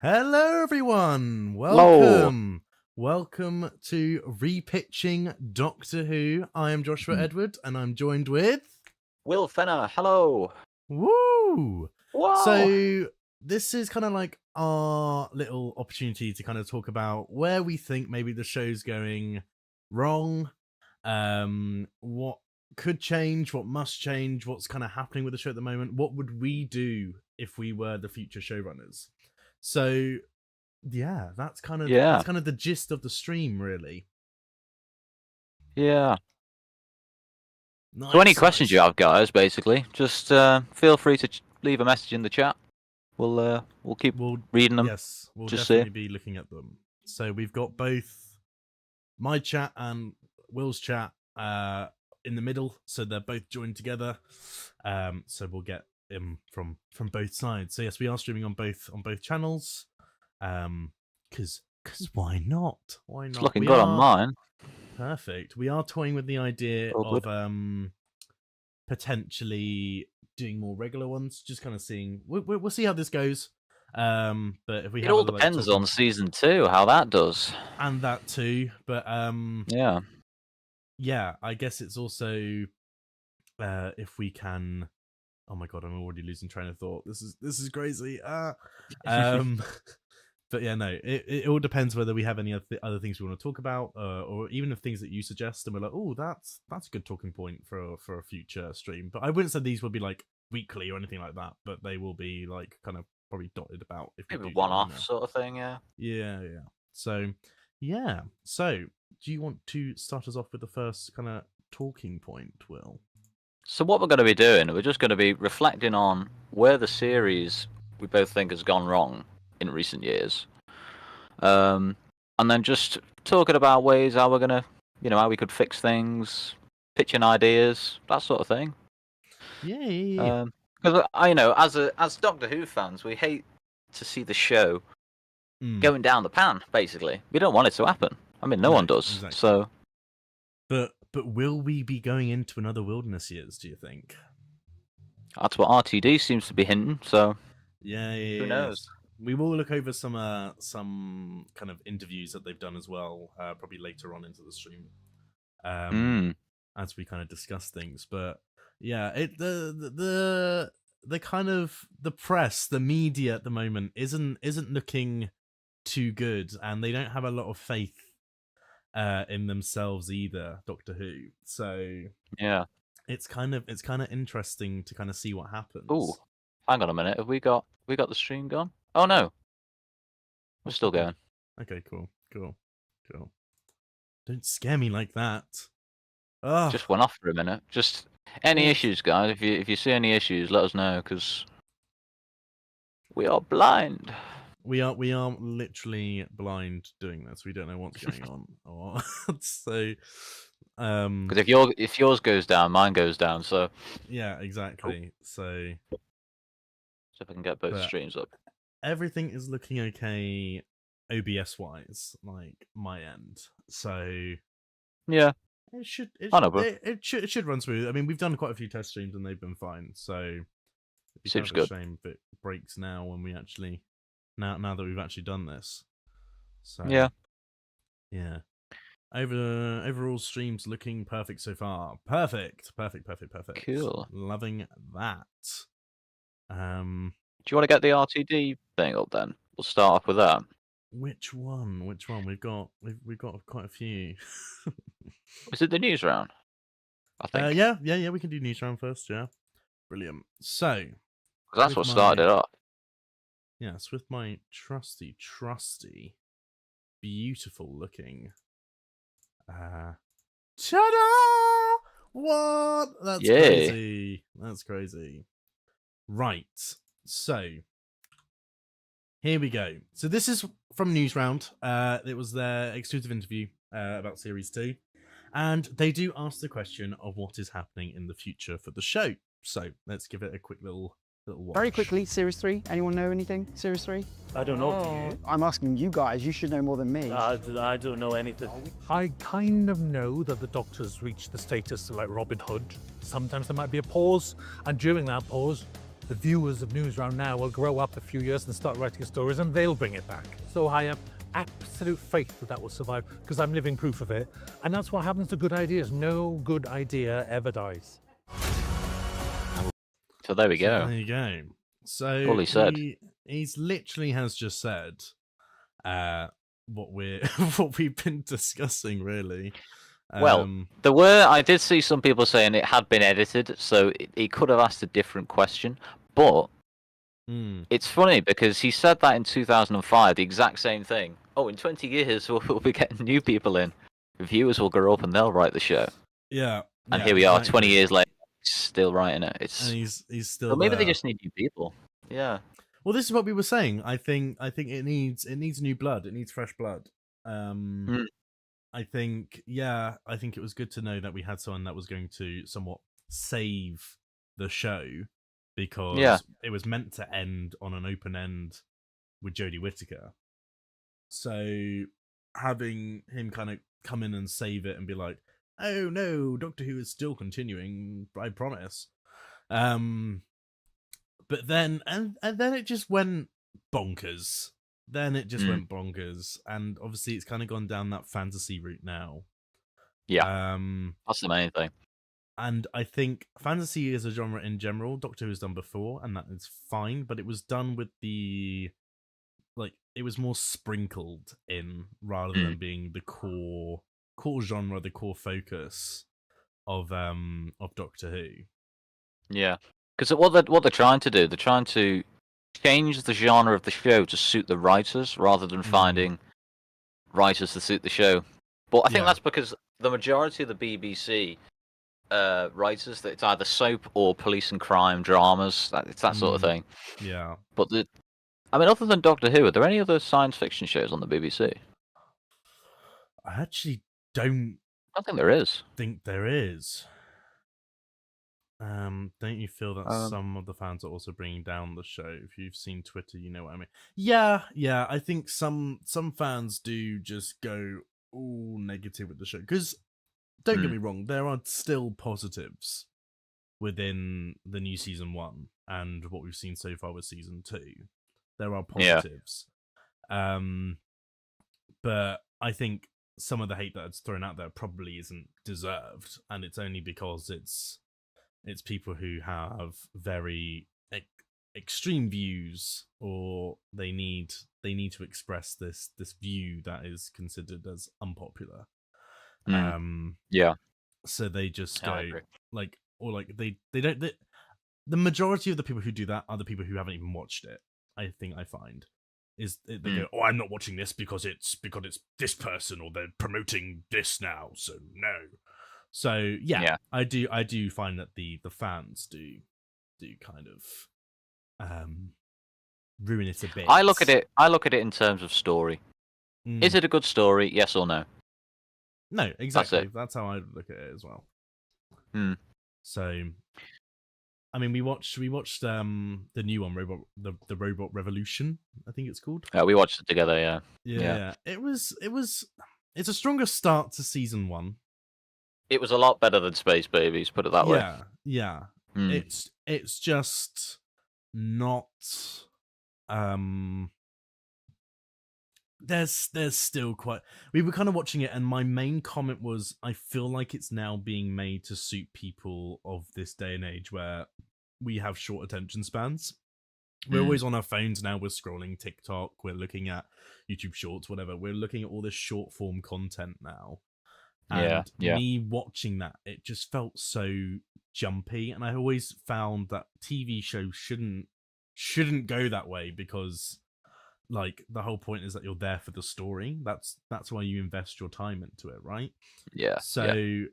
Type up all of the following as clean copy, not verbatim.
Hello, everyone. Hello. Welcome to Repitching Doctor Who. I am Joshua Edward, and I'm joined with Will Fenner, hello. Woo. Wow. So this is kind of like our little opportunity to kind of talk about where we think maybe the show's going wrong, what could change, what must change, what's kind of happening with the show at the moment. What would we do if we were the future showrunners? So yeah, that's kind of the gist of the stream, really. Yeah. Nice, So any questions you have, guys, basically, just feel free to leave a message in the chat. We'll keep reading them. Yes, we'll definitely be looking at them. So we've got both my chat and Will's chat in the middle, so they're both joined together. So we'll get him from both sides. So yes, we are streaming on both channels. Because why not? Why not? It's looking good on mine. Perfect. We are toying with the idea of potentially doing more regular ones. Just kind of seeing. We'll see how this goes. But if we it all depends on season 2 how that does. And that too, but yeah. I guess it's also if we can. Oh my god, I'm already losing train of thought. This is crazy. But yeah, no, it all depends whether we have any other things we want to talk about, or even if things that you suggest, and we're like, oh, that's a good talking point for a future stream. But I wouldn't say these will be like weekly or anything like that, but they will be like kind of probably dotted about. If maybe one-off sort of thing, yeah. Yeah. So, yeah. So, do you want to start us off with the first kind of talking point, Will? So what we're going to be doing, we're just going to be reflecting on where the series we both think has gone wrong in recent years, and then just talking about ways how we're gonna, how we could fix things, pitching ideas, that sort of thing. Yeah. Because as Doctor Who fans, we hate to see the show going down the pan. Basically, we don't want it to happen. I mean, no one does. Exactly. So, but will we be going into another Wilderness Years? Do you think? That's what RTD seems to be hinting. So, yeah. Who knows? We will look over some kind of interviews that they've done as well, probably later on into the stream, as we kind of discuss things. But yeah, the kind of the press, the media at the moment isn't looking too good, and they don't have a lot of faith in themselves either, Doctor Who. So yeah, it's kind of interesting to kind of see what happens. Oh, hang on a minute, have we got the stream gone? Oh no, we're still going. Okay, cool. Don't scare me like that. Ugh. Just went off for a minute. Just any issues, guys. If you see any issues, let us know, because we are blind. We are literally blind doing this. We don't know what's going on. So, because if yours goes down, mine goes down. So yeah, exactly. So if I can get both streams up. Everything is looking okay, OBS wise, like my end. So yeah, it should run smooth. I mean, we've done quite a few test streams and they've been fine. So it's kind of a shame if it breaks now when we actually now that we've actually done this. So yeah. Overall streams looking perfect so far. Perfect. Cool. Loving that. Do you want to get the RTD thing up then? We'll start off with that. Which one? We've got quite a few. Is it the news round? I think. Yeah. We can do news round first. Yeah, brilliant. So that's what started it up. Yes, with my trusty, beautiful looking. Ta-da! What? That's crazy. That's crazy. Right. So here we go. So this is from News Round. It was their exclusive interview about Series 2. And they do ask the question of what is happening in the future for the show. So let's give it a quick little watch. Very quickly, Series 3. Anyone know anything? Series 3? I don't know. Do you? I'm asking you guys. You should know more than me. I don't know anything. I kind of know that the Doctor's reached the status like Robin Hood. Sometimes there might be a pause, and during that pause, the viewers of Newsround now will grow up a few years and start writing stories and they'll bring it back. So I have absolute faith that that will survive because I'm living proof of it. And that's what happens to good ideas. No good idea ever dies. So there we So go. there you go. So All he said. He's literally has just said what what we've been discussing, really. Well, I did see some people saying it had been edited, so he could have asked a different question. But it's funny because he said that in 2005, the exact same thing. Oh, in 20 years we'll be getting new people in. Viewers will grow up and they'll write the show. Yeah. And here we are, 20 years later, still writing it. And he's still. But maybe there. they just need new people. Yeah. Well, this is what we were saying. I think it needs new blood. It needs fresh blood. I think it was good to know that we had someone that was going to somewhat save the show, because it was meant to end on an open end with Jodie Whittaker. So having him kind of come in and save it and be like, "Oh no, Doctor Who is still continuing, I promise." But then and then it just went bonkers. Went bonkers, and obviously it's kind of gone down that fantasy route now. Yeah. That's the main thing. And I think fantasy is a genre in general Doctor Who has done before, and that is fine, but it was done with it was more sprinkled in rather than being the core genre, the core focus of Doctor Who. Yeah. Because what they're trying to do, they're trying to change the genre of the show to suit the writers rather than finding writers to suit the show. But I think that's because the majority of the BBC writers, that it's either soap or police and crime dramas. It's that sort of thing. Yeah. But other than Doctor Who, are there any other science fiction shows on the BBC? I actually don't. I think there is. Think there is. Don't you feel that some of the fans are also bringing down the show? If you've seen Twitter, you know what I mean. Yeah. I think some fans do just go all negative with the show, because don't get me wrong, there are still positives within the new season 1 and what we've seen so far with season 2. There are positives, but I think some of the hate that's thrown out there probably isn't deserved, and it's only because it's people who have very extreme views, or they need to express this view that is considered as unpopular. So they just go they don't. The majority of the people who do that are the people who haven't even watched it. I find is they go, "Oh, I'm not watching this because it's this person, or they're promoting this now, so no." So I do find that the fans do kind of ruin it a bit. I look at it in terms of story. Is it a good story? Yes or no? No, exactly. That's how I look at it as well. So, I mean, we watched the new one, the Robot Revolution, I think it's called. Yeah, we watched it together. Yeah. It's a stronger start to season 1. It was a lot better than Space Babies, put it that way. Yeah. It's just not. There's still quite. We were kind of watching it, and my main comment was, I feel like it's now being made to suit people of this day and age where we have short attention spans. We're always on our phones now. We're scrolling TikTok. We're looking at YouTube Shorts, whatever. We're looking at all this short form content now. And me watching that, it just felt so jumpy. And I always found that TV shows shouldn't go that way, because like the whole point is that you're there for the story. That's why you invest your time into it, right? Yeah. So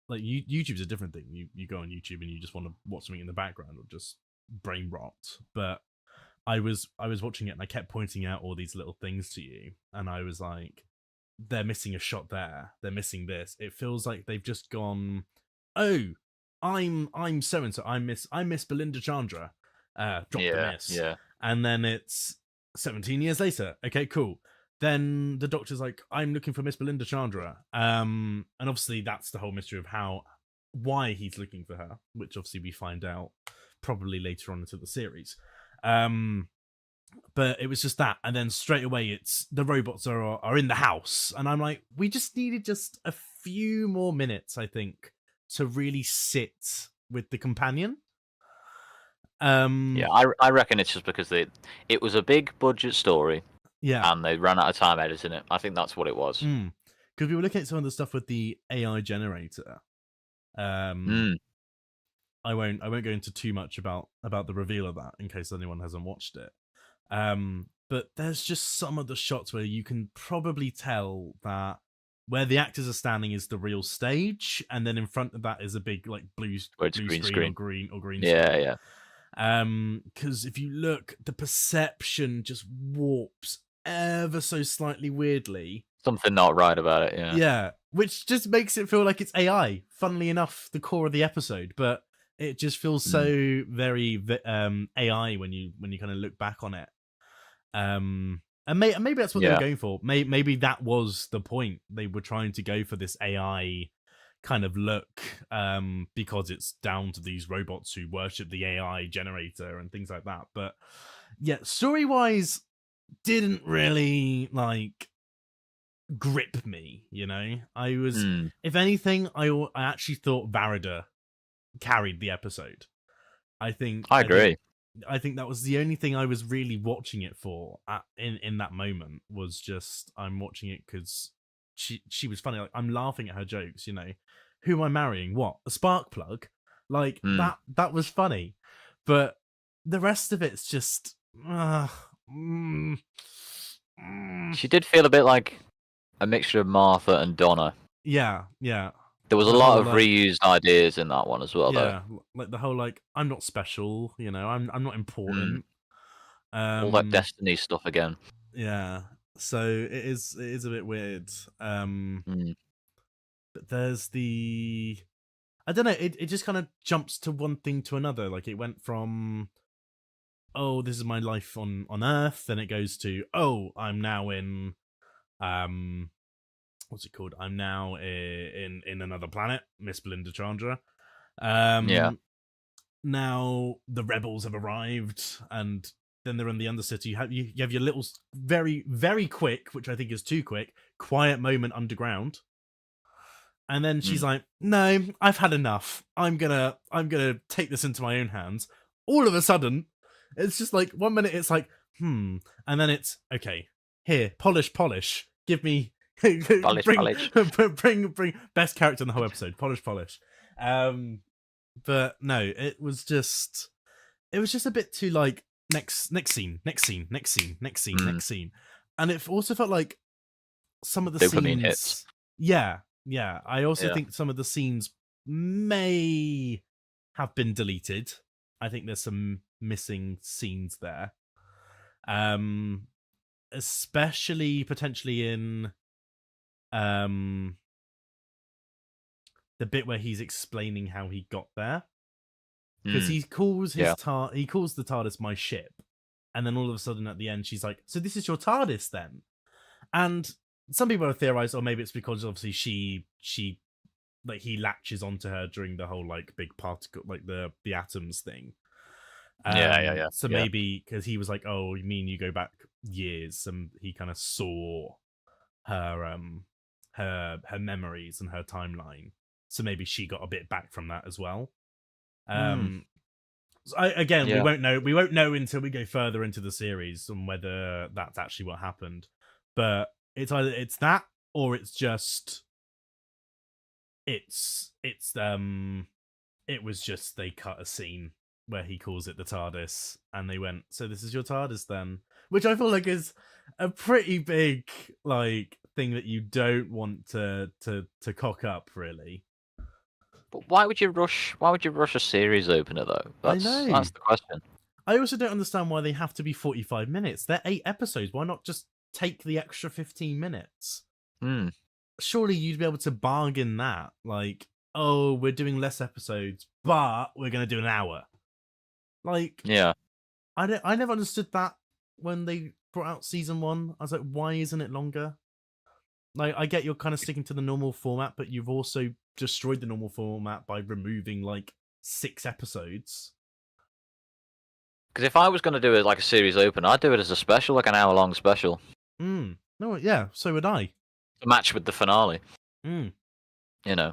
like YouTube's a different thing. You go on YouTube and you just want to watch something in the background or just brain rot. But I was watching it and I kept pointing out all these little things to you, and I was like, they're missing a shot there. They're missing this. It feels like they've just gone, "Oh, I'm so and so. I miss Belinda Chandra." Drop the miss. Yeah. And then it's 17 years later. Okay, cool. Then the Doctor's like, "I'm looking for Miss Belinda Chandra." And obviously that's the whole mystery of why he's looking for her, which obviously we find out probably later on into the series. But it was just that, and then straight away it's the robots are in the house, and I'm like, we just needed just a few more minutes, I think, to really sit with the companion. Yeah, I reckon it's just because it was a big budget story, yeah, and they ran out of time editing it. I think that's what it was. because we were looking at some of the stuff with the AI generator. Mm. I won't go into too much about the reveal of that in case anyone hasn't watched it. But there's just some of the shots where you can probably tell that where the actors are standing is the real stage, and then in front of that is a big like blue green screen or green screen. Yeah. Because if you look, the perception just warps ever so slightly weirdly. Something not right about it. Yeah. Yeah, which just makes it feel like it's AI. Funnily enough, the core of the episode, but it just feels so very AI when you kind of look back on it. And maybe that's what they were going for. Maybe that was the point. They were trying to go for this AI kind of look, because it's down to these robots who worship the AI generator and things like that. But yeah, story-wise, didn't really like grip me. You know, I was, if anything, I actually thought Varida carried the episode. I agree. I think that was the only thing I was really watching it for in that moment, was just I'm watching it because she was funny. Like, I'm laughing at her jokes, you know. Who am I marrying? What? A spark plug? Like that was funny. But the rest of it's just She did feel a bit like a mixture of Martha and Donna. Yeah. There was a lot of reused ideas in that one as well, though. Like the whole like I'm not special, you know, I'm not important. All that Destiny stuff again. Yeah. So it is a bit weird. But there's I don't know, it just kind of jumps to one thing to another. Like it went from, oh, this is my life on Earth, then it goes to, oh, I'm now in what's it called? I'm now in another planet, Miss Belinda Chandra. Now the rebels have arrived, and then they're in the Undercity. You have your little very, very quick, which I think is too quick, quiet moment underground. And then she's like, no, I've had enough. I'm gonna take this into my own hands. All of a sudden, it's just like 1 minute it's like, and then it's okay, here, polish. Give me bring best character in the whole episode, polish. But no, it was just a bit too like next scene, and it also felt like some of the dopamine scenes hits. Yeah. I also think some of the scenes may have been deleted. I think there's some missing scenes there. Especially potentially in the bit where he's explaining how he got there. Because he calls the TARDIS my ship. And then all of a sudden at the end she's like, so this is your TARDIS then? And some people have theorized, or maybe it's because obviously she like he latches onto her during the whole like big particle, like the atoms thing. So maybe because he was like, oh, you mean you go back years, and he kind of saw her her memories and her timeline. So maybe she got a bit back from that as well. So we won't know until we go further into the series on whether that's actually what happened. But it's either it's that, or it's just it was just they cut a scene where he calls it the TARDIS, and they went, so this is your TARDIS then, which I feel like is a pretty big like thing that you don't want to cock up, really. But why would you rush a series opener though? I know. That's the question. I also don't understand why they have to be 45 minutes. They're 8 episodes. Why not just take the extra 15 minutes? Surely you'd be able to bargain that. Like, oh, we're doing less episodes, but we're going to do an hour. Like, yeah. I never understood that when they brought out season 1. I was like, why isn't it longer? Like, I get you're kind of sticking to the normal format, but you've also destroyed the normal format by removing like 6 episodes. Because if I was going to do it like a series open, I'd do it as a special, like an hour-long special, No, yeah, so would I. to match with the finale. Mm. You know.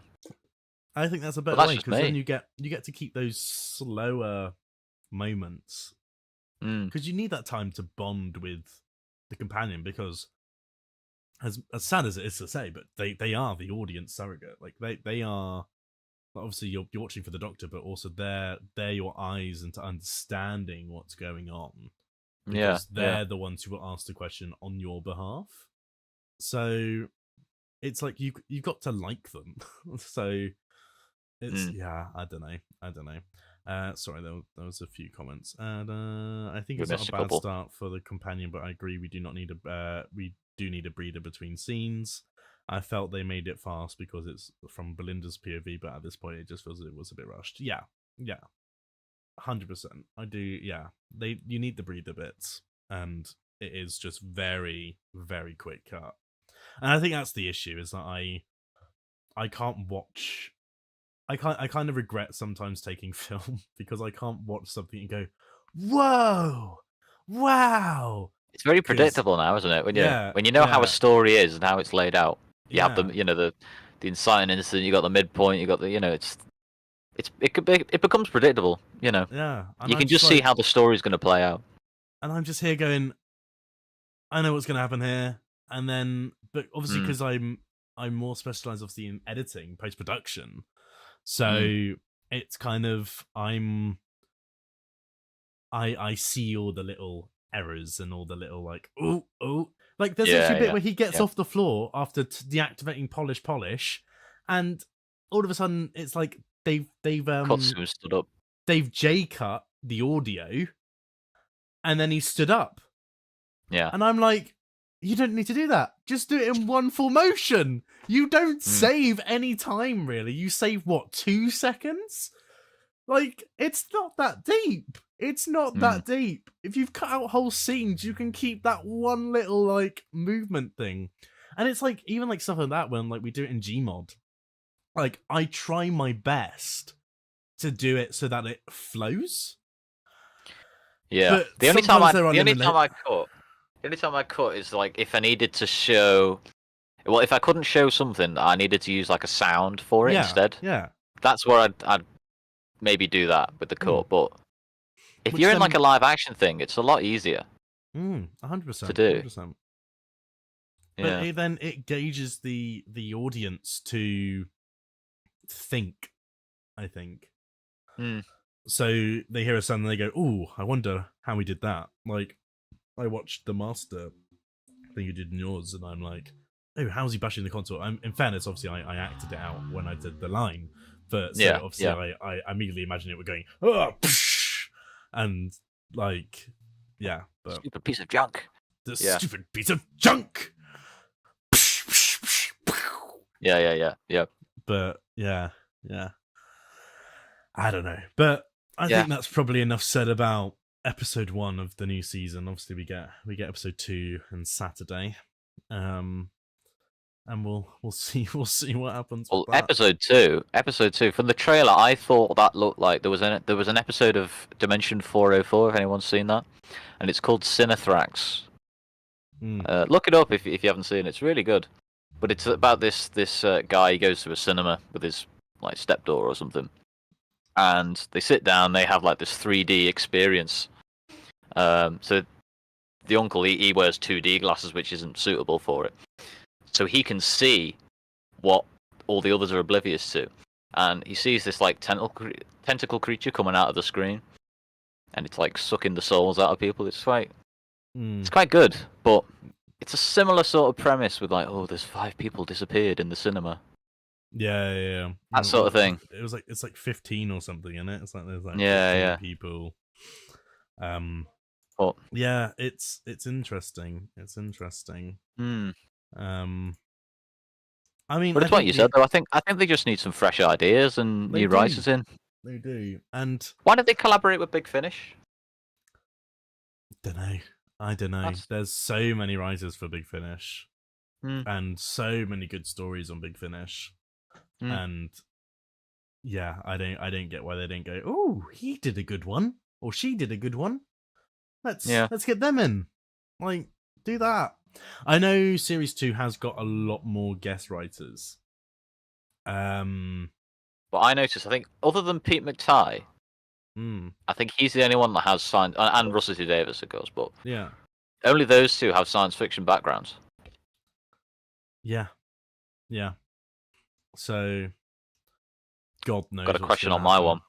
I think that's a better that's way just because then me. you get to keep those slower moments because you need that time to bond with the companion because as sad as it is to say, but they are the audience surrogate. Like they are obviously you're watching for the Doctor, but also they're your eyes into understanding what's going on because they're the ones who will ask the question on your behalf. So it's like you've got to like them. So it's I don't know. Sorry, there was a few comments, and I think it's not a bad start for the companion, but I agree we do need a breather between scenes. I felt they made it fast because it's from Belinda's POV, but at this point it just feels it was a bit rushed. Yeah, 100%. I do. Yeah, you need the breather bits, and it is just very, very quick cut. And I think that's the issue is that I can't watch. I kind of regret sometimes taking film because I can't watch something and go, whoa, wow. It's very predictable now, isn't it? When you know how a story is and how it's laid out. You have the inciting incident, you got the midpoint, you got the it becomes predictable, Yeah. You can just see how the story's gonna play out. And I'm just here going, I know what's gonna happen here. And then but obviously because I'm more specialized obviously in editing, post-production. So it's kind of I see all the little errors and all the little like like there's actually a bit where he gets off the floor after deactivating polish, and all of a sudden it's like they've stood up. They've J-cut the audio, and then he stood up. Yeah, and I'm like, you don't need to do that. Just do it in one full motion. You don't save any time, really. You save, 2 seconds? Like, it's not that deep. It's not that deep. If you've cut out whole scenes, you can keep that one little, like, movement thing. And it's like, even like stuff like that when, like, we do it in Gmod. Like, I try my best to do it so that it flows. Yeah. But The only time I cut is like if I needed to show, if I couldn't show something, I needed to use like a sound for it instead. Yeah, that's where I'd maybe do that with the cut. But if you're in like a live action thing, it's a lot easier. 100% to do. 100%. But then it gauges the audience to think. I think. So they hear a sound and they go, "Ooh, I wonder how we did that." Like, I watched the Master thing you did in yours, and I'm like, "Oh, how's he bashing the console?" In fairness, obviously, I acted it out when I did the line, but I immediately imagine it were going, "Oh," and like, but stupid piece of junk. Stupid piece of junk. Yeah. But yeah. I don't know, but I think that's probably enough said about episode 1 of the new season. Obviously, we get episode 2 on Saturday, and we'll see what happens. Well, with that. episode 2 from the trailer, I thought that looked like there was an episode of Dimension 404. If anyone's seen that, and it's called Sinithrax. Look it up if you haven't seen it. It's really good, but it's about this guy. He goes to a cinema with his like stepdaughter or something. And they sit down, they have like this 3D experience. So the uncle, he wears 2D glasses, which isn't suitable for it. So he can see what all the others are oblivious to. And he sees this like tentacle creature coming out of the screen. And it's like sucking the souls out of people. It's quite good, but it's a similar sort of premise with like, there's 5 people disappeared in the cinema. Yeah. That sort of thing. It's like 15 or something, isn't it? It's like there's like 15 people. Yeah, it's interesting. It's interesting. I mean, but it's what you said though. I think they just need some fresh ideas and new writers in. They do. And why don't they collaborate with Big Finish? I don't know. There's so many writers for Big Finish, and so many good stories on Big Finish. And I don't get why they didn't go, "Oh, he did a good one," or "She did a good one. Let's get them in. Like, do that. I know series 2 has got a lot more guest writers. But I noticed, I think, other than Pete McTighe, I think he's the only one that has science, and Russell T Davies, of course, but yeah. only those two have science fiction backgrounds. Yeah. Yeah. So, God knows. Got a question on my one.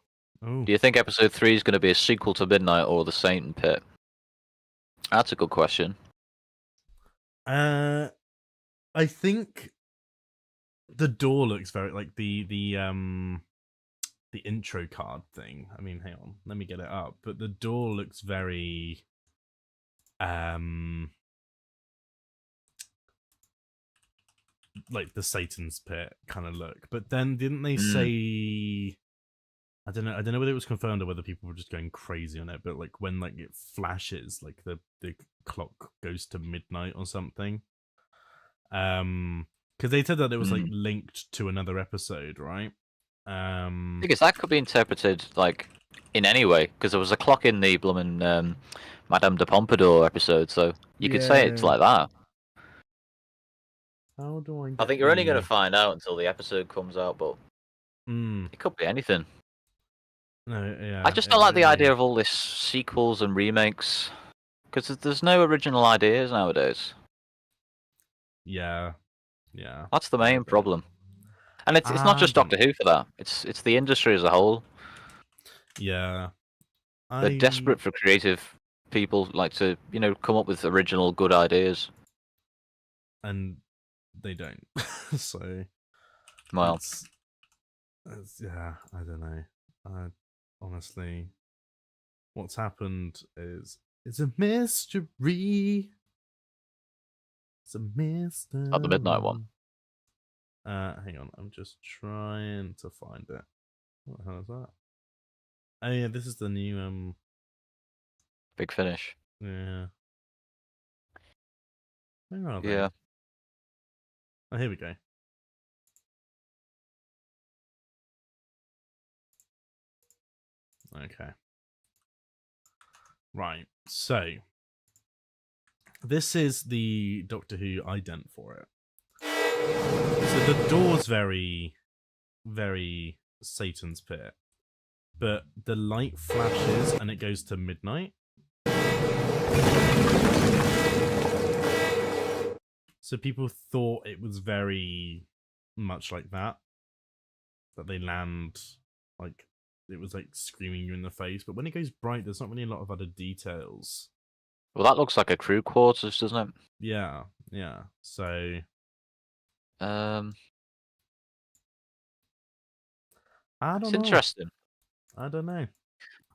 Oh. Do you think episode 3 is going to be a sequel to Midnight or The Satan Pit? That's a good question. I think the door looks very like the intro card thing. I mean, hang on, let me get it up. But the door looks very like the Satan's Pit kind of look. But then didn't they say, I don't know whether it was confirmed or whether people were just going crazy on it, but like when like it flashes, like the clock goes to midnight or something. Because they said that it was like linked to another episode, right? Because that could be interpreted like in any way, because there was a clock in the blooming Madame de Pompadour episode, so you could say it's like that. How do I? I think you're only going to find out until the episode comes out, but it could be anything. No, yeah. I just don't like the idea of all this sequels and remakes, because there's no original ideas nowadays. Yeah. That's the main problem. And it's not just Doctor Who for that. It's the industry as a whole. Yeah. They're desperate for creative people like to, come up with original good ideas. And they don't. So well, it's, yeah, I don't know. Honestly, what's happened is it's a mystery. It's a mystery. Not the Midnight one. Hang on, I'm just trying to find it. What the hell is that? Oh yeah, this is the new Big Finish. Yeah. Where are they? Yeah. Oh, here we go. Okay. Right. So this is the Doctor Who ident for it. So the door's very, very Satan's Pit, but the light flashes and it goes to midnight. So people thought it was very much like that they land like it was like screaming you in the face, but when it goes bright, there's not really a lot of other details. Well, that looks like a crew quarters, doesn't it? Yeah. So, I don't know. It's interesting. I don't know.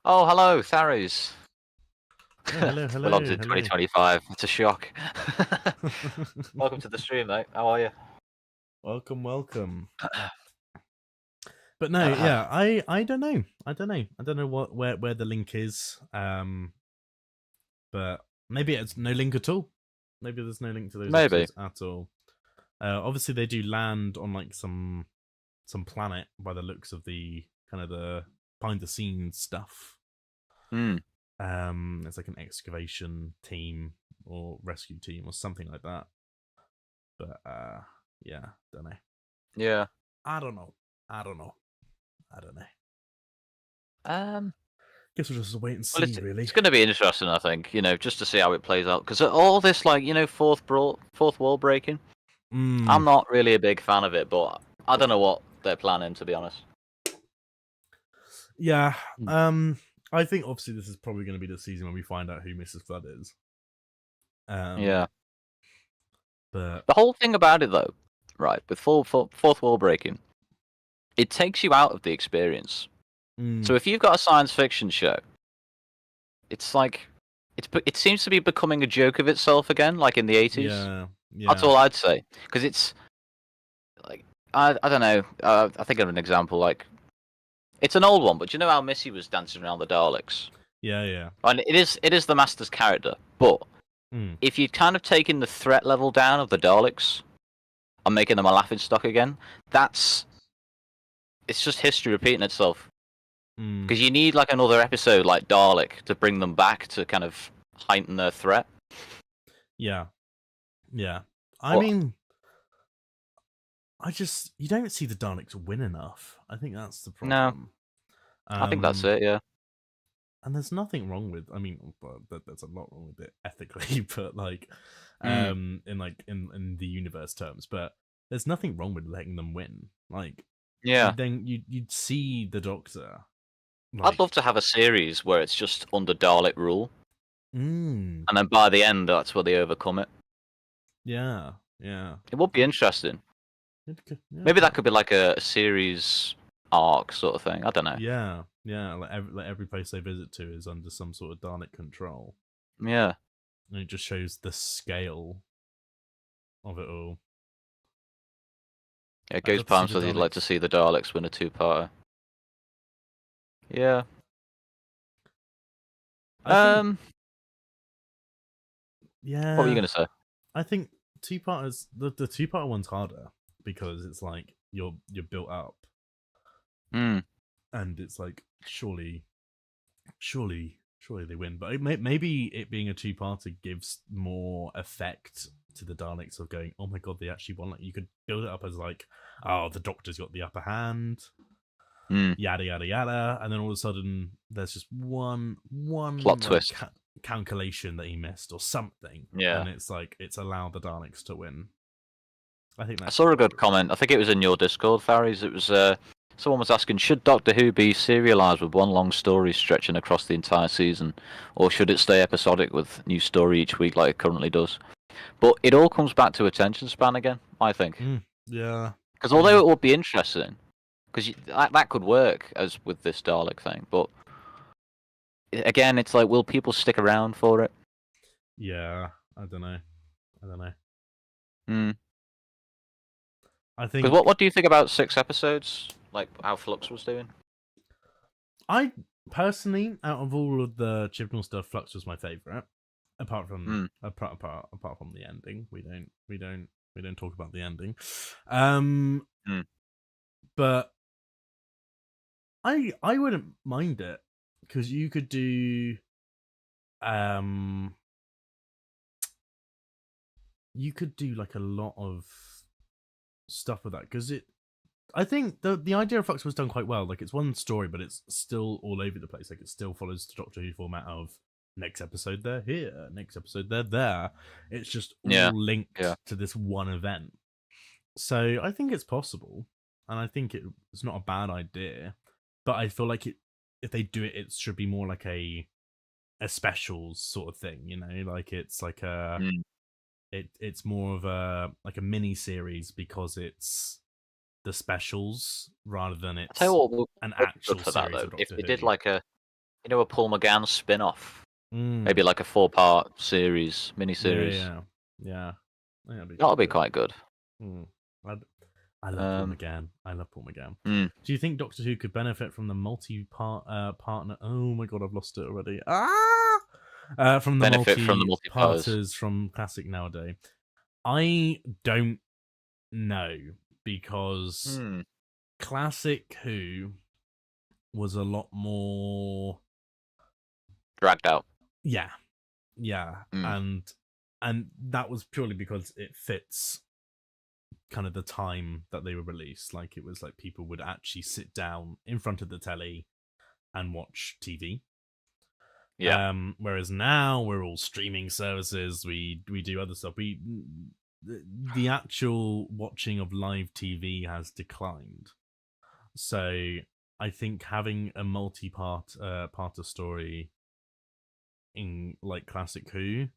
Oh, hello, Tharies. Yeah, hello. Well, on to 2025. It's a shock. Welcome to the stream, mate. How are you? Welcome. But no, yeah, I don't know. I don't know where the link is. But maybe it's no link at all. Maybe there's no link to those episodes at all. Obviously they do land on like some planet by the looks of the kind of the behind the scenes stuff. It's like an excavation team or rescue team or something like that. But yeah, don't know. Yeah. I don't know. Guess we'll just wait and see, really. It's going to be interesting, I think, just to see how it plays out. Because all this, like, fourth wall breaking, I'm not really a big fan of it, but I don't know what they're planning, to be honest. Yeah. I think, obviously, this is probably going to be the season when we find out who Mrs. Flood is. Yeah. But the whole thing about it, though, right, with fourth wall breaking, it takes you out of the experience. So if you've got a science fiction show, it's like it seems to be becoming a joke of itself again, like in the 80s. Yeah. That's all I'd say, because it's like I don't know. I think of an example, like it's an old one, but you know how Missy was dancing around the Daleks? Yeah. And it is the Master's character, but if you'd kind of taken the threat level down of the Daleks and making them a laughingstock again, it's just history repeating itself. Because you need like another episode like Dalek to bring them back to kind of heighten their threat. Yeah. Yeah. I Well- mean, you don't see the Daleks win enough. I think that's the No. problem. I think that's it. Yeah. And there's nothing wrong with. I mean, there's a lot wrong with it ethically, but like, Mm. in the universe terms, but there's nothing wrong with letting them win. Like, Yeah. then you'd see the Doctor. I'd love to have a series where it's just under Dalek rule, Mm, and then by the end, that's where they overcome it. yeah. Yeah. It would be interesting. Yeah. Maybe that could be like a series arc sort of thing. I don't know. Yeah. Yeah. Like every place they visit to is under some sort of Dalek control. Yeah. And it just shows the scale of it all. Yeah, I'd Ghost love to see Palm the says he'd like to Daleks. see the Daleks win a two-parter. Yeah. I think, What were you yeah. gonna say? I think two-parters, the two-parter one's harder because it's like you're built up, Hmm. and it's like surely they win. But maybe it being a two-parter gives more effect to the Daleks of going, oh my god, they actually won. Like you could build it up as like, oh, the Doctor's got the upper hand, yada yada yada, and then all of a sudden there's just one Plot like, twist. calculation that he missed or something, Yeah. and it's like it's allowed the Daleks to win. I think I that's saw a good comment. I think it was in your Discord, Faries. It was someone was asking, should Doctor Who be serialized with one long story stretching across the entire season, or should it stay episodic with new story each week like it currently does? But it all comes back to attention span again, I think. yeah. Because although it would be interesting, because that could work as with this Dalek thing, but again, it's like, will people stick around for it? Yeah, I don't know. Hmm. I think Because what do you think about 6 episodes? Like how Flux was doing? I personally, out of all of the Chibnall stuff, Flux was my favorite. Apart from apart from the ending, we don't talk about the ending. But I wouldn't mind it because you could do like a lot of stuff with that because I think the idea of Flux was done quite well. Like it's one story, but it's still all over the place. Like it still follows the Doctor Who format of next episode they're here, next episode they're there. It's just all linked to this one event. So I think it's possible, and I think it's not a bad idea. But I feel like if they do it, it should be more like a specials sort of thing. You know, like it's like a it's more of a like a mini series because it's the specials rather than it's I'll tell you what, an good actual for series that, of though. Doctor If they Who. did like a Paul McGann spin-off, maybe like a 4-part series, mini-series. Yeah. That'll be quite good. I love Paul McGann. Do you think Doctor Who could benefit from the multi-part partner? Oh my god, I've lost it already. From the Benefit from the multi-parters. parters from Classic Nowadays. I don't know because Classic Who was a lot more dragged out. Yeah. And that was purely because it fits kind of the time that they were released. Like it was like people would actually sit down in front of the telly and watch TV. Yeah. Whereas now we're all streaming services. We do other stuff. The actual watching of live TV has declined. So I think having a multi-part part of story in like Classic Who,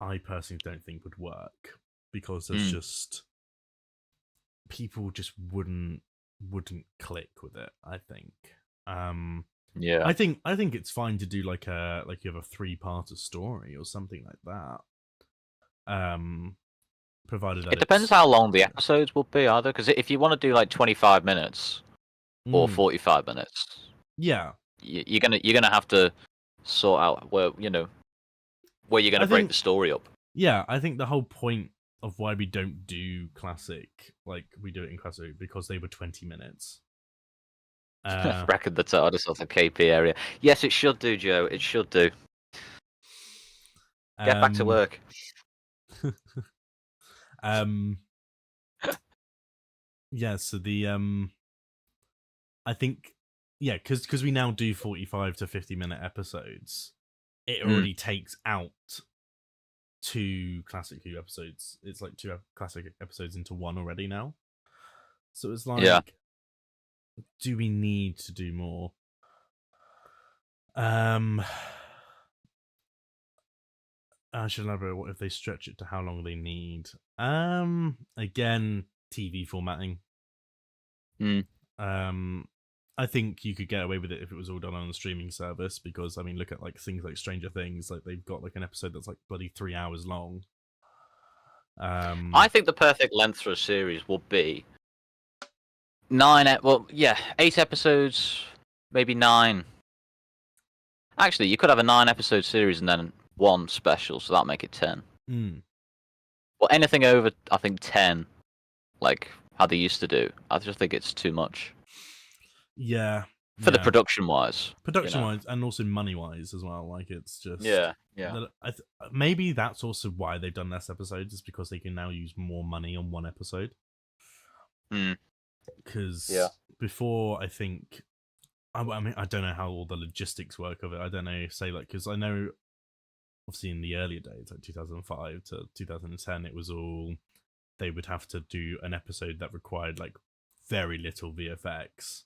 I personally don't think would work because there's just people just wouldn't click with it. I think. Yeah. I think it's fine to do like you have a 3-part story or something like that. Provided that it depends how long the episodes will be, either. Because if you want to do like 25 minutes or 45 minutes, yeah, you're gonna have to sort out where you're gonna break the story up. Yeah, I think the whole point of why we don't do Classic like we do it in Classic because they were 20 minutes. Record the TARDIS off the KP area. Yes, it should do, Joe. It should do. Get back to work. Yeah, so I think, yeah, because we now do 45 to 50-minute episodes, it already takes out 2 classic Who episodes. It's like 2 classic episodes into one already now. So it's like, do we need to do more? I should elaborate. What if they stretch it to how long they need? Again, TV formatting. I think you could get away with it if it was all done on a streaming service, because I mean, look at like things like Stranger Things. Like they've got like an episode that's like bloody 3 hours long. I think the perfect length for a series would be 8 episodes, maybe 9. Actually, you could have a 9-episode series and then 1 special, so that'll make it 10. Well, anything over, I think 10, like how they used to do, I just think it's too much. Yeah. For the production-wise. Production-wise, and also money-wise as well. Like, it's just... Yeah. Maybe that's also why they've done less episodes, is because they can now use more money on 1 episode. Because before, I think... I mean, I don't know how all the logistics work of it. I don't know, say, like, because I know, obviously, in the earlier days, like 2005 to 2010, it was all... They would have to do an episode that required, like, very little VFX.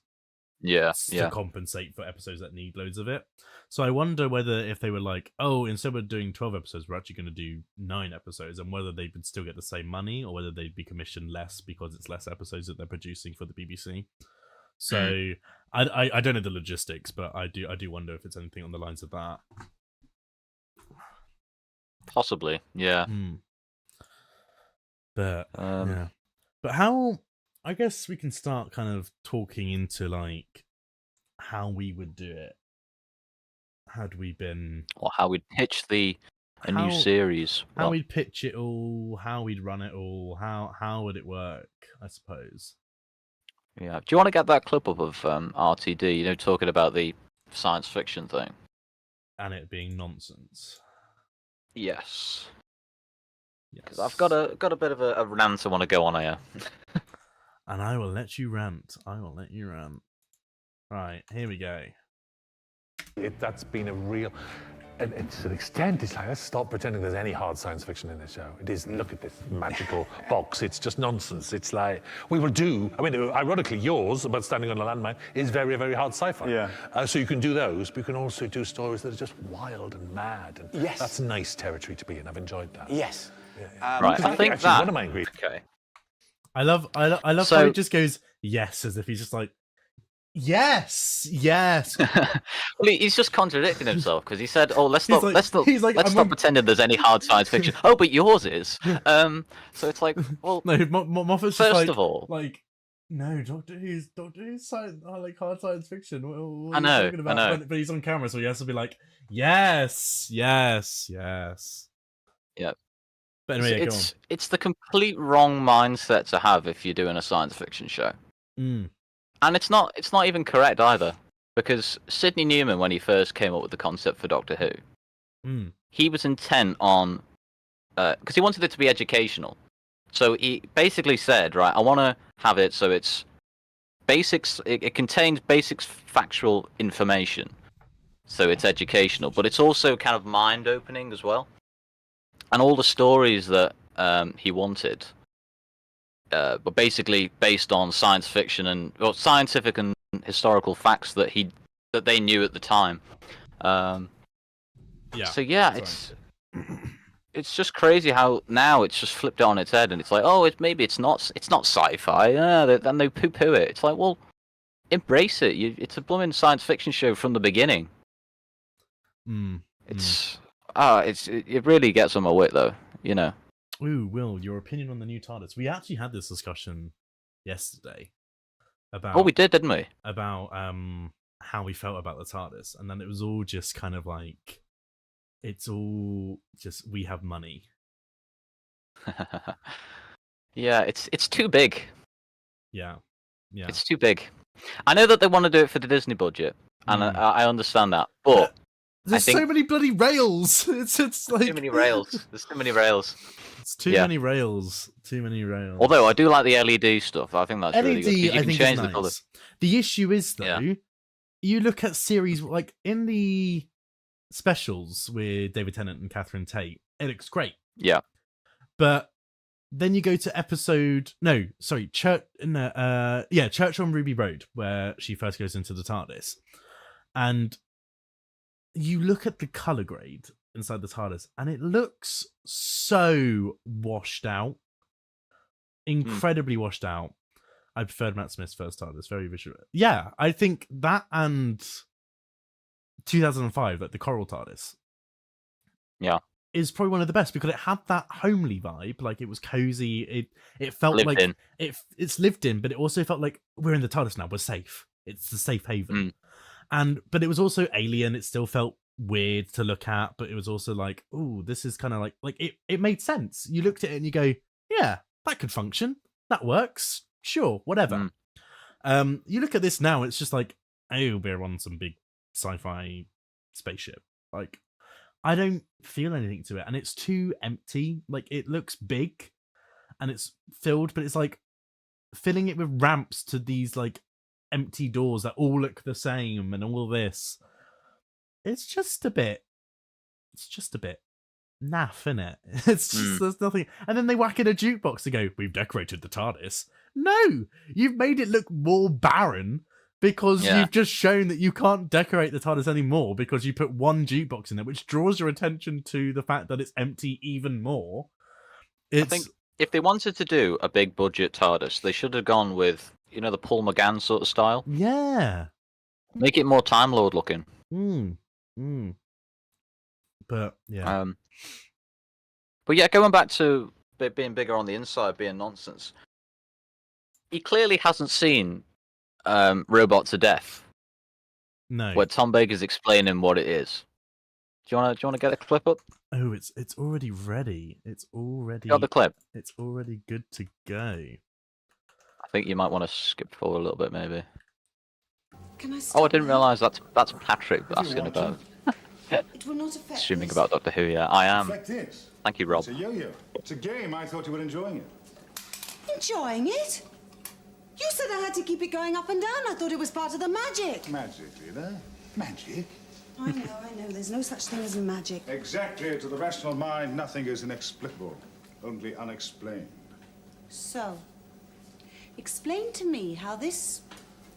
To compensate for episodes that need loads of it. So I wonder whether if they were like, oh, instead of doing 12 episodes, we're actually going to do 9 episodes, and whether they would still get the same money, or whether they'd be commissioned less because it's less episodes that they're producing for the BBC. So I don't know the logistics, but I do wonder if it's anything on the lines of that. Possibly, yeah. But yeah. But how... I guess we can start kind of talking into like how we would do it had we been, or how we'd pitch a new series, how we'd pitch it all, how we'd run it all, how would it work, I suppose. Yeah. Do you want to get that clip up of RTD? You know, talking about the science fiction thing and it being nonsense. Yes. Because I've got a bit of a rant I want to go on here. And I will let you rant. Right, here we go. That's been a real... And to an extent, it's like, let's stop pretending there's any hard science fiction in this show. It is, look at this magical box. It's just nonsense. It's like, we will do... I mean, ironically, yours, about standing on a landmine, is very, very hard sci-fi. Yeah. So you can do those, but you can also do stories that are just wild and mad. And yes. That's nice territory to be in. I've enjoyed that. Yes. Right, I think actually, that... one of my ingredients... Okay. I love how he just goes yes, as if he's just like, yes. Well, he's just contradicting himself, because he said, "Oh, let's stop pretending there's any hard science fiction." Oh, but yours is. So it's like, well, no, Moffat's first just like, of all, like, no, Doctor Who's science, like hard science fiction. What I are know, you talking about? I know. But he's on camera, so he has to be like, yes. Yeah. But anyway, it's the complete wrong mindset to have if you're doing a science fiction show. And it's not even correct either, because Sidney Newman, when he first came up with the concept for Doctor Who, he was intent on because he wanted it to be educational. So he basically said, right, I want to have it so it's basics. It contains basic factual information, so it's educational, but it's also kind of mind opening as well. And all the stories that he wanted were basically based on science fiction and scientific and historical facts that they knew at the time. So yeah, it's just crazy how now it's just flipped it on its head, and it's like, oh, it's not sci-fi. Then they poo-poo it. It's like, well, embrace it. It's a blooming science fiction show from the beginning. It really gets on my wit, though, you know. Ooh, Will, your opinion on the new TARDIS? We actually had this discussion yesterday about... Oh, we did, didn't we? About how we felt about the TARDIS, and then it was all just kind of like, it's all just, we have money. Yeah, it's too big. Yeah. It's too big. I know that they want to do it for the Disney budget, and I understand that, but There's think- so many bloody rails. It's like Too many rails. There's too many rails. It's too Yeah. many rails. Too many rails. Although I do like the LED stuff. I think that's really good. 'cause you I can think change is the nice. colour. The issue is though, Yeah. you look at series like in the specials with David Tennant and Catherine Tate, it looks great. Yeah. But then you go to Church on Ruby Road, where she first goes into the TARDIS, and you look at the color grade inside the TARDIS, and it looks so washed out, incredibly washed out. I preferred Matt Smith's first TARDIS, very visual. Yeah, I think that and 2005, like the Coral TARDIS, is probably one of the best because it had that homely vibe, like it was cozy. It felt Lived like in. it's lived in, but it also felt like we're in the TARDIS now. We're safe. It's the safe haven. But it was also alien. It still felt weird to look at, but it was also like, oh, this is kind of like it made sense. You looked at it and you go, yeah, that could function. That works. Sure, whatever. You look at this now, it's just like, oh, we're on some big sci-fi spaceship. Like, I don't feel anything to it, and it's too empty. Like, it looks big and it's filled, but it's like filling it with ramps to these like empty doors that all look the same and all this. It's just a bit naff, innit? It's just there's nothing. And then they whack in a jukebox to go, we've decorated the TARDIS. No, you've made it look more barren because you've just shown that you can't decorate the TARDIS anymore because you put one jukebox in there, which draws your attention to the fact that it's empty even more. I think if they wanted to do a big budget TARDIS, they should have gone with, the Paul McGann sort of style. Yeah. Make it more Time Lord looking. But yeah. But yeah, going back to it being bigger on the inside, being nonsense. He clearly hasn't seen Robot to Death, No. where Tom Baker's explaining what it is. Do you want to get the clip up? Oh, it's already ready. It's already Got the clip. It's already good to go. I think you might want to skip forward a little bit, maybe. Can I Oh, I didn't realise that's Patrick asking about. It will not affect Assuming this. about Doctor Who, yeah. I am. Like this. Thank you, Rob. It's a yo-yo. It's a game. I thought you were enjoying it. Enjoying it? You said I had to keep it going up and down. I thought it was part of the magic. Magic, Lila. Magic. I know. There's no such thing as magic. Exactly. To the rational mind, nothing is inexplicable, only unexplained. So, explain to me how this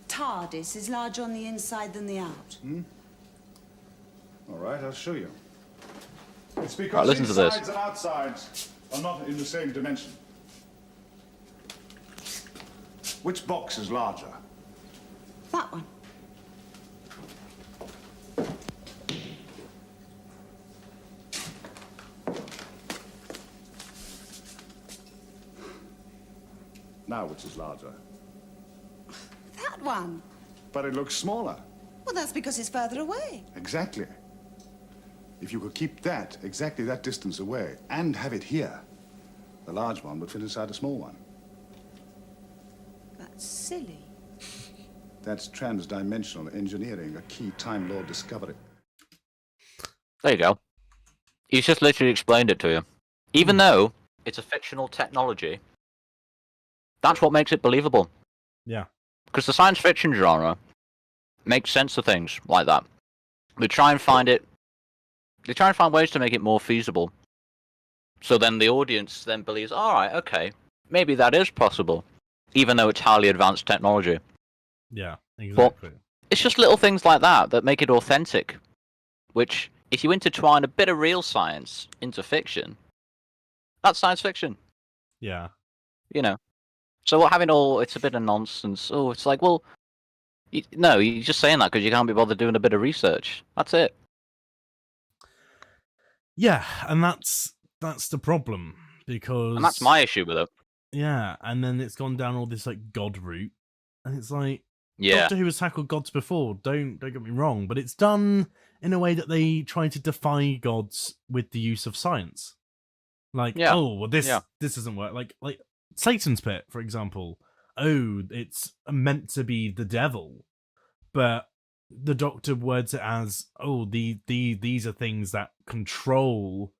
TARDIS is larger on the inside than the out. All right, I'll show you. It's Right, because listen to this. insides and outsides are not in the same dimension. Which box is larger? That one. Now, which is larger? That one. But it looks smaller. Well, that's because it's further away. Exactly. If you could keep that exactly that distance away and have it here, the large one would fit inside a small one. That's silly. That's trans-dimensional engineering, a key Time Lord discovery. There you go. He's just literally explained it to you. Even though it's a fictional technology, that's what makes it believable. Yeah. Because the science fiction genre makes sense of things like that. They try and find ways to make it more feasible. So then the audience then believes, all right, okay, maybe that is possible, even though it's highly advanced technology. Yeah, exactly. It's just little things like that that make it authentic, which, if you intertwine a bit of real science into fiction, that's science fiction. Yeah. So having it's a bit of nonsense. Oh, it's like, well, no, you're just saying that because you can't be bothered doing a bit of research. That's it. Yeah, and that's the problem because And that's my issue with it. Yeah, and then it's gone down all this like god route, and it's like Yeah. Doctor Who has tackled gods before. Don't get me wrong, but it's done in a way that they try to defy gods with the use of science. Like, Yeah. oh, well, this Yeah. doesn't work. Like Satan's Pit, for example. Oh, it's meant to be the devil, but the Doctor words it as, oh, these are things that control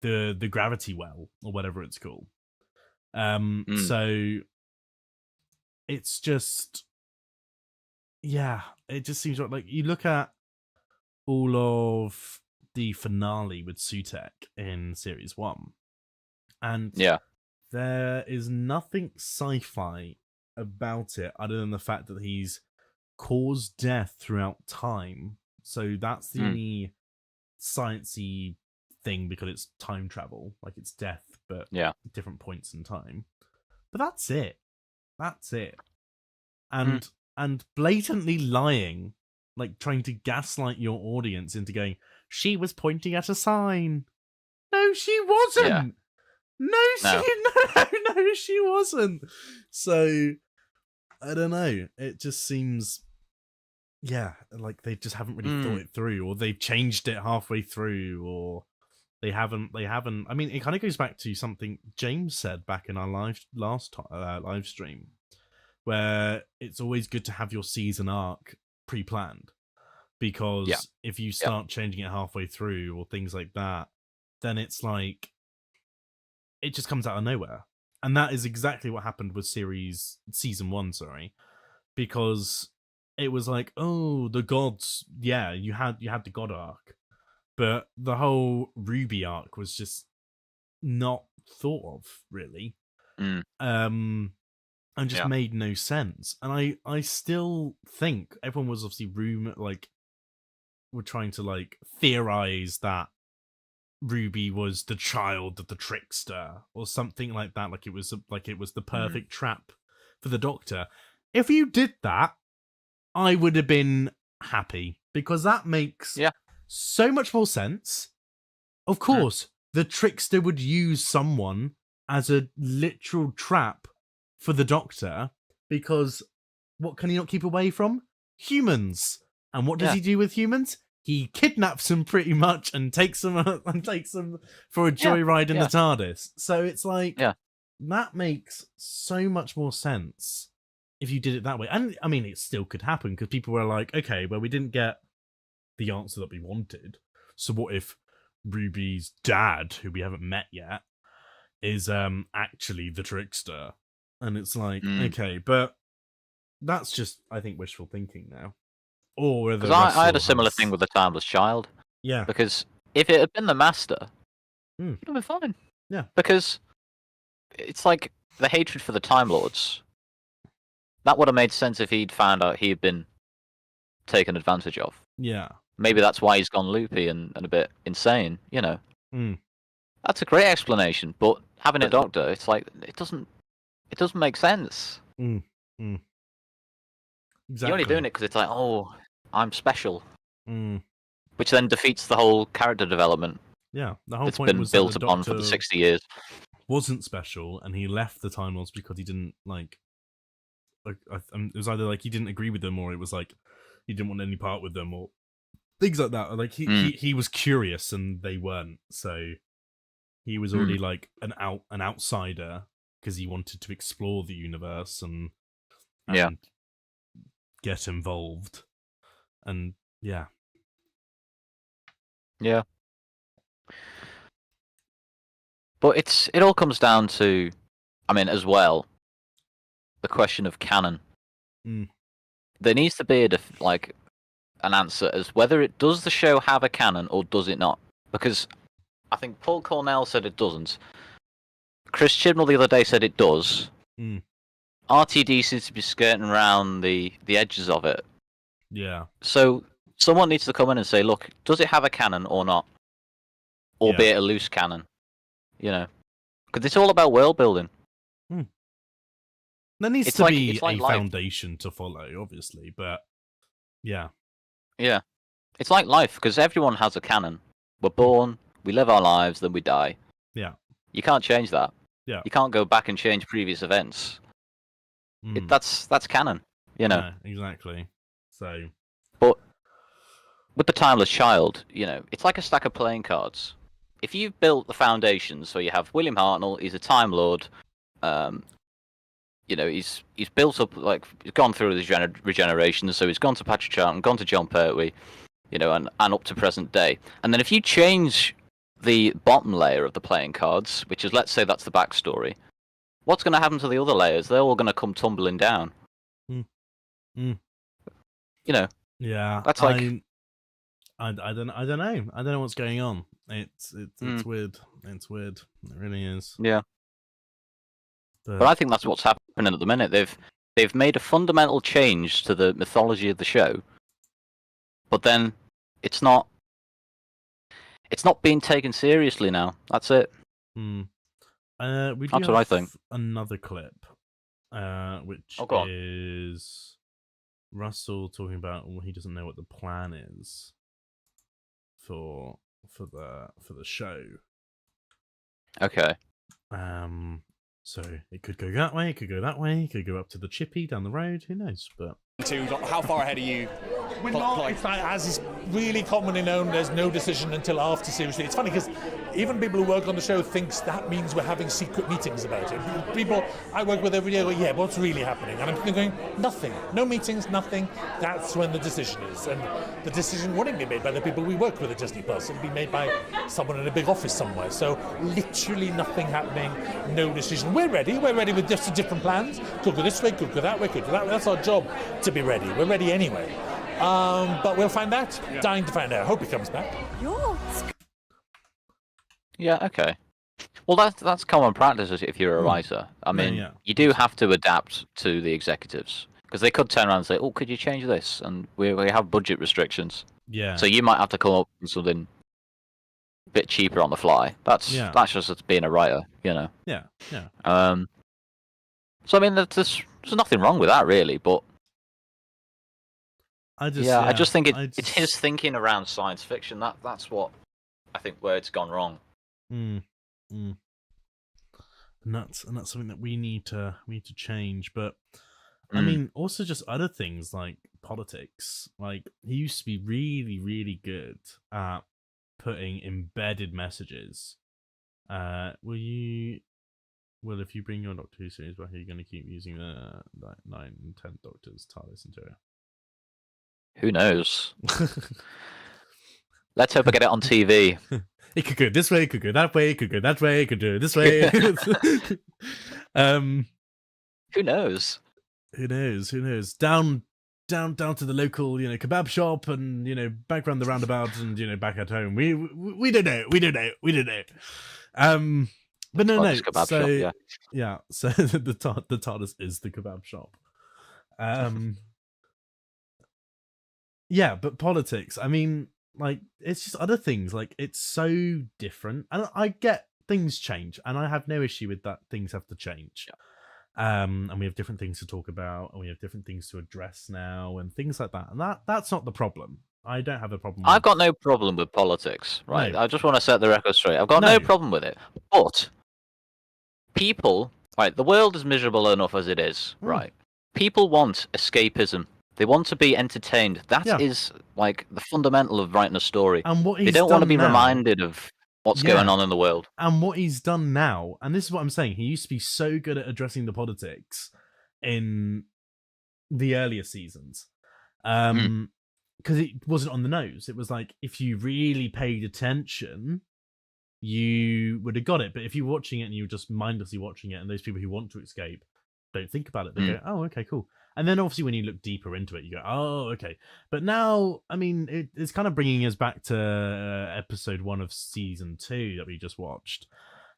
the gravity well, or whatever it's called. So it's just, yeah, it just seems like you look at all of the finale with Sutek in series 1, and there is nothing sci-fi about it other than the fact that he's caused death throughout time. So that's the only sciencey thing, because it's time travel, like it's death, but different points in time. But that's it. And blatantly lying, like trying to gaslight your audience into going, she was pointing at a sign. No, she wasn't. Yeah. No, she wasn't. So I don't know. It just seems, like they just haven't really thought it through, or they've changed it halfway through, or they haven't. I mean, it kind of goes back to something James said back in our last live stream, where it's always good to have your season arc pre-planned, because if you start changing it halfway through or things like that, then it's like it just comes out of nowhere. And that is exactly what happened with season 1, because it was like, oh, the gods, you had the god arc, but the whole Ruby arc was just not thought of really, and just made no sense. And I still think everyone was obviously we're trying to like theorize that Ruby was the child of the trickster or something like that, like it was the perfect trap for the Doctor. If you did that, I would have been happy, because that makes so much more sense. Of course, the trickster would use someone as a literal trap for the Doctor, because what can he not keep away from? Humans. And what does he do with humans? He kidnaps them pretty much and takes them for a joyride in the TARDIS. So it's like, that makes so much more sense if you did it that way. And I mean, it still could happen, because people were like, okay, well, we didn't get the answer that we wanted. So what if Ruby's dad, who we haven't met yet, is actually the trickster? And it's like, okay, but that's just, I think, wishful thinking now. Or whether I had a similar thing with the Timeless Child. Yeah. Because if it had been the Master, it would have been fine. Yeah. Because it's like the hatred for the Time Lords. That would have made sense if he'd found out he had been taken advantage of. Yeah. Maybe that's why he's gone loopy and a bit insane, you know. That's a great explanation, but having a Doctor, it's like it doesn't make sense. Exactly. You're only doing it because it's like, oh, I'm special, which then defeats the whole character development. Yeah, the whole it's point been was built that the upon Doctor for the 60 years. Wasn't special, and he left the Time Lords because he didn't like. It was either like he didn't agree with them, or it was like he didn't want any part with them, or things like that. Like he was curious, and they weren't. So he was already like an outsider, because he wanted to explore the universe and get involved. And yeah. But it all comes down to, I mean, as well, the question of canon. There needs to be an answer as whether it does the show have a canon or does it not. Because I think Paul Cornell said it doesn't. Chris Chibnall the other day said it does. RTD seems to be skirting around the edges of it. Yeah. So someone needs to come in and say, look, does it have a canon or not? Albeit a loose canon. You know? Because it's all about world building. There needs to be a foundation to follow, obviously, but yeah. Yeah. It's like life, because everyone has a canon. We're born, we live our lives, then we die. Yeah. You can't change that. Yeah. You can't go back and change previous events. That's canon, you know. Yeah, exactly. So, but with the Timeless Child, you know, it's like a stack of playing cards. If you've built the foundation, so you have William Hartnell, he's a Time Lord, you know, he's built up, like, he's gone through his regeneration, so he's gone to Patrick Troughton, gone to John Pertwee, you know, and up to present day. And then if you change the bottom layer of the playing cards, which is, let's say that's the backstory, what's going to happen to the other layers? They're all going to come tumbling down. Mm. You know. Yeah, that's like I don't know. I don't know what's going on. It's weird. It's weird. It really is. Yeah. But I think that's what's happening at the minute. They've made a fundamental change to the mythology of the show, but then it's not being taken seriously now. That's it. We do That's what I think. Another clip, which is Russell talking about he doesn't know what the plan is for the show. Okay. So it could go that way, it could go that way, it could go up to the Chippy down the road. Who knows? But how far ahead are you? We're not. It's like, as is really commonly known, there's no decision until after series 3. It's funny because even people who work on the show thinks that means we're having secret meetings about it. People I work with every day go, yeah, what's really happening? And I'm going, nothing. No meetings, nothing. That's when the decision is. And the decision wouldn't be made by the people we work with at Disney Plus. It'd be made by someone in a big office somewhere. So literally nothing happening, no decision. We're ready with just different plans. Could go this way, could go that way, could go that way. That's our job, to be ready. We're ready anyway. But we'll find out. Yeah. Dying to find out. Hope he comes back. Yeah, okay. Well, that's common practice if you're a writer. I mean, you do have to adapt to the executives, because they could turn around and say, "Oh, could you change this?" And we have budget restrictions. Yeah. So you might have to come up with something a bit cheaper on the fly. That's just being a writer, you know. Yeah. Yeah. So I mean, there's nothing wrong with that, really, but. I just think it's his thinking around science fiction. That's what I think where it's gone wrong. And that's something that we need to change. But I mean, also just other things like politics. Like, he used to be really, really good at putting embedded messages. Will, if you bring your Doctor Who series back, are you going to keep using the 9 and 10 Doctors TARDIS interior? Who knows? Let's hope I get it on TV. It could go this way, it could go that way, it could go that way, it could do it this way. Who knows? Who knows? Down to the local, kebab shop, and back around the roundabout, and back at home. We don't know. But no. Kebab shop, yeah. So the TARDIS is the kebab shop. Yeah, but politics, I mean, like, it's just other things. Like, it's so different. And I get things change, and I have no issue with that. Things have to change. Yeah. And we have different things to talk about, and we have different things to address now, and things like that. And that's not the problem. I don't have a problem. I've got no problem with politics, right? No. I just want to set the record straight. I've got no problem with it. But people, right, the world is miserable enough as it is, right? People want escapism. They want to be entertained. That is like the fundamental of writing a story. And what they don't want to be reminded of what's going on in the world. And what he's done now, and this is what I'm saying, he used to be so good at addressing the politics in the earlier seasons. Because it wasn't on the nose. It was like, if you really paid attention, you would have got it. But if you're watching it and you're just mindlessly watching it, and those people who want to escape don't think about it, they go, oh, okay, cool. And then obviously when you look deeper into it, you go, oh, okay. But now, I mean, it's kind of bringing us back to episode 1 of season 2 that we just watched.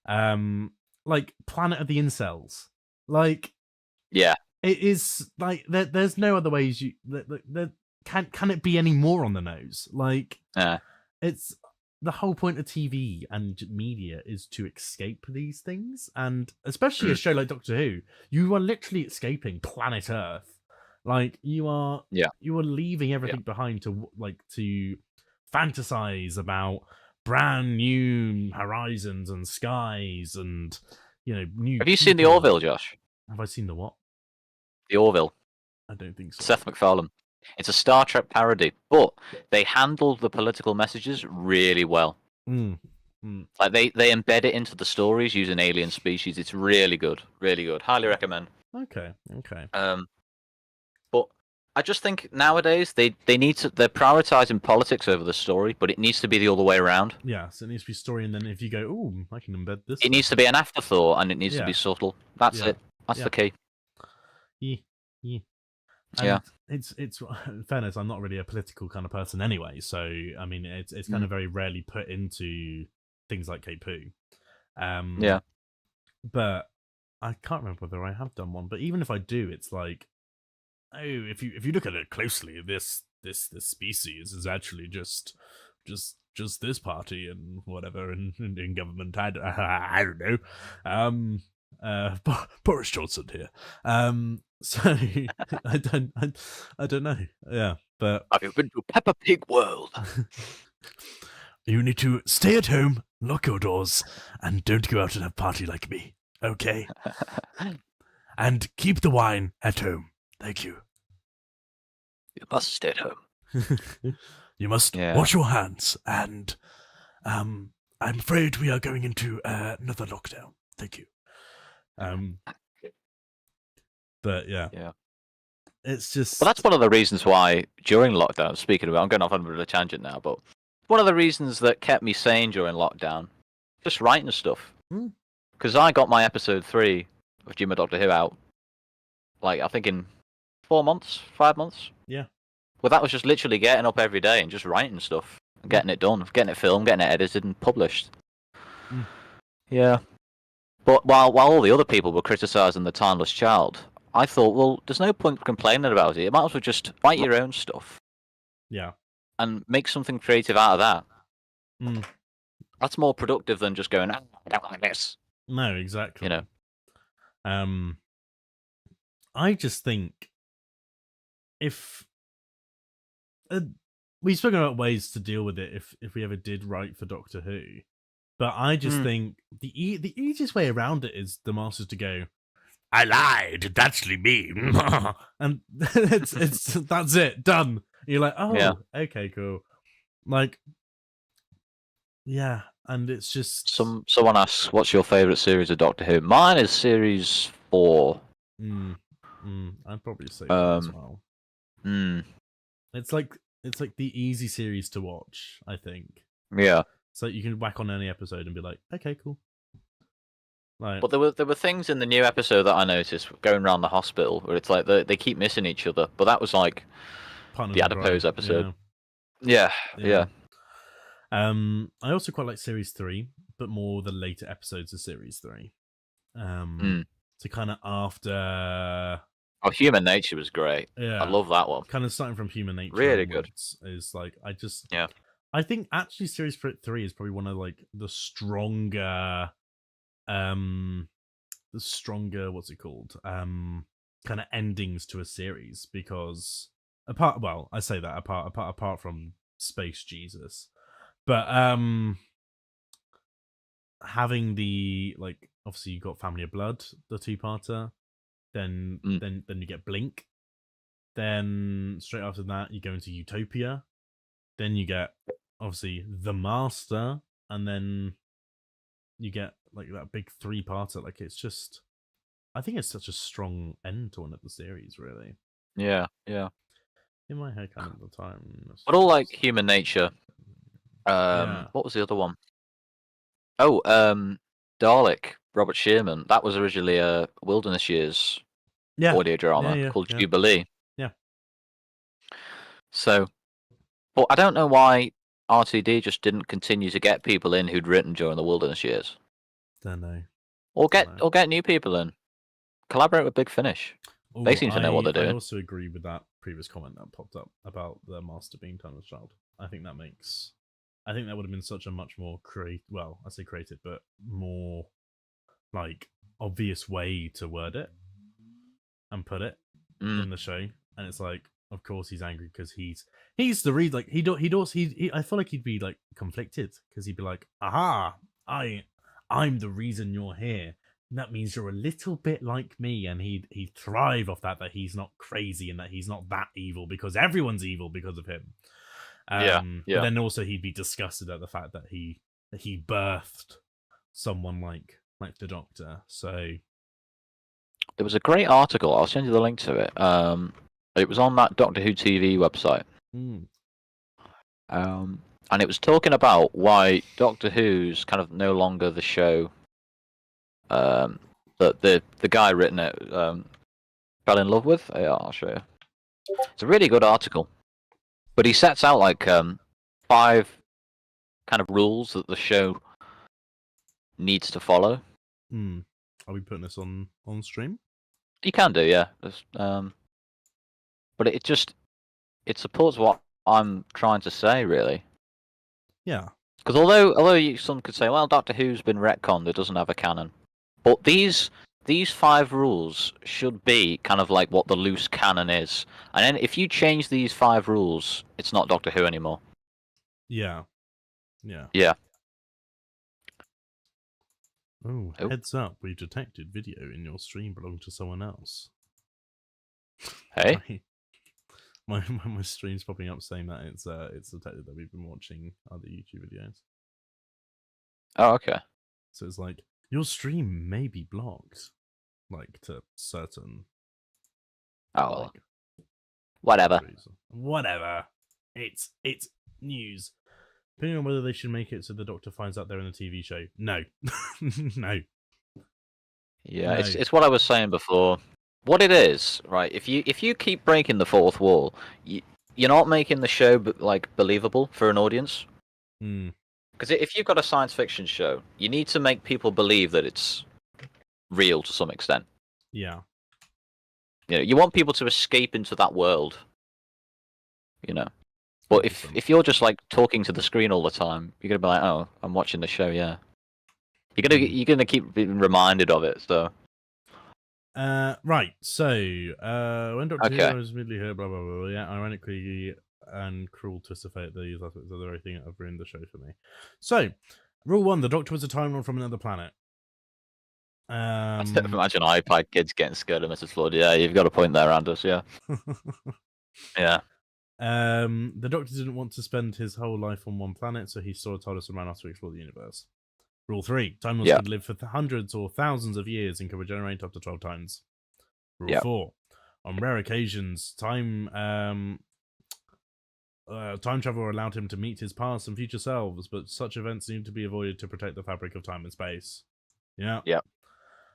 Like, Planet of the Incels. Like, yeah, it is like, there's no other ways can it be any more on the nose? Like, it's the whole point of TV and media is to escape these things, and especially a show like Doctor Who, you are literally escaping planet Earth. Like, you are leaving everything behind to fantasize about brand new horizons and skies and new. Have you seen the Orville, Josh? Have I seen the what? The Orville. I don't think so. Seth MacFarlane. It's a Star Trek parody, but they handled the political messages really well. Like they embed it into the stories using alien species. It's really good, really good. Highly recommend. Okay. But I just think nowadays they're prioritizing politics over the story, but it needs to be the other way around. Yeah, so it needs to be story, and then if you go, oh, I can embed this. It needs to be an afterthought, and it needs to be subtle. That's it. That's the key. Yeah. Yeah. It's in fairness, I'm not really a political kind of person anyway, so I mean it's kind of very rarely put into things like K-Poo. Yeah. But I can't remember whether I have done one, but even if I do, it's like, oh, if you look at it closely, this species is actually just this party and whatever in government. I don't know. Boris Johnson here. So I don't know. Yeah, but have you been to Peppa Pig World? you need to stay at home, lock your doors, and don't go out and have party like me. Okay. And keep the wine at home. Thank you. You must stay at home. You must wash your hands, and I'm afraid we are going into another lockdown. Thank you. But yeah, it's just. Well, that's one of the reasons why during lockdown. Speaking of, I'm going off on a bit of a tangent now, but one of the reasons that kept me sane during lockdown, just writing stuff. Because I got my episode 3 of Jim and Doctor Who out, like I think in 4 months, 5 months. Yeah. Well, that was just literally getting up every day and just writing stuff, and getting it done, getting it filmed, getting it edited and published. Yeah. But while all the other people were criticising The Timeless Child, I thought, well, there's no point complaining about it. You might as well just write your own stuff. Yeah. And make something creative out of that. That's more productive than just going, I don't like this. No, exactly. You know. I just think if we've spoken about ways to deal with it if we ever did write for Doctor Who, but I just think the easiest way around it is the Masters to go, I lied, it's actually me, and it's that's it, done. You're like, oh, okay, cool. Like, yeah, and it's just someone asks, what's your favourite series of Doctor Who? Mine is series 4. I'd probably say that as well. It's like the easy series to watch, I think. Yeah. So you can whack on any episode and be like, okay, cool. Like, but there were things in the new episode that I noticed going around the hospital where it's like they keep missing each other. But that was like the Adipose episode. Yeah. I also quite like series 3, but more the later episodes of series 3. So kind of after. Oh, Human Nature was great. Yeah, I love that one. Kind of starting from Human Nature. Really good. Is like I think actually series 3 is probably one of like the stronger what's it called? Kind of endings to a series, because apart from Space Jesus, but having the, like, obviously you got Family of Blood, the 2-parter, then you get Blink, then straight after that you go into Utopia, then you get obviously The Master, and then you get like that big 3-parter. Like, it's just, I think it's such a strong end to one of the series, really. Yeah. In my head, kind of the time. But all like Human Nature. What was the other one? Oh, Dalek, Robert Shearman. That was originally a Wilderness Years audio drama called Jubilee. Yeah. So, but I don't know why RTD just didn't continue to get people in who'd written during the Wilderness Years. Don't know. Or get new people in. Collaborate with Big Finish. They seem to know what they're doing. I also agree with that previous comment that popped up about the Master being Timeless Child. I think that would have been such a much more I say creative, but more like obvious way to word it and put it in the show. And it's like, of course he's angry because he's the read, like he I feel like he'd be like conflicted, because he'd be like, aha, I'm the reason you're here. And that means you're a little bit like me, and he'd thrive off that he's not crazy and that he's not that evil, because everyone's evil because of him. But then also he'd be disgusted at the fact that he he birthed someone like the Doctor. So There was a great article. I'll send you the link to it. It was on that Doctor Who TV website. And it was talking about why Doctor Who's kind of no longer the show that the guy written it fell in love with. Yeah, I'll show you. It's a really good article, but he sets out like 5 kind of rules that the show needs to follow. Are we putting this on stream? You can do, yeah. But it supports what I'm trying to say, really. Yeah. Because although some could say, well, Doctor Who's been retconned, it doesn't have a canon. But these 5 rules should be kind of like what the loose canon is. And then if you change these 5 rules, it's not Doctor Who anymore. Yeah. Yeah. Yeah. Oh, heads up, we've detected video in your stream belonging to someone else. Hey? My stream's popping up saying that it's detected that we've been watching other YouTube videos. Oh, okay. So it's like, your stream may be blocked. Like, to certain... Oh, well. Whatever. Whatever. It's news. Depending on whether they should make it so the Doctor finds out they're in the TV show. No. No. Yeah, No. it's what I was saying before. What it is, right? If you keep breaking the 4th wall, you're not making the show like believable for an audience. Because if you've got a science fiction show, you need to make people believe that it's real to some extent. Yeah. You know, you want people to escape into that world. You know. But if you're just like talking to the screen all the time, you're gonna be like, oh, I'm watching the show, yeah. You're gonna keep being reminded of it, so. Right. So, when Doctor Okay. Who was immediately heard, blah blah blah. Yeah, ironically and cruel twist of fate. These aspects are the very thing that have ruined the show for me. So, rule 1: the Doctor was a Time Lord from another planet. Imagine iPad kids getting scared of Mrs. Flood. Yeah, you've got a point there, Anders. Yeah. Yeah. The Doctor didn't want to spend his whole life on one planet, so he saw a TARDIS and ran off to explore the universe. Rule 3: Time Lords could live for hundreds or thousands of years and could regenerate up to 12 times. Rule 4: on rare occasions, time travel allowed him to meet his past and future selves, but such events need to be avoided to protect the fabric of time and space. Yeah.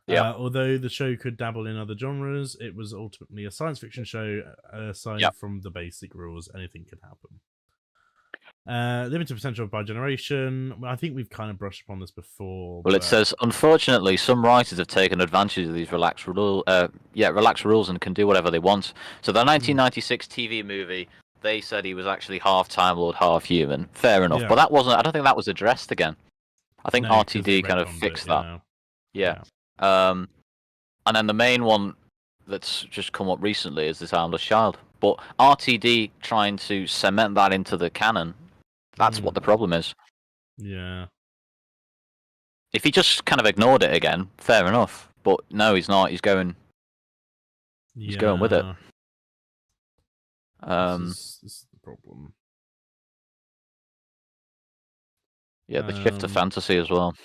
Although the show could dabble in other genres, it was ultimately a science fiction show. Aside from the basic rules, anything could happen. Limited potential by generation. I think we've kind of brushed upon this before. Well, it says, unfortunately, some writers have taken advantage of these relaxed rules and can do whatever they want. So the 1996 TV movie, they said he was actually half Time Lord, half human. Fair enough, but that wasn't. I don't think that was addressed again. I think RTD kind of fixed that. Yeah. And then the main one that's just come up recently is this Harmless Child. But RTD trying to cement that into the canon, that's what the problem is. Yeah. If he just kind of ignored it again, fair enough. But no, he's not. He's going with it. This is the problem. Yeah, the shift to fantasy as well.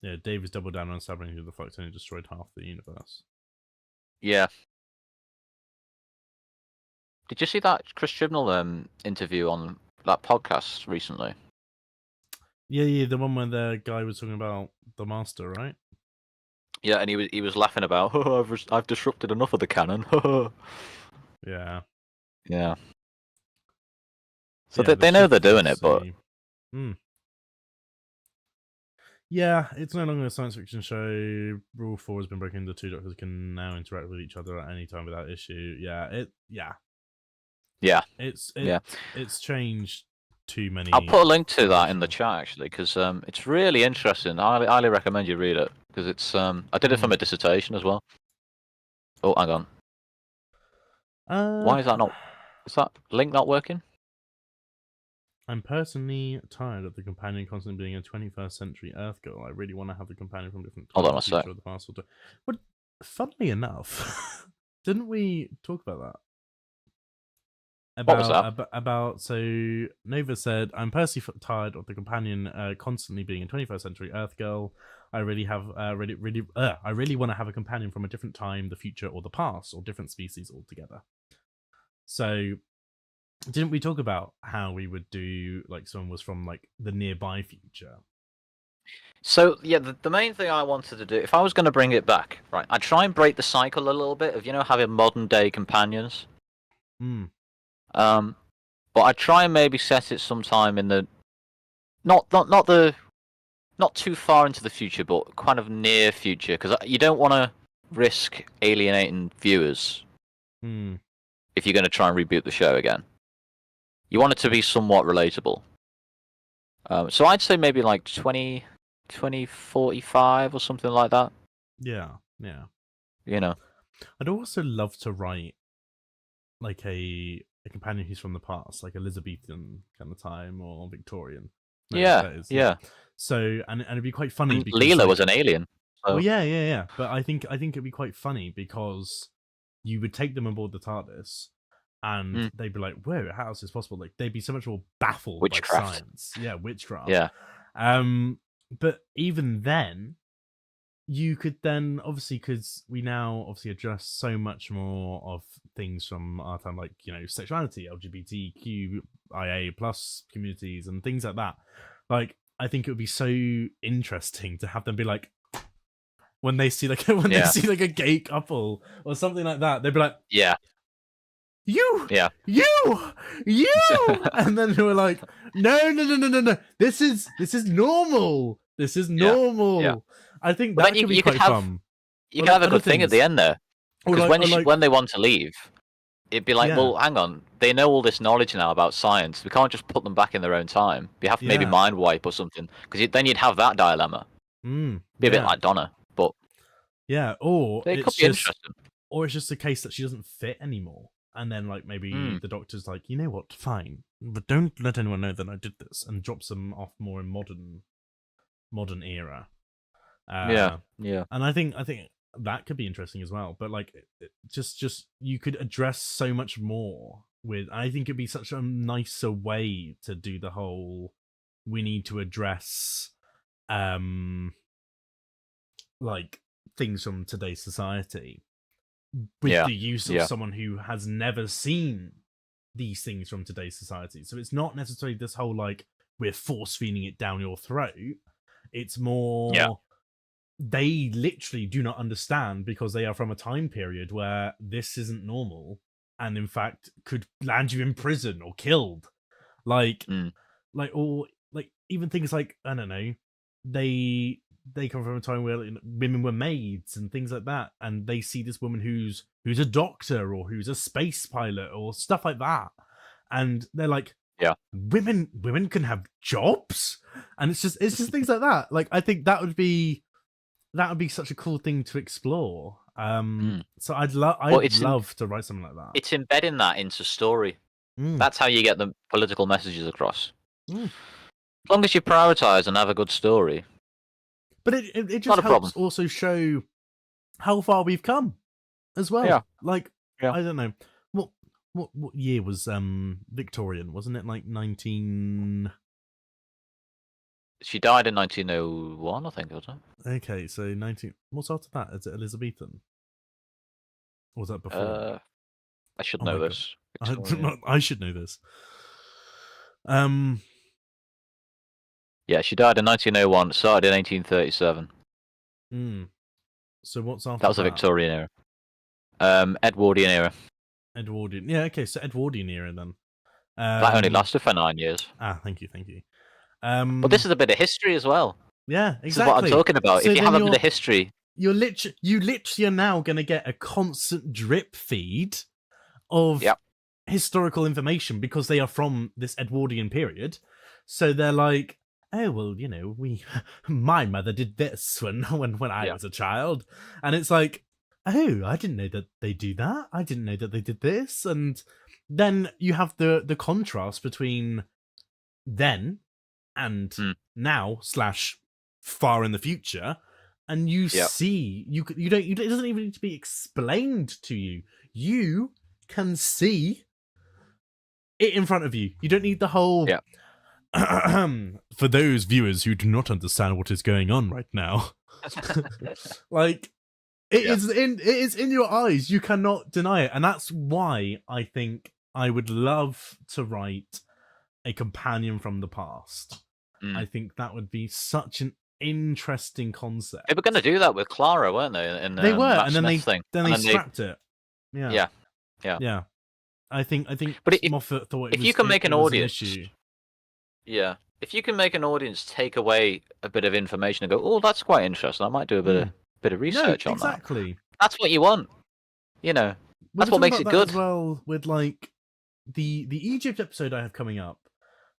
Yeah, David's doubled down on establishing who the fuck's only destroyed half the universe. Yeah. Did you see that Chris Chibnall interview on that podcast recently? Yeah, the one where the guy was talking about the Master, right? Yeah, and he was laughing about, oh, I've disrupted enough of the canon. Yeah. Yeah. So they know they're doing it, but... Yeah, it's no longer a science fiction show. Rule 4 has been broken. The 2 Doctors can now interact with each other at any time without issue. It's changed too many. I'll put a link to that in the chat actually, because it's really interesting. I highly recommend you read it because it's. I did it for my dissertation as well. Oh, hang on. Why is that not? Is that link not working? I'm personally tired of the companion constantly being a 21st century Earth girl. I really want to have the companion from different Hold on a future sec. of the past. But funnily enough, didn't we talk about that? What was that? About so Nova said, I'm personally tired of the companion constantly being a 21st century Earth girl. I really want to have a companion from a different time, the future, or the past, or different species altogether. So didn't we talk about how we would do like someone was from like the nearby future? So yeah, the main thing I wanted to do, if I was going to bring it back, right, I'd try and break the cycle a little bit of having modern day companions. Hmm. But I'd try and maybe set it sometime in the not too far into the future, but kind of near future, because you don't want to risk alienating viewers Hmm. if you're going to try and reboot the show again. You want it to be somewhat relatable. So I'd say maybe like 2045 or something like that. Yeah. Yeah. I'd also love to write like a companion who's from the past, like Elizabethan kind of time or Victorian. No, that is, yeah. So and it'd be quite funny because Leela like, was an alien. So. Well, yeah. But I think it'd be quite funny because you would take them aboard the TARDIS, and they'd be like, "Whoa, how is this possible?" Like they'd be so much more baffled by science. Yeah, witchcraft. Yeah. But even then, you could then obviously, because we now obviously address so much more of things from our time, like sexuality, LGBTQIA plus communities and things like that. Like I think it would be so interesting to have them be like, when they see like they see like a gay couple or something like that, they'd be like, yeah, you, yeah, you, and then they were like, no, this is normal. This is normal. Yeah. I think well, that could be quite fun. You could have a good thing at the end there, because when they want to leave, it'd be like, well, hang on, they know all this knowledge now about science. We can't just put them back in their own time. We have to maybe mind wipe or something, because then you'd have that dilemma. Be a bit like Donna, but or it could be interesting. Or it's just a case that she doesn't fit anymore, and then like maybe the doctor's like, you know what, fine, but don't let anyone know that I did this, and drops them off more in modern era. Yeah. And I think that could be interesting as well. But like, just you could address so much more with. I think it'd be such a nicer way to do the whole. We need to address, like things from today's society with the use of someone who has never seen these things from today's society. So it's not necessarily this whole like we're force feeding it down your throat. It's more they literally do not understand because they are from a time period where this isn't normal and in fact could land you in prison or killed. Like or like even things like, I don't know, they come from a time where women were maids and things like that, and they see this woman who's a doctor or who's a space pilot or stuff like that, and they're like, women can have jobs, and it's just things like that. Like I think that would be such a cool thing to explore. So I'd love to write something like that. It's embedding that into story. That's how you get the political messages across. As long as you prioritize and have a good story. But it just helps also show how far we've come as well. Yeah. Like I don't know what year was Victorian? Wasn't it like 19? She died in 1901, I think, wasn't it? Okay, so 19. What's after that? Is it Elizabethan? Or was that before? I should know this. I should know this. Yeah, she died in 1901. Started in 1837. So what's after that? That was the Victorian era. Edwardian era. Edwardian. Yeah, okay, so Edwardian era then. That only lasted for 9 years. Thank you. But this is a bit of history as well. Yeah, exactly. This is what I'm talking about. So if you have a bit of history, you literally are now going to get a constant drip feed of historical information because they are from this Edwardian period. So they're like, oh well, my mother did this when I was a child, and it's like, oh, I didn't know that they do that. I didn't know that they did this, and then you have the contrast between then and now / far in the future, and you see you don't it doesn't even need to be explained to you. You can see it in front of you. You don't need the whole. Yeah. For those viewers who do not understand what is going on right now, like it is in your eyes. You cannot deny it, and that's why I think I would love to write a companion from the past. I think that would be such an interesting concept. They were going to do that with Clara, weren't they? In They were, Matt and then Smith they thing. scrapped it. Yeah. I think But if, Moffat thought if you can make an audience, issue. Yeah, if you can make an audience take away a bit of information and go, "Oh, that's quite interesting. I might do a bit of research on that." Exactly. That's what you want. You know, that's what makes it good. As well, with like the Egypt episode I have coming up,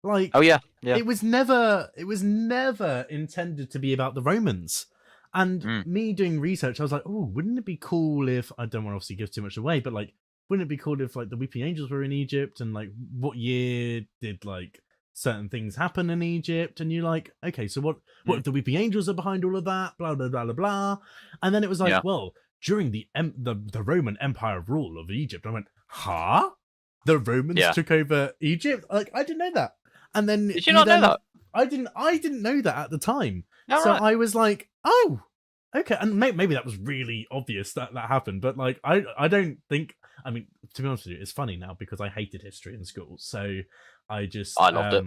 like Oh yeah. it was never intended to be about the Romans. And me doing research, I was like, oh, wouldn't it be cool if, I don't want to obviously give too much away, but like, wouldn't it be cool if like the Weeping Angels were in Egypt, and like what year did like certain things happen in Egypt? And you're like, okay, so what if the Weeping Angels are behind all of that? Blah blah blah blah blah. And then it was like, well, during the Roman Empire rule of Egypt, I went, huh? The Romans took over Egypt? Like, I didn't know that. And then did you not know that? I didn't know that at the time. All so right. I was like, oh, okay. And maybe that was really obvious that happened, but like, I don't think. I mean, to be honest with you, it's funny now because I hated history in school, so I loved it.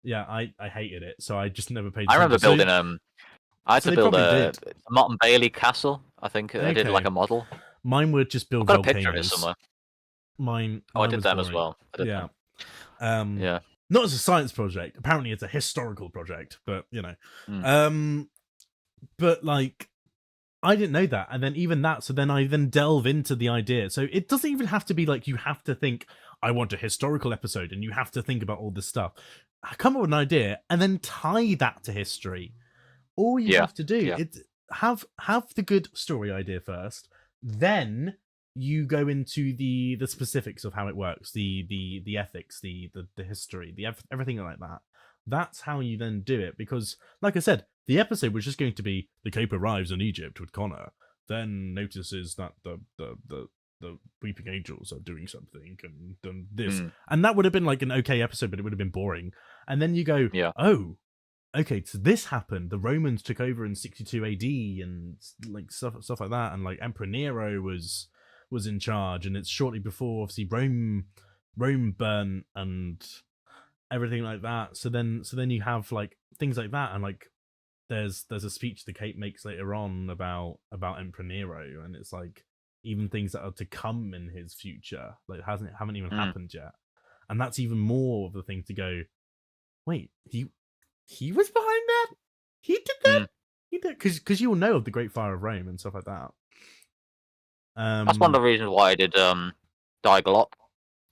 Yeah, I hated it, so I just never paid. I remember attention. building I had to build a Motte Bailey castle. I think I did like a model. Mine would just build I've got volcanoes. a picture of it somewhere. Mine I did was them as boring. well. Yeah. Not as a science project. Apparently, it's a historical project, but you know, but like, I didn't know that, and then even that. So then I delve into the idea. So it doesn't even have to be like you have to think, I want a historical episode, and you have to think about all this stuff. Come up with an idea, and then tie that to history. All you have to do is have the good story idea first, then you go into the specifics of how it works, the ethics, the history, everything like that. That's how you then do it, because like I said, the episode was just going to be the Cape arrives in Egypt with Connor, then notices that the Weeping Angels are doing something and done this, and that would have been like an okay episode, but it would have been boring. And then you go, oh, okay, so this happened. The Romans took over in 62 AD and like stuff like that, and like Emperor Nero was in charge, and it's shortly before obviously Rome burnt and everything like that. So then you have like things like that, and like there's a speech the Cape makes later on about Emperor Nero, and it's like even things that are to come in his future, like haven't even happened yet. And that's even more of the thing to go, wait, he was behind that? He did that? He did, because you'll know of the Great Fire of Rome and stuff like that. That's one of the reasons why I did Diaglot.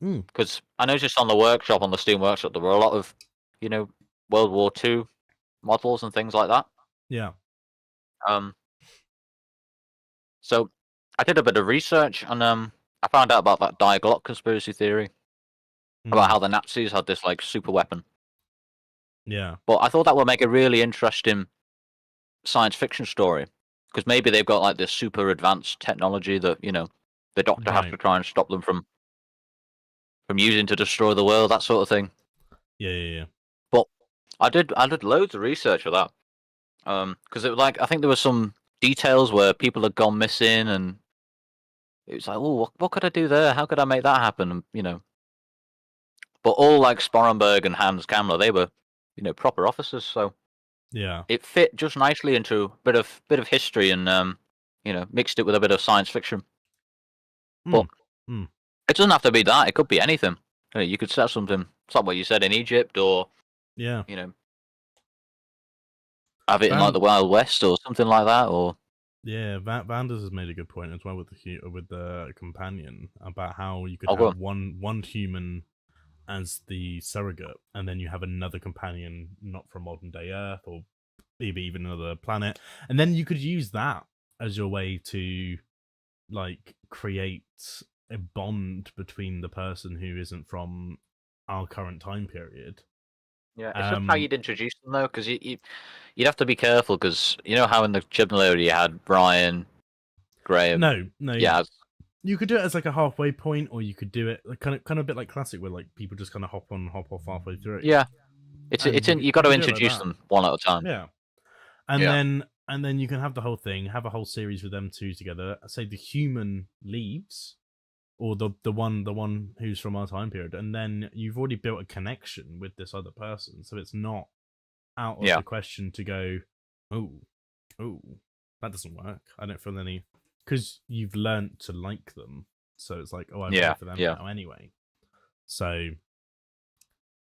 Because I noticed on the Steam Workshop, there were a lot of, World War II models and things like that. Yeah. So I did a bit of research, and I found out about that Diaglot conspiracy theory about how the Nazis had this like super weapon. Yeah. But I thought that would make a really interesting science fiction story, because maybe they've got like this super advanced technology that the Doctor has to try and stop them from using to destroy the world, that sort of thing. Yeah. But I did loads of research for that, because it was like, I think there were some details where people had gone missing, and it was like, oh, what could I do there? How could I make that happen? But all like Sporenberg and Hans Kamler, they were proper officers, so yeah, it fit just nicely into a bit of history, and mixed it with a bit of science fiction. But it doesn't have to be that. It could be anything. You could set something. It's like what you said in Egypt, or have it in like the Wild West or something like that. Or Vanders has made a good point as well with the companion about how you could have one human as the surrogate, and then you have another companion not from modern day Earth, or maybe even another planet, and then you could use that as your way to like create a bond between the person who isn't from our current time period. Yeah, it's just how you'd introduce them though, because you'd have to be careful, because how in the Chibnall area you had Brian, Graham. No, You could do it as like a halfway point, or you could do it like kind of a bit like classic, where like people just kind of hop on, hop off halfway through. Yeah, you got to you could do it like introduce that. them one at a time. Yeah, and Yeah. then you can have the whole thing, have a whole series with them two together. Say the human leaves, or the one who's from our time period, and then you've already built a connection with this other person, so it's not out of the question to go, oh, that doesn't work. I don't feel any, because you've learnt to like them, so it's like, oh, I'm ready for them now anyway. So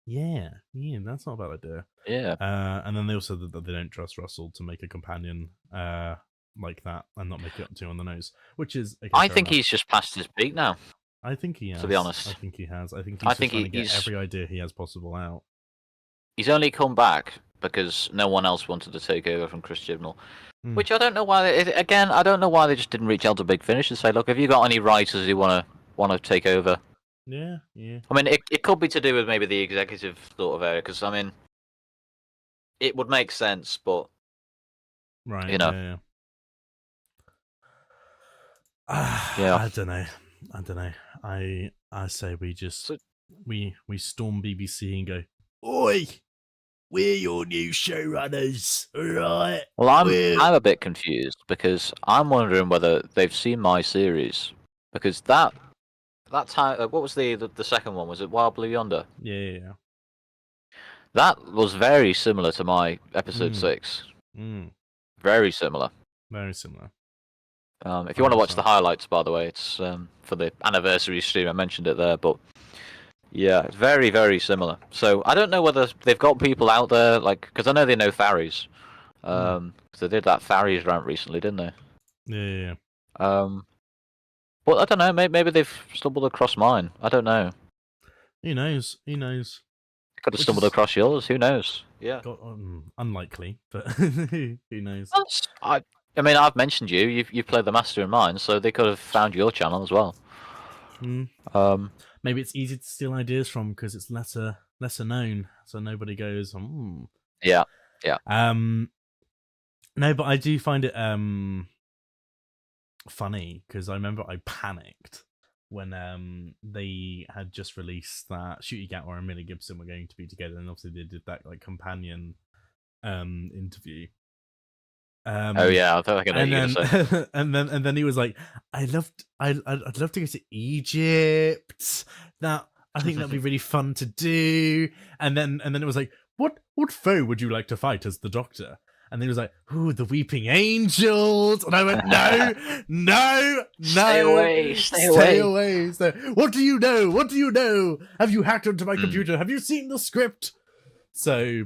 yeah, that's not a bad idea. Yeah. And then they also said that they don't trust Russell to make a companion like that and not make it up too on the nose, which is. Okay, I fair think enough. he's just past his peak now. I think he has. To be honest. I think he has. I think he's I just think trying to get he's- every idea he has possible out. He's only come back because no one else wanted to take over from Chris Chibnall. Hmm. Which I don't know why. Again, I don't know why they just didn't reach out to Big Finish and say, "Look, have you got any writers who want to take over?" Yeah. I mean, it could be to do with maybe the executive sort of area, because I mean, it would make sense, but Right. you know. Yeah. I don't know. I say we just we storm BBC and go, oi, we're your new showrunners, alright? Well, I'm a bit confused because I'm wondering whether they've seen my series, because that time, what was the second one? Was it Wild Blue Yonder? Yeah. That was very similar to my episode 6. Very similar. Very similar. If you want to watch the highlights, by the way, it's for the anniversary stream. I mentioned it there, but yeah, it's very, very similar. So I don't know whether they've got people out there, like, because I know they know Farries. Because they did that Farries rant recently, didn't they? Yeah. But I don't know. Maybe they've stumbled across mine. I don't know. Who knows? Could have stumbled across yours. Who knows? Yeah. Unlikely, but who knows? I mean, I've mentioned you. You've played the master in mine, so they could have found your channel as well. Maybe it's easy to steal ideas from because it's lesser known, so nobody goes. Yeah. No, but I do find it funny because I remember I panicked when they had just released that Shooty Gatwa and Millie Gibson were going to be together, and obviously they did that like companion interview. Oh yeah, I thought I know what you were gonna say. and then he was like, I'd love to go to Egypt. That I think that'd be really fun to do. And then it was like, what foe would you like to fight as the Doctor? And then he was like, ooh, the Weeping Angels. And I went, no. Stay away. So, what do you know? Have you hacked onto my computer? Have you seen the script? So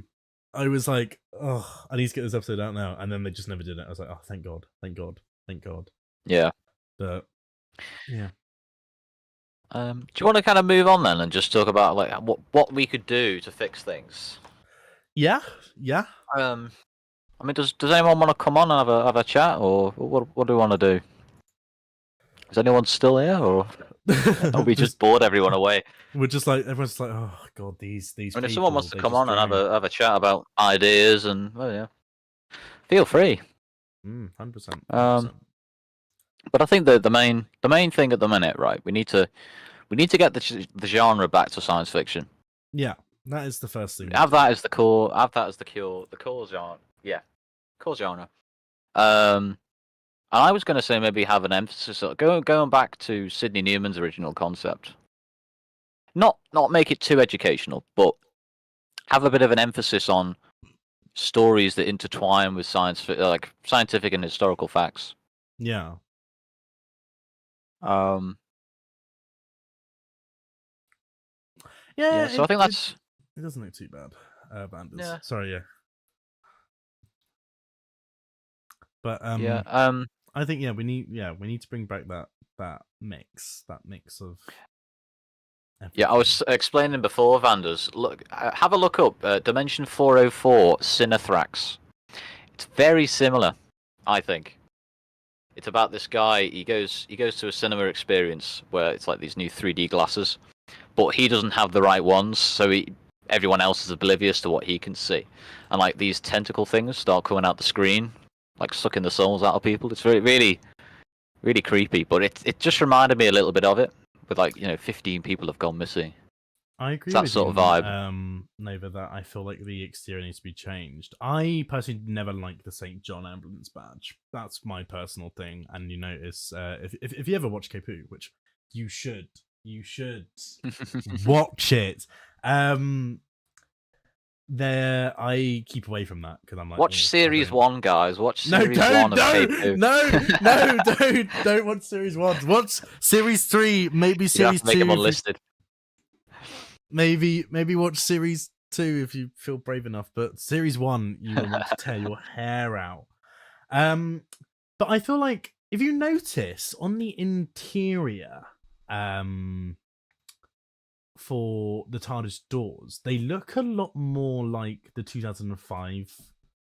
I was like, oh, I need to get this episode out now. And then they just never did it. I was like, oh, thank God. Yeah. But yeah. Do you want to kind of move on then and just talk about like what we could do to fix things? Yeah. I mean, does anyone want to come on and have a chat, or what do we want to do? Is anyone still here, or are we just bored everyone away? We're just like, everyone's just like, oh God, these. I mean, if someone wants to come on and have a chat about ideas, and well, yeah, feel free. 100%. But I think the main thing at the minute, right? We need to get the genre back to science fiction. Yeah, that is the first thing. Have that as the core. Have that as the core genre. Yeah, core genre. And I was going to say maybe have an emphasis on going back to Sidney Newman's original concept. Not make it too educational, but have a bit of an emphasis on stories that intertwine with like scientific and historical facts. Yeah. Yeah. So I think that's. It doesn't look too bad, Banders. Yeah. Sorry, yeah. But yeah. I think we need to bring back that mix of. Everything. Yeah, I was explaining before, Vanders. Look, have a look up Dimension 404 Sinethrax. It's very similar, I think. It's about this guy. He goes to a cinema experience where it's like these new 3D glasses, but he doesn't have the right ones, so everyone else is oblivious to what he can see, and like these tentacle things start coming out the screen, like sucking the souls out of people. It's really, really creepy. But it just reminded me a little bit of it, with like 15 people have gone missing. I agree that with sort you, of vibe. Nova, that I feel like the exterior needs to be changed. I personally never liked the St. John ambulance badge. That's my personal thing. And you notice, if you ever watch K-Poo, which you should watch it. There, I keep away from that because I'm like, Watch series 1, guys. Watch series no, 1 of no, K-Poo. no, don't watch series 1. Watch series 3, maybe series You have to make 2. them unlisted. Maybe watch series 2 if you feel brave enough, but series 1 you will want to tear your hair out. But I feel like if you notice on the interior, for the TARDIS doors, they look a lot more like the 2005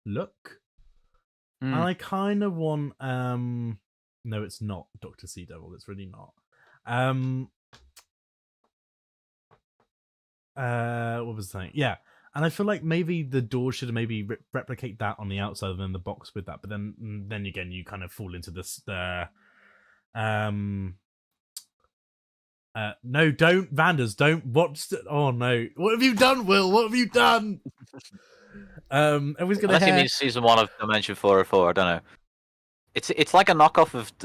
look. And I kind of want no, it's not Dr. Sea Devil, it's really not. What was I saying? Yeah. And I feel like maybe the door should maybe replicate that on the outside and then the box with that. But then again, you kind of fall into this no, don't, Vanders, don't watch oh no. What have you done, Will? What have you done? Everyone's gonna Unless you mean season 1 of Dimension 404, I don't know. It's like a knockoff of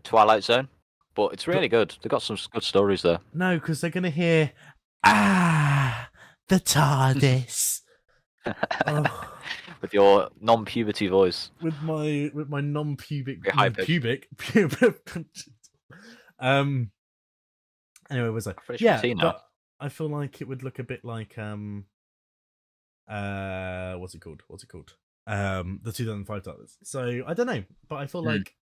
Twilight Zone, but it's really good. They've got some good stories there. No, because they're gonna hear the TARDIS. Oh. With your non-puberty voice. With my non-pubic pubic. Anyway, was like but I feel like it would look a bit like what's it called? The 2005 TARDIS. So I don't know, but I feel like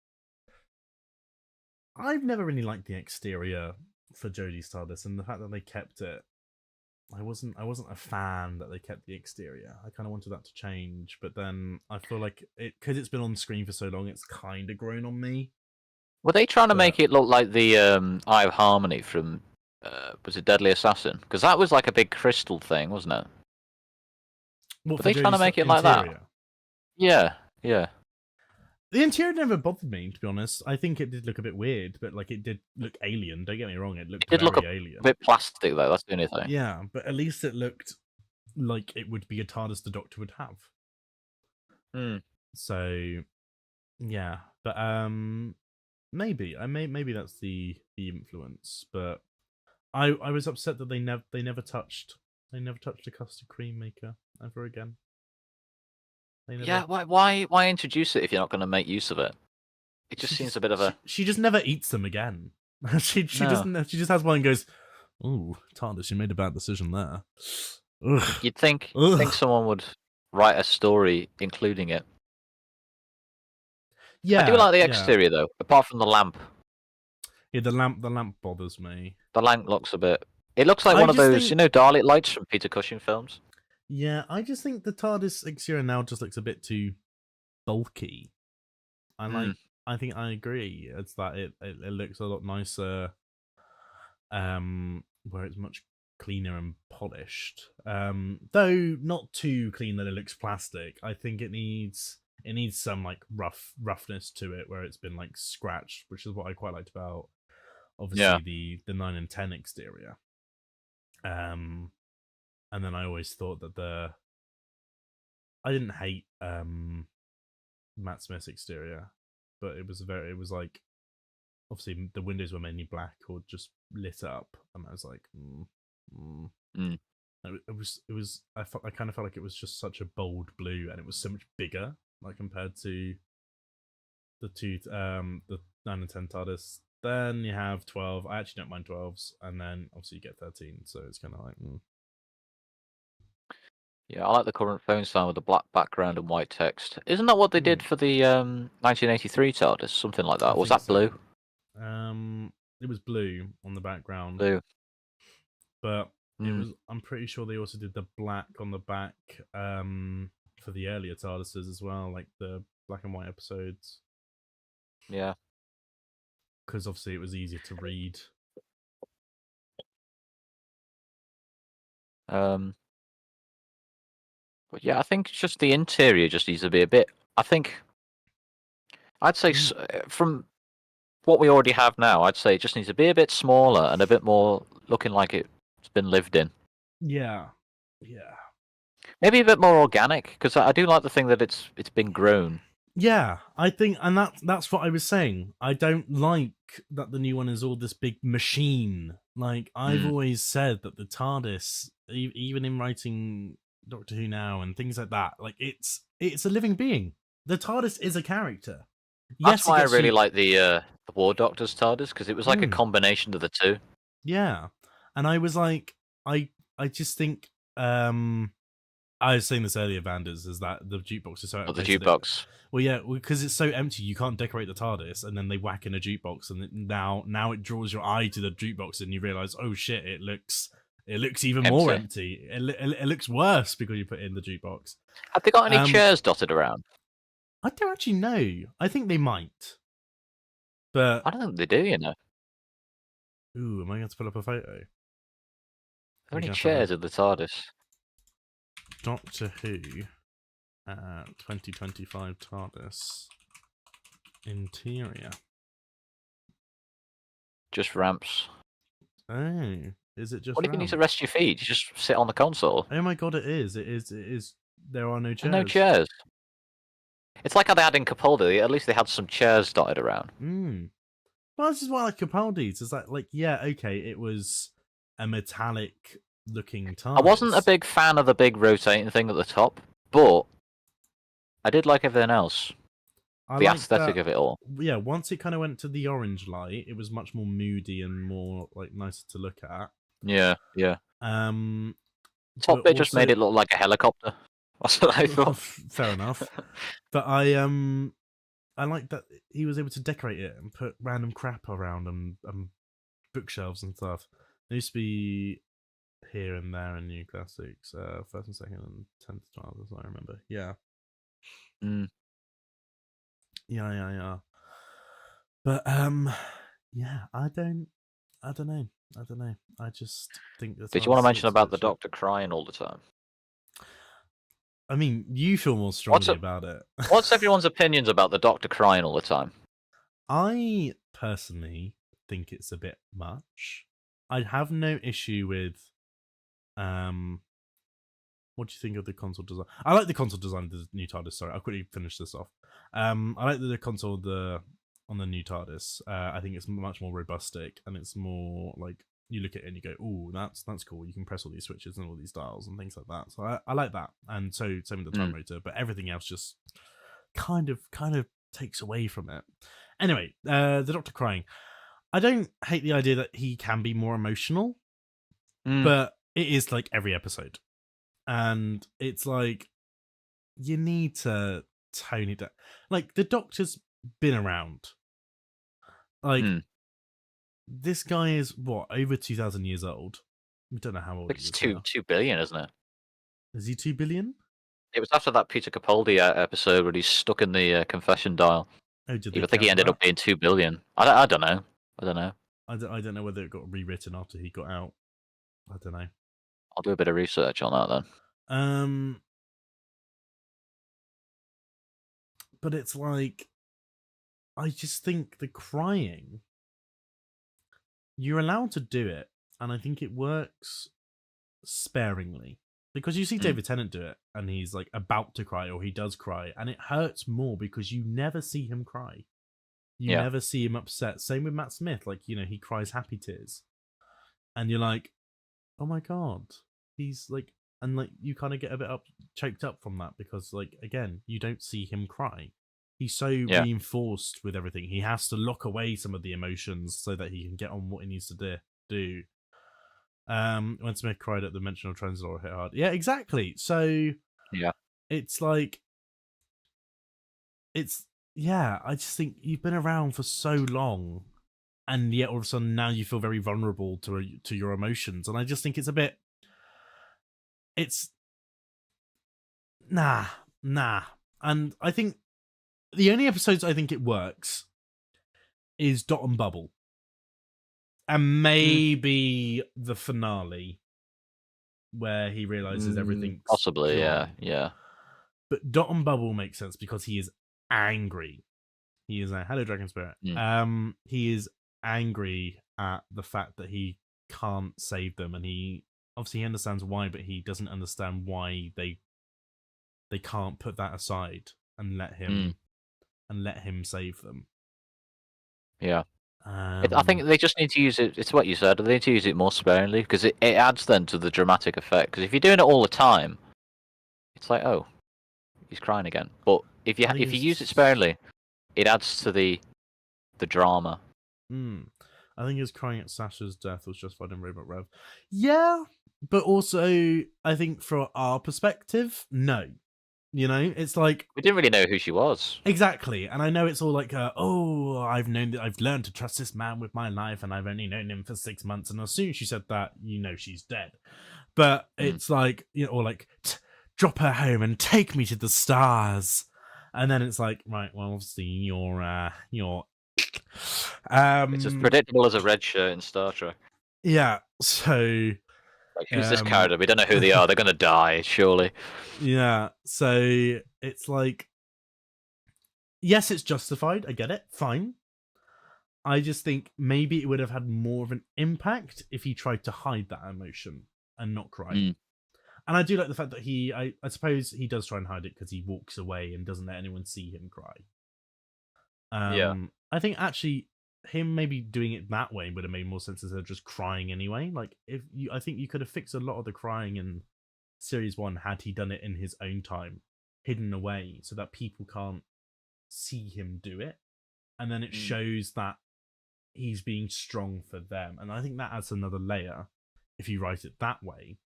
I've never really liked the exterior for Jodie's TARDIS, and the fact that they kept it, I wasn't a fan that they kept the exterior. I kind of wanted that to change, but then I feel like because it's been on screen for so long, it's kind of grown on me. Were they trying to make it look like the Eye of Harmony from was it Deadly Assassin? Because that was like a big crystal thing, wasn't it? Were they trying to make it like that? Yeah. The interior never bothered me, to be honest. I think it did look a bit weird, but like it did look alien. Don't get me wrong, it did look alien. A bit plastic though. That's the only thing. Yeah, but at least it looked like it would be a TARDIS the Doctor would have. So, yeah, but maybe that's the influence. But I was upset that they never touched a custard cream maker ever again. Yeah, why introduce it if you're not going to make use of it? It just seems a bit of a. She just never eats them again. she doesn't. She just has one and goes, "Ooh, TARDIS, you made a bad decision there." Ugh. You'd think someone would write a story including it. Yeah, I do like the exterior though, apart from the lamp. Yeah, the lamp bothers me. The lamp looks a bit. It looks like one of those, Dalek lights from Peter Cushing films. Yeah, I just think the TARDIS exterior now just looks a bit too bulky. I think I agree. It's that it looks a lot nicer, where it's much cleaner and polished. Though not too clean that it looks plastic. I think it needs some like roughness to it, where it's been like scratched, which is what I quite liked about obviously the 9 and 10 exterior. And then I always thought that I didn't hate Matt Smith's exterior, but it was like obviously the windows were mainly black or just lit up, and I was like, It was I kind of felt like it was just such a bold blue, and it was so much bigger, like compared to the 9 and 10 TARDIS. Then you have 12. I actually don't mind 12s, and then obviously you get 13. So it's kind of like. Yeah, I like the current phone sign with the black background and white text. Isn't that what they did for the 1983 TARDIS? Something like that. Was that blue? It was blue on the background. Blue. But it was. I'm pretty sure they also did the black on the back for the earlier TARDISes as well, like the black and white episodes. Yeah. Because obviously it was easier to read. But yeah, I think just the interior just needs to be a bit. I think I'd say from what we already have now, I'd say it just needs to be a bit smaller and a bit more looking like it's been lived in. Yeah. Maybe a bit more organic, because I do like the thing that it's been grown. Yeah, I think, and that's what I was saying. I don't like that the new one is all this big machine. Like, I've always said that the TARDIS, even in writing Doctor Who now and things like that, like it's a living being. The TARDIS is a character. That's Yes, why I really like the War Doctor's TARDIS, because it was like a combination of the two. Yeah, and I was like, I just think, I was saying this earlier, Vanders, is that the jukebox is so Or the outdated. jukebox. Well, yeah, because it's so empty, you can't decorate the TARDIS, and then they whack in a jukebox, and now it draws your eye to the jukebox, and you realize, oh shit, it looks even more empty. It looks worse because you put in the jukebox. Have they got any chairs dotted around? I don't actually know. I think they might, but I don't think they do. You know, ooh, am I going to pull up a photo? are there any chairs in the TARDIS? Doctor Who 2025 TARDIS interior. Just ramps. Oh, is it just? What if you need to rest your feet? You just sit on the console. Oh my god, it is. It is. There are no chairs. No chairs. It's like how they had in Capaldi. At least they had some chairs dotted around. Well, this is what I like Capaldi's. Is that like, yeah, okay, it was a metallic looking TARDIS. I wasn't a big fan of the big rotating thing at the top, but I did like everything else. The aesthetic of it all. Yeah, once it kind of went to the orange light, it was much more moody and more like nicer to look at. Yeah. Top Top bit just made it look like a helicopter. That's what I thought. Fair enough. But I like that he was able to decorate it and put random crap around and bookshelves and stuff. There used to be here and there in New Classics, first and second and 10 to 12, as I remember. Yeah. Yeah. But yeah, I don't know. I just think that. Did you want to mention about the Doctor crying all the time? I mean, you feel more strongly about it. What's everyone's opinions about the Doctor crying all the time? I personally think it's a bit much. I'd have no issue with what do you think of the console design? I like the console design of the new TARDIS. Sorry, I'll quickly finish this off. I like the console on the new TARDIS. I think it's much more robustic, and it's more like you look at it and you go, "Oh, that's cool. You can press all these switches and all these dials and things like that." So I like that, and so same with the time rotor. But everything else just kind of takes away from it. Anyway, the Doctor crying. I don't hate the idea that he can be more emotional, but it is like every episode. And it's like, you need to tone it down. Like, the Doctor's been around. Like, this guy is, what, over 2,000 years old? We don't know how old he is. It's 2 billion, isn't it? Is he 2 billion? It was after that Peter Capaldi episode where he's stuck in the confession dial. Oh, did I think he ended up being 2 billion. I don't know. I don't know whether it got rewritten after he got out. I don't know. I'll do a bit of research on that then. But it's like, I just think the crying, you're allowed to do it, and I think it works sparingly. Because you see David Tennant do it, and he's like about to cry, or he does cry, and it hurts more because you never see him cry. You never see him upset. Same with Matt Smith, like, you know, he cries happy tears. And you're like, oh my god. He's like, and like, you kind of get a bit choked up from that because, like, again, you don't see him cry. He's so reinforced with everything. He has to lock away some of the emotions so that he can get on what he needs to do. When Smith cried at the mention of Translator hit hard. Yeah, exactly. So it's like, I just think you've been around for so long, and yet all of a sudden now you feel very vulnerable to your emotions, and I just think it's a bit. It's nah, and I think the only episodes I think it works is Dot and Bubble, and maybe the finale where he realizes everything. Possibly, yeah. But Dot and Bubble makes sense because he is angry. He is hello, Dragon Spirit. Mm. He is angry at the fact that he can't save them, and he obviously understands why, but he doesn't understand why they can't put that aside and let him save them. Yeah. I think they just need to use it. It's what you said. They need to use it more sparingly because it adds then to the dramatic effect. Because if you're doing it all the time, it's like, oh, he's crying again. But if you use it sparingly, it adds to the drama. I think his crying at Sasha's death was justified in Robot Rev. Yeah, but also I think from our perspective, no. You know, it's like we didn't really know who she was. Exactly, and I know it's all like, I've learned to trust this man with my life, and I've only known him for 6 months. And as soon as she said that, you know she's dead. But it's like, you know, or like, drop her home and take me to the stars. And then it's like, right, well, obviously you're. It's as predictable as a red shirt in Star Trek. Yeah. So. Like, who's this character? We don't know who they are. They're gonna die, surely. Yeah. So it's like, yes, it's justified. I get it. Fine. I just think maybe it would have had more of an impact if he tried to hide that emotion and not cry. And I do like the fact that I suppose he does try and hide it because he walks away and doesn't let anyone see him cry. Yeah. I think actually him maybe doing it that way would have made more sense instead of just crying anyway. Like, I think you could have fixed a lot of the crying in series 1 had he done it in his own time, hidden away, so that people can't see him do it, and then it shows that he's being strong for them. And I think that adds another layer if you write it that way.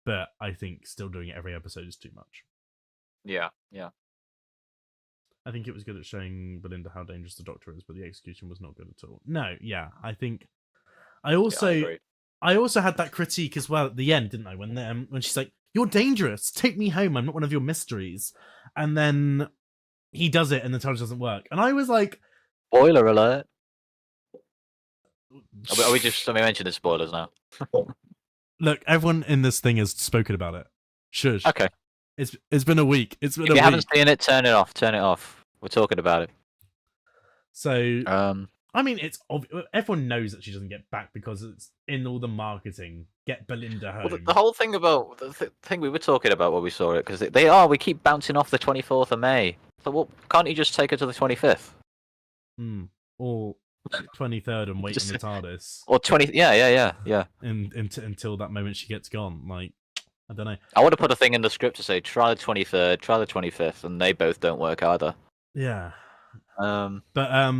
But I think still doing it every episode is too much. Yeah. I think it was good at showing Belinda how dangerous the Doctor is, but the execution was not good at all. No, yeah, I think I also had that critique as well at the end, didn't I? When she's like, "You're dangerous. Take me home. I'm not one of your mysteries," and then he does it, and the TARDIS doesn't work, and I was like, "Spoiler alert!" Are we just? Let me mention the spoilers now. Look, everyone in this thing has spoken about it. Shush. Okay. It's been a week. If you haven't seen it, turn it off. Turn it off. We're talking about it. So, I mean, it's everyone knows that she doesn't get back because it's in all the marketing. Get Belinda home. Well, the whole thing about the thing we were talking about when we saw it, because we keep bouncing off the 24th of May. So, well, can't you just take her to the 25th? Or 23rd and wait in the TARDIS. Or 20? Yeah. Until that moment she gets gone. Like, I don't know. I would have put a thing in the script to say try the 23rd, try the 25th, and they both don't work either. Yeah. But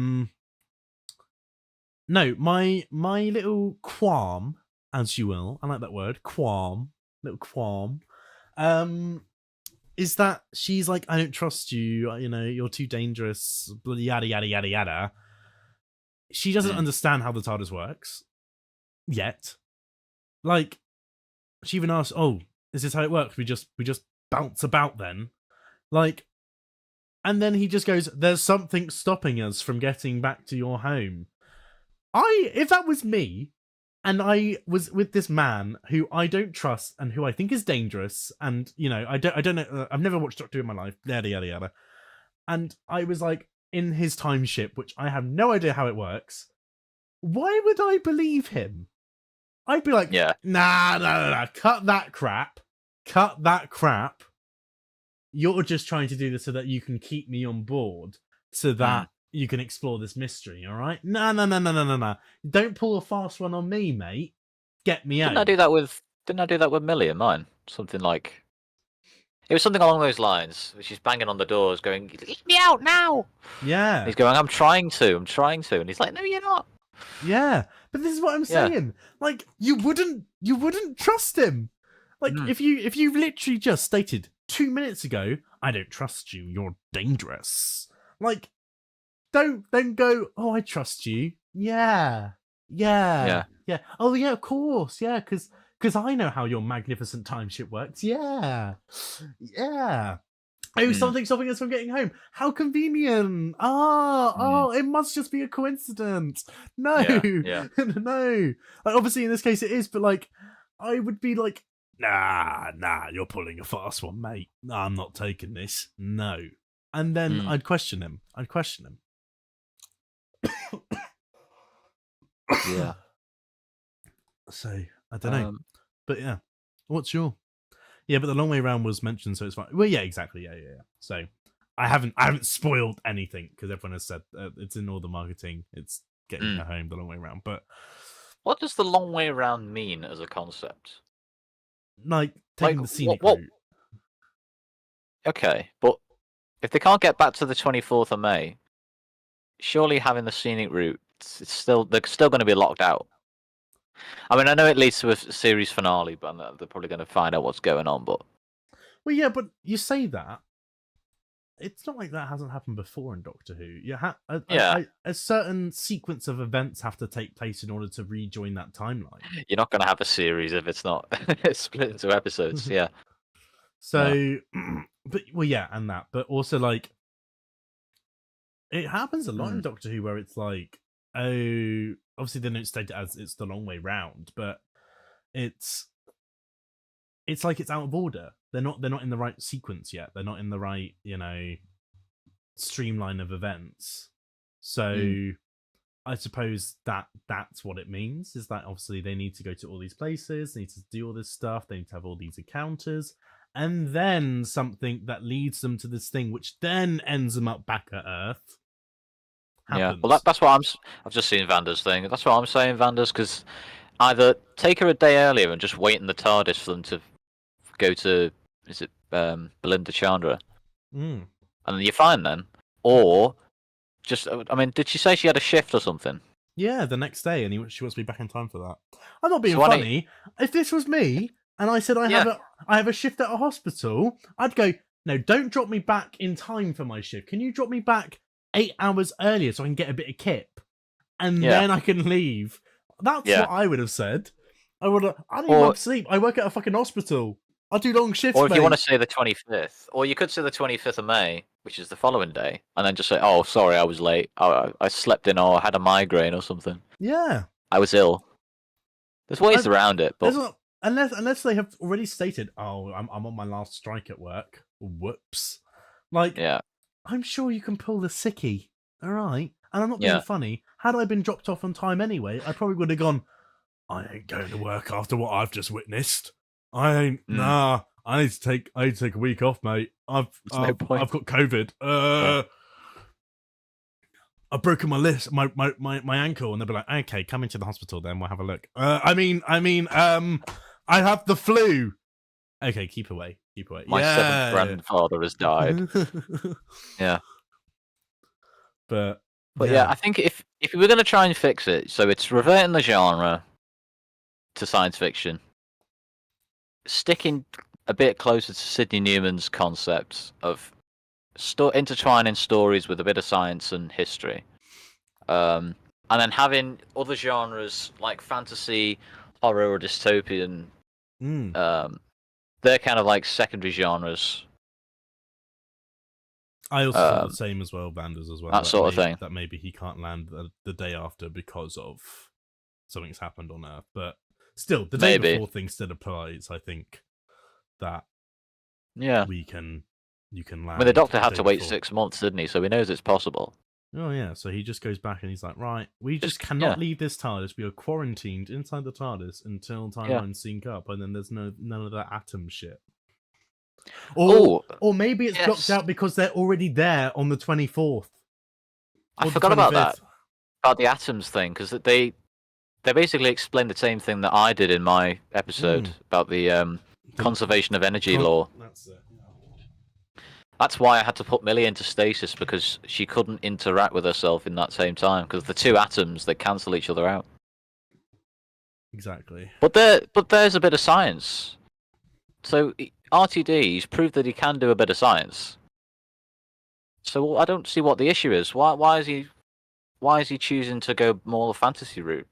no, my little qualm, as you will, I like that word, little qualm, is that she's like, I don't trust you, you know, you're too dangerous, yada yada yada yada. She doesn't understand how the TARDIS works yet. Like, she even asks, "Oh, is this how it works? We just bounce about then?" Like, and then he just goes, "There's something stopping us from getting back to your home." If that was me, and I was with this man who I don't trust and who I think is dangerous, and you know, I don't know, I've never watched Doctor Who in my life, yada yada yada, and I was like in his time ship, which I have no idea how it works. Why would I believe him? I'd be like, nah, cut that crap. You're just trying to do this so that you can keep me on board, so that you can explore this mystery, all right? No. Don't pull a fast one on me, mate. Get me out. Didn't I do that with Millie and mine? Something like... It was something along those lines. She's banging on the doors going, "Let me out now!" Yeah. And he's going, I'm trying to. And he's like, no, you're not. Yeah. But this is what I'm saying. Like, you wouldn't trust him. Like, if you literally just stated 2 minutes ago, "I don't trust you, you're dangerous." Like, don't then go, "Oh, I trust you." Yeah. Oh, yeah, of course. Yeah, because I know how your magnificent timeship works. Yeah. Oh, something stopping us from getting home. How convenient. Oh, it must just be a coincidence. No. Yeah. No. Like, obviously, in this case, it is, but, like, I would be like, nah, you're pulling a fast one, mate. I'm not taking this. No. And then I'd question him. Yeah. So I don't know, but yeah, what's your? Yeah, but the long way round was mentioned, so it's fine. Well, yeah, exactly. Yeah. So I haven't spoiled anything because everyone has said it's in all the marketing. It's getting her home the long way round. But What does the long way around mean as a concept? like taking Like, the scenic what? route. Okay, but if they can't get back to the 24th of May, surely having the scenic route, they're still going to be locked out. I mean, I know it leads to a series finale, but they're probably going to find out what's going on. But Well, yeah, but you say that. It's not like that hasn't happened before in Doctor Who. A certain sequence of events have to take place in order to rejoin that timeline. you're not going to have a series if it's not split into episodes. Yeah. So, but well, yeah, and that, but also like it happens a lot in Doctor Who where it's like, oh, obviously they don't state it as it's the long way round, but it's like it's out of order. They're not in the right sequence yet. They're not in the right, streamline of events. So I suppose that's what it means, is that obviously they need to go to all these places, they need to do all this stuff, they need to have all these encounters, and then something that leads them to this thing, which then ends them up back at Earth. Happens. Yeah, well, that's what I've just seen Vanda's thing. That's what I'm saying, Vanda's, because either take her a day earlier and just wait in the TARDIS for them to go to, is it Belinda Chandra? And then you're fine then. Or just, I mean, did she say she had a shift or something? Yeah, the next day, and she wants to be back in time for that. I'm not being funny. If this was me and I said I have a shift at a hospital, I'd go, no, don't drop me back in time for my shift. Can you drop me back 8 hours earlier so I can get a bit of kip, and then I can leave? That's what I would have said. I don't even want to sleep. I work at a fucking hospital. I do long shifts. Or if you want to say the 25th, or you could say the 25th of May, which is the following day, and then just say, "Oh, sorry, I was late. I slept in, or I had a migraine, or something. Yeah, I was ill." There's ways around it, but unless they have already stated, "Oh, I'm on my last strike at work." Whoops. Like, I'm sure you can pull the sickie. All right, and I'm not being funny. Had I been dropped off on time anyway, I probably would have gone, I ain't going to work after what I've just witnessed. I ain't. Nah. I need to take a week off, mate. I've got COVID. I've broken my my ankle, and they'll be like, okay, come into the hospital, then we'll have a look. I have the flu. Okay, keep away. My seventh grandfather has died. Yeah. But yeah, I think if we were going to try and fix it, so it's reverting the genre to science fiction, sticking a bit closer to Sidney Newman's concept of intertwining stories with a bit of science and history, and then having other genres like fantasy, horror, or dystopian. They're kind of like secondary genres. I also thought the same as well, Vanders as well. That sort of thing. That maybe he can't land the day after because of something's happened on Earth, but still, the day before thing still applies. I think that you can land. I mean, the Doctor had to wait 6 months, didn't he? So he knows it's possible. Oh yeah, so he just goes back and he's like, right, we just cannot leave this TARDIS. We are quarantined inside the TARDIS until timelines sync up, and then there's none of that atom shit. Or maybe it's blocked out because they're already there on the 24th. I forgot about that, about the atoms thing, because they basically explained the same thing that I did in my episode about the conservation of energy law. That's it. That's why I had to put Millie into stasis, because she couldn't interact with herself in that same time, because the two atoms, they cancel each other out. Exactly. But there's a bit of science. So RTD's proved that he can do a bit of science. So I don't see what the issue is. Why is he choosing to go more the fantasy route?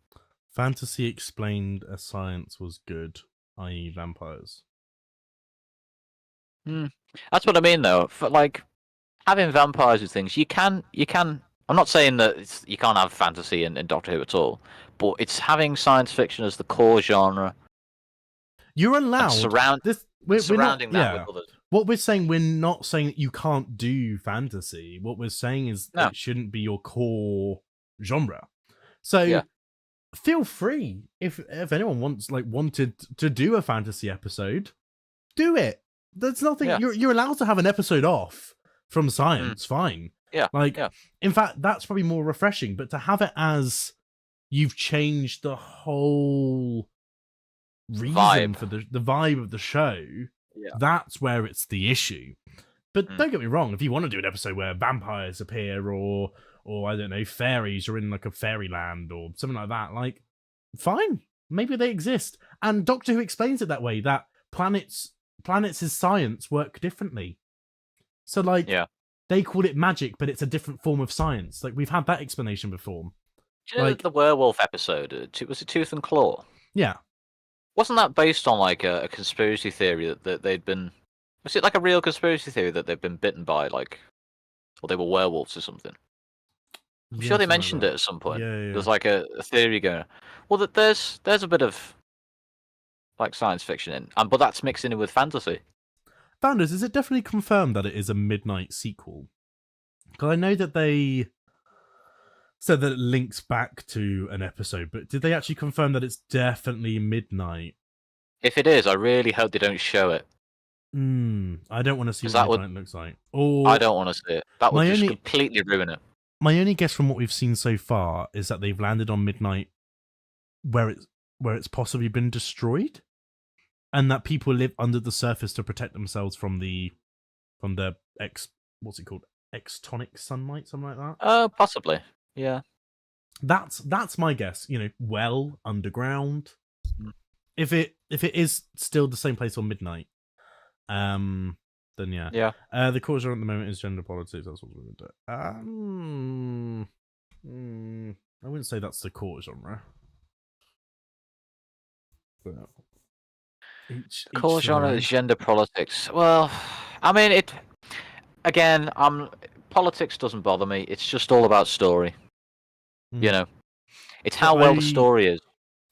Fantasy explained as science was good, i.e. vampires. That's what I mean, though. For, like, having vampires and things, you can. I'm not saying that you can't have fantasy in Doctor Who at all, but it's having science fiction as the core genre. You're allowed surrounding that with others. What we're saying, we're not saying that you can't do fantasy. What we're saying is it shouldn't be your core genre. So feel free if anyone wanted to do a fantasy episode, do it. There's nothing. Yeah. You're allowed to have an episode off from science. Fine. Yeah. Like, yeah. in fact, that's probably more refreshing. But to have it as you've changed the whole reason Vibe. for the vibe of the show, that's where it's the issue. But don't get me wrong, if you want to do an episode where vampires appear or I don't know, fairies are in like a fairyland or something like that, like, fine. Maybe they exist. And Doctor Who explains it that way, that planets' science work differently. So like they call it magic, but it's a different form of science. Like, we've had that explanation before. Do you know the werewolf episode? Was it Tooth and Claw? Yeah. Wasn't that based on like a conspiracy theory that they'd been? Was it like a real conspiracy theory that they'd been bitten by or they were werewolves or something? I'm sure they mentioned it at some point. Yeah. There's like a theory going. Well, that there's a bit of like science fiction in, but that's mixed in with fantasy. Founders, is it definitely confirmed that it is a Midnight sequel? Because I know that they said that it links back to an episode, but did they actually confirm that it's definitely Midnight? If it is, I really hope they don't show it. I don't want to see what Midnight looks like. Or I don't want to see it. That would just completely ruin it. My only guess from what we've seen so far is that they've landed on Midnight where it's possibly been destroyed, and that people live under the surface to protect themselves from the what's it called? Extonic sunlight, something like that? Possibly. Yeah. That's my guess. Well underground. If it is still the same place on Midnight, then yeah. Yeah. The cause at the moment is gender politics. That's what we're going to do. I wouldn't say that's the core genre. But core genre is gender politics. Well, I mean, it. Again, politics doesn't bother me. It's just all about story. It's how well the story is.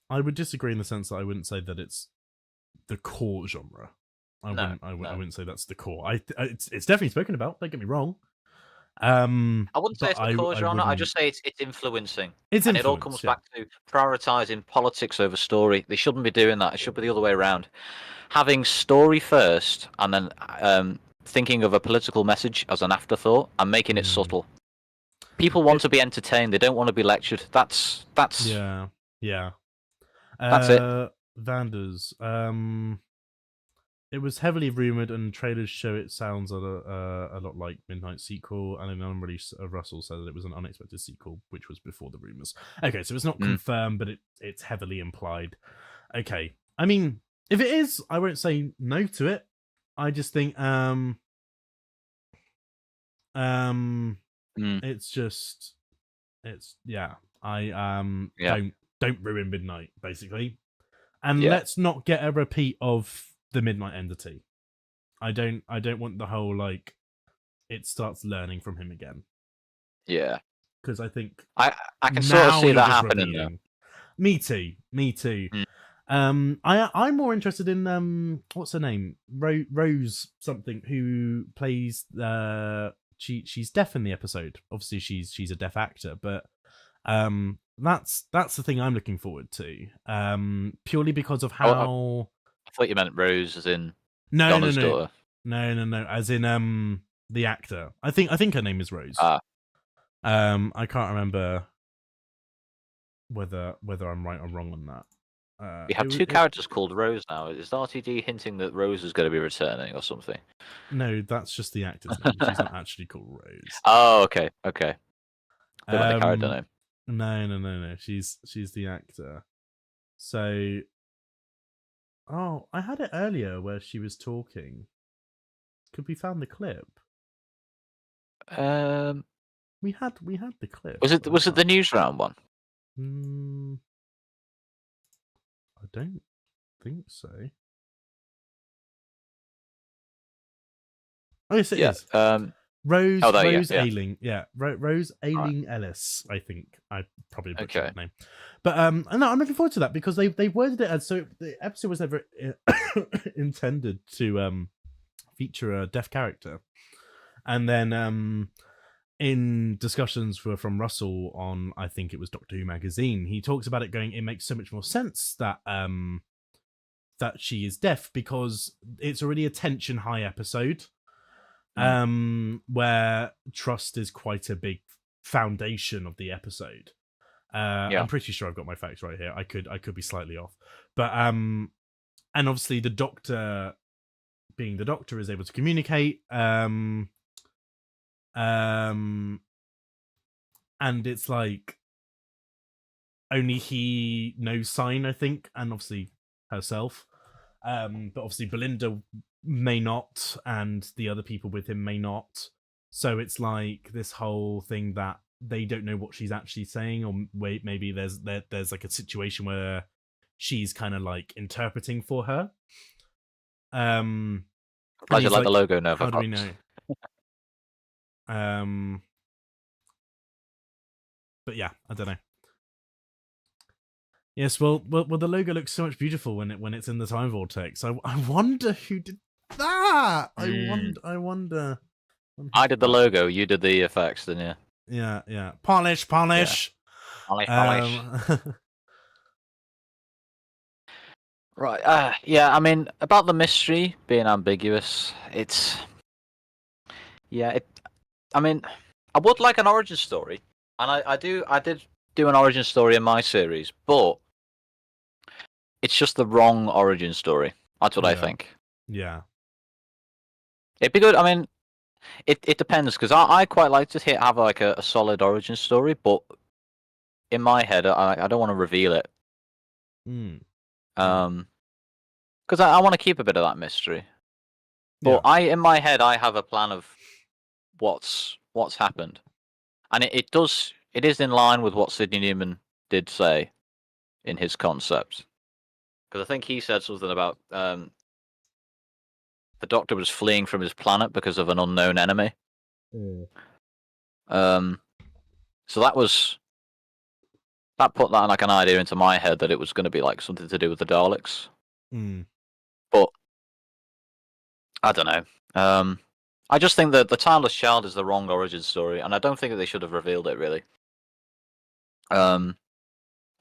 I would disagree in the sense that I wouldn't say that it's the core genre. I wouldn't say that's the core. It's definitely spoken about. Don't get me wrong. I wouldn't say it's the core genre. I just say it's influencing. And it all comes back to prioritizing politics over story. They shouldn't be doing that. It should be the other way around. Having story first, and then thinking of a political message as an afterthought, and making it subtle. People want to be entertained. They don't want to be lectured. That's yeah. That's it. Vanders. It was heavily rumored, and trailers show it sounds a lot like Midnight sequel. And an unreleased Russell said that it was an unexpected sequel, which was before the rumors. Okay, so it's not confirmed, but it's heavily implied. Okay, I mean, if it is, I won't say no to it. I just think don't ruin Midnight, basically. And let's not get a repeat of the Midnight entity. I don't want the whole like it starts learning from him again. Yeah. Because I think I can sort of see that happening though. Me too. I'm more interested in what's her name? Rose something, who plays she's deaf in the episode. Obviously she's a deaf actor, but that's the thing I'm looking forward to. Purely because of how I thought you meant Rose as in Donna's daughter. No, as in the actor. I think her name is Rose. I can't remember whether I'm right or wrong on that. We have two characters called Rose now. Is RTD hinting that Rose is going to be returning or something? No, that's just the actor's name. She's not actually called Rose. Oh, okay. The character name. No. She's the actor. So, I had it earlier where she was talking. Could we find the clip? We had the clip. Was it the news round one? I don't think so. Oh, yes, it is. Rose Ailing. Yeah, Rose Ailing Ellis, I think. I probably butchered that name. But no, I'm looking forward to that because they worded it as, so the episode was never intended to feature a deaf character. And then in discussions from Russell on, I think it was Doctor Who magazine, he talks about it going, it makes so much more sense that that she is deaf because it's already a tension high episode, where trust is quite a big foundation of the episode. I'm pretty sure I've got my facts right here. I could be slightly off, but and obviously the Doctor, being the Doctor, is able to communicate. And it's like only he knows sign, I think, and obviously herself. But obviously Belinda may not, and the other people with him may not. So it's like this whole thing that they don't know what she's actually saying, or maybe there's like a situation where she's kind of like interpreting for her. I just like the logo now. How do we know? But yeah, I don't know. Yes, well, the logo looks so much beautiful when it's in the time vortex. I wonder who did that. I wonder. I did the logo. You did the effects, didn't you? Yeah. Polish. Polish. Right. Yeah. I mean, about the mystery being ambiguous, it's. Yeah. I mean, I would like an origin story, and I did do an origin story in my series, but it's just the wrong origin story. That's what I think. Yeah. It'd be good. I mean, it depends, because I quite like to have like a solid origin story, but in my head, I don't want to reveal it. Because I want to keep a bit of that mystery. But in my head, I have a plan of what's happened, and it is in line with what Sidney Newman did say in his concept. Because I think he said something about the Doctor was fleeing from his planet because of an unknown enemy. So that put that like an idea into my head that it was going to be like something to do with the Daleks. But I don't know. I just think that the Timeless Child is the wrong origin story, and I don't think that they should have revealed it really. But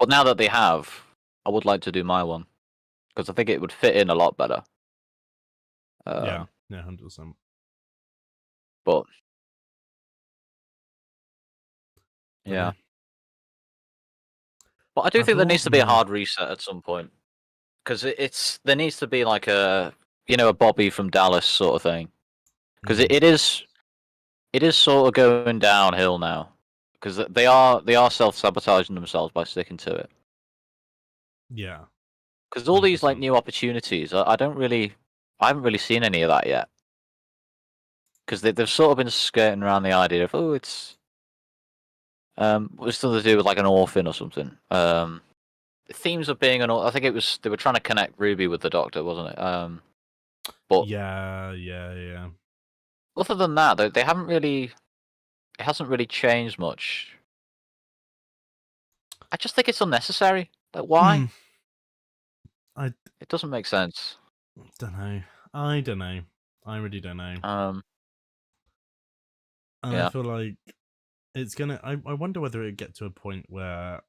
now that they have, I would like to do my one, because I think it would fit in a lot better. Yeah, 100%. But yeah. But I do think there needs to be a hard reset at some point, because there needs to be like a Bobby from Dallas sort of thing, because it is sort of going downhill now, because they are self-sabotaging themselves by sticking to it. Yeah. Because all these like new opportunities, I haven't really seen any of that yet. Because they've sort of been skirting around the idea of it's something to do with like an orphan or something. The themes of being an orphan, I think they were trying to connect Ruby with the Doctor, wasn't it? But yeah. Other than that, they haven't really. It hasn't really changed much. I just think it's unnecessary. Like, why? It doesn't make sense. I don't know. I really don't know. And yeah. I feel like it's gonna. I wonder whether it get to a point where,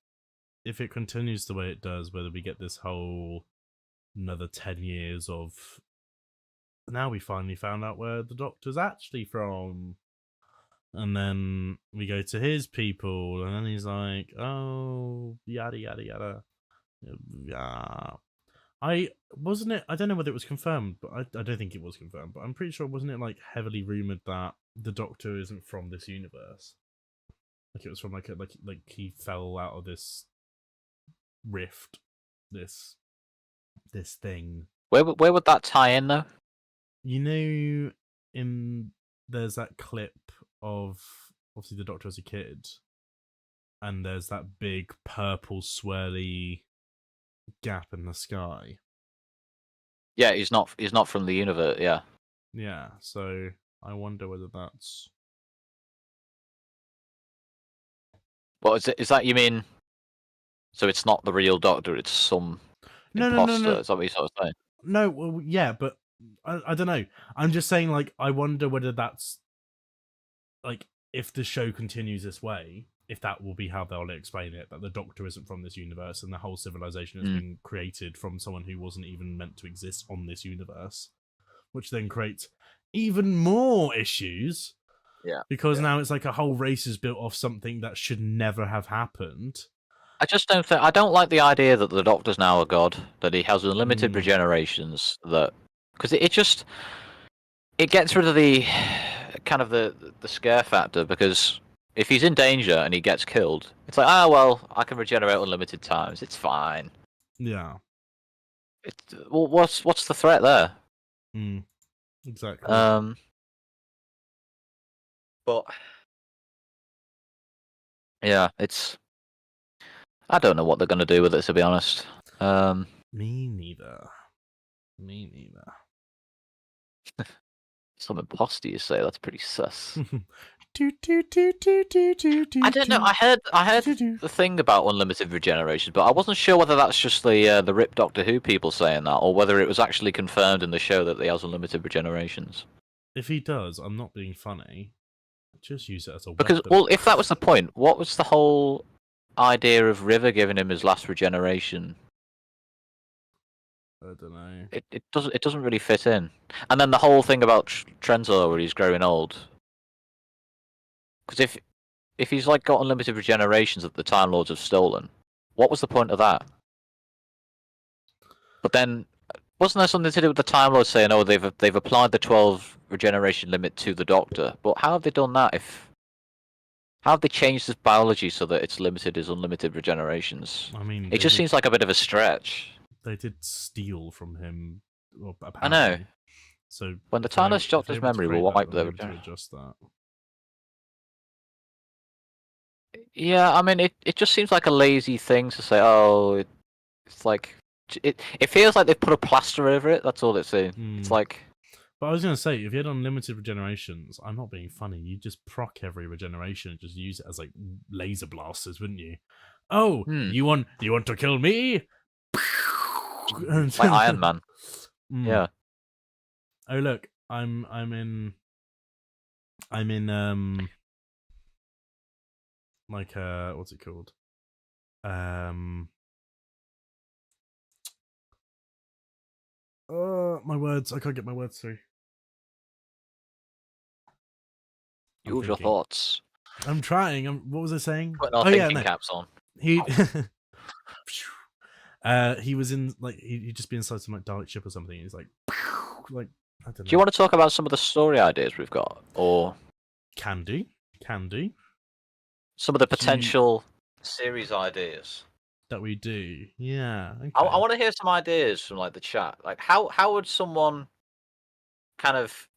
if it continues the way it does, whether we get this whole another 10 years of. Now we finally found out where the Doctor's actually from, and then we go to his people, and then he's like, "Oh, yada yada yada." Yeah. I don't know whether it was confirmed, but I don't think it was confirmed, but I'm pretty sure, wasn't it like heavily rumored that the Doctor isn't from this universe? Like it was from like he fell out of this rift, this thing. Where would that tie in though? There's that clip of obviously the Doctor as a kid, and there's that big purple swirly gap in the sky. Yeah, he's not from the universe. Yeah, so I wonder whether that's. Well, is that you mean? So it's not the real Doctor; it's some imposter. No. Is that what you're sort of saying? No, well, yeah, but I don't know. I'm just saying, like, I wonder whether that's like if the show continues this way, if that will be how they'll explain it, that the Doctor isn't from this universe and the whole civilization has been created from someone who wasn't even meant to exist on this universe, which then creates even more issues. Yeah. Because now it's like a whole race is built off something that should never have happened. I just don't think. I don't like the idea that the Doctor's now a god, that he has unlimited regenerations. Because it gets rid of the kind of the scare factor. Because if he's in danger and he gets killed, it's like, well, I can regenerate unlimited times. It's fine. Yeah. Well, what's the threat there? Exactly. But yeah, I don't know what they're going to do with it, to be honest. Me neither. Some imposter, you say? That's pretty sus. I don't know. I heard the thing about unlimited regeneration, but I wasn't sure whether that's just the Rip Doctor Who people saying that, or whether it was actually confirmed in the show that he has unlimited regenerations. If he does, I'm not being funny. Just use it as a Because, weapon. well, if that was the point, what was the whole idea of River giving him his last regeneration? I don't know. It doesn't really fit in. And then the whole thing about Trenzor where he's growing old. Because if he's like got unlimited regenerations that the Time Lords have stolen, what was the point of that? But then, wasn't there something to do with the Time Lords saying, "Oh, they've applied the 12 regeneration limit to the Doctor"? But how have they done that? How have they changed his biology so that it's limited as unlimited regenerations? I mean, it just seems like a bit of a stretch. They did steal from him. Well, I know. So when the Timeless Doctor's memory will wipe the regeneration. To adjust that. Yeah, I mean, it just seems like a lazy thing to say. Oh, it's like it feels like they've put a plaster over it. That's all it's saying. It's like. But I was gonna say, if you had unlimited regenerations, I'm not being funny. You just proc every regeneration and just use it as like laser blasters, wouldn't you? Oh, you want to kill me? Like Iron Man. Yeah. Oh look, I'm in like what's it called? My words. I can't get my words through. Use your thoughts. I'm trying. What was I saying? Putting our thinking caps on. He was in like he'd just be inside some like Dalek ship or something. He's like I don't know. Do you want to talk about some of the story ideas we've got, or can do? Some of the potential series ideas that we do. Yeah. Okay. I want to hear some ideas from like the chat. Like how would someone kind of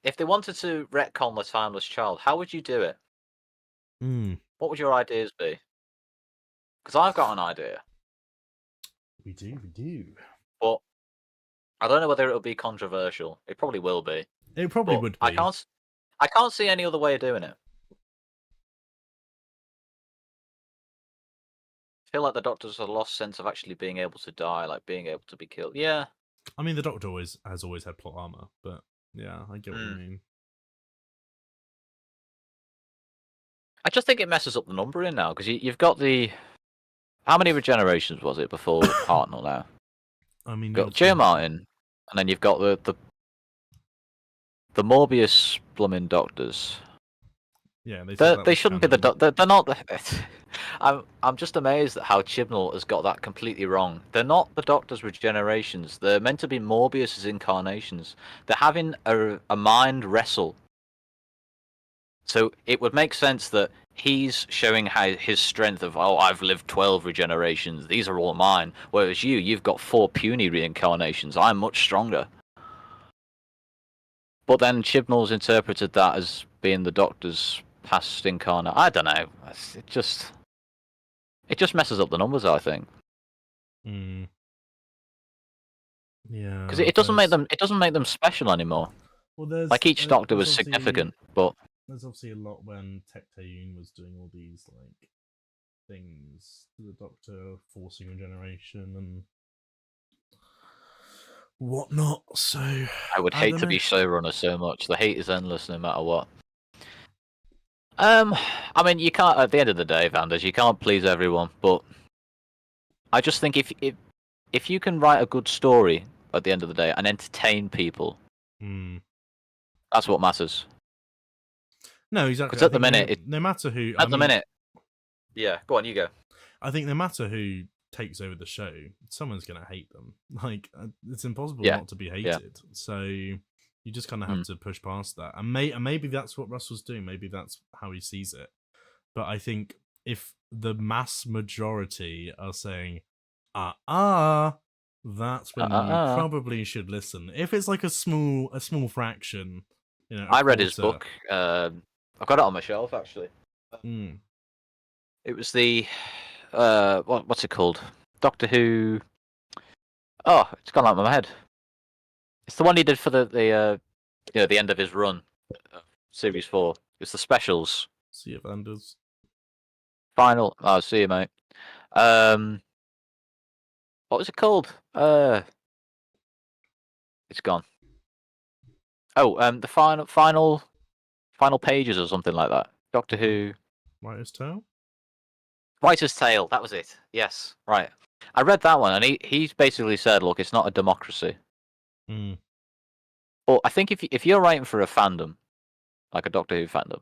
if they wanted to retcon the Timeless Child, how would you do it? What would your ideas be? Because I've got an idea. We do. But I don't know whether it'll be controversial. It probably will be. It probably would be. I can't see any other way of doing it. I feel like the Doctor's a lost sense of actually being able to die, like being able to be killed. Yeah. I mean, the Doctor has always had plot armor, but yeah, I get what you mean. I just think it messes up the numbering now because you've got the. How many regenerations was it before Hartnell now? I mean, you've got J. Martin, and then you've got the Morbius blooming Doctors. Yeah, they shouldn't be the Doctor. They're not the. I'm just amazed at how Chibnall has got that completely wrong. They're not the Doctor's regenerations. They're meant to be Morbius's incarnations. They're having a mind wrestle. So it would make sense that he's showing how his strength of, I've lived 12 regenerations. These are all mine. Whereas you've got 4 puny reincarnations. I'm much stronger. But then Chibnall's interpreted that as being the Doctor's past incarnate. I don't know. It just messes up the numbers, I think. Yeah. Because it doesn't make them special anymore. Well, like each Doctor was significant, but there's obviously a lot when Tecteun was doing all these like things to the Doctor, forcing regeneration and whatnot. So I would hate to be showrunner so much. The hate is endless, no matter what. I mean, you can't. At the end of the day, Vanders, you can't please everyone. But I just think if you can write a good story at the end of the day and entertain people, that's what matters. No, exactly. Because at the minute, no matter who. At the minute, yeah. Go on, you go. I think no matter who takes over the show, someone's gonna hate them. Like it's impossible not to be hated. So you just kind of have to push past that, and maybe that's what Russell's doing. Maybe that's how he sees it. But I think if the mass majority are saying, that's when you probably should listen. If it's like a small fraction, you know. I read his book. I've got it on my shelf actually. It was the what's it called? Doctor Who. Oh, it's gone out of my head. It's the one he did for the end of his run, series 4. It's the specials. See you, Vanders. Final. Oh, see you, mate. What was it called? It's gone. Oh, the final pages or something like that. Doctor Who. Writer's Tale. Writer's Tale. That was it. Yes, right. I read that one, and he's basically said, look, it's not a democracy. But I think if you're writing for a fandom, like a Doctor Who fandom,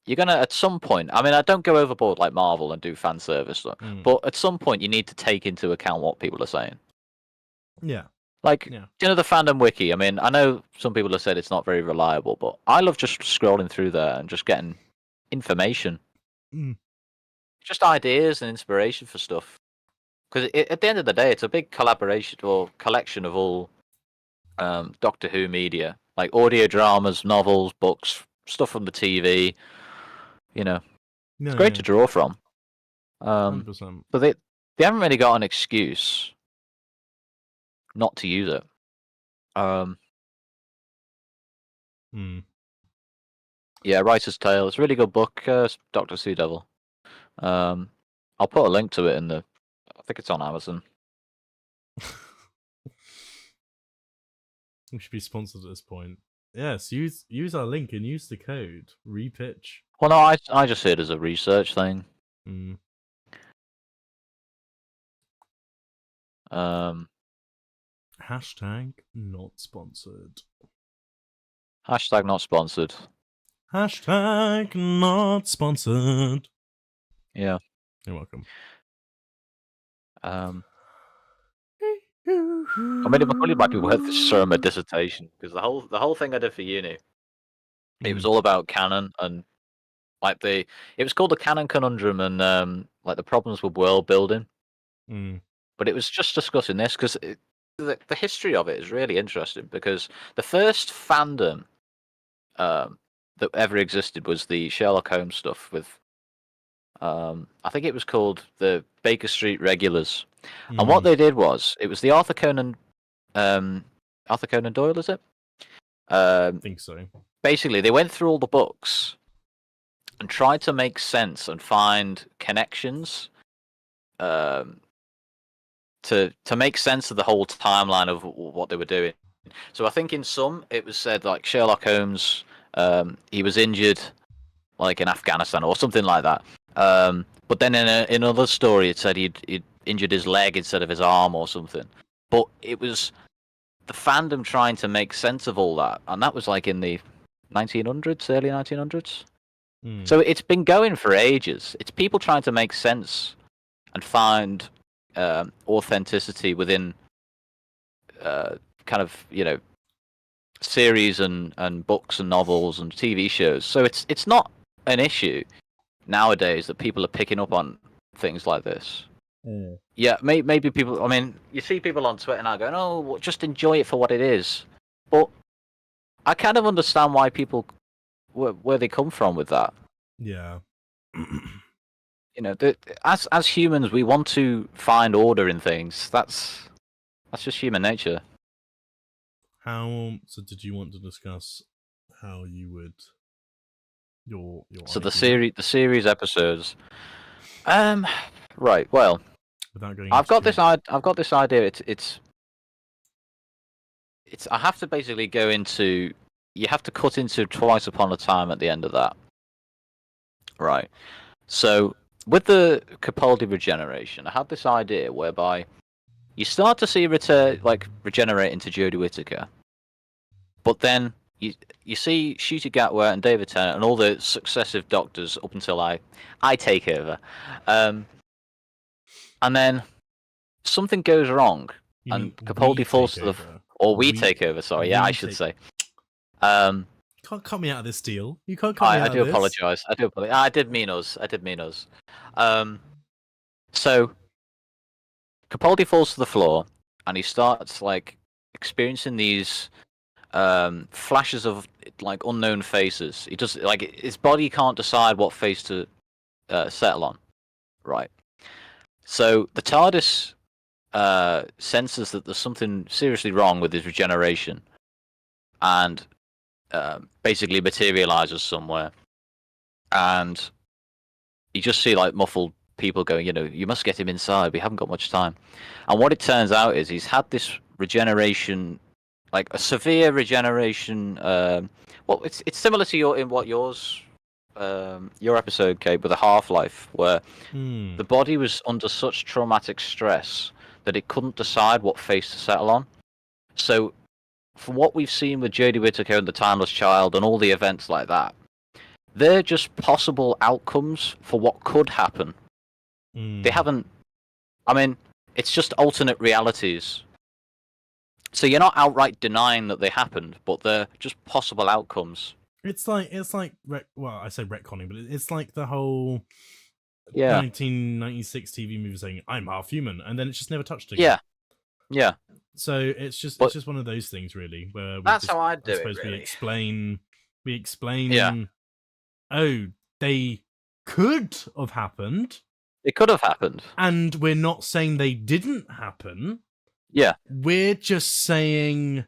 you're gonna at some point. I mean, I don't go overboard like Marvel and do fan service stuff, but at some point you need to take into account what people are saying. Yeah. Like, you know, the fandom wiki. I mean, I know some people have said it's not very reliable, but I love just scrolling through there and just getting information, just ideas and inspiration for stuff. Because at the end of the day, it's a big collaboration or collection of all Doctor Who media, like audio dramas, novels, books, stuff from the TV. You know, it's great to draw from. 100%. But they haven't really got an excuse not to use it. Yeah, Writer's Tale. It's a really good book, Doctor Sea Devil. I'll put a link to it in the. I think it's on Amazon. We should be sponsored at this point. Yes, use our link and use the code repitch. Well, no, I just see it as a research thing. Hashtag not sponsored. Hashtag not sponsored. Hashtag not sponsored. Yeah. You're welcome. I mean, it probably might be worth showing my dissertation because the whole thing I did for uni, it was all about canon and like it was called the canon conundrum and like the problems with world building. But it was just discussing this because the history of it is really interesting because the first fandom that ever existed was the Sherlock Holmes stuff with I think it was called the Baker Street Regulars. And what they did was it was the Arthur Conan Doyle, is it? I think so. Basically, they went through all the books and tried to make sense and find connections to make sense of the whole timeline of what they were doing. So I think in some it was said like Sherlock Holmes, he was injured like in Afghanistan or something like that. But then in another story it said he'd injured his leg instead of his arm or something. But it was the fandom trying to make sense of all that, and that was like in the 1900s, early 1900s. So it's been going for ages. It's people trying to make sense and find authenticity within kind of, you know, series and books and novels and TV shows. So it's not an issue nowadays that people are picking up on things like this. Yeah, maybe people. I mean, you see people on Twitter now going, "Oh, well, just enjoy it for what it is." But I kind of understand why people where they come from with that. Yeah. You know, as humans, we want to find order in things. That's just human nature. So did you want to discuss how you would your So the idea? series episodes. Right. Well, Without going I've got into this idea. It's. I have to basically go into. You have to cut into Twice Upon a Time at the end of that. Right. So with the Capaldi regeneration, I had this idea whereby you start to see regenerate into Jodie Whittaker, but then you see Ncuti Gatwa and David Tennant and all the successive Doctors up until I take over, and then something goes wrong, You and mean Capaldi we falls take to over? or we We- take over. Sorry, yeah, I we should take- say. Can't cut me out of this deal. You can't cut me out I of do this. apologise. I do apologise. I did mean us. So Capaldi falls to the floor, and he starts experiencing these flashes of unknown faces. He does his body can't decide what face to settle on, right? So the TARDIS senses that there's something seriously wrong with his regeneration, and basically materializes somewhere, and you just see muffled people going, you must get him inside. We haven't got much time. And what it turns out is he's had this regeneration, a severe regeneration. Well, it's similar to your episode, Kate, with a Half-Life, where the body was under such traumatic stress that it couldn't decide what face to settle on. So, from what we've seen with Jodie Whittaker and the Timeless Child and all the events like that, they're just possible outcomes for what could happen. They haven't. I mean, it's just alternate realities. So you're not outright denying that they happened, but they're just possible outcomes. It's like well, I say retconning, but it's like the whole 1996 TV movie saying I'm half human, and then it's just never touched again. Yeah. So it's just one of those things, really, where That's how I'd do I it, suppose really. we explain. Yeah. Oh, they could have happened. It could have happened. And we're not saying they didn't happen. Yeah. We're just saying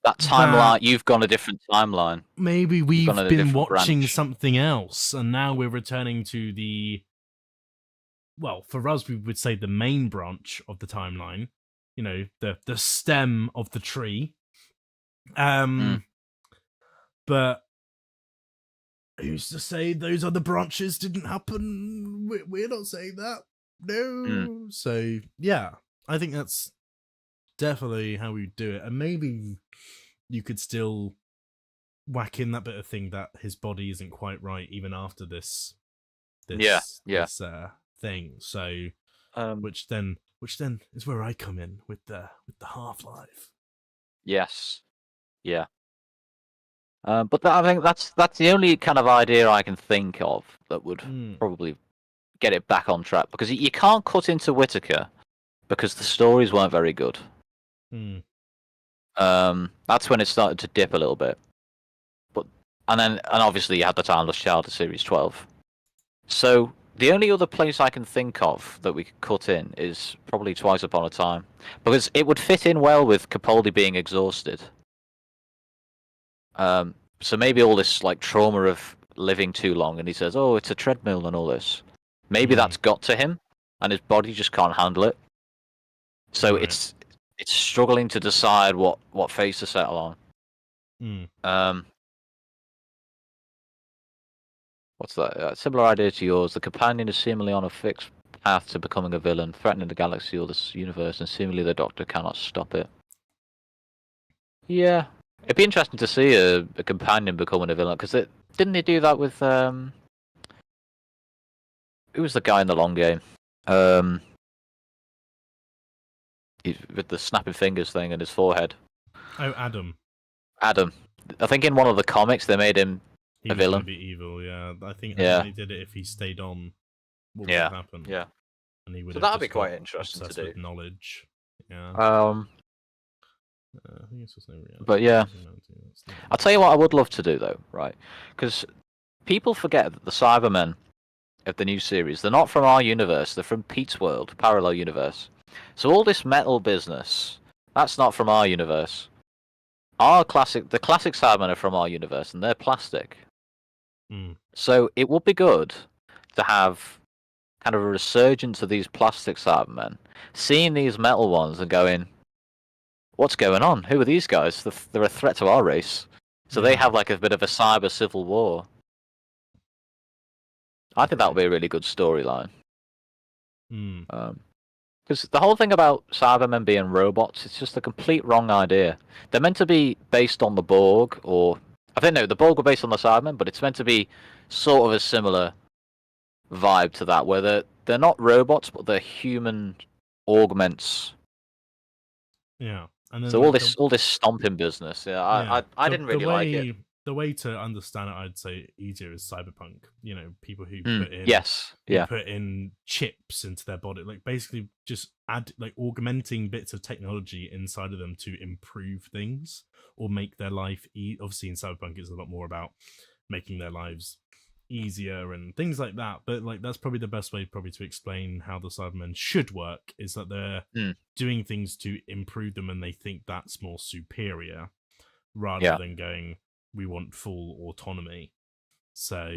that timeline. You've gone a different timeline. Maybe we've been watching branch. something else, and now we're returning to for us, we would say the main branch of the timeline. The stem of the tree. But who's to say those other branches didn't happen? We're not saying that. No. So, yeah, I think that's definitely how we do it. And maybe you could still whack in that bit of thing that his body isn't quite right even after this thing. So, which then is where I come in with the Half-Life. Yes. Yeah. But I think that's the only kind of idea I can think of that would probably get it back on track, because you can't cut into Whittaker because the stories weren't very good. That's when it started to dip a little bit. And obviously you had the Timeless Child of Series 12. So the only other place I can think of that we could cut in is probably Twice Upon a Time, because it would fit in well with Capaldi being exhausted. So maybe all this trauma of living too long, and he says, "Oh, it's a treadmill and all this." Maybe that's got to him, and his body just can't handle it. So it's struggling to decide what face to settle on. What's that? Similar idea to yours. The companion is seemingly on a fixed path to becoming a villain, threatening the galaxy or this universe, and seemingly the Doctor cannot stop it. Yeah. It'd be interesting to see a companion becoming a villain, because didn't they do that with who was the guy in the long game? With the snapping fingers thing and his forehead. Oh, Adam. Adam. I think in one of the comics they made him He a was villain. Gonna be evil, yeah. I think they did it if he stayed on. What would happen? Yeah. And he would. So have that'd be just quite got interesting to obsessed with do. knowledge. Yeah. I think it's just no reality. But yeah, I'll tell you what I would love to do though, right? Because people forget that the Cybermen of the new series, they're not from our universe, they're from Pete's world, parallel universe. So all this metal business, that's not from our universe. The classic Cybermen are from our universe, and they're plastic. So it would be good to have kind of a resurgence of these plastic Cybermen, seeing these metal ones and going, what's going on? Who are these guys? They're a threat to our race. So they have a bit of a cyber civil war. I think that would be a really good storyline. Hmm. Because the whole thing about Cybermen being robots, it's just a complete wrong idea. They're meant to be based on the Borg, or I think no, the Borg were based on the Cybermen, but it's meant to be sort of a similar vibe to that, where they're not robots, but they're human augments. Yeah. And then So like, all this stomping business, I didn't really like it. The way to understand it, I'd say easier is cyberpunk. You know, people who Yes, yeah, put in chips into their body, like basically just add like augmenting bits of technology inside of them to improve things or make their life. Obviously, in cyberpunk, it's a lot more about making their lives easier and things like that. But like that's probably the best way, probably to explain how the Cybermen should work is that they're doing things to improve them, and they think that's more superior, rather than going, we want full autonomy. So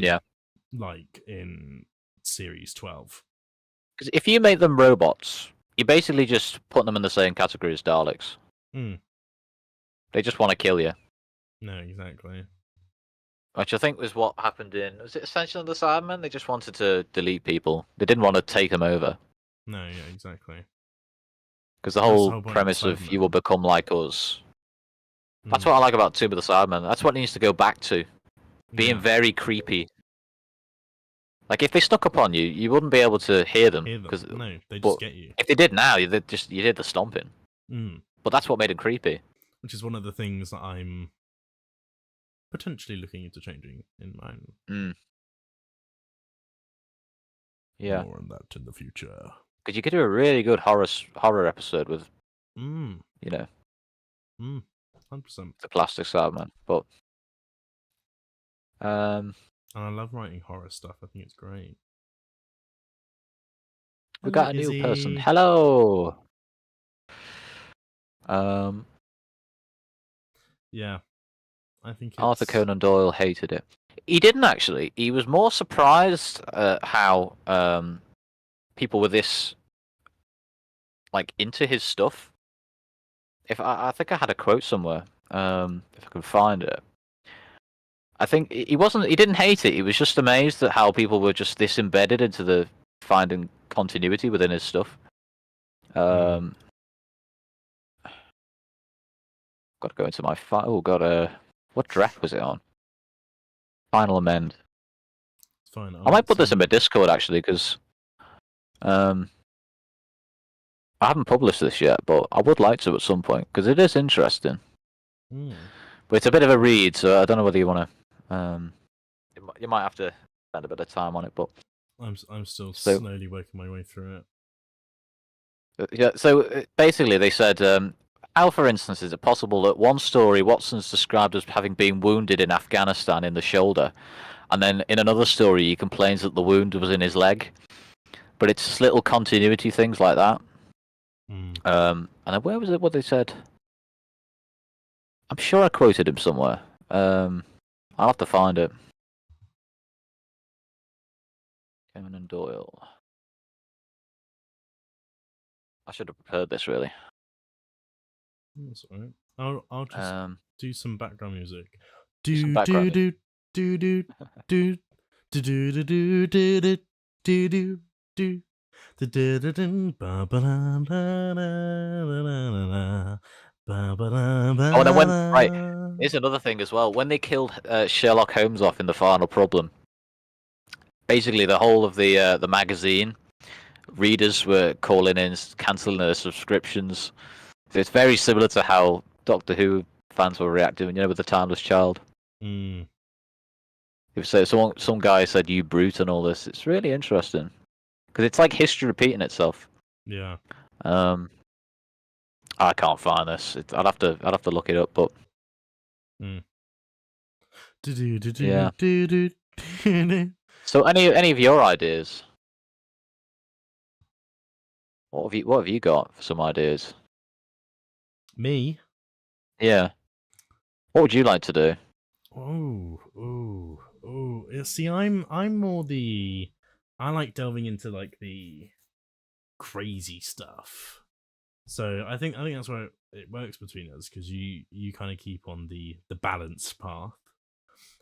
like in series 12, because if you make them robots, you basically just put them in the same category as Daleks. They just want to kill you. No, exactly. Which I think was what happened was it Ascension of the Cybermen? They just wanted to delete people. They didn't want to take them over. No, yeah, exactly. Because the whole premise of you will become like us. That's what I like about Tomb of the Cybermen. That's what it needs to go back to. Being very creepy. Like if they snuck up on you, you wouldn't be able to hear them. No, they just get you. If they did now, you did the stomping. But that's what made it creepy. Which is one of the things that I'm potentially looking into changing in mine. Yeah. More on that in the future. Because you could do a really good horror episode with, you know, 100%. the classic Cyberman. But and I love writing horror stuff. I think it's great. We got a new person. Hello. Yeah, I think Arthur Conan Doyle hated it. He didn't actually. He was more surprised at how people were this like into his stuff. If I think I had a quote somewhere, if I can find it. I think he didn't hate it. He was just amazed at how people were just this embedded into the finding continuity within his stuff. Got to go into my file. Oh god, what draft was it on? Final Amend. It's fine. I might put this in my Discord actually, because I haven't published this yet, but I would like to at some point because it is interesting. But it's a bit of a read, so I don't know whether you want to. You might have to spend a bit of time on it, but I'm still slowly working my way through it. Yeah. So basically, they said, how, for instance, is it possible that one story Watson's described as having been wounded in Afghanistan in the shoulder, and then in another story he complains that the wound was in his leg? But it's just little continuity things like that. And then where was it? What they said? I'm sure I quoted him somewhere. I'll have to find it. Conan Doyle. I should have prepared this really. That's all right. I'll just do some background music. Some background do do do do do do do do do do do do. Oh, and then right. Here's another thing as well. When they killed Sherlock Holmes off in The Final Problem, basically the whole of the magazine readers were calling in, cancelling their subscriptions. So it's very similar to how Doctor Who fans were reacting, with the Timeless Child. If so, some guy said "you brute" and all this. It's really interesting because it's like history repeating itself. Yeah. I can't find this. I'd have to look it up, but. Yeah. So any of your ideas? What have you got for some ideas? Me? Yeah. What would you like to do? Oh. Yeah, see, I'm more I like delving into like the crazy stuff. So I think that's where it works between us, because you kind of keep on the balance path,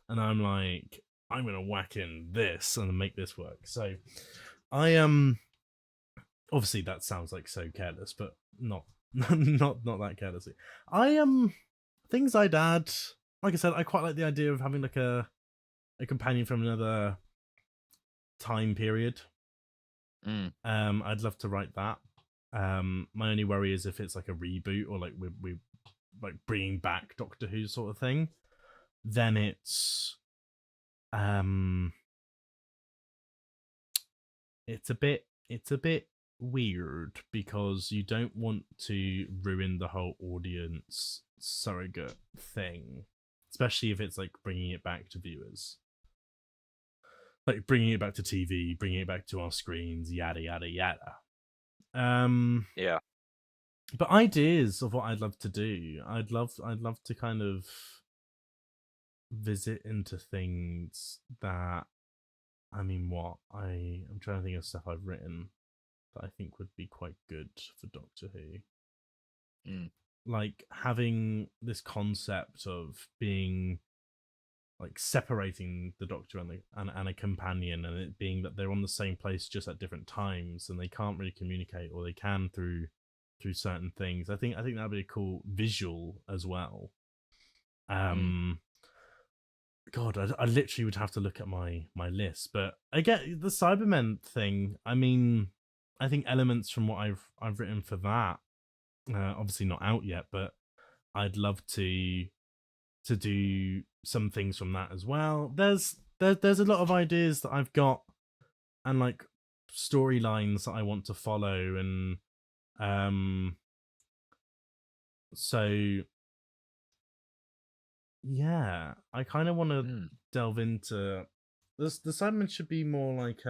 and I'm like, I'm gonna whack in this and make this work. So I obviously that sounds like so careless, but not not that carelessly. I things I'd add, like I said, I quite like the idea of having like a companion from another time period. I'd love to write that. My only worry is if it's like a reboot or like we like bringing back Doctor Who sort of thing, then it's a bit weird because you don't want to ruin the whole audience surrogate thing, especially if it's like bringing it back to viewers, like bringing it back to TV, bringing it back to our screens, yada yada yada. Yeah. But ideas of what I'd love to do, I'd love to kind of visit into things that, I mean, I'm trying to think of stuff I've written that I think would be quite good for Doctor Who. Like having this concept of being like separating the Doctor and a companion, and it being that they're on the same place just at different times and they can't really communicate, or they can through certain things. I think that'd be a cool visual as well. God, I literally would have to look at my list, but I get the Cybermen thing. I mean, I think elements from what I've written for that, obviously not out yet, but I'd love to do some things from that as well. There's a lot of ideas that I've got, and like storylines that I want to follow, and so yeah, I kind of want to delve into this. The Cybermen should be more like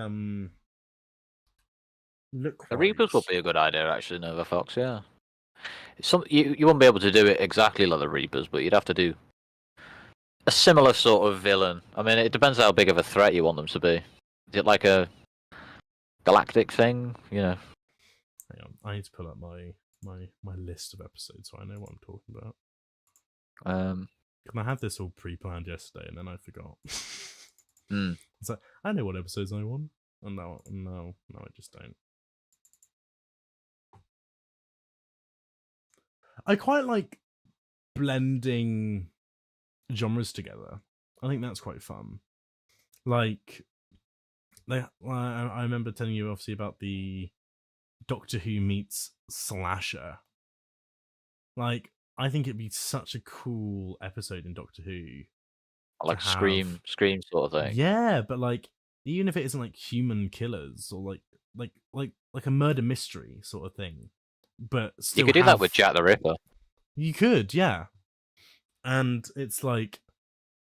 look. The Reapers would be a good idea, actually, Nova Fox. Yeah, you won't be able to do it exactly like the Reapers, but you'd have to do a similar sort of villain. I mean, it depends how big of a threat you want them to be. Is it like a galactic thing? You know. Hang on, I need to pull up my list of episodes so I know what I'm talking about. I had this all pre-planned yesterday and then I forgot. So I know what episodes I want, and no, I just don't. I quite like blending genres together. I think that's quite fun. Like, I remember telling you obviously about the Doctor Who meets slasher. Like, I think it'd be such a cool episode in Doctor Who. Like Scream sort of thing. Yeah, but like, even if it isn't like human killers or like a murder mystery sort of thing, but still you could do that with Jack the Ripper. You could, yeah. And it's like,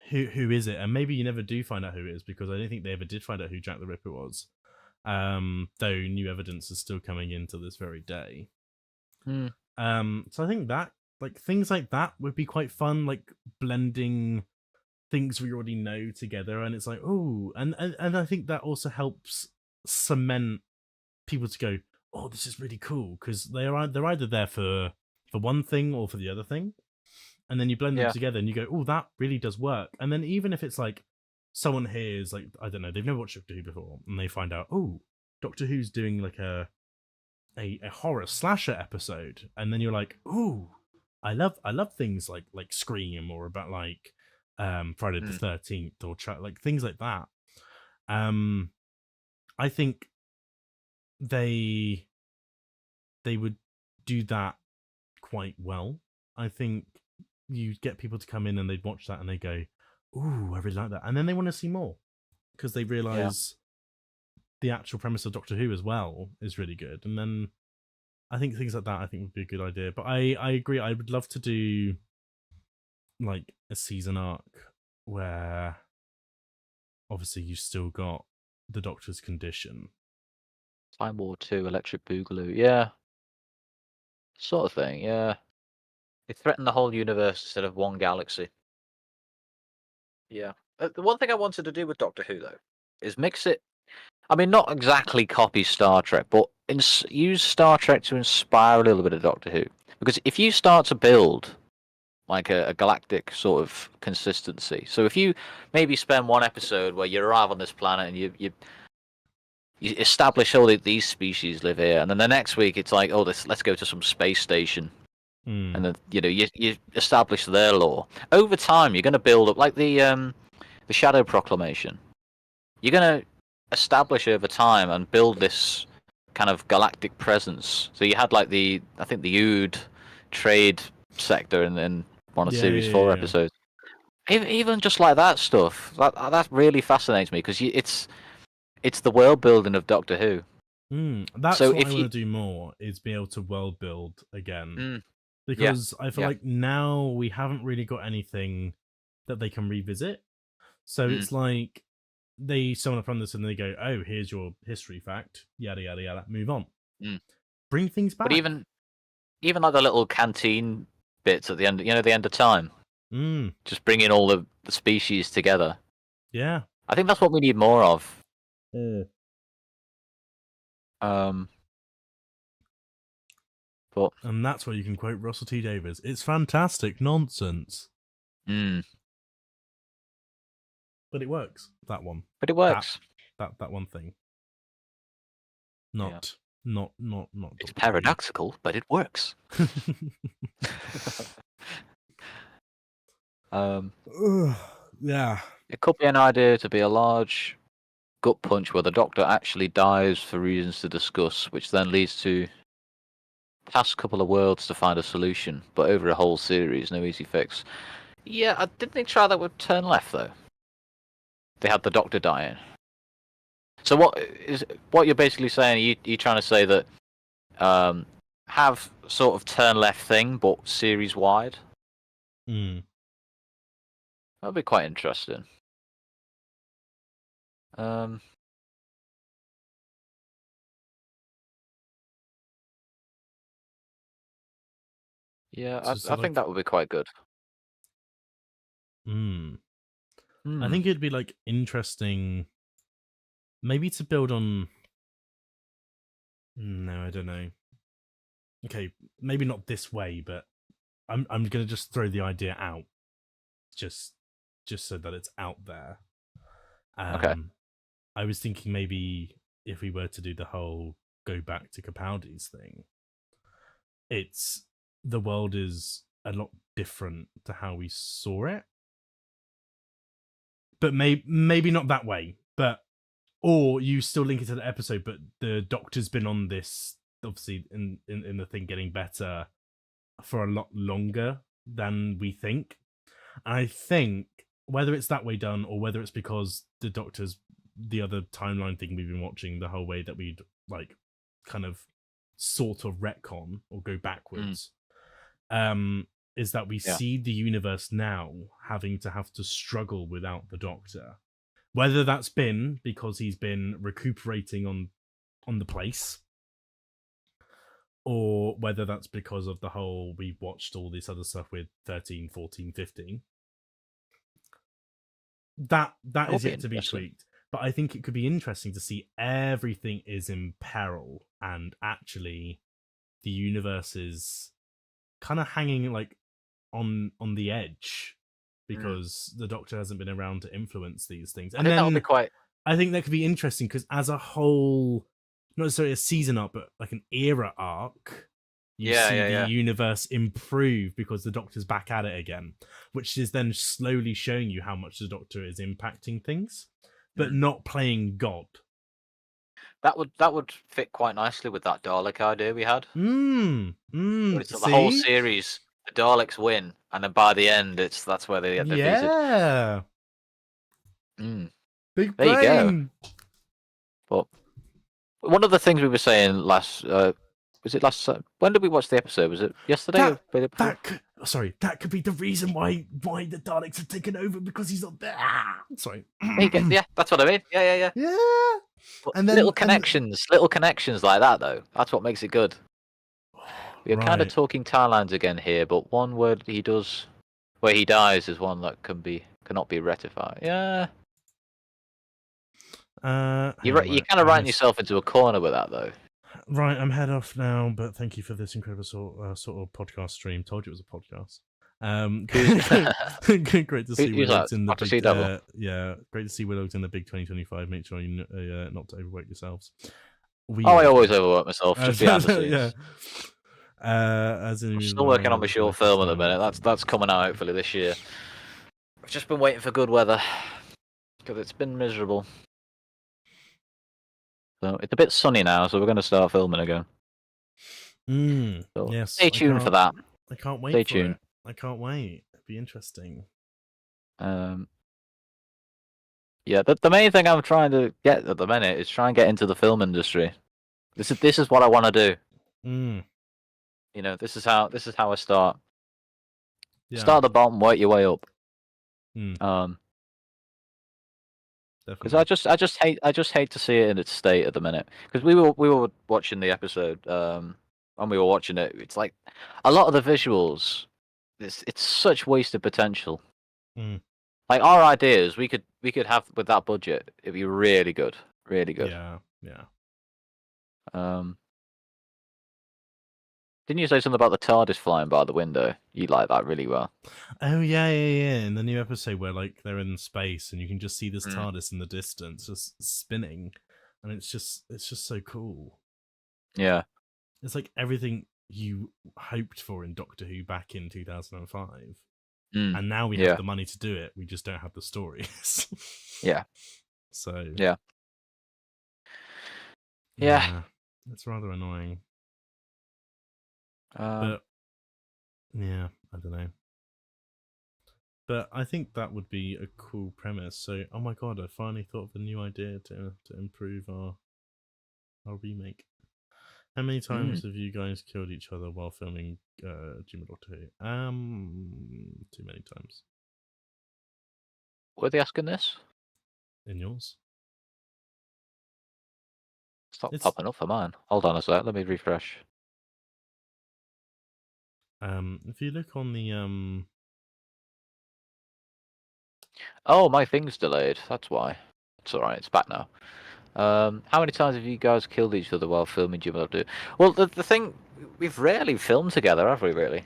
who is it? And maybe you never do find out who it is, because I don't think they ever did find out who Jack the Ripper was. Though new evidence is still coming in to this very day. So I think that, like, things like that would be quite fun, like blending things we already know together, and it's like, oh, and I think that also helps cement people to go, oh, this is really cool, because they're either there for one thing or for the other thing, and then you blend them together and you go, oh, that really does work. And then even if it's like someone hears, like, I don't know, they've never watched Doctor Who before, and they find out, oh, Doctor Who's doing like a horror slasher episode, and then you're like, ooh, I love things like Scream, or about like Friday the 13th, or like things like that. I think they would do that quite well. I think you get people to come in and they'd watch that and they go, ooh, I really like that, and then they want to see more because they realize the actual premise of Doctor Who as well is really good. And then I think things like that, I think, would be a good idea. But I agree, I would love to do like a season arc where obviously you still got the Doctor's condition. Time War 2, Electric Boogaloo, yeah. Sort of thing, yeah. They threaten the whole universe instead of one galaxy. Yeah. The one thing I wanted to do with Doctor Who, though, is mix it. I mean, not exactly copy Star Trek, but use Star Trek to inspire a little bit of Doctor Who. Because if you start to build like a galactic sort of consistency. So if you maybe spend one episode where you arrive on this planet and you establish all these species live here, and then the next week it's like, oh, let's go to some space station, and then you establish their lore. Over time, you're going to build up like the Shadow Proclamation. You're going to establish over time and build this kind of galactic presence. So you had like I think the Ood trade sector in one of series 4 episodes. Even just like that stuff, that really fascinates me because it's the world building of Doctor Who. That's so what if I want to do more, is be able to world build again. Because I feel Yeah. like now we haven't really got anything that they can revisit. So it's like they summon up on this and they go, oh, here's your history fact, yada yada yada, move on. Bring things back. But even like the little canteen bits at the end, the end of time. Just bringing all the species together. Yeah. I think that's what we need more of. But and that's where you can quote Russell T Davies. It's fantastic nonsense. Mm. But it works. That one. But it works. That one thing. Not. It's paradoxical, but it works. Yeah. It could be an idea to be a large gut punch where the Doctor actually dies for reasons to discuss, which then leads to past couple of worlds to find a solution, but over a whole series, no easy fix. Yeah, didn't they try that with Turn Left though? They had the Doctor dying. So what you're basically saying? You trying to say that have sort of Turn Left thing, but series wide? That'd be quite interesting. Yeah, I think that would be quite good. I think it'd be like interesting, maybe to build on. No, I don't know. Okay, maybe not this way, but I'm gonna just throw the idea out, just so that it's out there. Okay. I was thinking maybe if we were to do the whole go back to Capaldi's thing, the world is a lot different to how we saw it. But maybe not that way. Or you still link it to the episode, but the Doctor's been on this, obviously, in the thing getting better for a lot longer than we think. And I think whether it's that way done or whether it's because the Doctor's the other timeline thing we've been watching the whole way that we'd like kind of sort of retcon or go backwards, is that we see the universe now having to have to struggle without the Doctor. Whether that's been because he's been recuperating on the place, or whether that's because of the whole we've watched all this other stuff with 13, 14, 15. That is yet to be tweaked. But I think it could be interesting to see everything is in peril and actually the universe is kind of hanging like on the edge because the Doctor hasn't been around to influence these things. And that would be quite. I think that could be interesting because as a whole, not necessarily a season arc, but like an era arc, you see the universe improve because the Doctor's back at it again, which is then slowly showing you how much the Doctor is impacting things, but not playing God. That would fit quite nicely with that Dalek idea we had. It's the whole series, the Daleks win, and then by the end, that's where they get defeated. Yeah. Big there brain. You go. But one of the things we were saying last, was it last? When did we watch the episode? Was it yesterday? That could be the reason why the Daleks have taken over because he's not there. Sorry. Yeah, that's what I mean. Yeah. But and then little connections like that though. That's what makes it good. We're kind of talking timelines again here, but one word he does where he dies is one that cannot be rectified. Yeah. You're kind of writing yourself into a corner with that though. Right, I'm head off now, but thank you for this incredible sort of podcast stream. Told you it was a podcast. Great to see Who's Willow's that? in the Dr. C big. Devil? Yeah, great to see Willow's in the big 2025. Make sure you not to overwork yourselves. I always overwork myself, just behind the scenes. Yeah. As in I'm still working on my short film at the minute. That's coming out hopefully this year. I've just been waiting for good weather because it's been miserable. So it's a bit sunny now, so we're going to start filming again. So yes. stay tuned for that. I can't wait. Stay for tuned. it. I can't wait. It'd be interesting. Yeah, the main thing I'm trying to get at the minute is try and get into the film industry. This is what I want to do. You know, this is how I start. Yeah. Start at the bottom, work your way up. Because I just hate to see it in its state at the minute. Because we were watching the episode, when we were watching it, it's like a lot of the visuals. It's such wasted potential. Like our ideas, we could have with that budget. It'd be really good, really good. Yeah. Didn't you say something about the TARDIS flying by the window? You like that really well. Oh yeah. In the new episode where like they're in space and you can just see this TARDIS in the distance just spinning, and it's just so cool. Yeah. It's like everything you hoped for in Doctor Who back in 2005. And now we have the money to do it. We just don't have the stories. Yeah. So Yeah. It's rather annoying. But yeah, I don't know. But I think that would be a cool premise. So, oh my god, I finally thought of a new idea to improve our remake. How many times have you guys killed each other while filming Jim Doctor Who? Too many times. were they asking this? In yours? It's not popping up for mine. Hold on a sec. Let me refresh. If you look on the Oh, my thing's delayed. That's why. It's alright. It's back now. How many times have you guys killed each other while filming Jim Doctor Who? Well, the thing, we've rarely filmed together, have we? Really?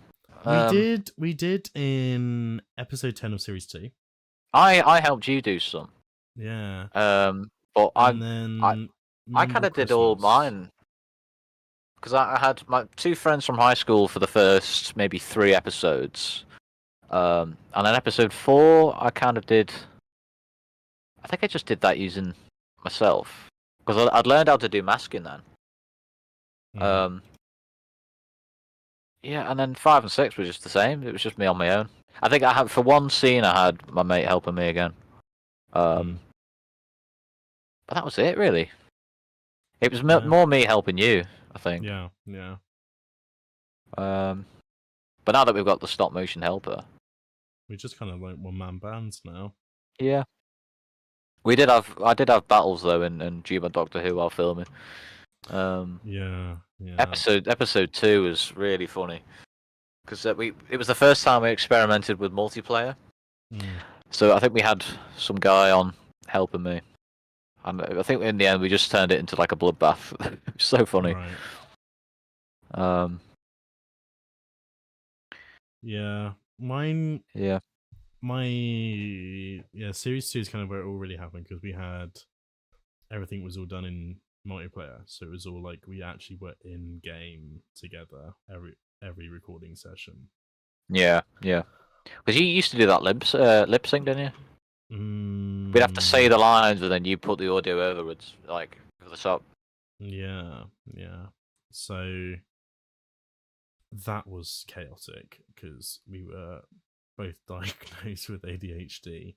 we did in episode 10 of series 2. I helped you do some. Yeah. But I kind of did all mine. Because I had my 2 friends from high school for the first maybe 3 episodes. And then episode 4, I kind of did. I think I just did that using myself. Because I'd learned how to do masking then. Yeah, and then 5 and 6 were just the same. It was just me on my own. I think I had for one scene I had my mate helping me again. But that was it really. It was more me helping you, I think. Yeah. But now that we've got the stop motion helper, we're just kind of like one-man bands now. Yeah. I did have battles though in Juma Doctor Who while filming. Yeah. Episode 2 was really funny because it was the first time we experimented with multiplayer. So I think we had some guy on helping me, and I think in the end we just turned it into like a bloodbath. It was so funny. Right. Yeah. Mine. Yeah. Series 2 is kind of where it all really happened because we had everything was all done in multiplayer, so it was all like we actually were in game together every recording session. Yeah. Because you used to do that lip sync, didn't you? We'd have to say the lines, and then you put the audio overwards, like for the top. Yeah. So that was chaotic because we were both diagnosed with ADHD,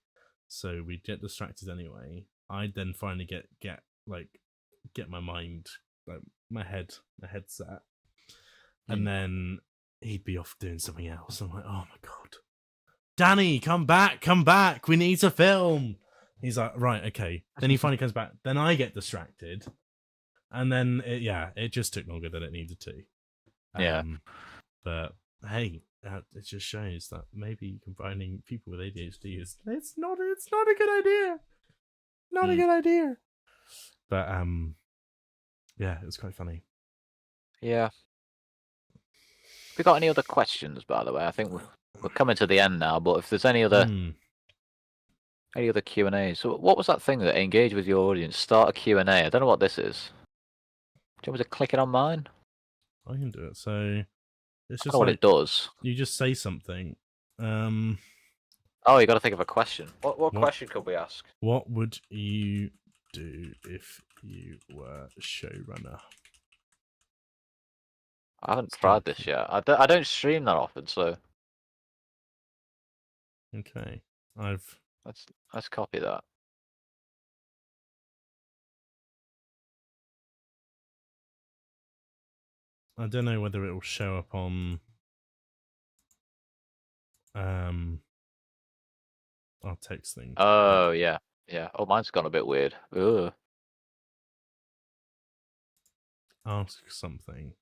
so we'd get distracted anyway. I'd then finally get my mind, like my head set, and then he'd be off doing something else. I'm like, oh my god, Danny, come back, we need to film. He's like, right, okay. Then he finally comes back. Then I get distracted, and then it just took longer than it needed to. But hey, it just shows that maybe combining people with ADHD it's not a good idea. Not a good idea. But it was quite funny. Yeah. Have we got any other questions, by the way? I think we're coming to the end now. But if there's any other Hmm. Q&A, so what was that thing that engage with your audience? Start a Q&A. I don't know what this is. Do you want me to click it on mine? I can do it. So it's I just don't know what like it does. you just say something. Oh, you got to think of a question. What question could we ask? What would you do if you were showrunner? I haven't tried this yet. I don't stream that often, so Okay, let's copy that. I don't know whether it will show up on our text thing. Oh yeah. Oh, mine's gone a bit weird. Ugh. Ask something.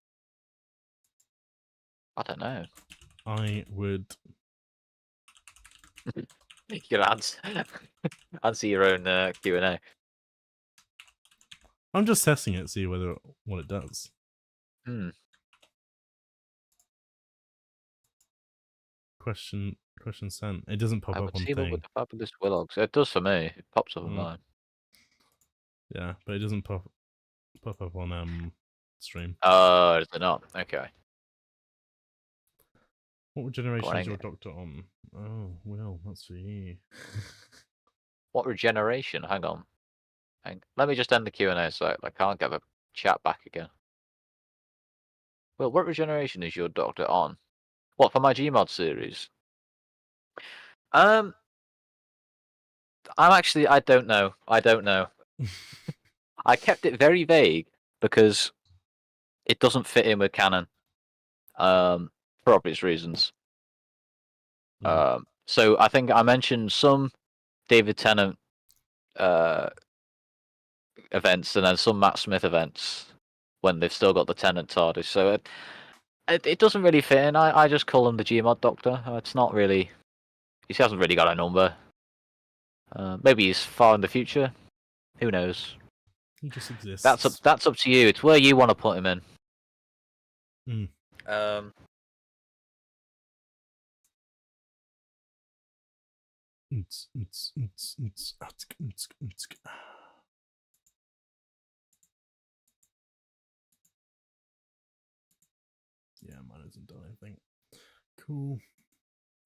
I don't know. I would. You can answer your own Q&A. I'm just testing it, see what it does. Hmm. Question sent. It doesn't pop I up would on team up thing. with the fabulous Willogs. It does for me. It pops up on Mm. mine. Yeah, but it doesn't pop up on stream. Oh, is it not? Okay. What generation on, is your doctor on? Oh, well, that's for you. What regeneration? Hang on. Let me just end the Q&A so I can't get the chat back again. Well, what regeneration is your doctor on? What, for my Gmod series? I don't know. I don't know. I kept it very vague because it doesn't fit in with canon. For obvious reasons. So I think I mentioned some David Tennant events and then some Matt Smith events when they've still got the Tennant TARDIS. So it doesn't really fit in. I just call him the Gmod Doctor. It's not really. He hasn't really got a number. Maybe he's far in the future. Who knows? He just exists. That's up to you. It's where you want to put him in. Mm. Yeah, mine isn't done anything. Cool.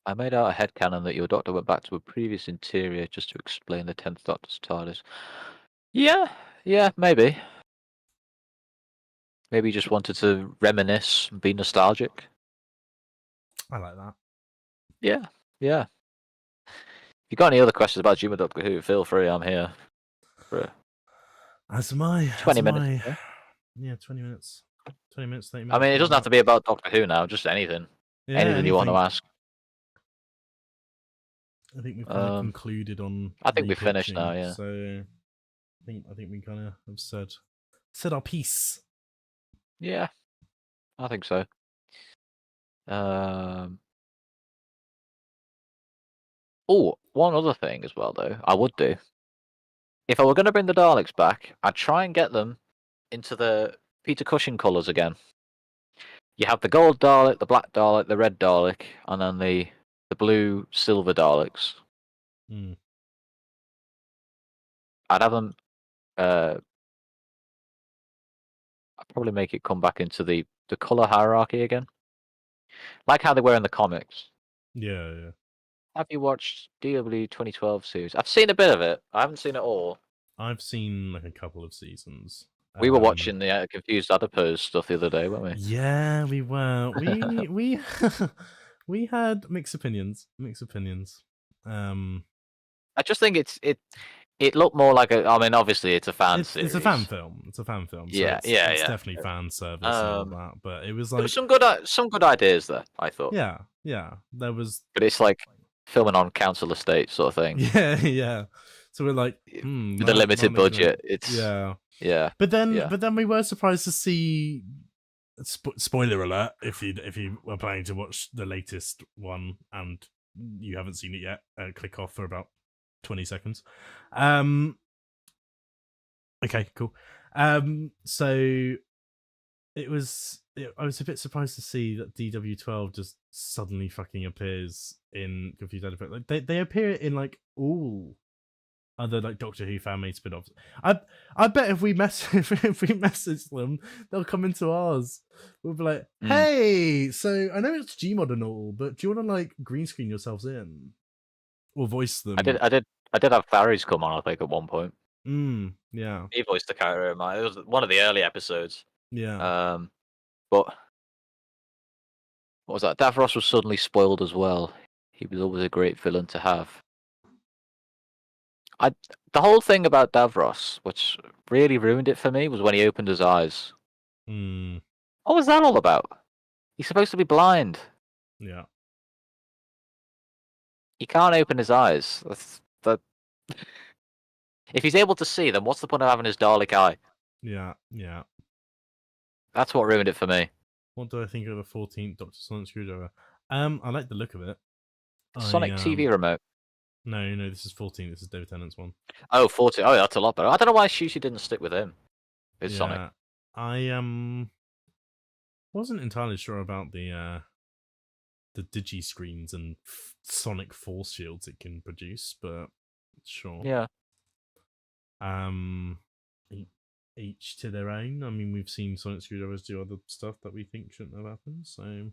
I made out a headcanon that your doctor went back to a previous interior just to explain the 10th Doctor's TARDIS. Yeah, maybe. Maybe he just wanted to reminisce and be nostalgic. I like that. Yeah. If you got any other questions about Juma Doctor Who, feel free. I'm here. As am I. 20 minutes. Yeah, 20 minutes. 20 minutes, 30 I minutes. mean, it doesn't have to be about Doctor Who now. Just anything. Yeah, anything you want to ask. I think we've kind of concluded on. I think we've finished now. Yeah. So I think we kind of have said our piece. Yeah, I think so. Oh, one other thing as well, though, I would do. If I were going to bring the Daleks back, I'd try and get them into the Peter Cushing colours again. You have the gold Dalek, the black Dalek, the red Dalek, and then the blue silver Daleks. Mm. I'd have them. I'd probably make it come back into the colour hierarchy again, like how they were in the comics. Yeah. Have you watched DW 2012 series? I've seen a bit of it. I haven't seen it all. I've seen like a couple of seasons. We were watching the Confused Adipose stuff the other day, weren't we? Yeah, we were. We we had mixed opinions. I just think it looked more like a. I mean, obviously it's a fan series. It's a fan film. So Yeah, it's definitely fan service and all that. But it was like there were some good ideas there. I thought. Yeah. There was. But it's like filming on council estate sort of thing. Yeah. So we're like, with a limited budget. It's yeah. But then we were surprised to see. Spoiler alert! If you were planning to watch the latest one and you haven't seen it yet, click off for about 20 seconds. Okay, cool. So it was I was a bit surprised to see that DW12 just suddenly fucking appears in Confused Elephant. Like they appear in like all other like Doctor Who fan made spin-offs. I bet if we if we message them, they'll come into ours. We'll be like, hey, so I know it's Gmod and all, but do you want to like green screen yourselves in or voice them? I did have Barry's come on, I think, at one point. Yeah. He voiced the character in mine. It was one of the early episodes. Yeah. But what was that? Davros was suddenly spoiled as well. He was always a great villain to have. The whole thing about Davros, which really ruined it for me, was when he opened his eyes. What was that all about? He's supposed to be blind. Yeah. He can't open his eyes. If he's able to see, then what's the point of having his Dalek eye? Yeah. Yeah. That's what ruined it for me. What do I think of the 14th Doctor Sonic Screwdriver? I like the look of it. Sonic TV remote. No, this is 14. This is David Tennant's one. Oh, 14. Oh, that's a lot better. I don't know why Shushi didn't stick with him. It's Sonic. I wasn't entirely sure about the digi screens and sonic force shields it can produce, but sure. Yeah. Each to their own. I mean, we've seen Sonic Screwdrivers do other stuff that we think shouldn't have happened. So,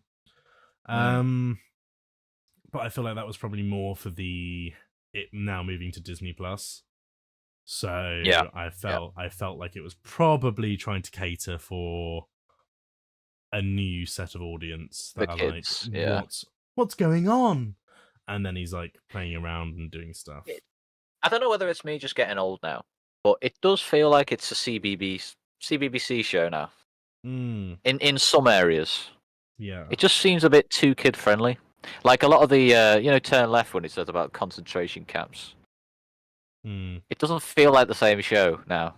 but I feel like that was probably more for it now moving to Disney Plus. So yeah. I felt like it was probably trying to cater for a new set of audience that are kids, like, what's going on? And then he's like playing around and doing stuff. I don't know whether it's me just getting old now, but it does feel like it's a CBBC show now. In some areas. Yeah. It just seems a bit too kid friendly. Like a lot of the Turn Left when he says about concentration camps. It doesn't feel like the same show now.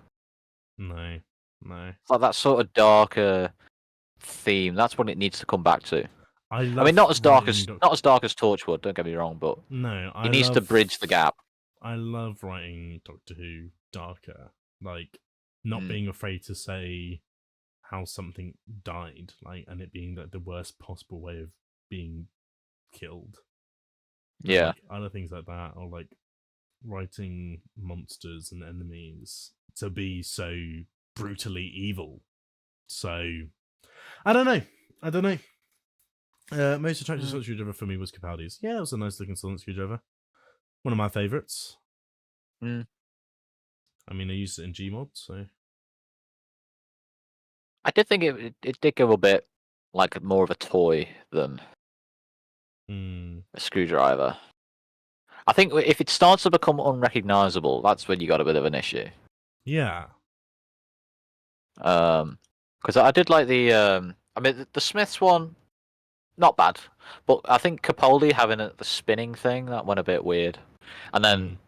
No. It's like that sort of darker theme. That's what it needs to come back to. I mean, not as dark as Torchwood. Don't get me wrong, but it needs to bridge the gap. I love writing Doctor Who darker, like not being afraid to say how something died, like, and it being like the worst possible way of being killed. Yeah, like, other things like that, or like writing monsters and enemies to be so brutally evil. So I don't know. Most attractive Sonic Screwdriver for me was Capaldi's. Yeah, it was a nice looking Sonic Screwdriver. One of my favourites. I mean, I used it in Gmod, so I did think it did go a bit like more of a toy than a screwdriver. I think if it starts to become unrecognizable, that's when you got a bit of an issue. Yeah. Because I did like the the Smiths one, not bad, but I think Capaldi having the spinning thing, that went a bit weird. And then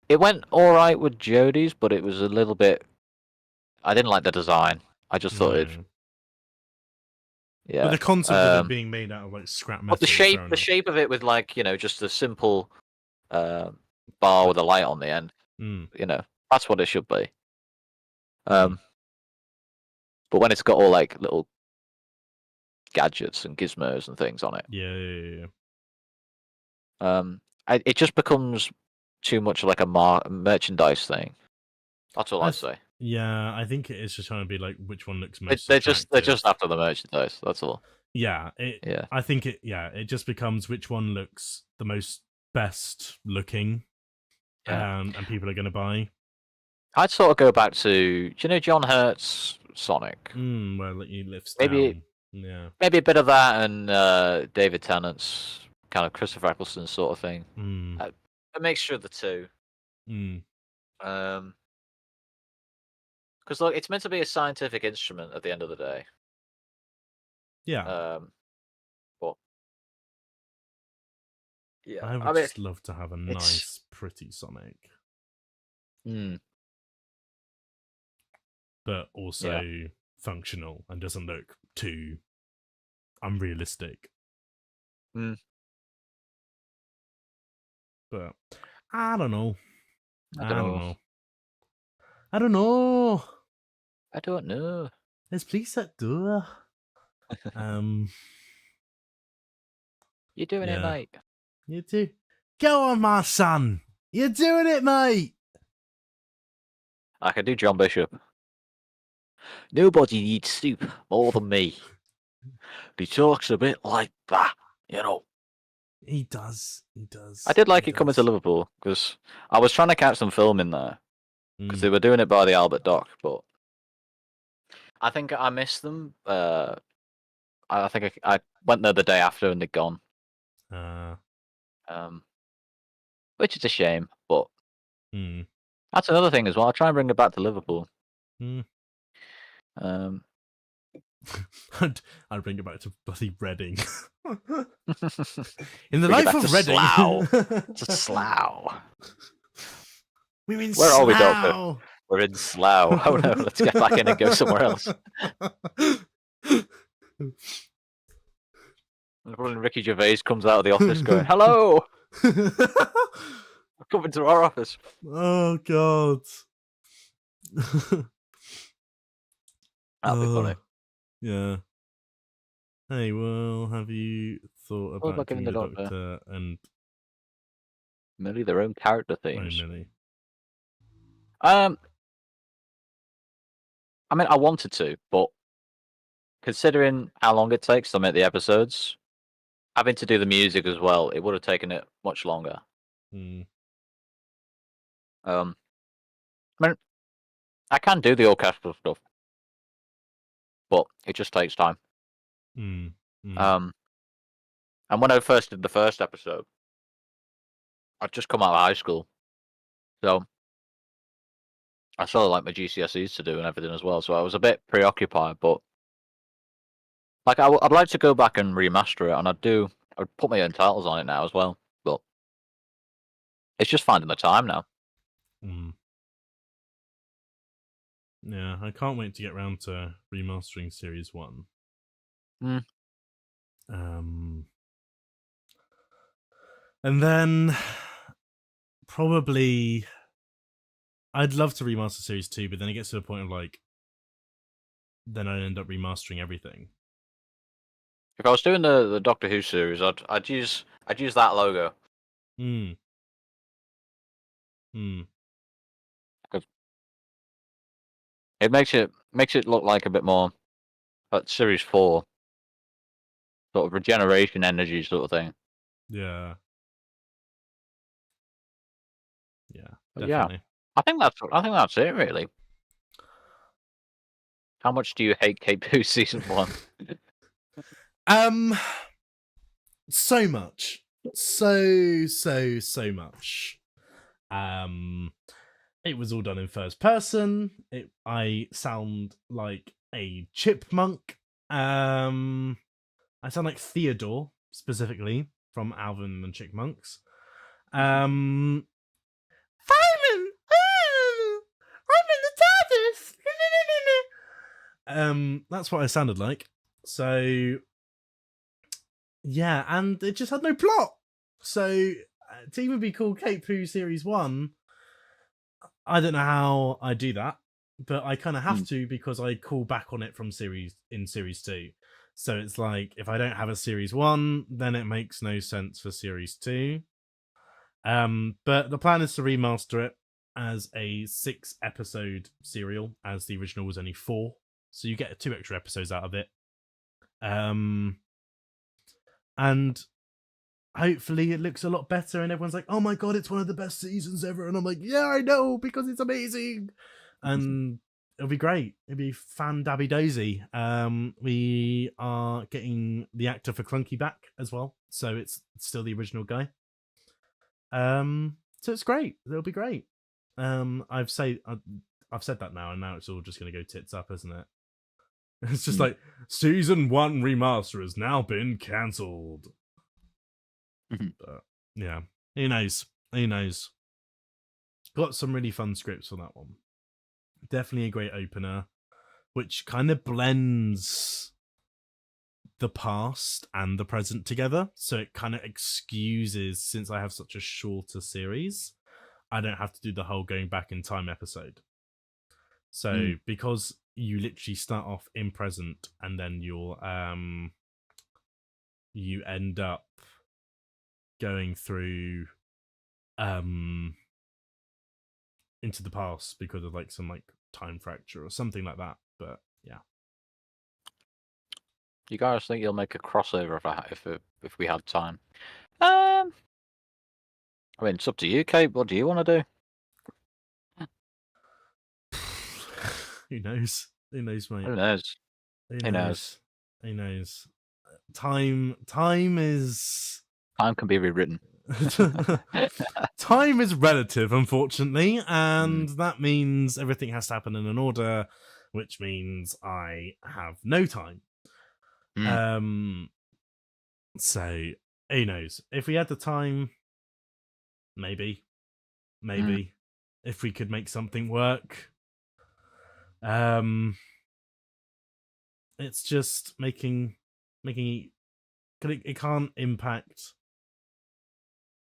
it went all right with Jodie's, but it was a little bit. I didn't like the design. I just thought it. Yeah. But the concept of it being made out of like scrap metal. But the shape of it with like just a simple bar with a light on the end. That's what it should be. But when it's got all like little gadgets and gizmos and things on it, it just becomes too much like a merchandise thing. That's all I'd say. Yeah, I think it is just trying to be like which one looks most. They're just after the merchandise. That's all. Yeah, I think it just becomes which one looks the most best looking, and people are going to buy. I'd sort of go back to, do you know John Hurt's Sonic? Where he lifts maybe down. Maybe a bit of that and David Tennant's kind of Christopher Eccleston sort of thing. A mixture of the two. Because look, it's meant to be a scientific instrument at the end of the day. Yeah. But yeah, I would just love to have a nice, pretty Sonic. But also functional and doesn't look too unrealistic. But I don't know. I don't know. Let's please that door. You're doing it, Yeah. mate. You do. Go on, my son. You're doing it, mate. I can do John Bishop. Nobody needs soup more than me. He talks a bit like that, you know. He does. He does. I did like He it coming to does. Liverpool because I was trying to catch some film in there because Mm. they were doing it by the Albert Dock, but I think I missed them. I think I went there the day after and they'd gone, which is a shame. But Mm. that's another thing as well. I'll try and bring it back to Liverpool. Mm. Um, I'd bring it back to bloody Reading. In the Bring it life back of to Reading. Slough. To Slough. We're in Where are we, Doctor? Slough. We're in Slough. Oh no, let's get back in and go somewhere else. And when Ricky Gervais comes out of the office going, "Hello, come into our office." Oh God. That'd be funny. Yeah. Hey, well, have you thought What about about giving giving the the Doctor and Millie their own character oh, themes? Millie? I mean, I wanted to, but considering how long it takes to make the episodes, having to do the music as well, it would have taken it much longer. Hmm. I mean, I can do the orchestral stuff, but it just takes time. Hmm. And when I first did the first episode, I'd just come out of high school, so I still had, like, my GCSEs to do and everything as well. So I was a bit preoccupied, but like I'd like to go back and remaster it, and I'd put my own titles on it now as well. But it's just finding the time now. Hmm. Yeah, I can't wait to get round to remastering Series 1. And then probably I'd love to remaster Series 2, but then it gets to the point of like then I end up remastering everything. If I was doing the Doctor Who series, I'd use that logo. Hmm. It makes it look like a bit more like Series 4, sort of regeneration energy sort of thing. Yeah. Yeah, But definitely. yeah, I think that's it really. How much do you hate Kate Boo season 1? So much. So much. It was all done in first person. I sound like a chipmunk. I sound like Theodore, specifically, from Alvin and Chipmunks. Simon! I'm in the TARDIS! That's what I sounded like. So, yeah, and it just had no plot. So, to even be called Kate Poo Series 1, I don't know how I do that, but I kind of have to because I call back on it from Series 2. So it's like, if I don't have a Series 1, then it makes no sense for Series 2. But the plan is to remaster it as a 6-episode serial, as the original was only 4. So you get 2 extra episodes out of it. And hopefully it looks a lot better and everyone's like, oh my God, it's one of the best seasons ever. And I'm like, yeah, I know, because it's amazing. And it'll be great. It'll be fan-dabby dozy. We are getting the actor for Clunky back as well. So it's still the original guy. So it's great. It'll be great. I've said that now, and now it's all just going to go tits up, isn't it? It's just like, season 1 remaster has now been cancelled. But yeah, who knows? Who knows? Got some really fun scripts for that one. Definitely a great opener, which kind of blends the past and the present together. So it kind of excuses, since I have such a shorter series, I don't have to do the whole going back in time episode. So because you literally start off in present, and then you end up going through into the past because of like some like time fracture or something like that. But yeah. You guys think you'll make a crossover if we had time? I mean, it's up to you, Kate. What do you want to do? Who knows? Who knows, mate? Who knows? Who knows? Who knows? Time is Time can be rewritten. time is relative, unfortunately, and that means everything has to happen in an order, which means I have no time. So who knows? If we had the time, maybe if we could make something work. It's just making it can't impact.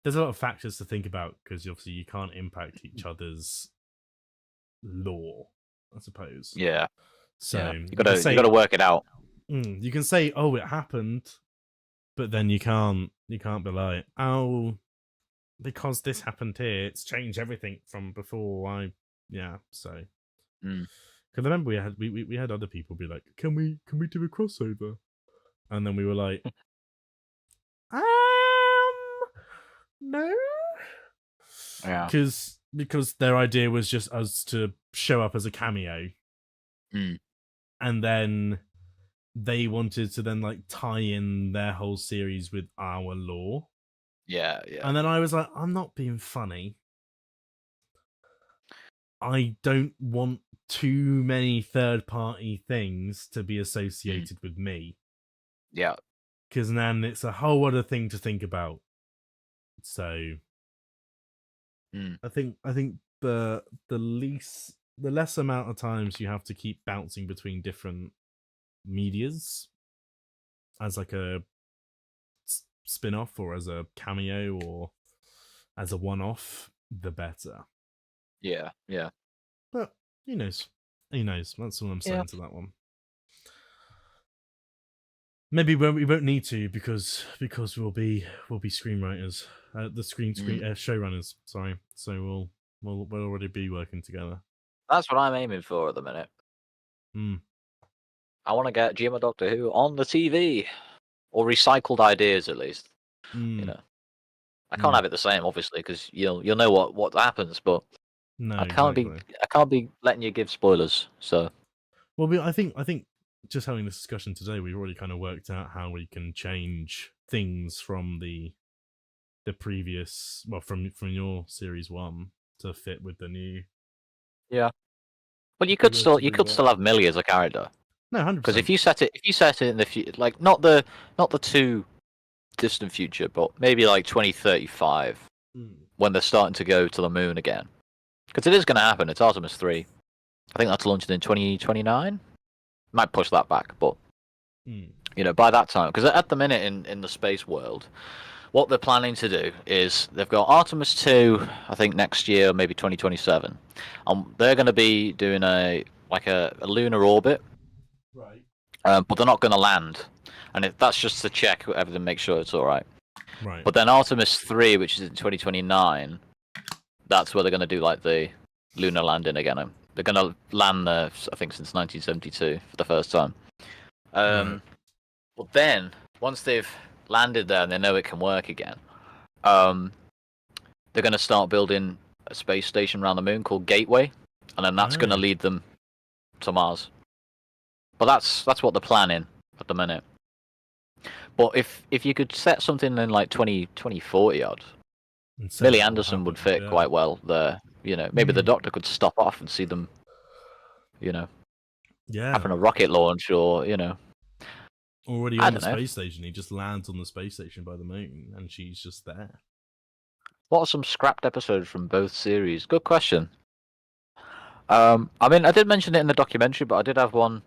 There's a lot of factors to think about because obviously you can't impact each other's law, I suppose. Yeah. So yeah. You gotta work it out. You can say, "Oh, it happened," but then you can't be like, "Oh, because this happened here, it's changed everything from before." So. Because I remember we had other people be like, "Can we do a crossover?" And then we were like, no. Yeah. Because their idea was just us to show up as a cameo. And then they wanted to then like tie in their whole series with our lore. Yeah. And then I was like, I'm not being funny. I don't want too many third-party things to be associated with me. Yeah. Because then it's a whole other thing to think about. So I think the less amount of times you have to keep bouncing between different medias as like a spin-off or as a cameo or as a one-off, the better. Yeah. But who knows? Who knows? That's all I'm saying to that one. Maybe we won't need to because we'll be screenwriters, showrunners. Sorry, so we'll already be working together. That's what I'm aiming for at the minute. I want to get Jim or Doctor Who on the TV, or recycled ideas at least. You know, I can't have it the same, obviously, because you'll know what happens, but no, I can't be letting you give spoilers. So, well, I think just having this discussion today, we've already kind of worked out how we can change things from the previous, well, from your series 1 to fit with the new. Yeah. Well, you could still have Millie as a character. No, 100%. Because if you set it in the future, like not the too distant future, but maybe like 2035, when they're starting to go to the moon again, because it is going to happen. It's Artemis 3. I think that's launched in 2029. Might push that back, but by that time, because at the minute in the space world, what they're planning to do is they've got Artemis 2, I think next year, maybe 2027, and they're going to be doing a lunar orbit. Right. But they're not going to land, and that's just to check everything, make sure it's all right. Right. But then Artemis 3, which is in 2029, that's where they're going to do like the lunar landing again. They're going to land there, I think, since 1972 for the first time. But then once they've landed there and they know it can work again, they're going to start building a space station around the moon called Gateway, and then that's going to lead them to Mars. But that's what they're planning at the minute. But if you could set something in like 2040 odd, Billy Anderson would fit quite well there. Maybe the Doctor could stop off and see them, having a rocket launch, or already on the space station. He just lands on the space station by the moon, and she's just there. What are some scrapped episodes from both series? Good question. I mean, I did mention it in the documentary, but I did have one.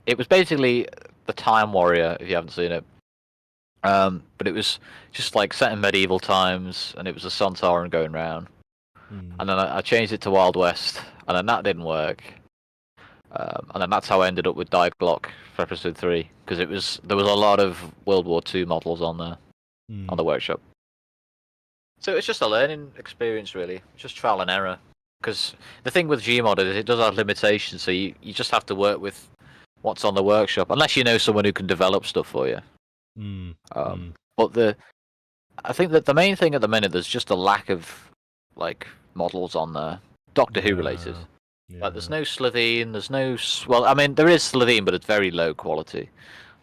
It was basically the Time Warrior, if you haven't seen it. But it was just like set in medieval times, and it was a Sontaran going round. And then I changed it to Wild West, and then that didn't work. And then that's how I ended up with Die Glock for episode 3, because there was a lot of World War II models on there on the workshop. So it's just a learning experience, really, just trial and error. Because the thing with Gmod is it does have limitations, so you just have to work with what's on the workshop, unless you know someone who can develop stuff for you. But I think that the main thing at the minute, there's just a lack of like models on there, Doctor Who related. Yeah. Like, there's no Slitheen, there's no... Well, I mean, there is Slitheen, but it's very low quality.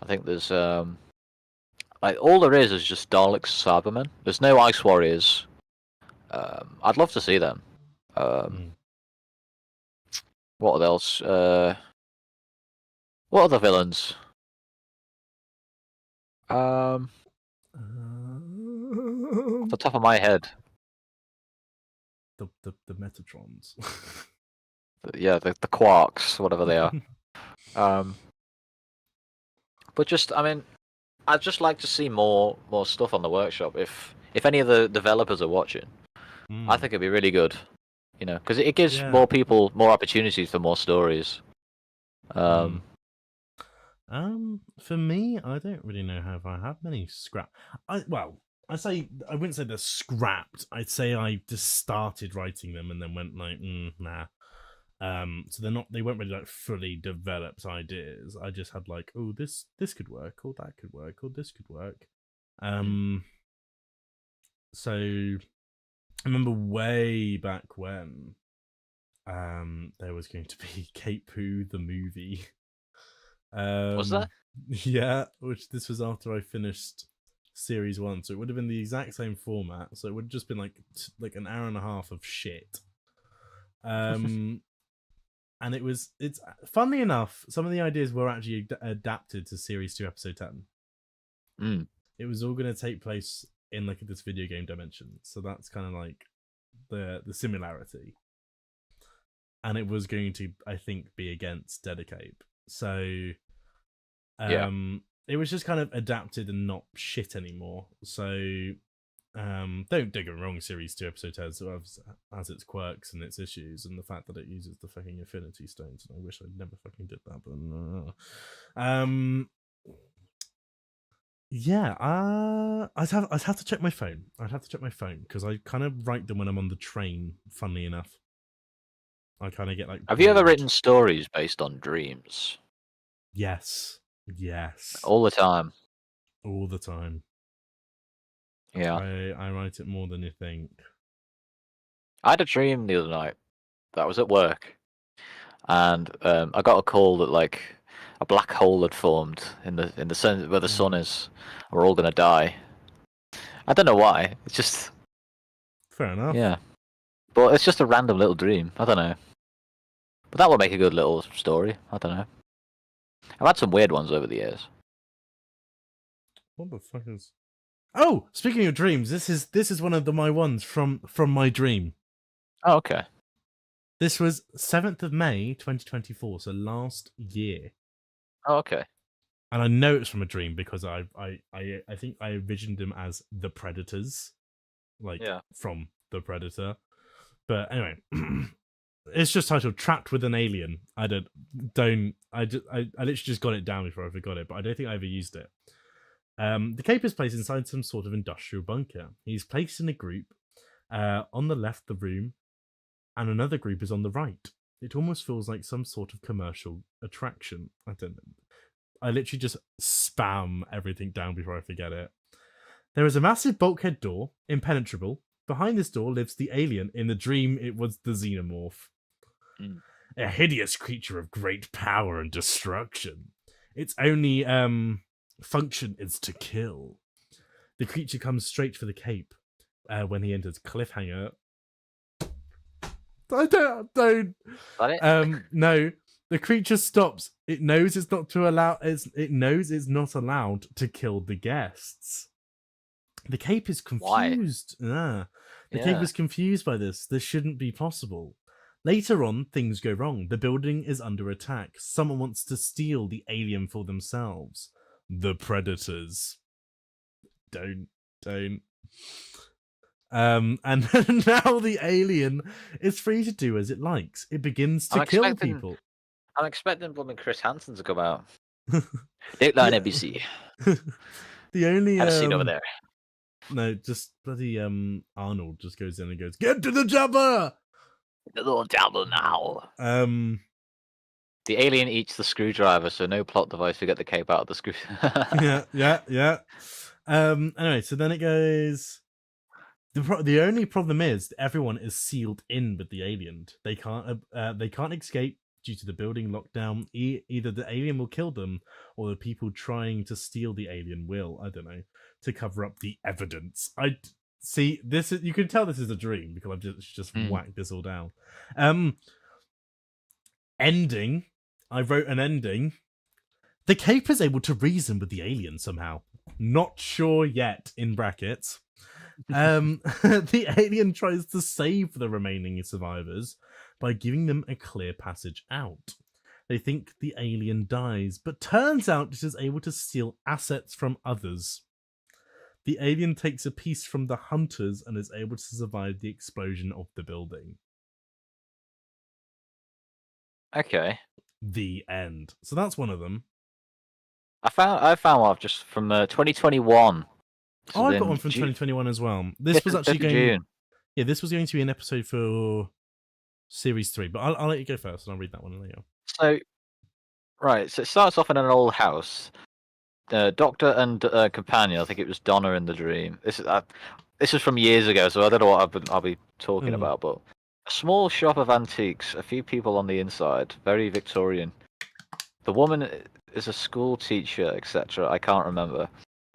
I think there's... like, all there is just Daleks, Cybermen. There's no Ice Warriors. I'd love to see them. What else? What other villains? Off the top of my head. The Metatrons. Yeah, the Quarks, whatever they are. But just, I mean, I'd just like to see more stuff on the workshop. If any of the developers are watching, I think it'd be really good. You know, because it gives more people more opportunities for more stories. For me, I don't really know if I have many scrap. I wouldn't say they're scrapped. I'd say I just started writing them and then went like, nah. So they weren't really like fully developed ideas. I just had like, oh, this could work, or that could work, or this could work. So I remember way back when there was going to be Cape Poo the movie. Was that? Yeah, which this was after I finished series 1, so it would have been the exact same format. So it would have just been like an hour and a half of shit. And it's funnily enough, some of the ideas were actually adapted to series 2 episode 10. It was all going to take place in like this video game dimension, so that's kind of like the similarity. And it was going to, I think, be against Dedicape. So it was just kind of adapted and not shit anymore. So don't get me wrong, series 2 episode 10 has its quirks and its issues, and the fact that it uses the fucking Infinity Stones, and I wish I'd never fucking did that, but I'd have to check my phone. I'd have to check my phone because I kind of write them when I'm on the train. Funnily enough, I kind of get like. Have you ever written stories based on dreams? Yes. All the time. All the time. Yeah. I write it more than you think. I had a dream the other night that I was at work, and I got a call that like a black hole had formed in the sun where the sun is. We're all gonna die. I don't know why. It's just fair enough. Yeah, but it's just a random little dream. I don't know. But that would make a good little story. I don't know. I've had some weird ones over the years. What the fuck is? Oh, speaking of dreams, this is one of my ones from my dream. Oh, okay. This was 7th of May 2024, so last year. Oh, okay. And I know it's from a dream because I think I envisioned him as the Predators, like from the Predator. But anyway, it's just titled "Trapped with an Alien." I literally just got it down before I forgot it, but I don't think I ever used it. The Cape is placed inside some sort of industrial bunker. He's placed in a group on the left of the room, and another group is on the right. It almost feels like some sort of commercial attraction. I don't know. I literally just spam everything down before I forget it. There is a massive bulkhead door, impenetrable. Behind this door lives the alien. In the dream, it was the xenomorph. A hideous creature of great power and destruction. Its only function is to kill. The creature comes straight for the Cape when he enters Cliffhanger. I don't. No. The creature stops. It knows it's not allowed to kill the guests. The Cape is confused. The Cape is confused by this. This shouldn't be possible. Later on, things go wrong. The building is under attack. Someone wants to steal the alien for themselves. The Predators. Don't. And now the alien is free to do as it likes. It begins to kill people. I'm expecting blooming Chris Hansen to come out. Dateline Yeah. NBC. The only Have a scene over there. no, just bloody Arnold just goes in and goes, "Get to the chopper!" The little dabble now. The alien eats the screwdriver, so no plot device to get the cape out of the screw. yeah. Anyway, so then it goes. The only problem is everyone is sealed in with the alien. They can't escape due to the building lockdown. Either the alien will kill them, or the people trying to steal the alien will. I don't know, to cover up the evidence. I see this. You can tell this is a dream because I've just whacked this all down. Ending. I wrote an ending. The cape is able to reason with the alien somehow. Not sure yet, in brackets. The alien tries to save the remaining survivors by giving them a clear passage out. They think the alien dies, but turns out it is able to steal assets from others. The alien takes a piece from the hunters and is able to survive the explosion of the building. Okay. The end. So that's one of them. I found one just from 2021. Oh, I've got one from 2021 as well. This was actually going. June. Yeah, this was going to be an episode for series 3, but I'll let you go first, and I'll read that one later. So, right. So it starts off in an old house. Doctor and companion. I think it was Donna in the dream. This is from years ago, so I don't know what I'll be talking about. But a small shop of antiques. A few people on the inside. Very Victorian. The woman is a school teacher, etc. I can't remember.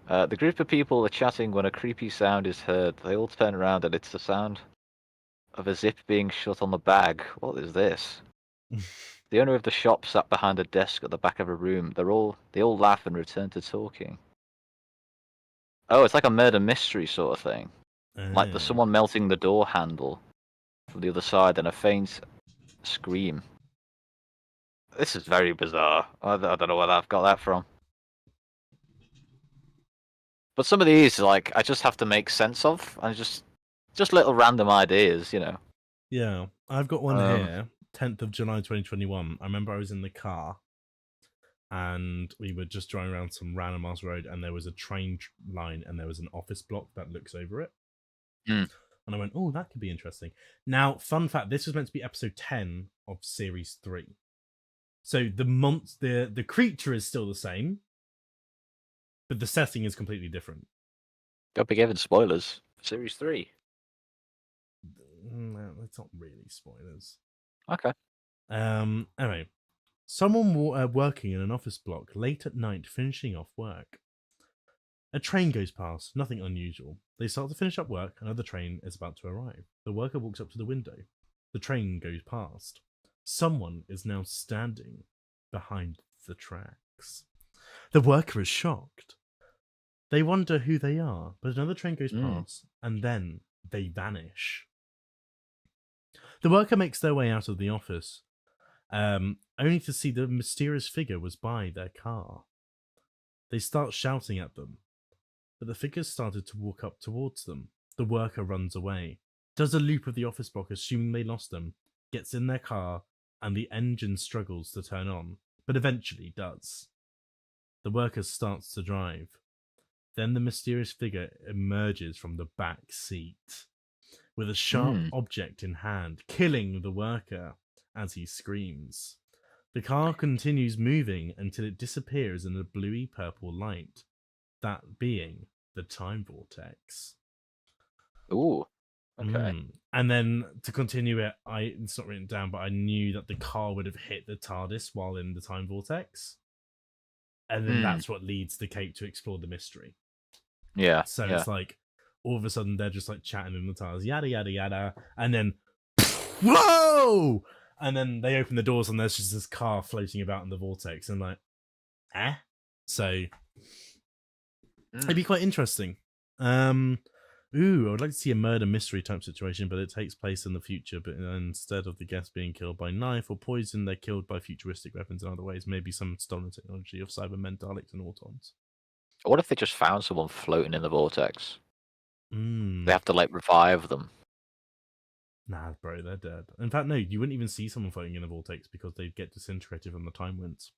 The group of people are chatting when a creepy sound is heard. They all turn around and it's the sound of a zip being shut on the bag. What is this? The owner of the shop sat behind a desk at the back of a room. They all laugh and return to talking. Oh, it's like a murder mystery sort of thing. Like there's someone melting the door handle from the other side and a faint scream. This is very bizarre. I don't know where I've got that from. But some of these, like, I just have to make sense of, and just little random ideas, you know. Yeah, I've got one here. 10th of July 2021. I remember I was in the car, and we were just driving around some random ass road, and there was a train line, and there was an office block that looks over it. And I went, "Oh, that could be interesting." Now, fun fact: this was meant to be episode 10 of series 3. So the creature is still the same, but the setting is completely different. Don't be giving spoilers. Series 3. No, it's not really spoilers. Okay. Anyway, someone working in an office block late at night, finishing off work. A train goes past. Nothing unusual. They start to finish up work. Another train is about to arrive. The worker walks up to the window. The train goes past. Someone is now standing behind the tracks. The worker is shocked. They wonder who they are, but another train goes past, and then they vanish. The worker makes their way out of the office, only to see the mysterious figure was by their car. They start shouting at them, but the figure started to walk up towards them. The worker runs away, does a loop of the office block, assuming they lost them, gets in their car, and the engine struggles to turn on, but eventually does. The worker starts to drive. Then the mysterious figure emerges from the back seat with a sharp object in hand, killing the worker as he screams. The car continues moving until it disappears in a bluey purple light, that being the time vortex. Ooh. Okay. And then to continue it, it's not written down, but I knew that the car would have hit the TARDIS while in the time vortex. And then that's what leads the Cape to explore the mystery. Yeah. So it's like, all of a sudden, they're just like chatting in the TARDIS, yada, yada, yada. And then, whoa! And then they open the doors and there's just this car floating about in the vortex. And like, So, it'd be quite interesting. I would like to see a murder mystery type situation, but it takes place in the future. But instead of the guests being killed by knife or poison, they're killed by futuristic weapons in other ways. Maybe some stolen technology of Cybermen, Daleks, and Autons. What if they just found someone floating in the vortex? They have to like revive them. Nah, bro, they're dead. In fact, no, you wouldn't even see someone floating in the vortex because they'd get disintegrated from the time winds.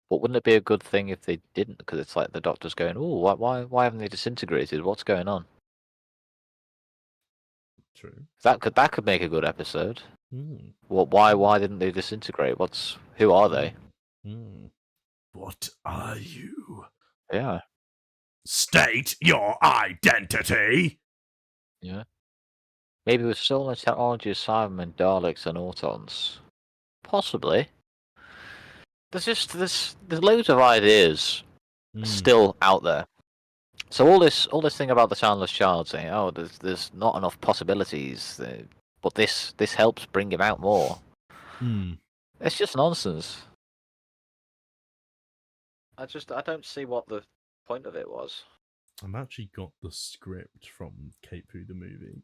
But wouldn't it be a good thing if they didn't? Because it's like the Doctor's going, "Oh, why haven't they disintegrated? What's going on?" True. That could make a good episode. Mm. Why didn't they disintegrate? Who are they? Mm. What are you? Yeah. State your identity. Yeah. Maybe with so much technology of Cybermen, Daleks, and Autons. Possibly. There's loads of ideas still out there. So all this thing about the Soundless Child saying, oh, there's not enough possibilities, but this helps bring him out more. It's just nonsense. I don't see what the point of it was. I've actually got the script from Cape Food the movie.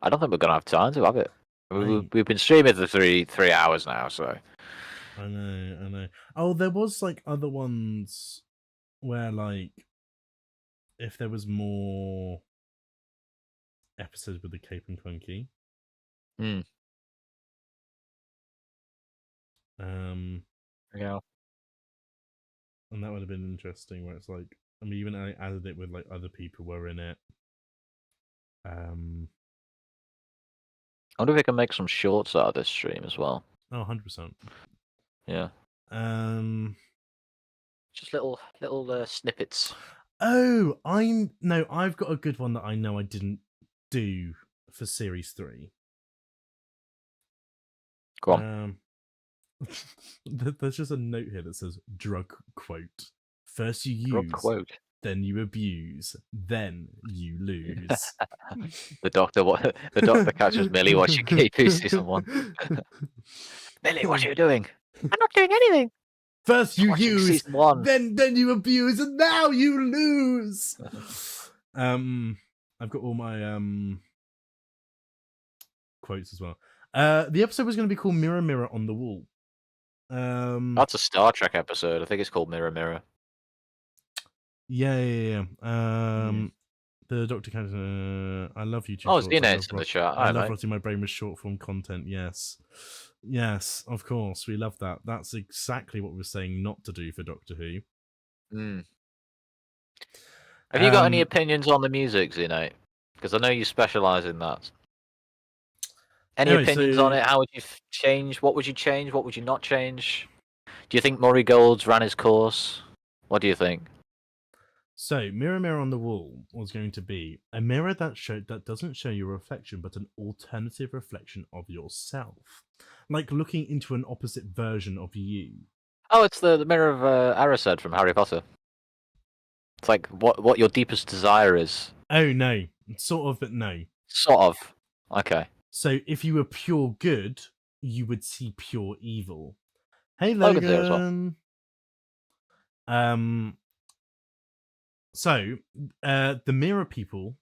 I don't think we're gonna have time to have it. We've been streaming for 3 hours now, so. I know. Oh, there was like other ones where like if there was more episodes with the Cape and Clunky. Yeah. And that would have been interesting where it's like I mean even I added it with like other people were in it. I wonder if we can make some shorts out of this stream as well. Oh, 100%. Yeah. Just little snippets. Oh, I've got a good one that I know I didn't do for series 3. Go on. There's just a note here that says drug quote. First you use, Drug quote. Then you abuse, then you lose. The doctor catches Millie watching KP season 1. Millie, what are you doing? I'm not doing anything. First you Watching use, season 1. then you abuse, and now you lose. I've got all my quotes as well. The episode was going to be called Mirror Mirror on the Wall. That's a Star Trek episode. I think it's called Mirror Mirror. Yeah. The Doctor Canton, I love YouTube. Oh, Xena's in the chat. I love rotting my brain with short form content. Yes, of course. We love that. That's exactly what we're saying not to do for Doctor Who. Have you got any opinions on the music, Xeno? Because I know you specialise in that. Any opinions on it? How would you change? What would you change? What would you not change? Do you think Murray Gold's ran his course? What do you think? So, Mirror Mirror on the Wall was going to be a mirror that doesn't show your reflection, but an alternative reflection of yourself. Like looking into an opposite version of you. Oh, it's the mirror of Erised from Harry Potter. It's like what your deepest desire is. Oh, no. Sort of, but no. Sort of. Okay. So, if you were pure good, you would see pure evil. Hey, Logan. So, the mirror people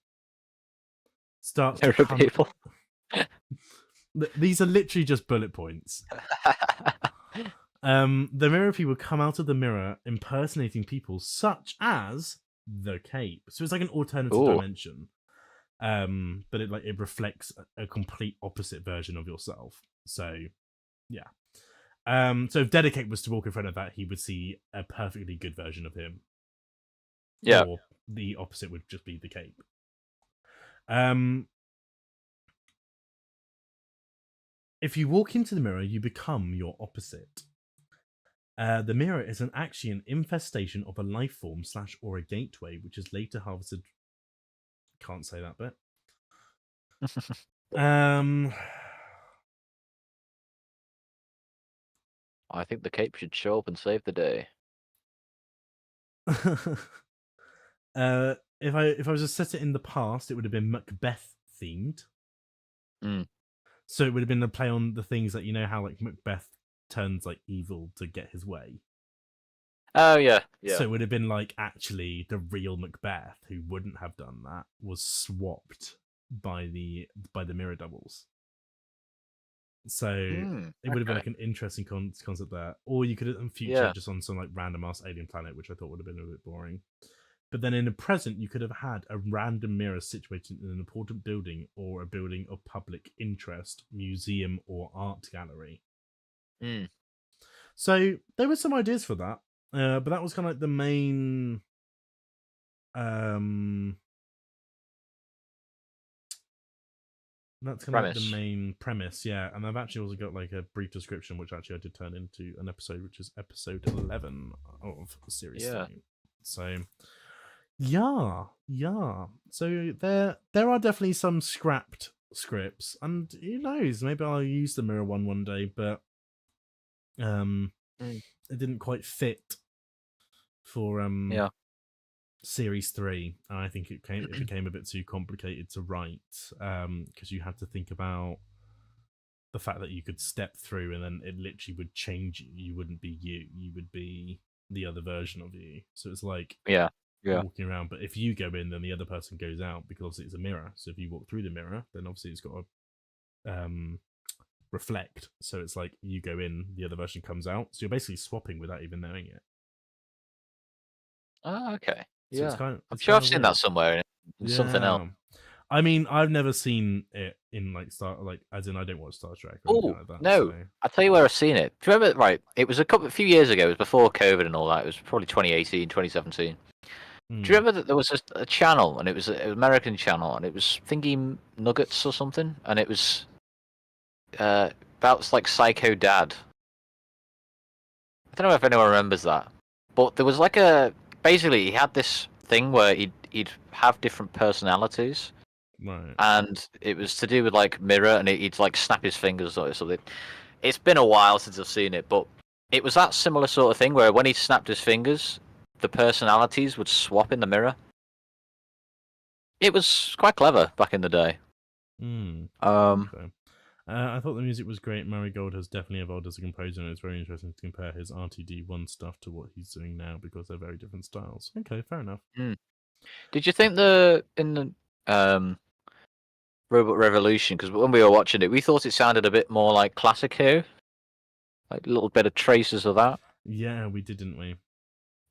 start to come... people. These are literally just bullet points. The mirror people come out of the mirror impersonating people such as the Cape. So it's like an alternative dimension. But it reflects a complete opposite version of yourself. So, yeah. So if Dedicate was to walk in front of that, he would see a perfectly good version of him. Yeah. Or the opposite would just be the Cape. If you walk into the mirror, you become your opposite. The mirror is actually an infestation of a life form / or a gateway, which is later harvested. Can't say that bit. I think the Cape should show up and save the day. If I was to set it in the past, it would have been Macbeth themed. So it would have been a play on the things that, you know, how like Macbeth turns like evil to get his way. Oh yeah. So it would have been like actually the real Macbeth, who wouldn't have done that, was swapped by the mirror doubles. So it would have been like an interesting concept there. Or you could have in future just on some like random ass alien planet, which I thought would have been a bit boring. But then in the present, you could have had a random mirror situated in an important building or a building of public interest, museum or art gallery. Mm. So there were some ideas for that, but that was kind of like the main. That's kind of like the Premise. main premise, yeah. And I've actually also got like a brief description, which actually I did turn into an episode, which is episode 11 of series 3. So, yeah. So there are definitely some scrapped scripts, and who knows, maybe I'll use the mirror one day, but it didn't quite fit for series 3, and I think it became a bit too complicated to write, because you had to think about the fact that you could step through and then it literally would change you. You wouldn't be you would be the other version of you. So it's like walking around, but if you go in, then the other person goes out, because obviously it's a mirror. So if you walk through the mirror, then obviously it's got to reflect. So it's like you go in, the other version comes out. So you're basically swapping without even knowing it. Oh, okay. So Yeah, I'm sure I've seen that somewhere in something else. I mean, I've never seen it in like as in I don't watch Star Trek or anything like that. No, So. I'll tell you where I've seen it. Do you remember? Right, it was a few years ago. It was before COVID and all that. It was probably 2018, 2017. Do you remember that there was a channel, and it was an American channel, and it was Thingy Nuggets or something, and it was about like Psycho Dad. I don't know if anyone remembers that, but there was like basically he had this thing where he'd have different personalities, right? And it was to do with like mirror, and he'd like snap his fingers or something. It's been a while since I've seen it, but it was that similar sort of thing where when he snapped his fingers, the personalities would swap in the mirror. It was quite clever back in the day. Okay. I thought the music was great. Marigold has definitely evolved as a composer, and it's very interesting to compare his RTD1 stuff to what he's doing now, because they're very different styles. Okay, fair enough. Did you think in the Robot Revolution, because when we were watching it, we thought it sounded a bit more like Classic Who? Like a little bit of traces of that? Yeah, we did, didn't we?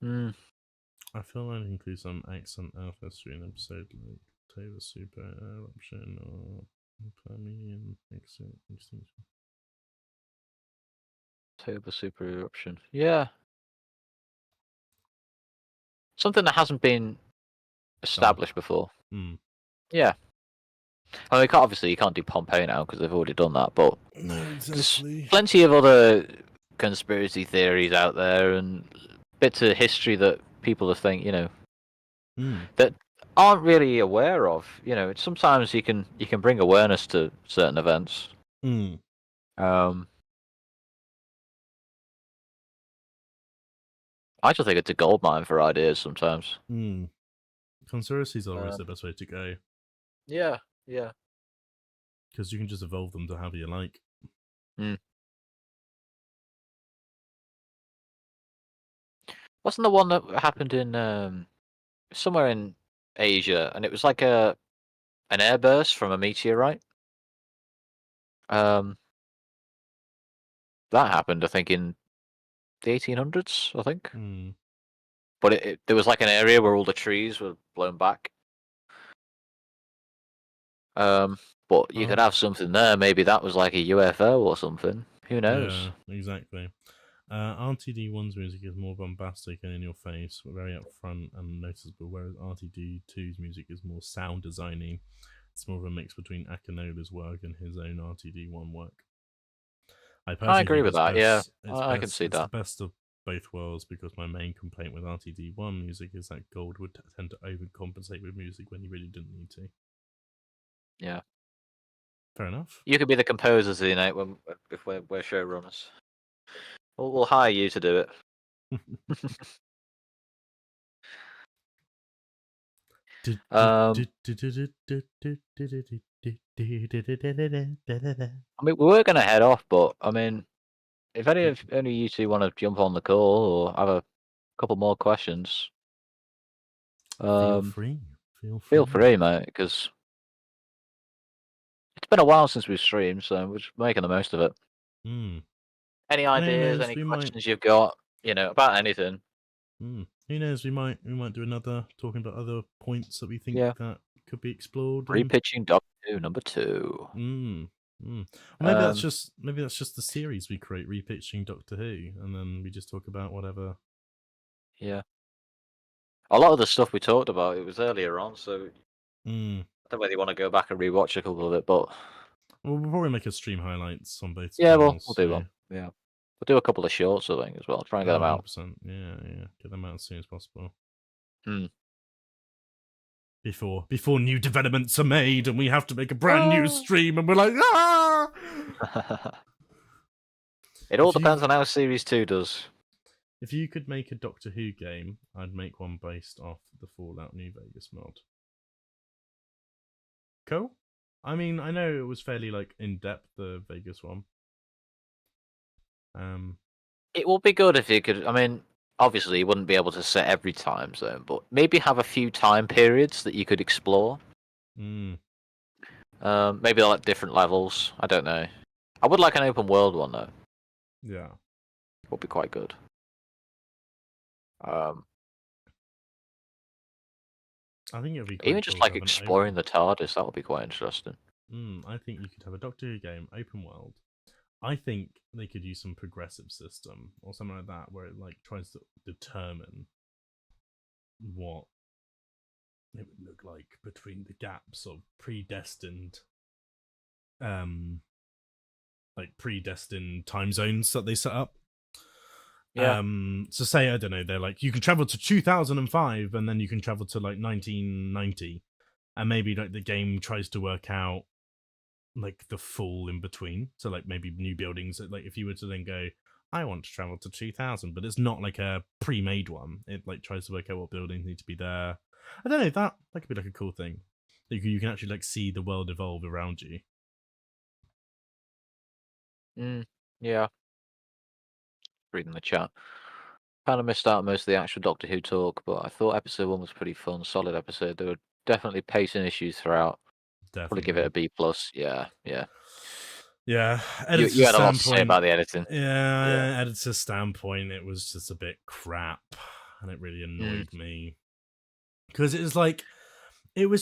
I feel I'd include some accent ancestry in an episode like Taylor Super Eruption or Permian Extinction. Taylor Super Eruption. Yeah. Something that hasn't been established before. Yeah. I mean, obviously you can't do Pompeii now because they've already done that, but there's plenty of other conspiracy theories out there and bits of history that people think, that aren't really aware of. Sometimes you can bring awareness to certain events. I just think it's a goldmine for ideas sometimes. Conspiracies are always the best way to go. Yeah. Because you can just evolve them to however you like. Wasn't the one that happened in somewhere in Asia, and it was like an airburst from a meteorite? That happened, I think, in the 1800s, I think. But there was like an area where all the trees were blown back. But you could have something there. Maybe that was like a UFO or something. Who knows? Yeah, exactly. RTD1's music is more bombastic and in your face, very upfront and noticeable, whereas RTD2's music is more sound designy. It's more of a mix between Akinola's work and his own RTD1 work. I agree with that, yeah. I can see that. It's the best of both worlds, because my main complaint with RTD1 music is that Gold would tend to overcompensate with music when he really didn't need to. Yeah. Fair enough. You could be the composers, if we're showrunners. We'll hire you to do it. I mean, we were going to head off, but I mean, if any of you two want to jump on the call or have a couple more questions, feel free. Feel free, mate, because it's been a while since we've streamed, so we're just making the most of it. Any ideas, any questions you've got, about anything? Who knows? We might do another talking about other points that we think Yeah. that could be explored. Repitching Doctor Who #2. Maybe that's just the series we create, repitching Doctor Who, and then we just talk about whatever. Yeah. A lot of the stuff we talked about, it was earlier on, so I don't know whether you want to go back and rewatch a couple of it, but We'll probably make a stream highlights on both. yeah, we'll channels, do one. Yeah, we'll do a couple of shorts, I think, as well. Try and get them out. 100%. Yeah, get them out as soon as possible. Hmm. Before new developments are made, and we have to make a brand new stream, and we're like, ah! It all depends on how Series 2 does. If you could make a Doctor Who game, I'd make one based off the Fallout New Vegas mod. Cool. I mean, I know it was fairly like in depth, the Vegas one. It would be good if you could. I mean, obviously, you wouldn't be able to set every time zone, but maybe have a few time periods that you could explore. Maybe like different levels. I don't know. I would like an open world one though. Yeah, would be quite good. I think it'd be quite Even just like exploring the TARDIS, that would be quite interesting. I think you could have a Doctor Who game, open world. I think they could use some progressive system or something like that, where it like tries to determine what it would look like between the gaps of predestined time zones that they set up. Yeah. So say, I don't know, they're like, you can travel to 2005 and then you can travel to like 1990, and maybe like the game tries to work out like the full in between. So like maybe new buildings, like if you were to then go, I want to travel to 2000, but it's not like a pre-made one. It like tries to work out what buildings need to be there. I don't know, that could be like a cool thing. You can actually like see the world evolve around you. Yeah. Reading the chat. Kind of missed out most of the actual Doctor Who talk, but I thought episode 1 was pretty fun, solid episode. There were definitely pacing issues throughout. Probably give it a B+. Yeah. Yeah. You had a lot to say about the editing. Yeah, editor's standpoint, it was just a bit crap, and it really annoyed me. Because it was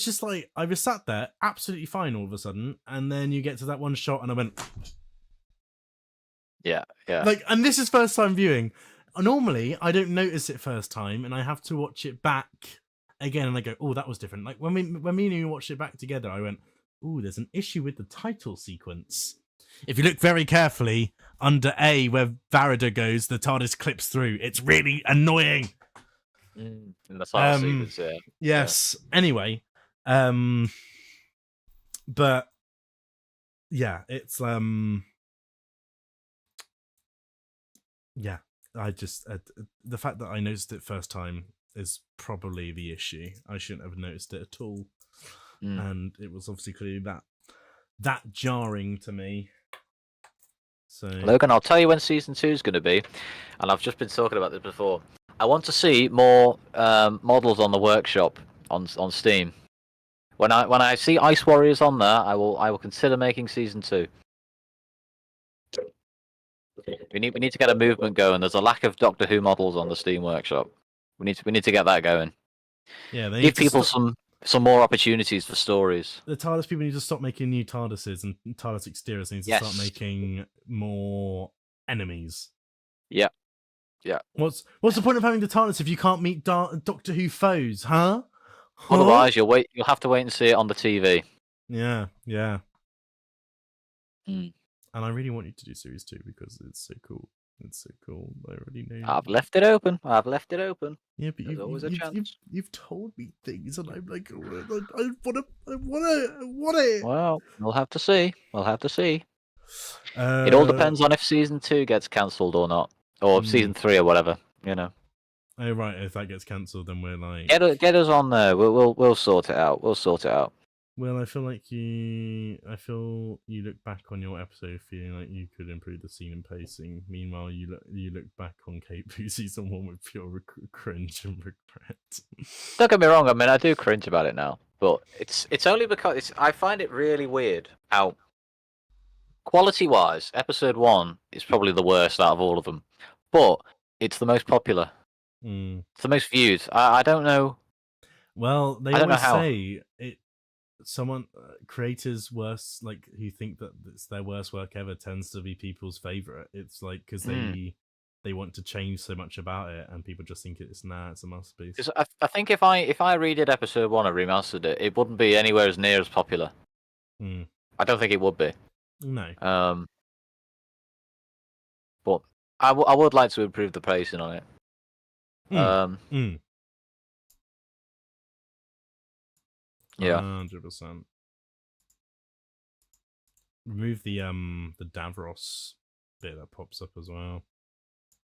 just like, I was sat there absolutely fine all of a sudden, and then you get to that one shot and I went... Yeah. Like, and this is first time viewing. Normally, I don't notice it first time, and I have to watch it back again, and I go, oh, that was different. Like, when me and you watched it back together, I went, oh, there's an issue with the title sequence. If you look very carefully, under A, where Varida goes, the TARDIS clips through. It's really annoying. In the title sequence, yeah. Yes. Yeah. Anyway, but yeah, it's yeah. I just the fact that I noticed it first time is probably the issue. I shouldn't have noticed it at all, and it was obviously clearly that jarring to me. So, Logan, I'll tell you when season 2 is going to be, and I've just been talking about this before. I want to see more models on the workshop on Steam. When I see Ice Warriors on there, I will consider making season 2. We need to get a movement going. There's a lack of Doctor Who models on the Steam workshop. We need to get that going. Yeah, they give people some more opportunities for stories. The TARDIS people need to stop making new TARDISes, and TARDIS exteriors need to start making more enemies. Yeah. What's the point of having the TARDIS if you can't meet Doctor Who foes, huh? Otherwise, you'll have to wait and see it on the TV. Yeah. And I really want you to do series 2 because it's so cool. It's so cool. I already know. I've left it open. Yeah, but there's always a chance. You've told me things, and I'm like, I want it. Well, we'll have to see. It all depends on if season 2 gets cancelled or not, or season 3 or whatever. You know. Oh right, if that gets cancelled, then we're like, get us on there. We'll sort it out. Well, I feel you look back on your episode feeling like you could improve the scene and pacing. Meanwhile, you look back on Kate Boo season 1 with pure cringe and regret. Don't get me wrong. I mean, I do cringe about it now, but it's only because I find it really weird how quality-wise, episode 1 is probably the worst out of all of them, but it's the most popular. It's the most viewed. I don't know. Well, they I don't know always how. say it. Someone creators worst, like who think that it's their worst work ever, tends to be people's favorite. It's like because they want to change so much about it, and people just think it's a masterpiece. 'Cause I think if I redid episode 1 and remastered it, it wouldn't be anywhere as near as popular. I don't think it would be. No. But I would like to improve the pacing on it. Yeah. 100%. Remove the Davros bit that pops up as well.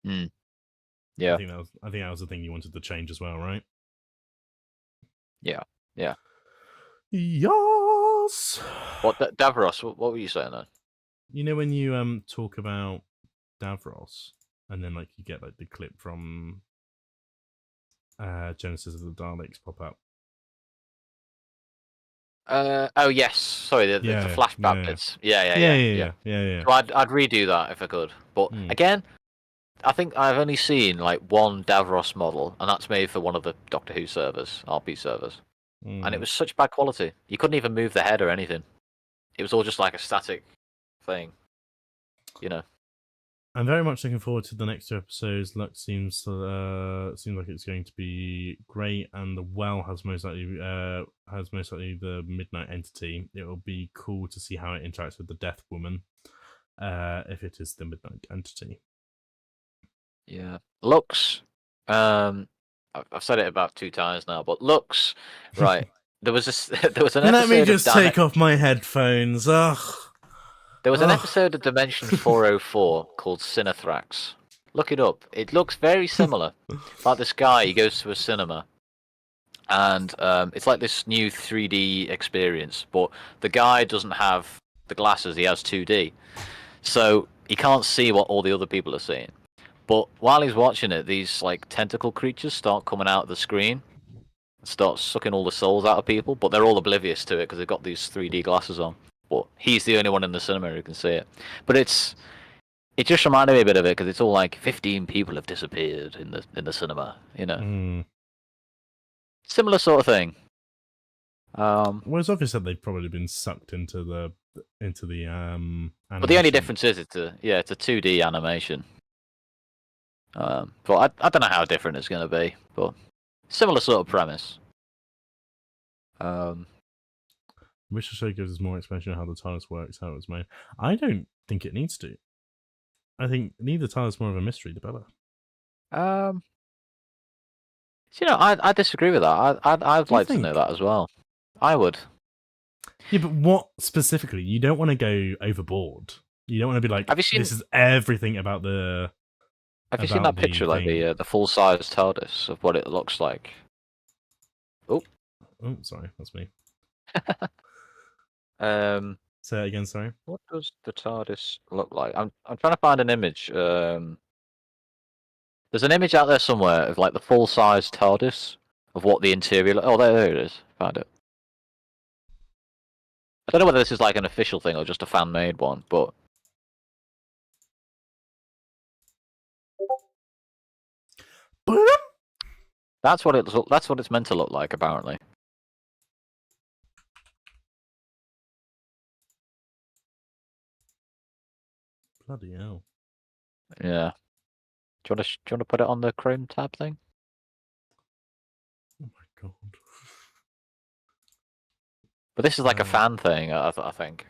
Yeah. I think that was the thing you wanted to change as well, right? Yeah. Yeah. Yes. What Davros? What were you saying then? You know when you talk about Davros, and then like you get like the clip from Genesis of the Daleks pop up. Oh yes, sorry, the flashback bits. Yeah. So I'd redo that if I could. But again, I think I've only seen like one Davros model, and that's made for one of the Doctor Who servers, RP servers. And it was such bad quality. You couldn't even move the head or anything. It was all just like a static thing. You know. I'm very much looking forward to the next 2 episodes. Lux seems like it's going to be great, and the Well has most likely the Midnight Entity. It will be cool to see how it interacts with the Death Woman, if it is the Midnight Entity. Yeah, Lux. I've said it about 2 times now, but Lux. Right, there was an episode. Let me just take off my headphones. Ugh. There was an episode of Dimension 404 called Cinethrax. Look it up. It looks very similar. Like this guy, he goes to a cinema, and it's like this new 3D experience, but the guy doesn't have the glasses, he has 2D. So he can't see what all the other people are seeing. But while he's watching it, these like tentacle creatures start coming out of the screen, start sucking all the souls out of people, but they're all oblivious to it because they've got these 3D glasses on. But he's the only one in the cinema who can see it. But it just reminded me a bit of it because it's all like 15 people have disappeared in the cinema, you know. Similar sort of thing. Well, it's obvious that they've probably been sucked into the animation. But the only difference is it's a 2D animation. But I don't know how different it's going to be, but similar sort of premise. Wish the show gives us more explanation of how the TARDIS works, how it was made. I don't think it needs to. I think neither TARDIS more of a mystery, the better. You know, I disagree with that. I'd like to know that as well. I would. Yeah, but what specifically? You don't want to go overboard. You don't want to be like, this is everything about the... Have you seen that picture, like the full-size TARDIS of what it looks like? Oh, sorry, that's me. Say it again, sorry. What does the TARDIS look like? I'm trying to find an image. There's an image out there somewhere of like the full-size TARDIS of what the interior. Oh, there it is. Found it. I don't know whether this is like an official thing or just a fan-made one, but that's what it's meant to look like, apparently. Bloody hell. Yeah. Do you want to put it on the Chrome tab thing? Oh my god. But this is like a fan thing, I think.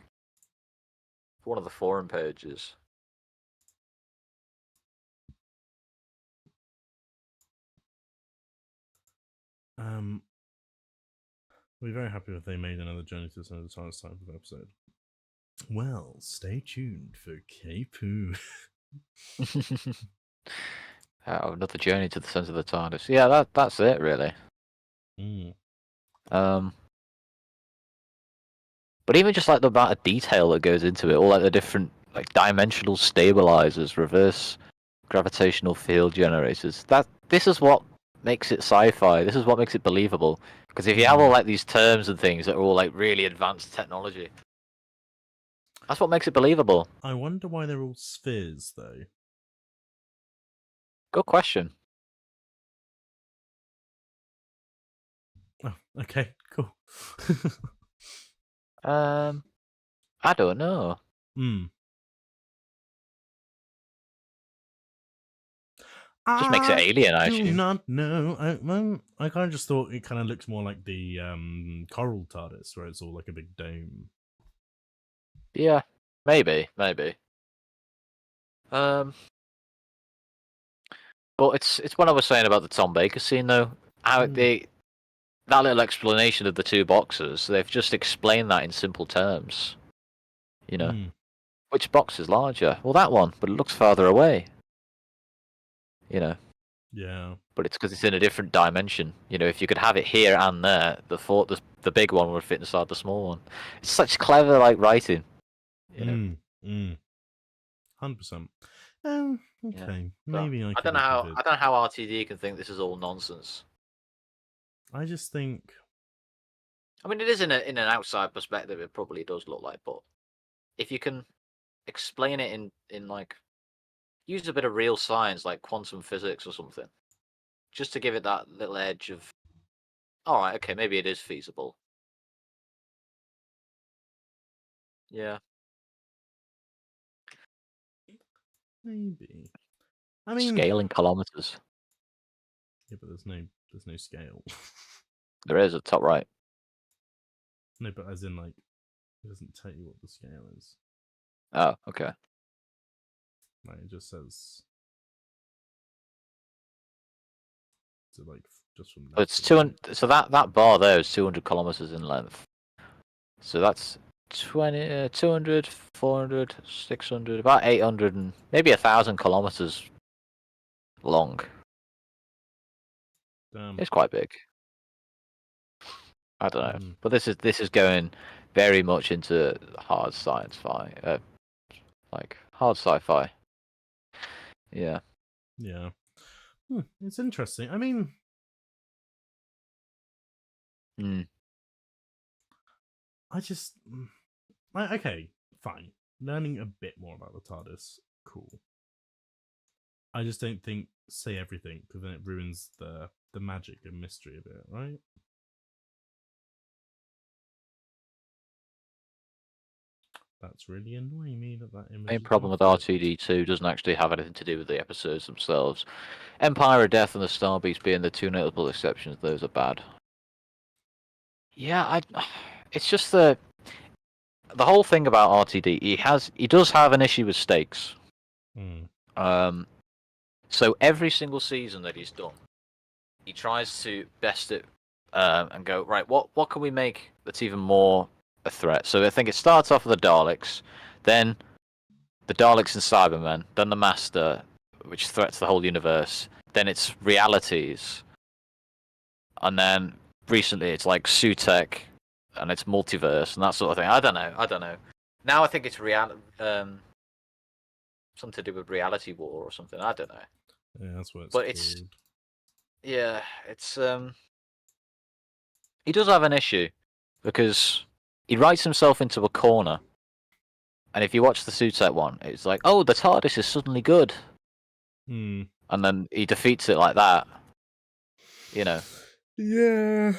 One of the forum pages. We're very happy if they made another Journey to the Center of the TARDIS type of episode. Well, stay tuned for K-Poo. Another Journey to the Center of the TARDIS. Yeah, that's it, really. But even just like the amount of detail that goes into it, all like the different like dimensional stabilizers, reverse gravitational field generators. This is what makes it sci-fi. This is what makes it believable. Because if you have all like these terms and things that are all like really advanced technology, that's what makes it believable. I wonder why they're all spheres, though. Good question. Oh, okay, cool. I don't know. Hmm. Just makes it alien, I do assume. not know. I kind of just thought it kind of looks more like the coral TARDIS, where it's all like a big dome. Yeah, maybe. But it's what I was saying about the Tom Baker scene, though. How that little explanation of the two boxes, they've just explained that in simple terms. You know, which box is larger? Well, that one, but it looks farther away. You know. Yeah. But it's because it's in a different dimension. You know, if you could have it here and there, the big one would fit inside the small one. It's such clever writing. You know. 100%. Yeah. Okay, So, maybe I I could don't know how live I don't know how RTD can think this is all nonsense. I just think I mean, it is in an outside perspective. It probably does look like, but if you can explain it in like use a bit of real science, like quantum physics or something, just to give it that little edge of, all right, okay, maybe it is feasible. Yeah. maybe. I mean, Scale in kilometers. yeah, but there's no scale. There is at top right. No, but as in like, it doesn't tell you what the scale is. Oh, okay. Like it just says. So like just from. But it's 200. So that bar there is 200 kilometers in length. So that's 200, 400, 600, about 800, and maybe 1,000 kilometers long. Damn. It's quite big. I don't know, but this is going very much into hard science-fi, like hard sci-fi. Yeah. Yeah. It's interesting. I mean, I just okay, fine. Learning a bit more about the TARDIS, cool. I just don't think say everything because then it ruins the magic and mystery of it, right? That's really annoying me that image. Main problem with R2D2 doesn't actually have anything to do with the episodes themselves. Empire of Death and the Star Beast being the two notable exceptions, those are bad. Yeah, it's just the whole thing about RTD. He does have an issue with stakes. So every single season that he's done, he tries to best it and go, right, what can we make that's even more a threat? So I think it starts off with the Daleks, then the Daleks and Cybermen, then the Master, which threats the whole universe, then it's realities, and then recently it's like Sutek, and it's multiverse and that sort of thing. I don't know. Now I think it's something to do with reality war or something. I don't know. Yeah, that's what it's but called. It's he does have an issue because he writes himself into a corner. And if you watch the Sutek one, it's like, oh, the TARDIS is suddenly good. And then he defeats it like that. You know. Yeah.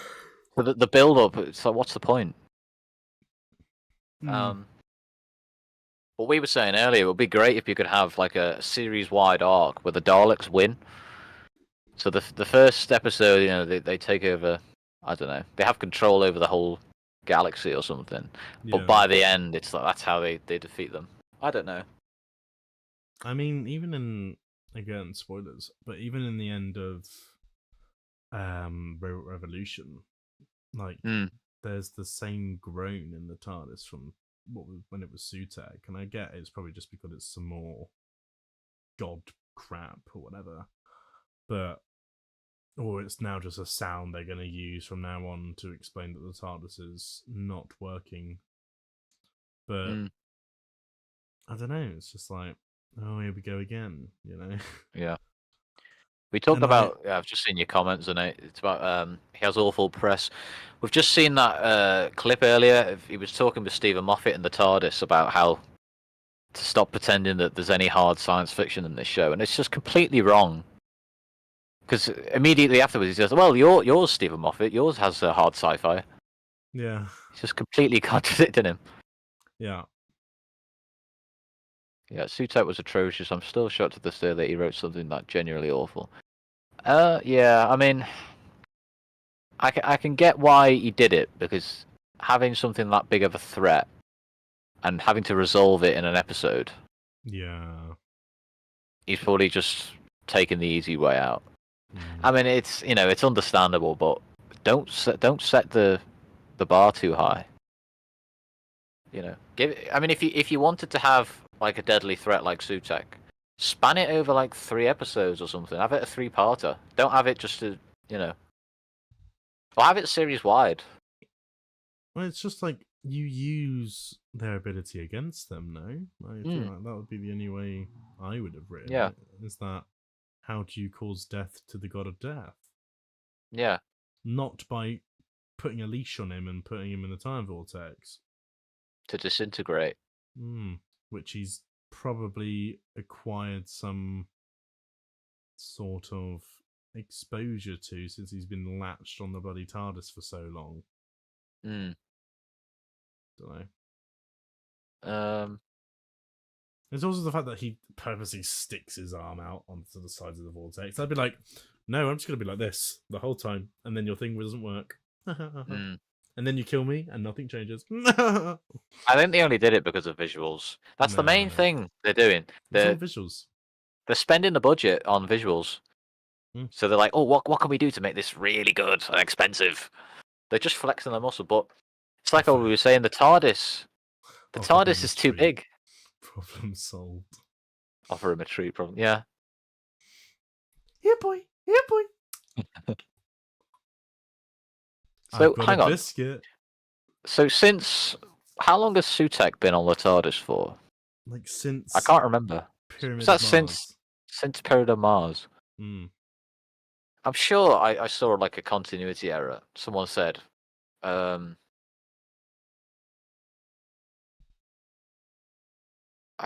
But the build-up, it's like, what's the point? What we were saying earlier, it would be great if you could have like a series-wide arc where the Daleks win. So the first episode, you know, they take over. I don't know. They have control over the whole galaxy or something. Yeah. But by the end, it's like that's how they defeat them. I don't know. I mean, even in again spoilers, but even in the end of Revolution, like there's the same groan in the TARDIS from when it was Sutek, and I get it's probably just because it's some more god crap or whatever, or it's now just a sound they're going to use from now on to explain that the TARDIS is not working. But I don't know. It's just like, oh, here we go again. You know? Yeah. We talked about. I've just seen your comments, and it's about he has awful press. We've just seen that clip earlier. He was talking with Stephen Moffat in the TARDIS about how to stop pretending that there's any hard science fiction in this show, and it's just completely wrong Because immediately afterwards he says, "Well, yours, Stephen Moffat, yours has a hard sci-fi." Yeah. He's just completely contradicting him. Yeah. Yeah, Sutek was atrocious. I'm still shocked to this day that he wrote something that genuinely awful. Yeah, I mean, I can get why he did it, because having something that big of a threat and having to resolve it in an episode, Yeah. he's probably just taken the easy way out. Mm. I mean, it's it's understandable, but don't set the bar too high. I mean, if you wanted to have like a deadly threat like Sutek, span it over like 3 episodes or something. Have it a 3-parter. Don't have it just or have it series wide. Well, it's just like you use their ability against them, no? I feel like that would be the only way I would have written it. Is that how do you cause death to the god of death? Yeah. Not by putting a leash on him and putting him in the time vortex. To disintegrate. Which he's probably acquired some sort of exposure to since he's been latched on the bloody TARDIS for so long. Don't know. There's also the fact that he purposely sticks his arm out onto the sides of the vortex. I'd be like, no, I'm just going to be like this the whole time, and then your thing doesn't work. And then you kill me, and nothing changes. I think they only did it because of visuals. That's the main thing they're doing. They're visuals. They're spending the budget on visuals. So they're like, oh, what can we do to make this really good and expensive? They're just flexing their muscle. But it's like what we were saying, the TARDIS is too big. Problem solved. Offer him a treat problem. Yeah. Here, boy. Here, boy. So hang on. Biscuit. So how long has Sutek been on the TARDIS for? Like since I can't remember. Pyramid Was that of Mars. since Pyramid of Mars? I'm sure I saw like a continuity error. Someone said, I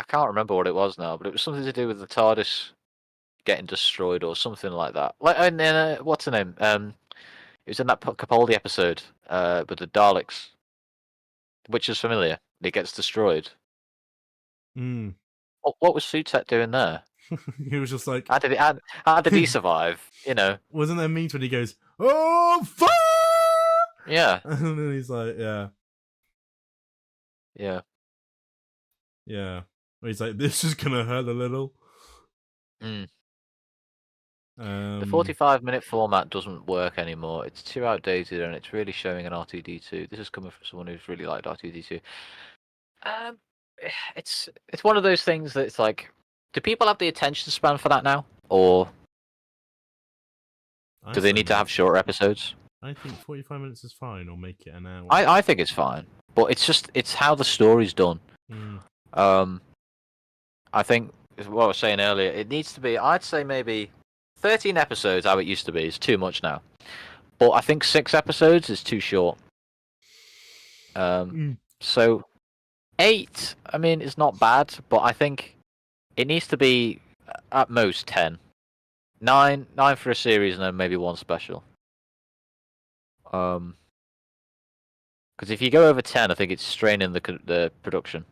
can't remember what it was now, but it was something to do with the TARDIS getting destroyed or something like that. Like, what's her name? It was in that Capaldi episode with the Daleks, which is familiar. It gets destroyed. What was Sutek doing there? He was just like, how did he survive? Wasn't there memes when he goes, "Oh fuck!" Yeah, and then he's like, yeah. Where he's like, "This is gonna hurt a little." The 45-minute format doesn't work anymore. It's too outdated, and it's really showing an R2D2. This is coming from someone who's really liked R2D2. It's one of those things that it's like, do people have the attention span for that now, or do they need to have shorter episodes? I think 45 minutes is fine, or make it an hour. I think it's fine, but it's how the story's done. I think what I was saying earlier, it needs to be, I'd say maybe 13 episodes, how it used to be, is too much now. But I think 6 episodes is too short. So 8, I mean, is not bad, but I think it needs to be at most 10. 9 for a series, and then maybe 1 special. Because if you go over 10, I think it's straining the production.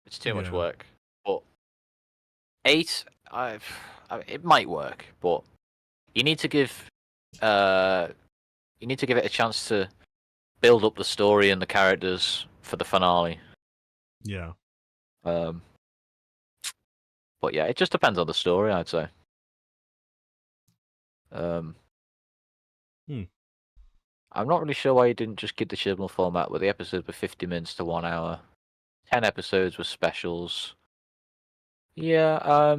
It's too much work. But 8, it might work, but you need to give it a chance to build up the story and the characters for the finale. Yeah. But yeah, it just depends on the story, I'd say. I'm not really sure why you didn't just keep the Chibnall format where the episodes were 50 minutes to 1 hour. 10 episodes with specials. Yeah,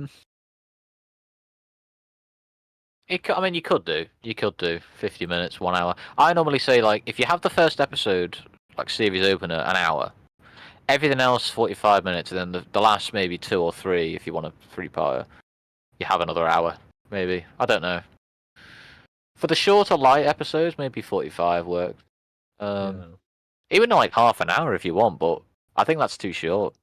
you could do 50 minutes, 1 hour. I normally say, like, if you have the first episode, like series opener, an hour, everything else 45 minutes, and then the last maybe 2 or 3, if you want a 3-parter, you have another hour, maybe. I don't know. For the shorter, light episodes, maybe 45 works. Even like half an hour if you want, but I think that's too short.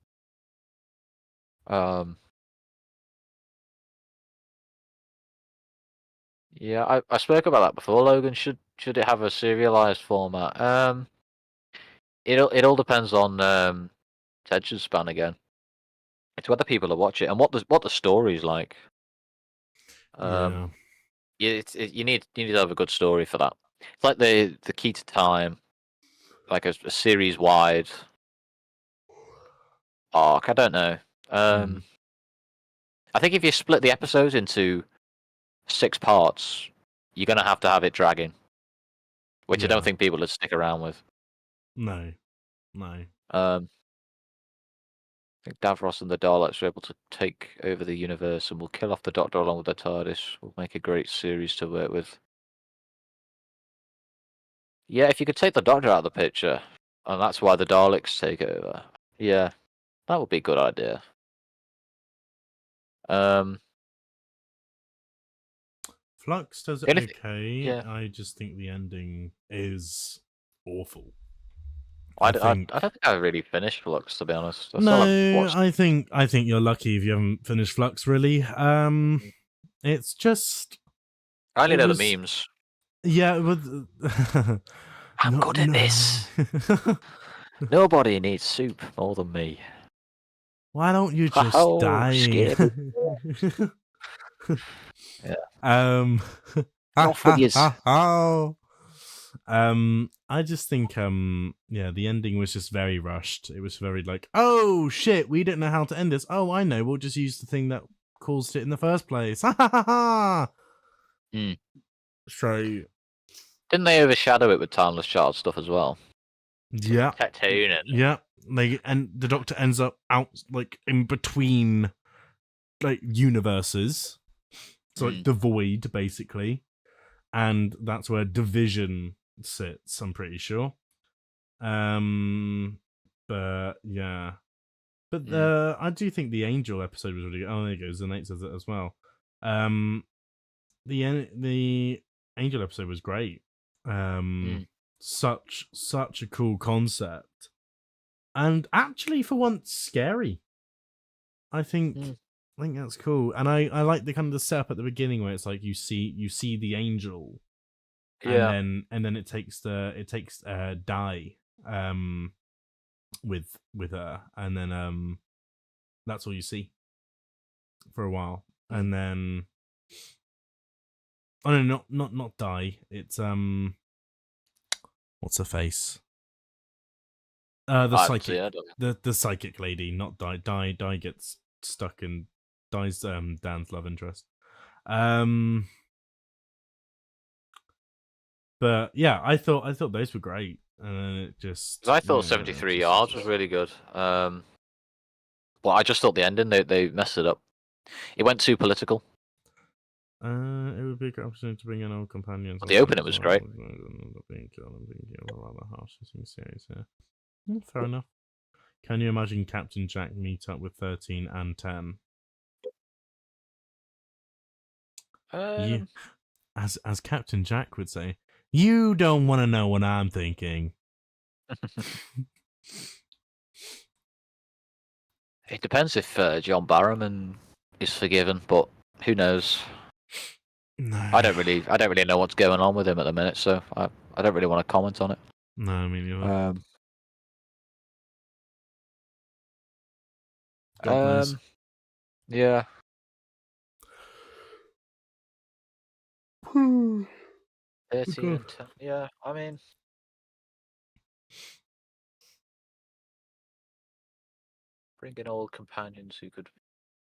Yeah, I spoke about that before, Logan. Should it have a serialized format? It all depends on attention span again. It's whether people will watch it and what the story's like. Yeah. You need to have a good story for that. It's like the key to time, like a series wide arc. I don't know. I think if you split the episodes into 6 parts, you're gonna have to have it dragging, which I Yeah. don't think people would stick around with. No. I think Davros and the Daleks are able to take over the universe, and will kill off the Doctor along with the TARDIS. Will make a great series to work with. Yeah, if you could take the Doctor out of the picture, and that's why the Daleks take over. Yeah, that would be a good idea. Flux does it Anything- okay. yeah. I just think the ending is awful. I don't think I really finished Flux, to be honest. I still haven't No, watched. I think you're lucky if you haven't finished Flux. Really, it's just I only it know was- the memes. yeah. But I'm good at this. Nobody needs soup more than me. Why don't you just Oh, die? scared. Yeah. Off with yous. I just think yeah, the ending was just very rushed. It was very like, oh shit, we don't know how to end this. Oh, I know, we'll just use the thing that caused it in the first place. Ha ha ha ha. So Didn't they overshadow it with Timeless Child stuff as well? yeah. Tattoon and Yeah. And the Doctor ends up out like in between like universes. So like the void, basically. And that's where Division sits, I'm pretty sure. But yeah. But I do think the Angel episode was really good. Oh, there you go. Zanate says it as well. The Angel episode was great. Such a cool concept. And actually for once scary. I think that's cool. And I like the kind of the setup at the beginning where it's like you see the angel. yeah. And then it takes Die with her, and then that's all you see for a while. And then oh no, not Die. It's what's her face? The psychic, I don't- the psychic lady, not Die. Die gets stuck and Die's Dan's love interest. But yeah, I thought those were great, and then it just. 'Cause I thought yeah, 73 just- yards was really good. Well, I just thought the ending they messed it up. It went too political. It would be a great opportunity to bring in old companions. The opening was great. Being killed and being killed rather harsh series here. Fair enough. Can you imagine Captain Jack meet up with 13 and 10? You, as Captain Jack would say, you don't want to know what I'm thinking. It depends if John Barrowman is forgiven, but who knows? No, I don't really know what's going on with him at the minute, so I don't really want to comment on it. No, I mean, you're God knows. Yeah. 13 and 10. Yeah, I mean, bring in old companions who could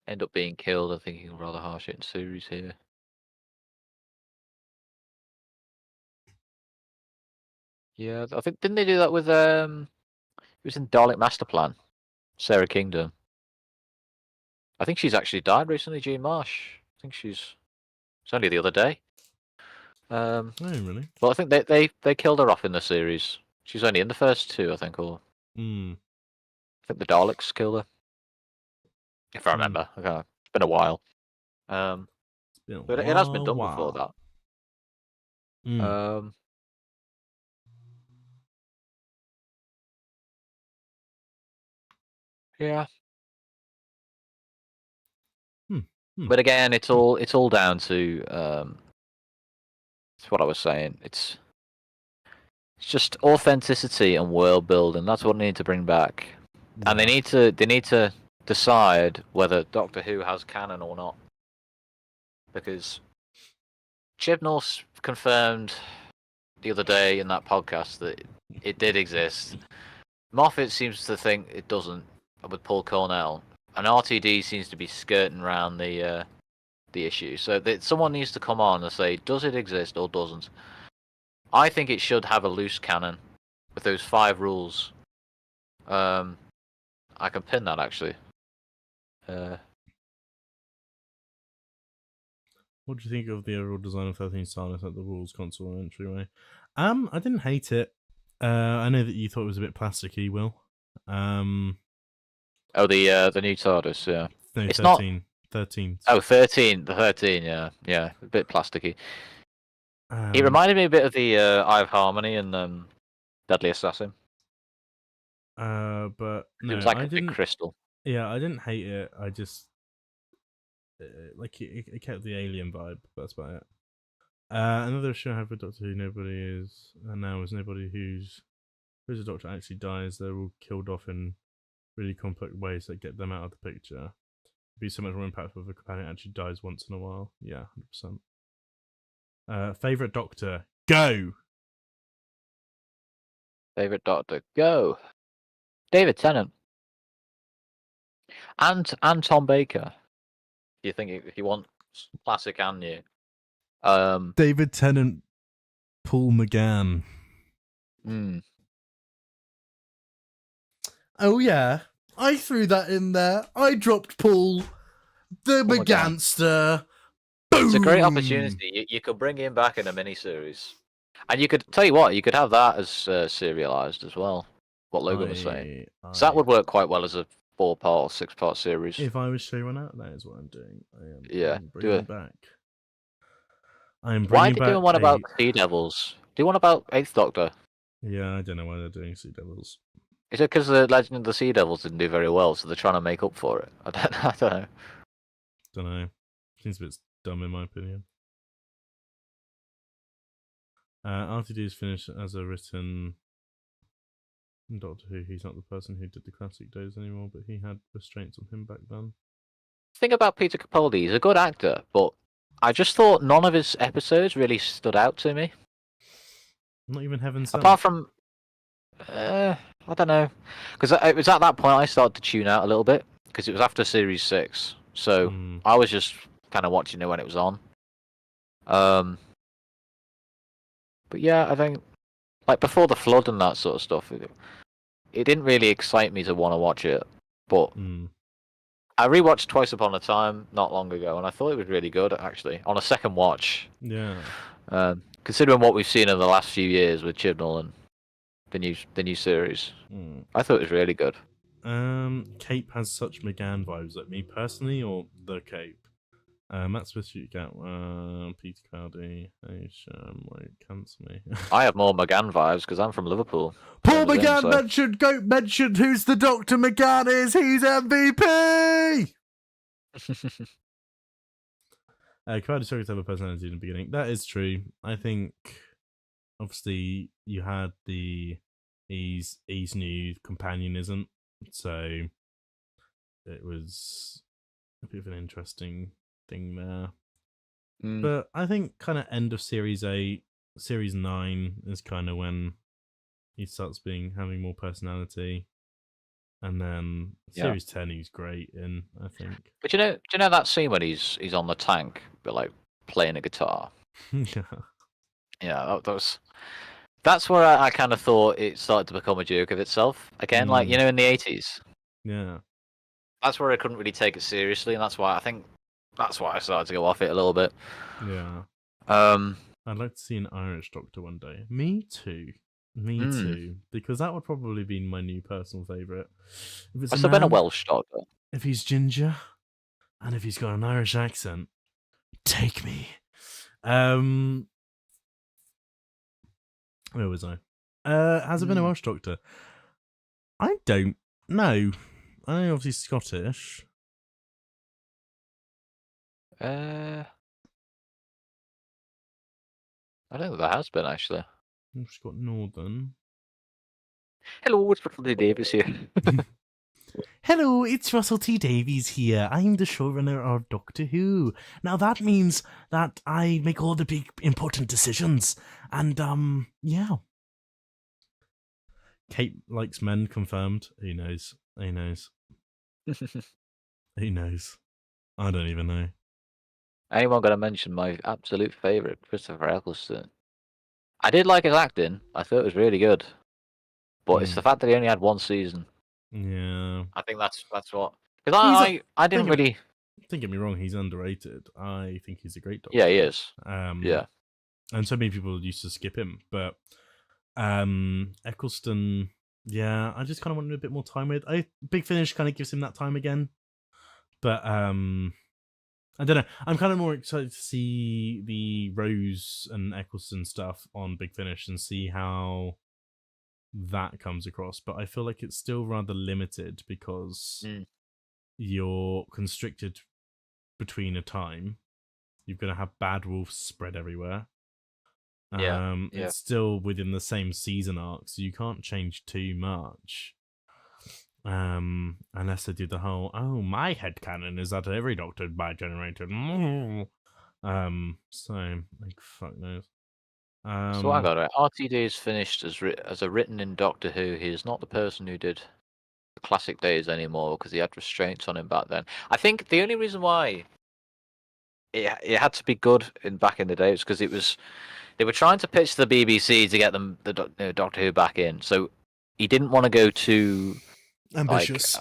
end up being killed. I think you can rather harsh it in series here. Yeah, I think didn't they do that with it was in Dalek Master Plan, Sarah Kingdom. I think she's actually died recently, Jean Marsh. I think it's only the other day. Oh, really? Well, I think they killed her off in the series. She's only in the first 2, I think, or I think the Daleks killed her. If I remember, okay, it's been a while. But it has been done before that. Yeah. But again, it's all down to That's what I was saying. It's just authenticity and world building. That's what they need to bring back. And they need to decide whether Doctor Who has canon or not. Because Chibnall confirmed the other day in that podcast that it did exist. Moffat seems to think it doesn't with Paul Cornell, and RTD seems to be skirting around the issue. So someone needs to come on and say, does it exist or doesn't? I think it should have a loose canon with those 5 rules. I can pin that actually. What do you think of the overall design of 13 Silence at the Rules console and entryway? I didn't hate it. I know that you thought it was a bit plasticky, Will. Oh, the new TARDIS, yeah. No, It's 13. not 13. Oh, 13. The 13, yeah, a bit plasticky. It Um, reminded me a bit of the Eye of Harmony and Deadly Assassin. but no, It was like I a big didn't. crystal. Yeah, I didn't hate it. I just like it kept the alien vibe. That's about it. Another show I have with Doctor Who. Nobody is, and now is nobody who's a Doctor actually dies. They're all killed off in really complex ways that get them out of the picture. It'd be so much more impactful if a companion actually dies once in a while. Yeah, 100%. Favorite Doctor, go. Favorite Doctor, go. David Tennant. And Tom Baker. You think if you want classic and new. David Tennant, Paul McGann. Oh yeah, I threw that in there. I dropped Paul, the Paul McGann. McGanster. It's a great Boom! opportunity. You could bring him back in a miniseries. And you could tell you what, you could have that as serialized as well. What Logan was saying. So that would work quite well as a 4-part or 6-part series. If I was showrunner, that is what I'm doing. I'm do bringing it. back. I'm Why are bringing they back. doing one about Sea Devils? Do one about 8th Doctor. Yeah, I don't know why they're doing Sea Devils. Is it because the Legend of the Sea Devils didn't do very well, so they're trying to make up for it? I don't know. Don't know. Seems a bit dumb in my opinion. RTD is finished as a written Doctor Who. He's not the person who did the classic days anymore, but he had restraints on him back then. The thing about Peter Capaldi, he's a good actor, but I just thought none of his episodes really stood out to me. Not even Heaven Sent. Apart from, I don't know, because it was at that point I started to tune out a little bit because it was after Series 6, so I was just kind of watching it when it was on. But yeah, I think like before the flood and that sort of stuff, it didn't really excite me to want to watch it. But I rewatched Twice Upon a Time not long ago, and I thought it was really good actually on a second watch. Yeah. Considering what we've seen in the last few years with Chibnall and the new series, I thought it was really good. Cape has such McGann vibes, like me personally, or the Cape. Matt Smith, you get Peter Capaldi. Cancel me. I have more McGann vibes because I'm from Liverpool. Paul McGann mentioned who's the Dr. McGann is. He's MVP. Capaldi struggled to have a personality in the beginning. That is true. I think obviously you had he's new companionism, so it was a bit of an interesting thing there. But I think kind of end of Series 8, Series 9 is kind of when he starts having more personality. And then Series 10 he's great in, I think. But do you know that scene when he's on the tank but like playing a guitar? Yeah, that's where I kind of thought it started to become a joke of itself again, like in the 80s. Yeah, that's where I couldn't really take it seriously, and that's why I started to go off it a little bit. Yeah. I'd like to see an Irish Doctor one day. Me too. Me too. Because that would probably be my new personal favourite. Must have been a Welsh Doctor. If he's ginger, and if he's got an Irish accent, take me. Where was I? Has it been a Welsh Doctor? I don't know. I know obviously Scottish. I don't think there has been, actually. We've just got Northern. Hello, it's Russell D. Davis here. Hello, it's Russell T Davies here. I'm the showrunner of Doctor Who. Now that means that I make all the big important decisions. And yeah. Kate likes men confirmed. Who knows? Who knows? Who knows? I don't even know. Anyone going to mention my absolute favourite, Christopher Eccleston? I did like his acting. I thought it was really good. But it's the fact that he only had one season. Yeah. I think that's what. Because I didn't really. Don't get me wrong, he's underrated. I think he's a great Doctor. Yeah, he is. Yeah. And so many people used to skip him, but Eccleston, yeah, I just kind of wanted a bit more time with. Big Finish kind of gives him that time again, but I don't know. I'm kind of more excited to see the Rose and Eccleston stuff on Big Finish and see how that comes across. But I feel like it's still rather limited because you're constricted between a time. You're going to have Bad Wolves spread everywhere. It's still within the same season arc, so you can't change too much. Unless they do the whole, my headcanon is that every Doctor bad generated. So like fuck knows. So I got it. RTD is finished as a written in Doctor Who. He is not the person who did the classic days anymore because he had restraints on him back then. I think the only reason why it had to be good back in the day was because they were trying to pitch the BBC to get them the Doctor Who back in. So he didn't want to go too ambitious.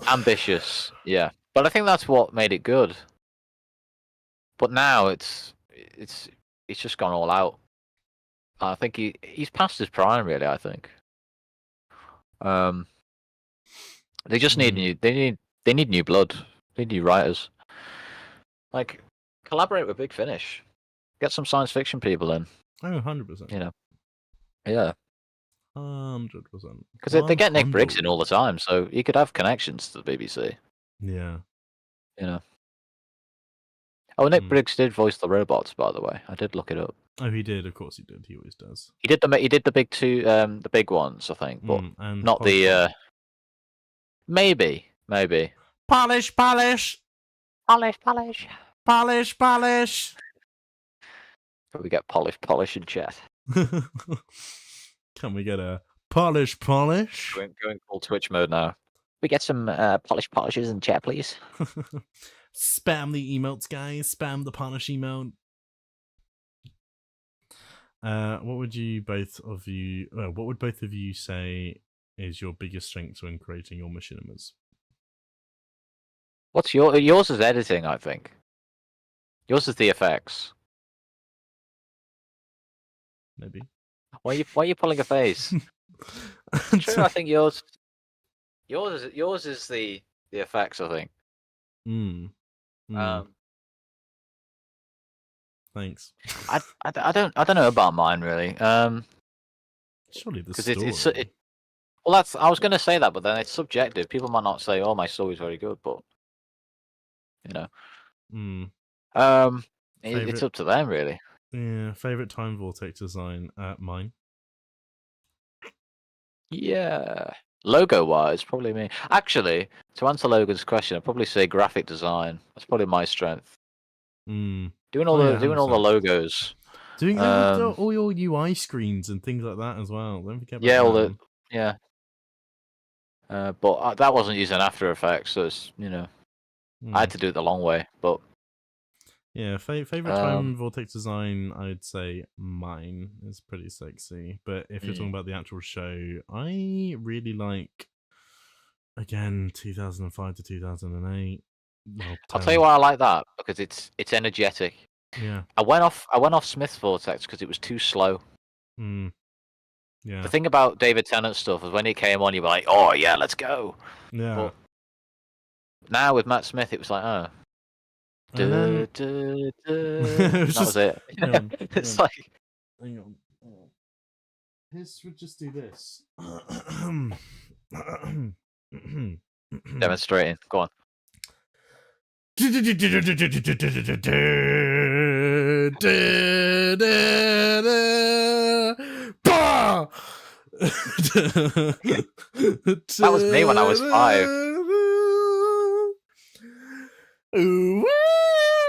Ambitious, yeah. But I think that's what made it good. But now it's just gone all out. I think he's past his prime, really. I think. They just need they need new blood. They need new writers. Like, collaborate with Big Finish. Get some science fiction people in. 100%. You know. Yeah. 100%. Because they get Nick Briggs in all the time, so he could have connections to the BBC. Yeah. You know. Oh, Nick Briggs did voice the robots, by the way. I did look it up. Oh, he did. Of course, he did. He always does. He did the big two, the big ones, I think, but and not the. Maybe. Polish. Can we get polish in chat? Can we get a polish? Going full Twitch mode now. We get some polishes in chat, please. Spam the emotes, guys. Spam the polish emote. What would both of you say is your biggest strength when creating your machinimas? What's yours is editing, I think. Yours is the effects. Maybe. Why are you pulling a face? True, I think yours is the effects, I think. Thanks. I don't know about mine really. Surely the story. Well, I was going to say that, but then it's subjective. People might not say, "Oh, my story's very good," but you know, it's up to them really. Yeah, favorite time vortex design. Mine. Yeah, logo wise, probably me. Actually, to answer Logan's question, I'd probably say graphic design. That's probably my strength. Doing all the logos. Doing all your UI screens and things like that as well. Don't forget about but that wasn't using After Effects, so it's I had to do it the long way. But yeah, favorite time vortex design, I'd say mine is pretty sexy. But if you're talking about the actual show, I really like, again, 2005 to 2008. I'll tell you why I like that, because it's energetic. Yeah. I went off Smith's vortex because it was too slow. Yeah. The thing about David Tennant stuff is when it came on, you were like, "Oh yeah, let's go." Yeah. But now with Matt Smith, it was like, "Oh." That was it. It's like, hang on. We'll just do this. Demonstrating. Go on. That was me when I was 5.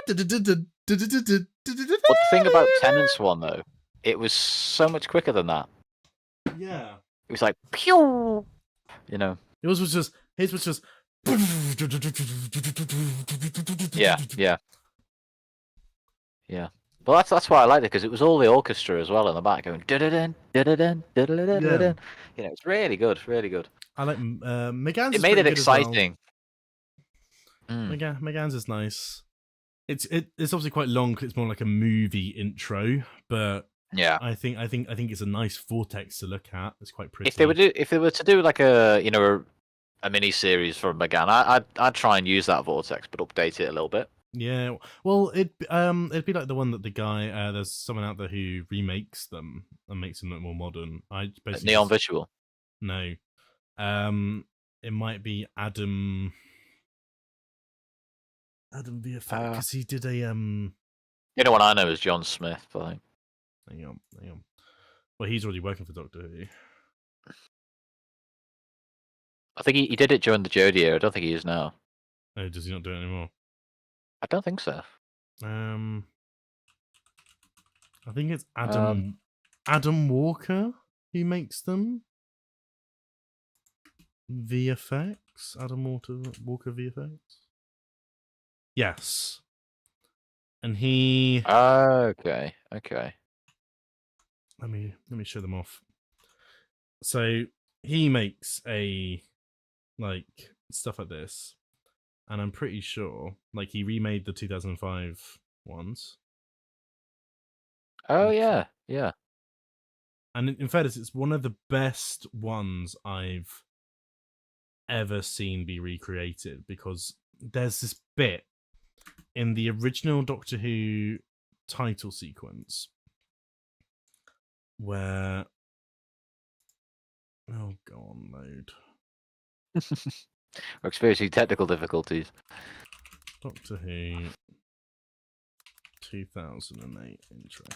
But the thing about Tennant's one, though, it was so much quicker than that. Yeah. It was like, pew! You know. His was just. Yeah. Well, that's why I liked it, because it was all the orchestra as well in the back going da-da-dun, da-da-dun, da-da-dun. You know, it's really good, really good. I like McGann's. It made it exciting. McGann's is nice. It's obviously quite long 'cause it's more like a movie intro, but Yeah. I think it's a nice vortex to look at. It's quite pretty. If they were to do like a mini series for McGann, I'd try and use that vortex, but update it a little bit. Yeah, well, it'd be like the one that the guy there's someone out there who remakes them and makes them look more modern. I basically Neon Visual. No, it might be Adam VFX because he did a You know what I know is John Smith, I think. Hang on. Well, he's already working for Doctor Who. I think he did it during the Jodie era. I don't think he is now. Oh, does he not do it anymore? I don't think so. I think it's Adam Walker who makes them. VFX? Adam Walker VFX? Yes. And he Okay. let me show them off. So he makes stuff like this. And I'm pretty sure he remade the 2005 ones. Oh yeah. And in fairness, it's one of the best ones I've ever seen be recreated, because there's this bit in the original Doctor Who title sequence where go on, load. We're experiencing technical difficulties. Doctor Who 2008 intro.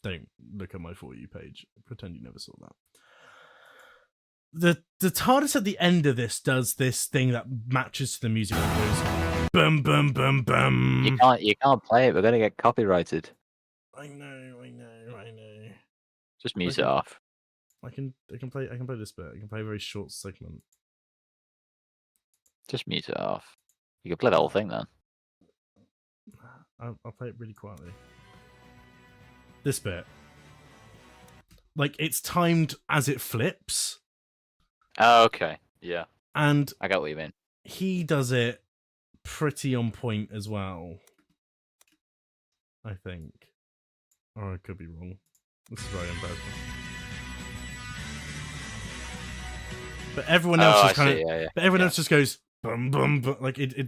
Don't look at my For You page. Pretend you never saw that. The TARDIS at the end of this does this thing that matches to the music that goes bum bum bum bum. You can't play it. We're gonna get copyrighted. I know. Just mute it off. I can play this bit. I can play a very short segment. Just mute it off. You can play the whole thing then. I'll play it really quietly. This bit. It's timed as it flips. Oh, okay. Yeah. And I got what you mean. He does it pretty on point as well, I think. Or I could be wrong. This is very embarrassing. But everyone else just kind of. Yeah. But everyone else just goes bum bum bum.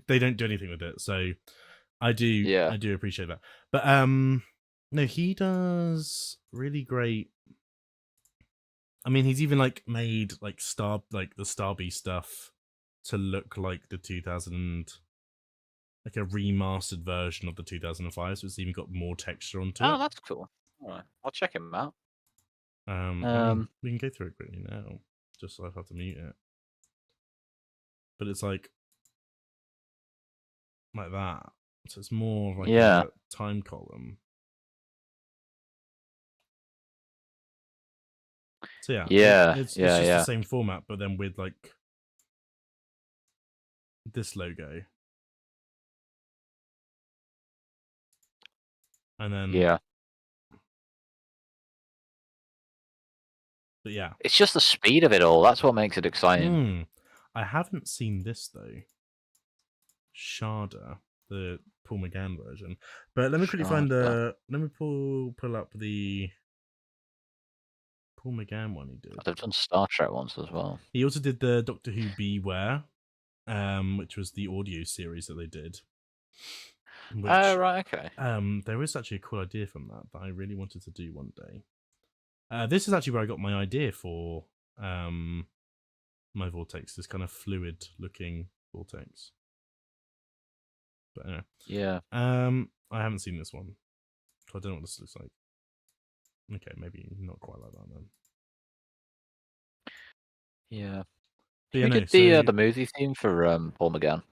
They don't do anything with it. So I do appreciate that. But no, he does really great. I mean, he's even made the Starby stuff to look like the 2000, a remastered version of the 2005. So it's even got more texture onto it. Oh, that's cool. All right, I'll check him out. We can go through it quickly now, just so I have to mute it. But it's like that. So it's more of a time column. So it's just the same format, but then with this logo, and then but yeah, it's just the speed of it all. That's what makes it exciting. I haven't seen this though, Sharda, the Paul McGann version. But let me quickly find the. Let me pull up the Paul McGann one he did. They've done Star Trek ones as well. He also did the Doctor Who Beware, which was the audio series that they did. Oh, right, okay. There is actually a cool idea from that I really wanted to do one day. This is actually where I got my idea for my vortex, this kind of fluid looking vortex. But anyway. Yeah. I haven't seen this one, so I don't know what this looks like. Okay, maybe not quite like that then. Yeah. But Who yeah, no, did so the movie theme for Paul McGann?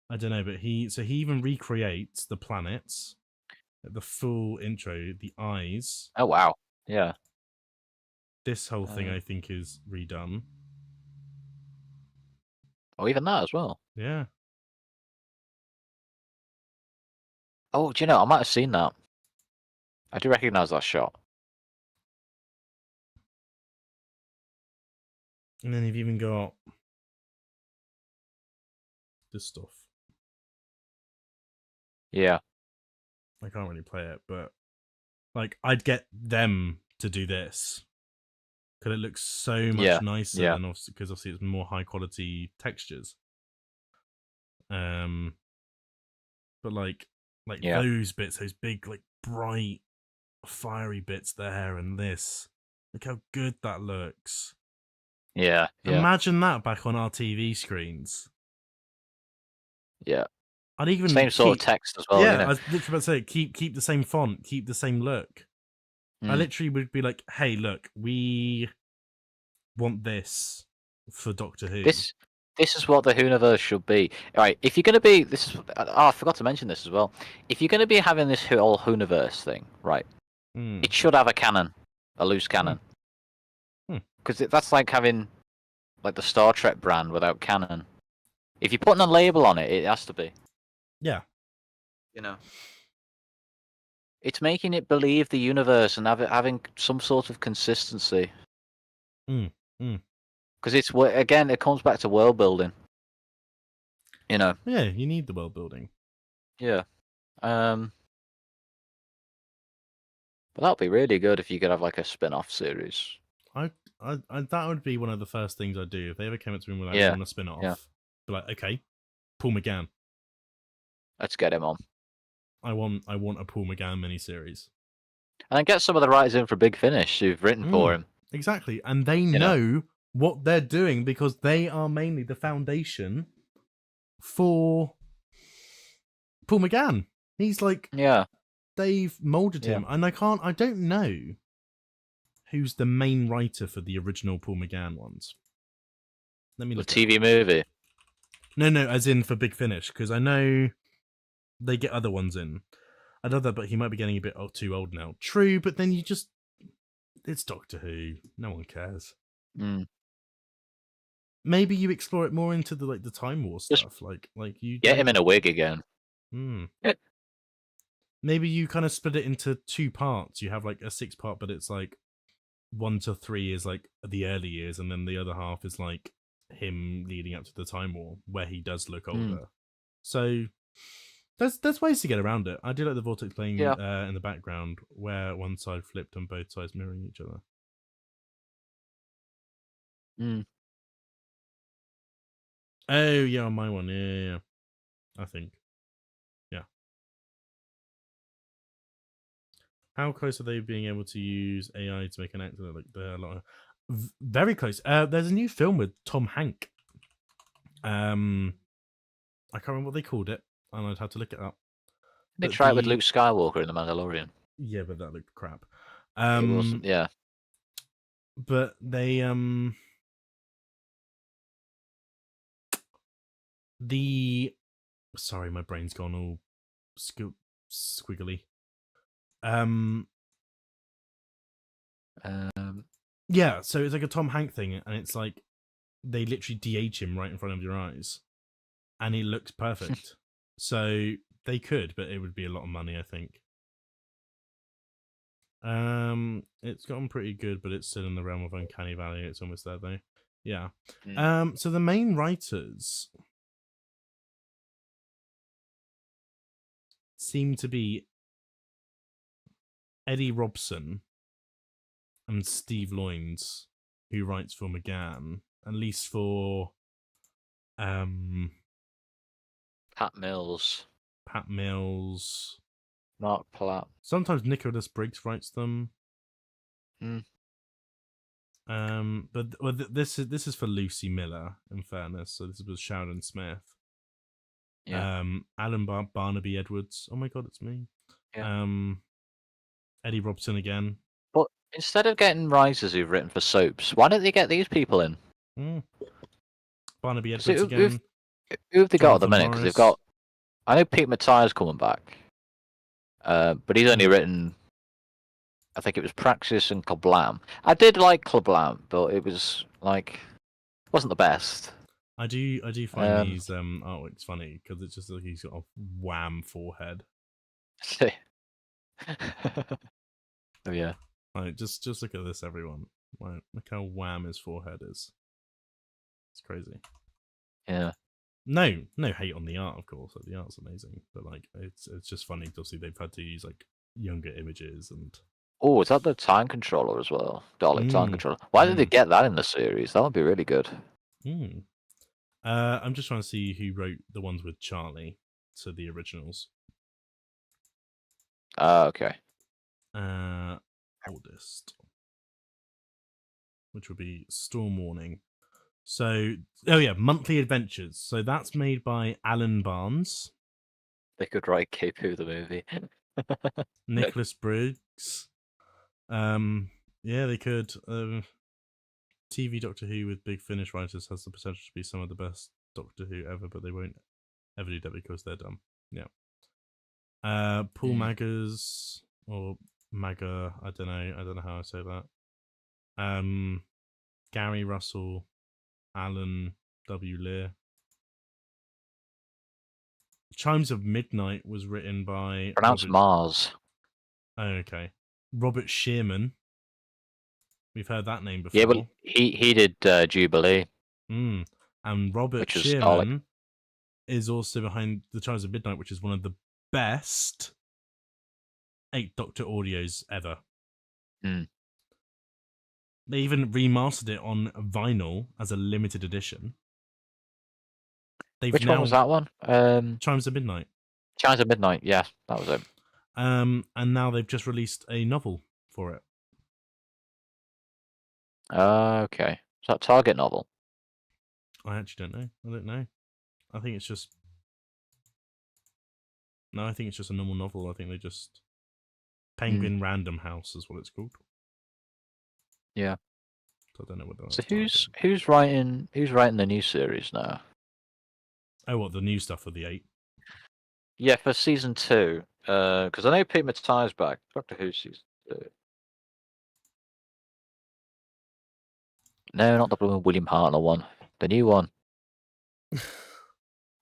I don't know, but he even recreates the planets, the full intro, the eyes. Oh wow. Yeah. This whole thing I think is redone. Oh, even that as well. Yeah. Oh, do you know? I might have seen that. I do recognize that shot. And then you've even got this stuff. Yeah. I can't really play it, but like I'd get them to do this because it looks so much nicer than obviously because obviously it's more high quality textures. But like those bits, those big like bright fiery bits there, and this, look how good that looks. Yeah. Imagine that back on our TV screens. Yeah. I'd even same sort of text as well. Yeah, You know? I was literally about to say keep the same font, keep the same look. I literally would be like, hey, look, we want this for Doctor Who. This is what the Whoniverse should be. All right, if you're going to be I forgot to mention this as well. If you're going to be having this whole Whoniverse thing, right? It should have a canon, a loose canon. Because that's like having like the Star Trek brand without canon. If you're putting a label on it, it has to be. Yeah. You know. It's making it believe the universe and having some sort of consistency. Because it's again, it comes back to world building. You know. Yeah, you need the world building. Yeah. But that'd be really good if you could have like a spin-off series. I that would be one of the first things I'd do if they ever came up to me with like, I want a spin off. Yeah. Be like, okay, Paul McGann. Let's get him on. I want a Paul McGann miniseries. And then get some of the writers in for Big Finish who've written for him. Exactly. And they know what they're doing because they are mainly the foundation for Paul McGann. He's like, they've molded him. And I don't know who's the main writer for the original Paul McGann ones. Let me look. The TV movie? No, as in for Big Finish, because I know they get other ones in. I know that, but he might be getting a bit too old now. True, but then it's Doctor Who. No one cares. Maybe you explore it more into the Time War stuff. Like you get him in a wig again. Maybe you kind of split it into 2 parts. You have like a 6-part, but it's like 1 to 3 is like the early years, and then the other half is like him leading up to the Time War, where he does look older. So there's ways to get around it. I do like the vortex playing in the background, where one side flipped and both sides mirroring each other. Oh yeah, on my one, yeah. I think, yeah. How close are they being able to use AI to make an actor like they're a lot? Very close. There's a new film with Tom Hanks. I can't remember what they called it, and I'd have to look it up. They tried it with Luke Skywalker in The Mandalorian. Yeah, but that looked crap. It wasn't. Yeah. But they sorry, my brain's gone all squiggly. Yeah, so it's like a Tom Hanks thing, and it's like they literally de-age him right in front of your eyes, and he looks perfect. So they could, but it would be a lot of money, I think. It's gotten pretty good, but it's still in the realm of Uncanny Valley. It's almost there though. Yeah. So the main writers seem to be Eddie Robson and Steve Loynes, who writes for McGann, at least for Pat Mills, Mark Platt. Sometimes Nicholas Briggs writes them. But this is for Lucy Miller, in fairness. So this was Sheridan Smith. Yeah. Alan Barnaby Edwards. Oh my god, it's me. Yeah. Eddie Robson again. But instead of getting writers who've written for soaps, why don't they get these people in? Barnaby So Edwards again. who have they got at the Jonathan minute? Because they've Morris. got. I know Pete Mathias coming back, but he's only written. I think it was Praxis and Kablam. I did like Kablam, but it was like wasn't the best. I do find these artworks funny because it's just like he's got a wham forehead. Oh yeah. Like just look at this, everyone. Like, look how wham his forehead is. It's crazy. Yeah. No hate on the art, of course. Like, the art's amazing, but like it's just funny. Obviously, they've had to use like younger images and. Oh, is that the time controller as well? Dalek time controller. Why did they get that in the series? That would be really good. I'm just trying to see who wrote the ones with Charlie to the originals. Okay. Oldest, which would be Storm Warning. So, oh yeah, Monthly Adventures. So that's made by Alan Barnes. They could write K-Poo the movie. Nicholas Briggs. Yeah, they could. TV Doctor Who with Big Finish writers has the potential to be some of the best Doctor Who ever, but they won't ever do that because they're dumb. Yeah. Paul Maggers or Magger, I don't know how I say that. Gary Russell, Alan W. Lear. Chimes of Midnight was written by Pronounced Mars. Oh, okay. Robert Shearman. We've heard that name before. Yeah, well, he did Jubilee. And Robert Shearman is also behind The Chimes of Midnight, which is one of the best 8 Doctor audios ever. They even remastered it on vinyl as a limited edition. Which one was that one? Chimes of Midnight. Chimes of Midnight, yeah, that was it. And now they've just released a novel for it. Okay. Is that a Target novel? I actually don't know. I don't know. I think it's just... No, I think it's just a normal novel. I think they just... Penguin Random House is what it's called. Yeah. So I don't know what that's. So who's writing the new series now? Oh, what, the new stuff for the 8? Yeah, for season 2. Because I know Pete Mathias back. Doctor Who season 2. No, not the blue William Hartnell one. The new one.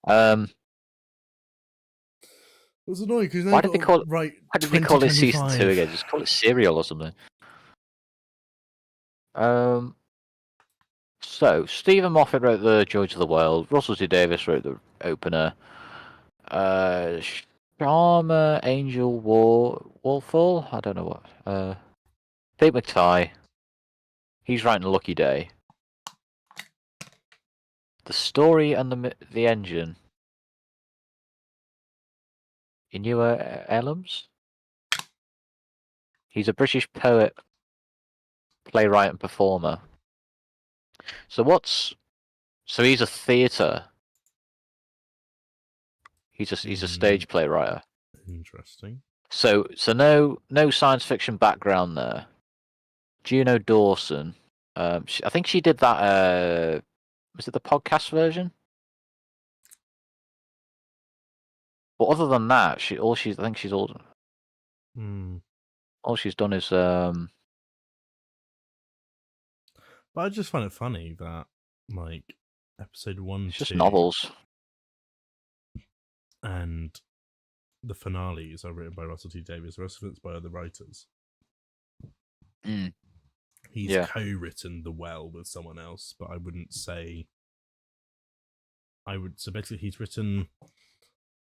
It was annoying because why did they call it season 2 again? Just call it Serial or something. So Stephen Moffat wrote the Joys of the World. Russell T Davies wrote the opener. Sharma Angel Warfall. I don't know what. Pete McTighe. He's writing Lucky Day. The story and the engine. Inua Elams. He's a British poet, playwright, and performer. So he's a theatre. He's a stage playwright. Interesting. So no science fiction background there. Juno Dawson. I think she did that. Was it the podcast version? But other than that, all she's done is But I just find it funny that like episode 1, it's just 2, novels. And the finales are written by Russell T Davies. The rest of it's by other writers. He's co-written The Well with someone else, but I wouldn't say. So basically, he's written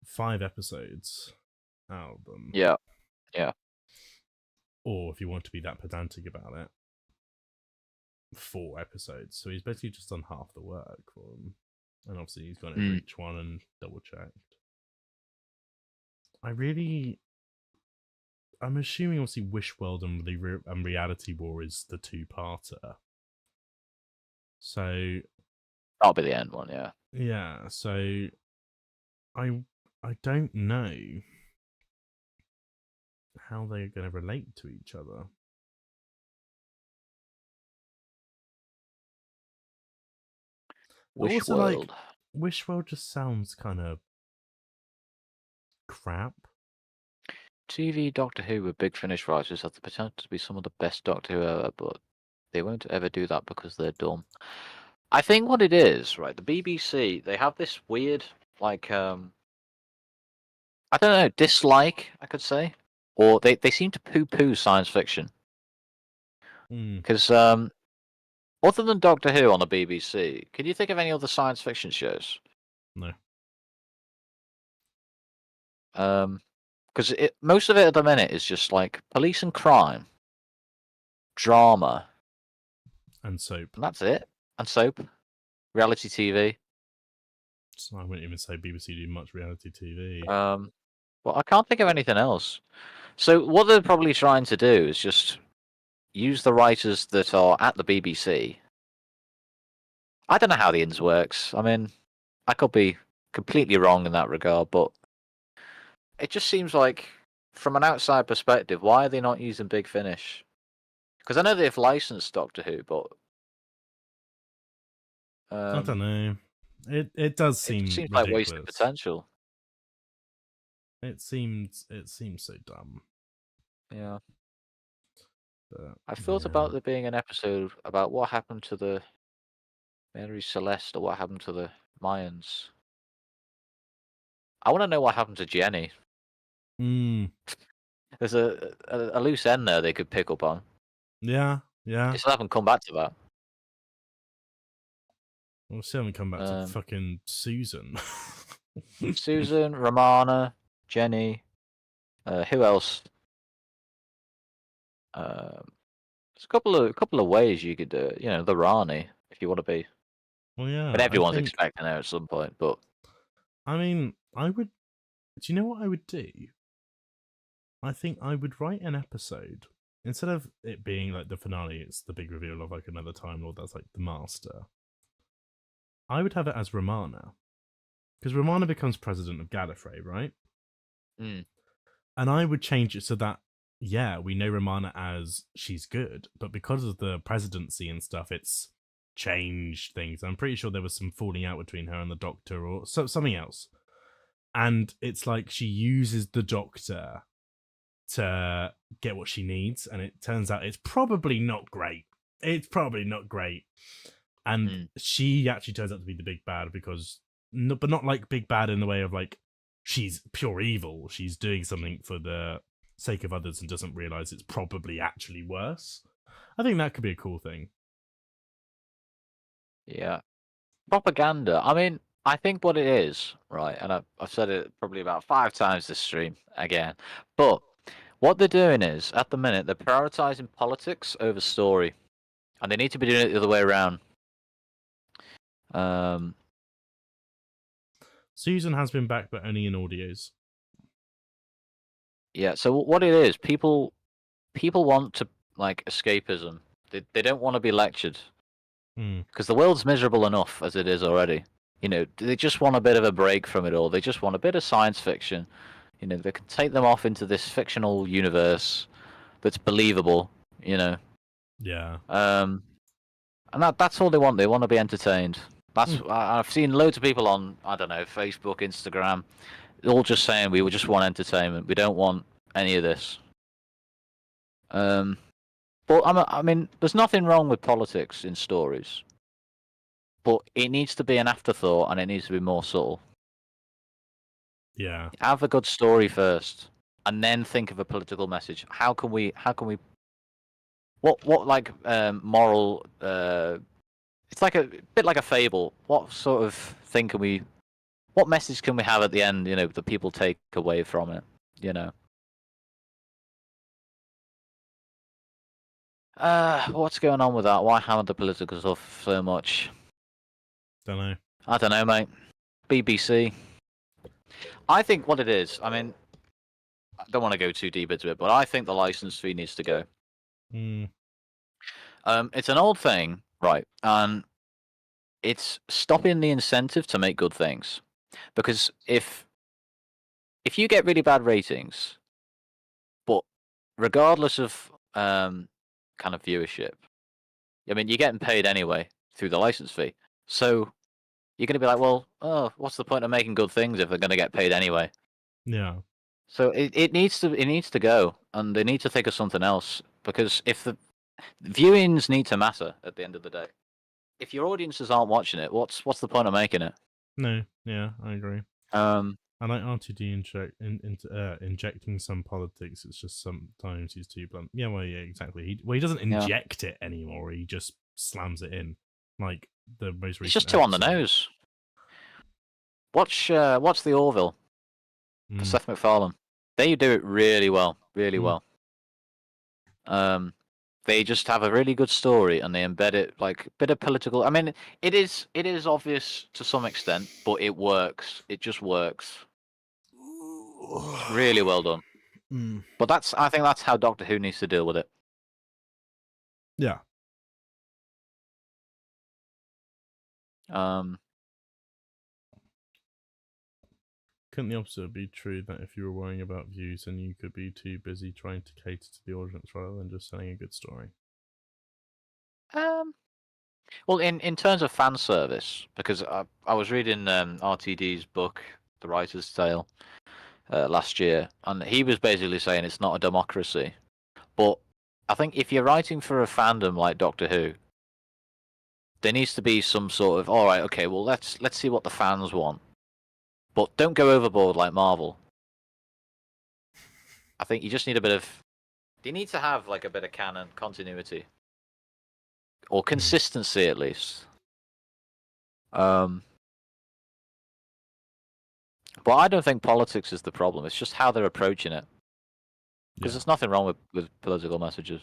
5 episodes out of them. Yeah. Or if you want to be that pedantic about it, 4 episodes. So he's basically just done half the work for them. And obviously he's gone over each one and double checked. I'm assuming obviously Wishworld and Reality War is the 2-parter. So that'll be the end one, yeah. Yeah, so I don't know how they're going to relate to each other. Wish also, World. like, Wish World just sounds kind of crap. TV Doctor Who with Big Finish writers have the potential to be some of the best Doctor Who ever, but they won't ever do that because they're dumb. I think what it is, right? The BBC, they have this weird, like, I don't know, dislike, I could say, or they seem to poo-poo science fiction. Mm. Because other than Doctor Who on the BBC, can you think of any other science fiction shows? No. Because most of it at the minute is just like police and crime, drama, And soap. and that's it. And soap, reality TV. So I wouldn't even say BBC do much reality TV. Well, I can't think of anything else. So what they're probably trying to do is just use the writers that are at the BBC. I don't know how the ins works. I mean, I could be completely wrong in that regard, but it just seems like, from an outside perspective, why are they not using Big Finish? Because I know they've licensed Doctor Who, but I don't know. It does seem it seems ridiculous. like wasted potential. It seems so dumb. Yeah. But, I've thought about there being an episode about what happened to the Mary Celeste or what happened to the Mayans. I want to know what happened to Jenny. Mm, There's a loose end there they could pick up on. yeah. They still haven't come back to that. We still haven't come back to fucking Susan. Susan, Romana, Jenny, who else? There's a couple of ways you could do it. You know, the Rani, if you want to be. Well, yeah. But everyone's I think, expecting her at some point. But I mean, I would. Do you know what I would do? I think I would write an episode instead of it being like the finale. It's the big reveal of like another Time Lord. That's like the Master. I would have it as Romana, because Romana becomes president of Gallifrey, right? Mm. And I would change it so that, yeah, we know Romana as she's good, but because of the presidency and stuff, it's changed things. I'm pretty sure there was some falling out between her and the Doctor or something else. And it's like she uses the Doctor to get what she needs, and it turns out it's probably not great. And she actually turns out to be the big bad because, but not like big bad in the way of like she's pure evil. She's doing something for the sake of others and doesn't realize it's probably actually worse. I think that could be a cool thing. Yeah. Propaganda. I mean, I think what it is, right, and I've said it probably about 5 times this stream again, but what they're doing is, at the minute, they're prioritizing politics over story. And they need to be doing it the other way around. Susan has been back, but only in audios. Yeah, so what it is, people want to, like, escapism. They don't want to be lectured. Because the world's miserable enough as it is already. You know, they just want a bit of a break from it all. They just want a bit of science fiction. You know, they can take them off into this fictional universe that's believable, you know. Yeah. And that's all they want. They want to be entertained. I've seen loads of people on, I don't know, Facebook, Instagram, all just saying we just want entertainment. We don't want any of this. But I mean, there's nothing wrong with politics in stories, but it needs to be an afterthought and it needs to be more subtle. Yeah. Have a good story first, and then think of a political message. How can we? What like moral? It's like a bit like a fable. What sort of thing can we? What message can we have at the end? You know, that people take away from it. You know. What's going on with that? Why hammer the political stuff so much? Don't know. I don't know, mate. BBC. I think what it is, I mean, I don't want to go too deep into it, but I think the license fee needs to go. It's an old thing, right? And it's stopping the incentive to make good things. Because if you get really bad ratings, but regardless of kind of viewership, I mean, you're getting paid anyway through the license fee. So you're going to be like, well, oh, what's the point of making good things if they're going to get paid anyway? Yeah. So it needs to go, and they need to think of something else, because if the viewings need to matter at the end of the day. If your audiences aren't watching it, what's the point of making it? No. Yeah, I agree. Um, I like RTD injecting some politics. It's just sometimes he's too blunt. Yeah, well, yeah, exactly. He doesn't inject it anymore. He just slams it in, like the most recent. It's just too on the nose. Watch the Orville for Seth MacFarlane. They do it really well, really well. They just have a really good story, and they embed it like a bit of political. I mean, it is obvious to some extent, but it works. It just works. Really well done. But I think that's how Doctor Who needs to deal with it. Yeah. Couldn't the opposite be true, that if you were worrying about views, then you could be too busy trying to cater to the audience rather than just telling a good story? Well, in terms of fan service, because I was reading RTD's book, The Writer's Tale, last year, and he was basically saying it's not a democracy. But I think if you're writing for a fandom like Doctor Who, there needs to be some sort of, all right, okay, well let's see what the fans want, but don't go overboard like Marvel. I think you just need a bit of. You need to have like a bit of canon continuity or consistency at least. But I don't think politics is the problem. It's just how they're approaching it. Because there's nothing wrong with political messages.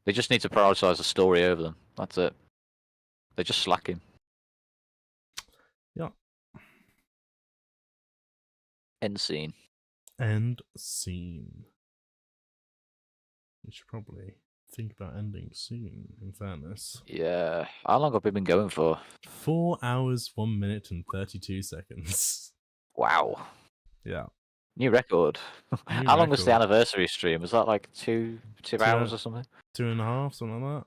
They just need to prioritize the story over them. That's it. They're just slacking. Yeah. End scene. End scene. We should probably think about ending soon, in fairness. Yeah. How long have we been going for? 4 hours, 1 minute, and 32 seconds. Wow. Yeah. New record. How long was the anniversary stream? Was that like two hours or something? 2.5, something like that.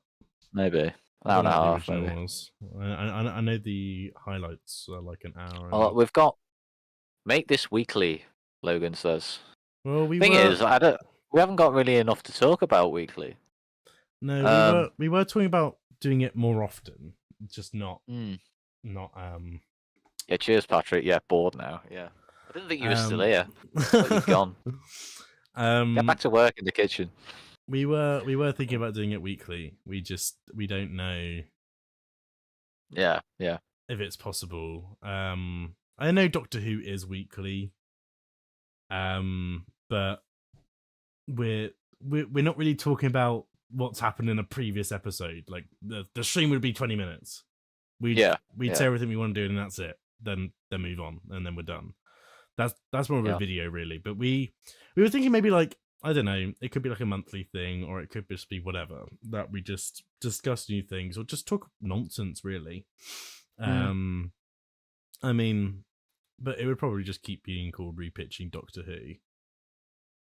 Maybe. An hour and a half, maybe. Was. I know the highlights are like an hour. Well, we've got make this weekly, Logan says. Well, thing is, we haven't got really enough to talk about weekly. No, we were talking about doing it more often, just not. Yeah, cheers, Patrick. Yeah, bored now. Yeah, I didn't think you were still here. But you've gone. Get back to work in the kitchen. We were thinking about doing it weekly. We don't know. Yeah. If it's possible. I know Doctor Who is weekly. But we're not really talking about what's happened in a previous episode. Like the stream would be 20 minutes. We'd say everything we want to do and that's it. Then move on and then we're done. That's more of a video really. But we were thinking maybe like, I don't know, it could be like a monthly thing, or it could just be whatever, that we just discuss new things or just talk nonsense really. I mean, but it would probably just keep being called Repitching Doctor Who.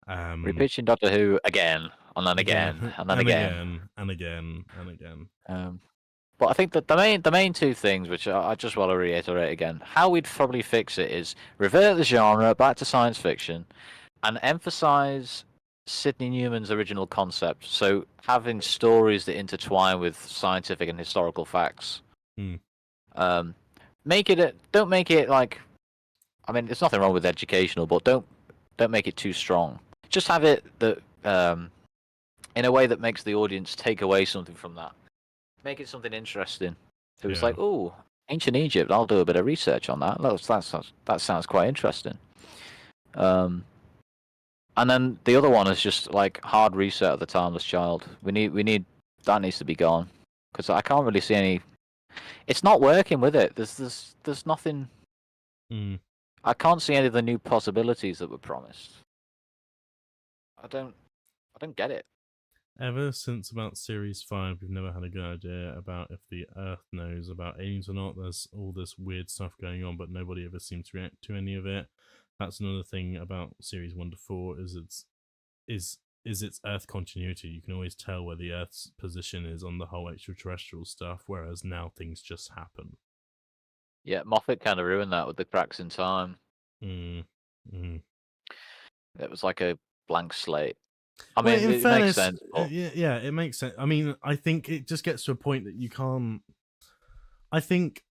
Repitching Doctor Who again, and then again, and then again. And again, and again. But I think that the main two things, which I just want to reiterate again, how we'd probably fix it is revert the genre back to science fiction and emphasize Sidney Newman's original concept. So having stories that intertwine with scientific and historical facts. Don't make it like, I mean, there's nothing wrong with educational, but don't make it too strong. Just have it that in a way that makes the audience take away something from that. Make it something interesting. So it's like, oh, ancient Egypt. I'll do a bit of research on that. That sounds quite interesting. And then the other one is just like hard reset of the Timeless Child. We need that needs to be gone, because I can't really see any. It's not working with it. There's nothing. I can't see any of the new possibilities that were promised. I don't get it. Ever since about Series 5, we've never had a good idea about if the Earth knows about aliens or not. There's all this weird stuff going on, but nobody ever seems to react to any of it. That's another thing about Series 1 to 4, is its Earth continuity. You can always tell where the Earth's position is on the whole extraterrestrial stuff, whereas now things just happen. Yeah, Moffat kind of ruined that with the cracks in time. Mm. Mm. It was like a blank slate. I Well, mean, in it makes fairness, sense. But yeah, it makes sense. I mean, I think it just gets to a point that you can't. I think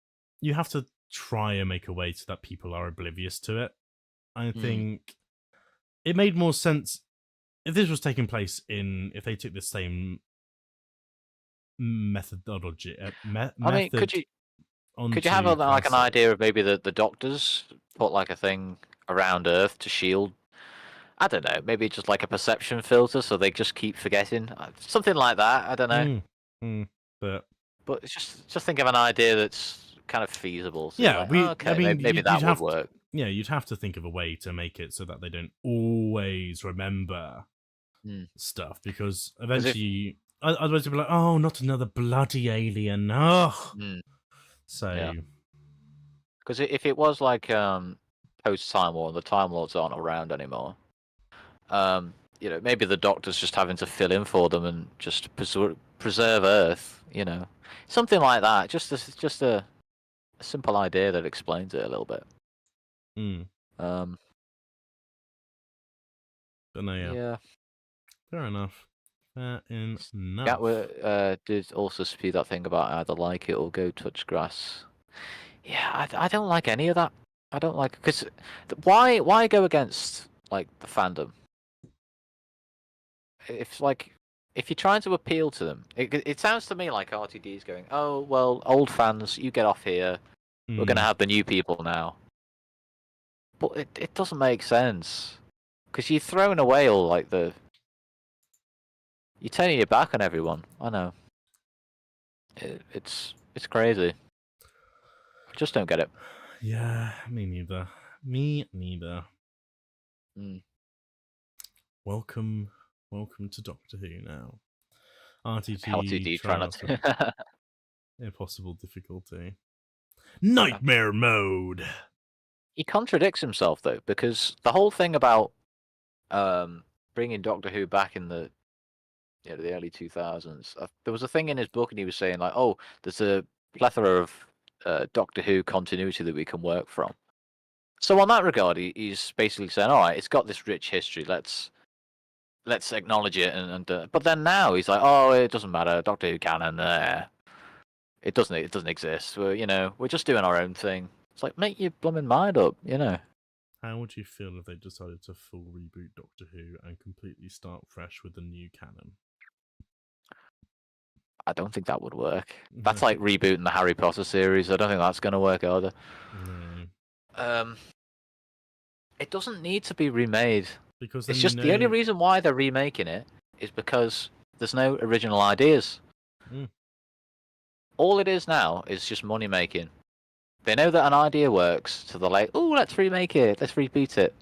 you have to try and make a way so that people are oblivious to it. I think it made more sense if this was taking place if they took the same methodology. I mean, Method could you onto have like an classic. idea of maybe the doctors put like a thing around Earth to shield? I don't know. Maybe just like a perception filter, so they just keep forgetting. Something like that. I don't know. But But it's just think of an idea that's kind of feasible. So yeah, like, oh, okay, I mean, maybe that would work. Yeah, you'd have to think of a way to make it so that they don't always remember stuff, because eventually, otherwise they'll be like, "Oh, not another bloody alien!" Oh, so because if it was like post Time War and the Time Lords aren't around anymore, maybe the Doctor's just having to fill in for them and just preserve Earth. Something like that. Just a simple idea that explains it a little bit. But no, Yeah. Fair enough. Fair enough. Gatwa did also speak that thing about either like it or go touch grass. Yeah, I don't like any of that. I don't like, because why go against like the fandom? If you're trying to appeal to them, it sounds to me like RTD's going, oh well, old fans, you get off here. We're gonna have the new people now. But it doesn't make sense, because you're throwing away all like you're turning your back on everyone. I know. It's crazy. I just don't get it. Yeah, me neither. Me neither. Welcome to Doctor Who now. RTD try not to. Impossible difficulty. Nightmare mode. He contradicts himself though, because the whole thing about bringing Doctor Who back in the early 2000s, there was a thing in his book, and he was saying like, oh, there's a plethora of Doctor Who continuity that we can work from. So on that regard, he's basically saying, all right, it's got this rich history. Let's acknowledge it, but then now he's like, oh, it doesn't matter. Doctor Who canon, it doesn't exist. We're just doing our own thing. It's like, make your blooming mind up, How would you feel if they decided to full reboot Doctor Who and completely start fresh with the new canon? I don't think that would work. That's like rebooting the Harry Potter series. I don't think that's going to work either. It doesn't need to be remade. Because it's just the only reason why they're remaking it is because there's no original ideas. All it is now is just money making. They know that an idea works, so they're like, oh, let's remake it, let's repeat it.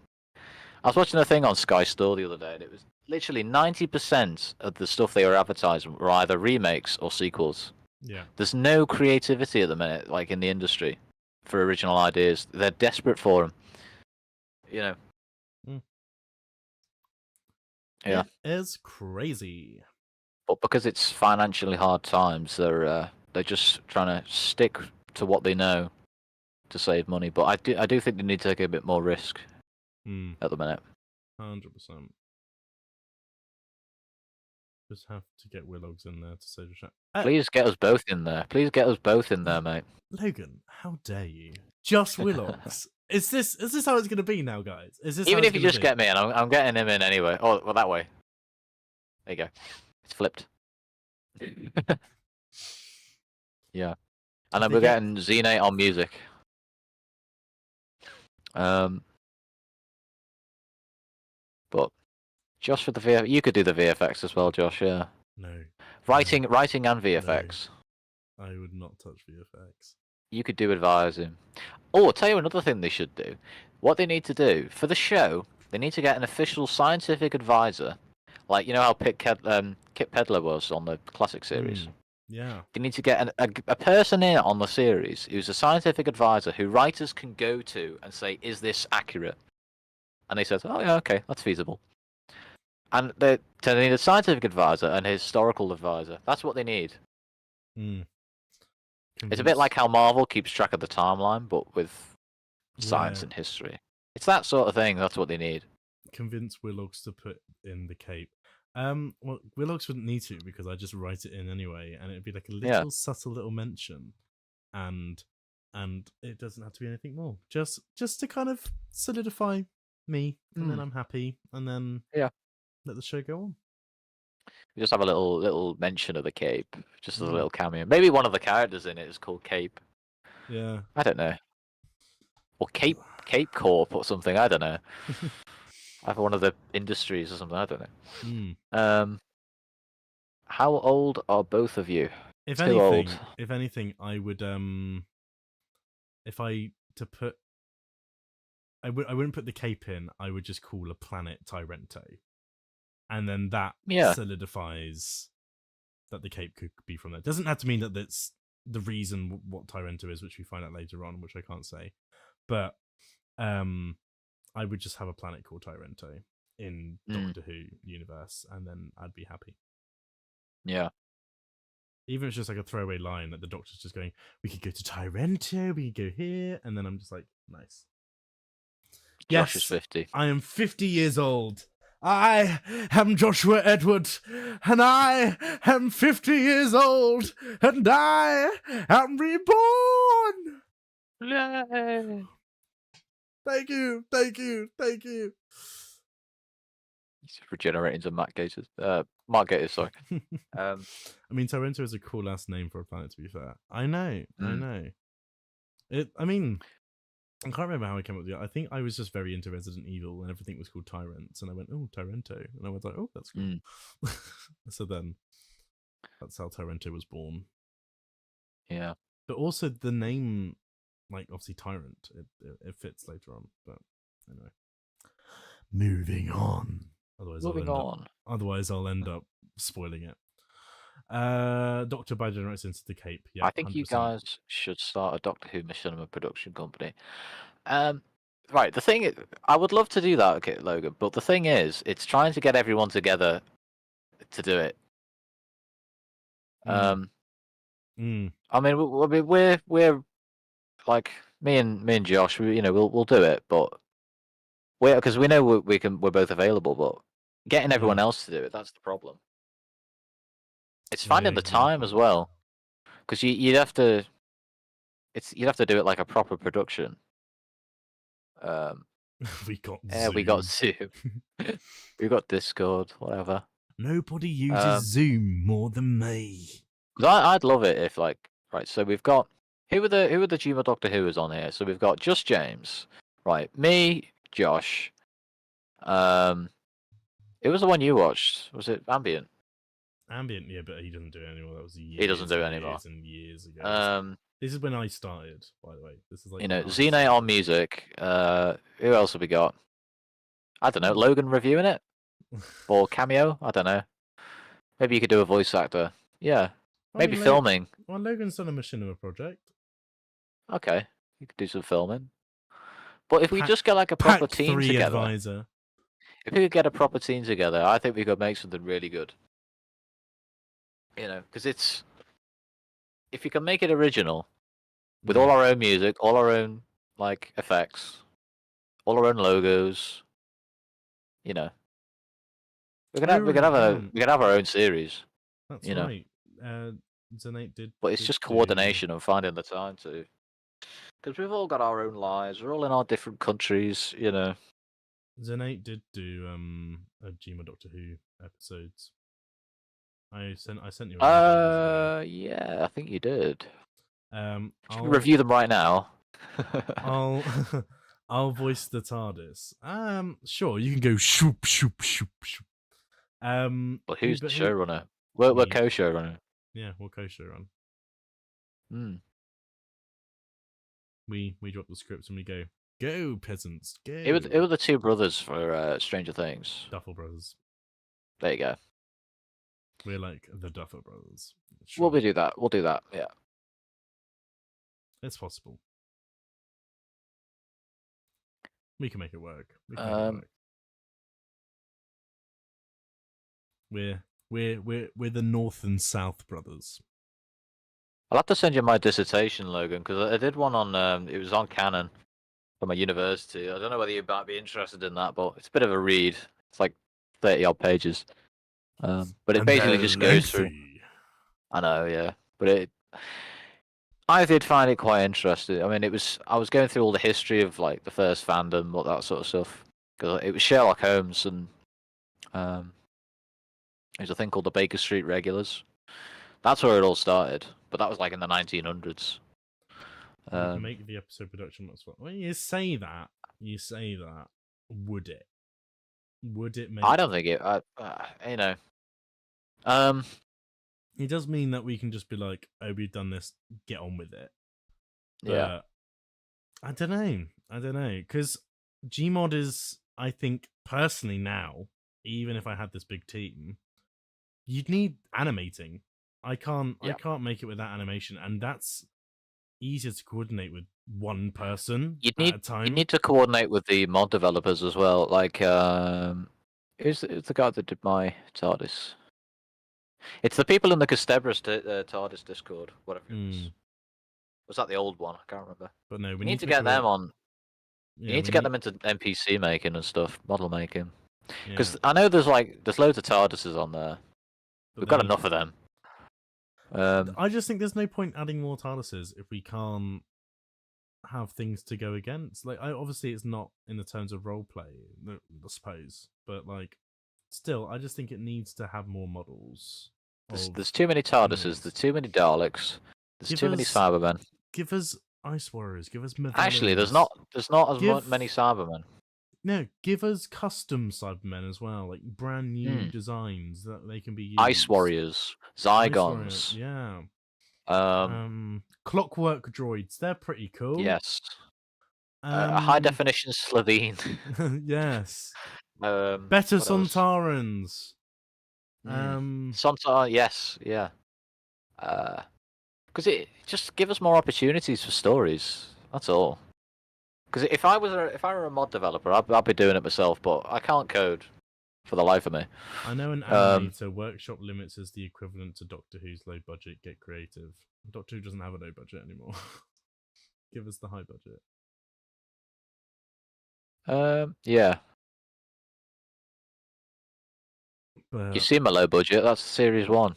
I was watching a thing on Sky Store the other day, and it was literally 90% of the stuff they were advertising were either remakes or sequels. Yeah. There's no creativity at the minute, like in the industry, for original ideas. They're desperate for them. Yeah. It is crazy. But because it's financially hard times, they're just trying to stick to what they know to save money. But I do think they need to take a bit more risk at the minute. 100%. Just have to get Willoggs in there to say the chat. Please get us both in there. Please get us both in there, mate. Logan, how dare you? Just Willoggs. Is this how it's going to be now, guys? Is this even if you just get me in? I'm getting him in anyway. Oh, well, that way. There you go. It's flipped. Yeah. And then we're getting Xenate on music. But Josh for the VFX, you could do the VFX as well, Josh. Yeah. No. Writing and VFX. No. I would not touch VFX. You could do advising. Oh, I'll tell you another thing they should do. What they need to do for the show, they need to get an official scientific advisor, like how Kit Pedler was on the classic series. Yeah. They need to get a person in on the series who's a scientific advisor who writers can go to and say, is this accurate? And they said, oh yeah, okay, that's feasible. And they need a scientific advisor and a historical advisor. That's what they need. It's a bit like how Marvel keeps track of the timeline, but with science Yeah. and history. It's that sort of thing. That's what they need. Convince Willox to put in the cape. Well, Willox wouldn't need to because I just write it in anyway, and it'd be like a little subtle little mention, and it doesn't have to be anything more. Just to kind of solidify me, and then I'm happy, and then let the show go on. We just have a little mention of the cape, just as a Mm. little cameo. Maybe one of the characters in it is called Cape. Yeah. I don't know. Or Cape Corp or something. I don't know. Either one of the industries or something. I don't know. Mm. How old are both of you? If Too old. anything, I would if I to put, I wouldn't put the cape in. I would just call a planet Tyrento, and then that solidifies that the cape could be from there. It doesn't have to mean that that's the reason what Tyrento is, which we find out later on, which I can't say. But I would just have a planet called Tyrento in Doctor Who universe, and then I'd be happy. Yeah. Even if it's just like a throwaway line that the Doctor's just going, we could go to Tyrento, we could go here, and then I'm just like, nice. Josh is 50. I am 50 years old. I am Joshua Edward, and I am 50 years old, and I am reborn. Yay! Thank you, thank you, thank you. He's regenerating to Mark Gators. Mark Gators, sorry. I mean, Tyrento is a cool ass name for a planet, to be fair. I know. I mean, I can't remember how I came up with it. I think I was just very into Resident Evil and everything was called Tyrants, and I went, oh, Tyrento. And I was like, oh, that's cool. So then that's how Tyrento was born. Yeah. But also the name, like, obviously Tyrant, it fits later on. But anyway. Moving on. Otherwise, I'll end up spoiling it. Dr. Biden writes into the cape. Yeah, I think 100%. you guys should start a Doctor Who cinema production company. Right, the thing I would love to do that, okay, Logan, but the thing is, it's trying to get everyone together to do it. I mean, we're like me and Josh, we'll do it, but because we know we're both available, but getting everyone else to do it, that's the problem. It's finding the time as well, because you'd have to do it like a proper production. We got Zoom. We got Zoom. We got Discord, whatever. Nobody uses Zoom more than me. I'd love it if so we've got who are the Juma Doctor Who's on here? So we've got just James, right? Me, Josh. It was the one you watched. Was it Ambient? Ambient, yeah, but he doesn't do it anymore. That was years. He doesn't do it anymore. Years and years ago. This is when I started, by the way. This is like Xene on music. Who else have we got? I don't know. Logan reviewing it or cameo. I don't know. Maybe you could do a voice actor. Yeah. Maybe filming. Well, Logan's done a machinima project. Okay, you could do some filming. But if we just get like a proper team together, advisor. If we could get a proper team together, I think we could make something really good. Because if you can make it original, with all our own music, all our own effects, all our own logos, we could have our own series. That's right. Zenate did, but it's just coordination and finding the time to. Because we've all got our own lives. We're all in our different countries. Zenate did do a Jima Doctor Who episodes. I sent you. Yeah, I think you did. I'll review them right now. I'll voice the TARDIS. Sure, you can go shoop shoop shoop shoop. But who's the showrunner? We're co-showrunner. Yeah, we're co-showrunner. We drop the scripts and we go peasants, go. It was the two brothers for Stranger Things. Duffel Brothers. There you go. We're like the Duffel Brothers. Sure. We'll do that. We'll do that. Yeah. It's possible. We can make it work. We're the North and South brothers. I'll have to send you my dissertation, Logan, because I did one on. It was on canon from my university. I don't know whether you might be interested in that, but it's a bit of a read. It's like 30 odd pages. But it And basically they're just goes through. lengthy. I know, yeah, but I did find it quite interesting. I mean, I was going through all the history of like the first fandom, all that sort of stuff, because it was Sherlock Holmes and there's a thing called the Baker Street Regulars. That's where it all started, but that was like in the 1900s. Would make the episode production much fun. When you say that, would it? Would it make? I don't think it. You know, It does mean that we can just be like, "Oh, we've done this. Get on with it." yeah. I don't know, because Gmod is, I think, personally now, even if I had this big team, you'd need animating. I can't make it without animation, and that's easier to coordinate with one person at a time. You need to coordinate with the mod developers as well. Like, who's the guy that did my TARDIS? It's the people in the Castebras TARDIS Discord, whatever it was. Was that the old one? I can't remember. But no, we need to get them on. Yeah, you need to get them into NPC making and stuff, model making. Yeah. Because I know there's loads of TARDISes on there. We've got enough of them. I just think there's no point adding more TARDISes if we can't have things to go against. Like, obviously it's not in the terms of roleplay, I suppose, but like, still, I just think it needs to have more models. There's too many TARDISes. There's too many Daleks. There's too many Cybermen. Give us Ice Warriors. Give us Actually, there's not as many Cybermen. No, give us custom Cybermen as well, like brand new designs that they can be used. Ice Warriors, Zygons. Yeah. Clockwork Clockwork droids. They're pretty cool. Yes. High definition Slovene. Yes. Better what else? Sontarans. Sontar, yes, yeah. Because it just give us more opportunities for stories. That's all. Because if I were a mod developer, I'd be doing it myself, but I can't code for the life of me. I know an animator workshop limits as the equivalent to Doctor Who's low budget. Get creative. Doctor Who doesn't have a low budget anymore. Give us the high budget. Yeah. But, you see my low budget. That's series 1.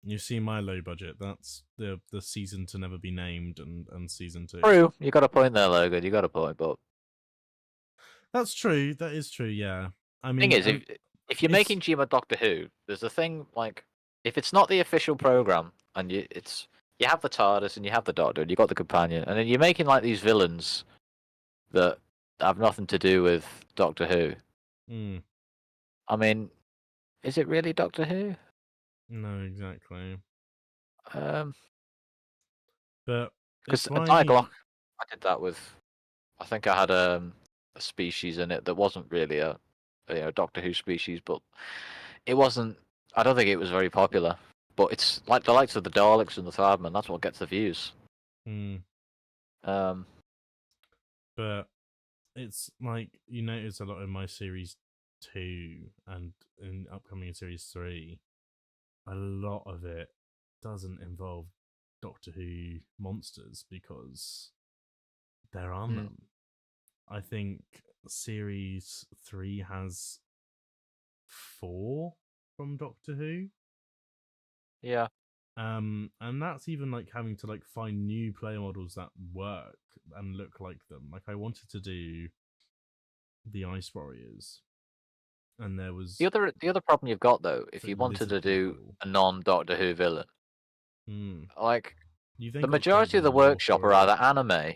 You see my low budget. That's the season to never be named and season 2. True. You got a point there, Logan. You got a point, but that's true. That is true. Yeah. I mean, thing is, if you're making Gmod Doctor Who, there's a thing like if it's not the official program and you have the TARDIS and you have the Doctor and you got the companion, and then you're making like these villains that have nothing to do with Doctor Who. I mean, is it really Doctor Who? No, exactly. But because why... Diaglock, I did that with. I think I had a species in it that wasn't really a Doctor Who species, but it wasn't. I don't think it was very popular. But it's like the likes of the Daleks and the Cybermen. That's what gets the views. But it's like you notice a lot in my series 2 and in upcoming series 3. A lot of it doesn't involve Doctor Who monsters because there aren't them. I think series 3 has 4 from Doctor Who. Yeah. And that's even like having to like find new player models that work and look like them. Like I wanted to do the Ice Warriors. And there was the other problem you've got though, if you wanted to do a non-Doctor Who villain, like the majority of the workshop are either anime,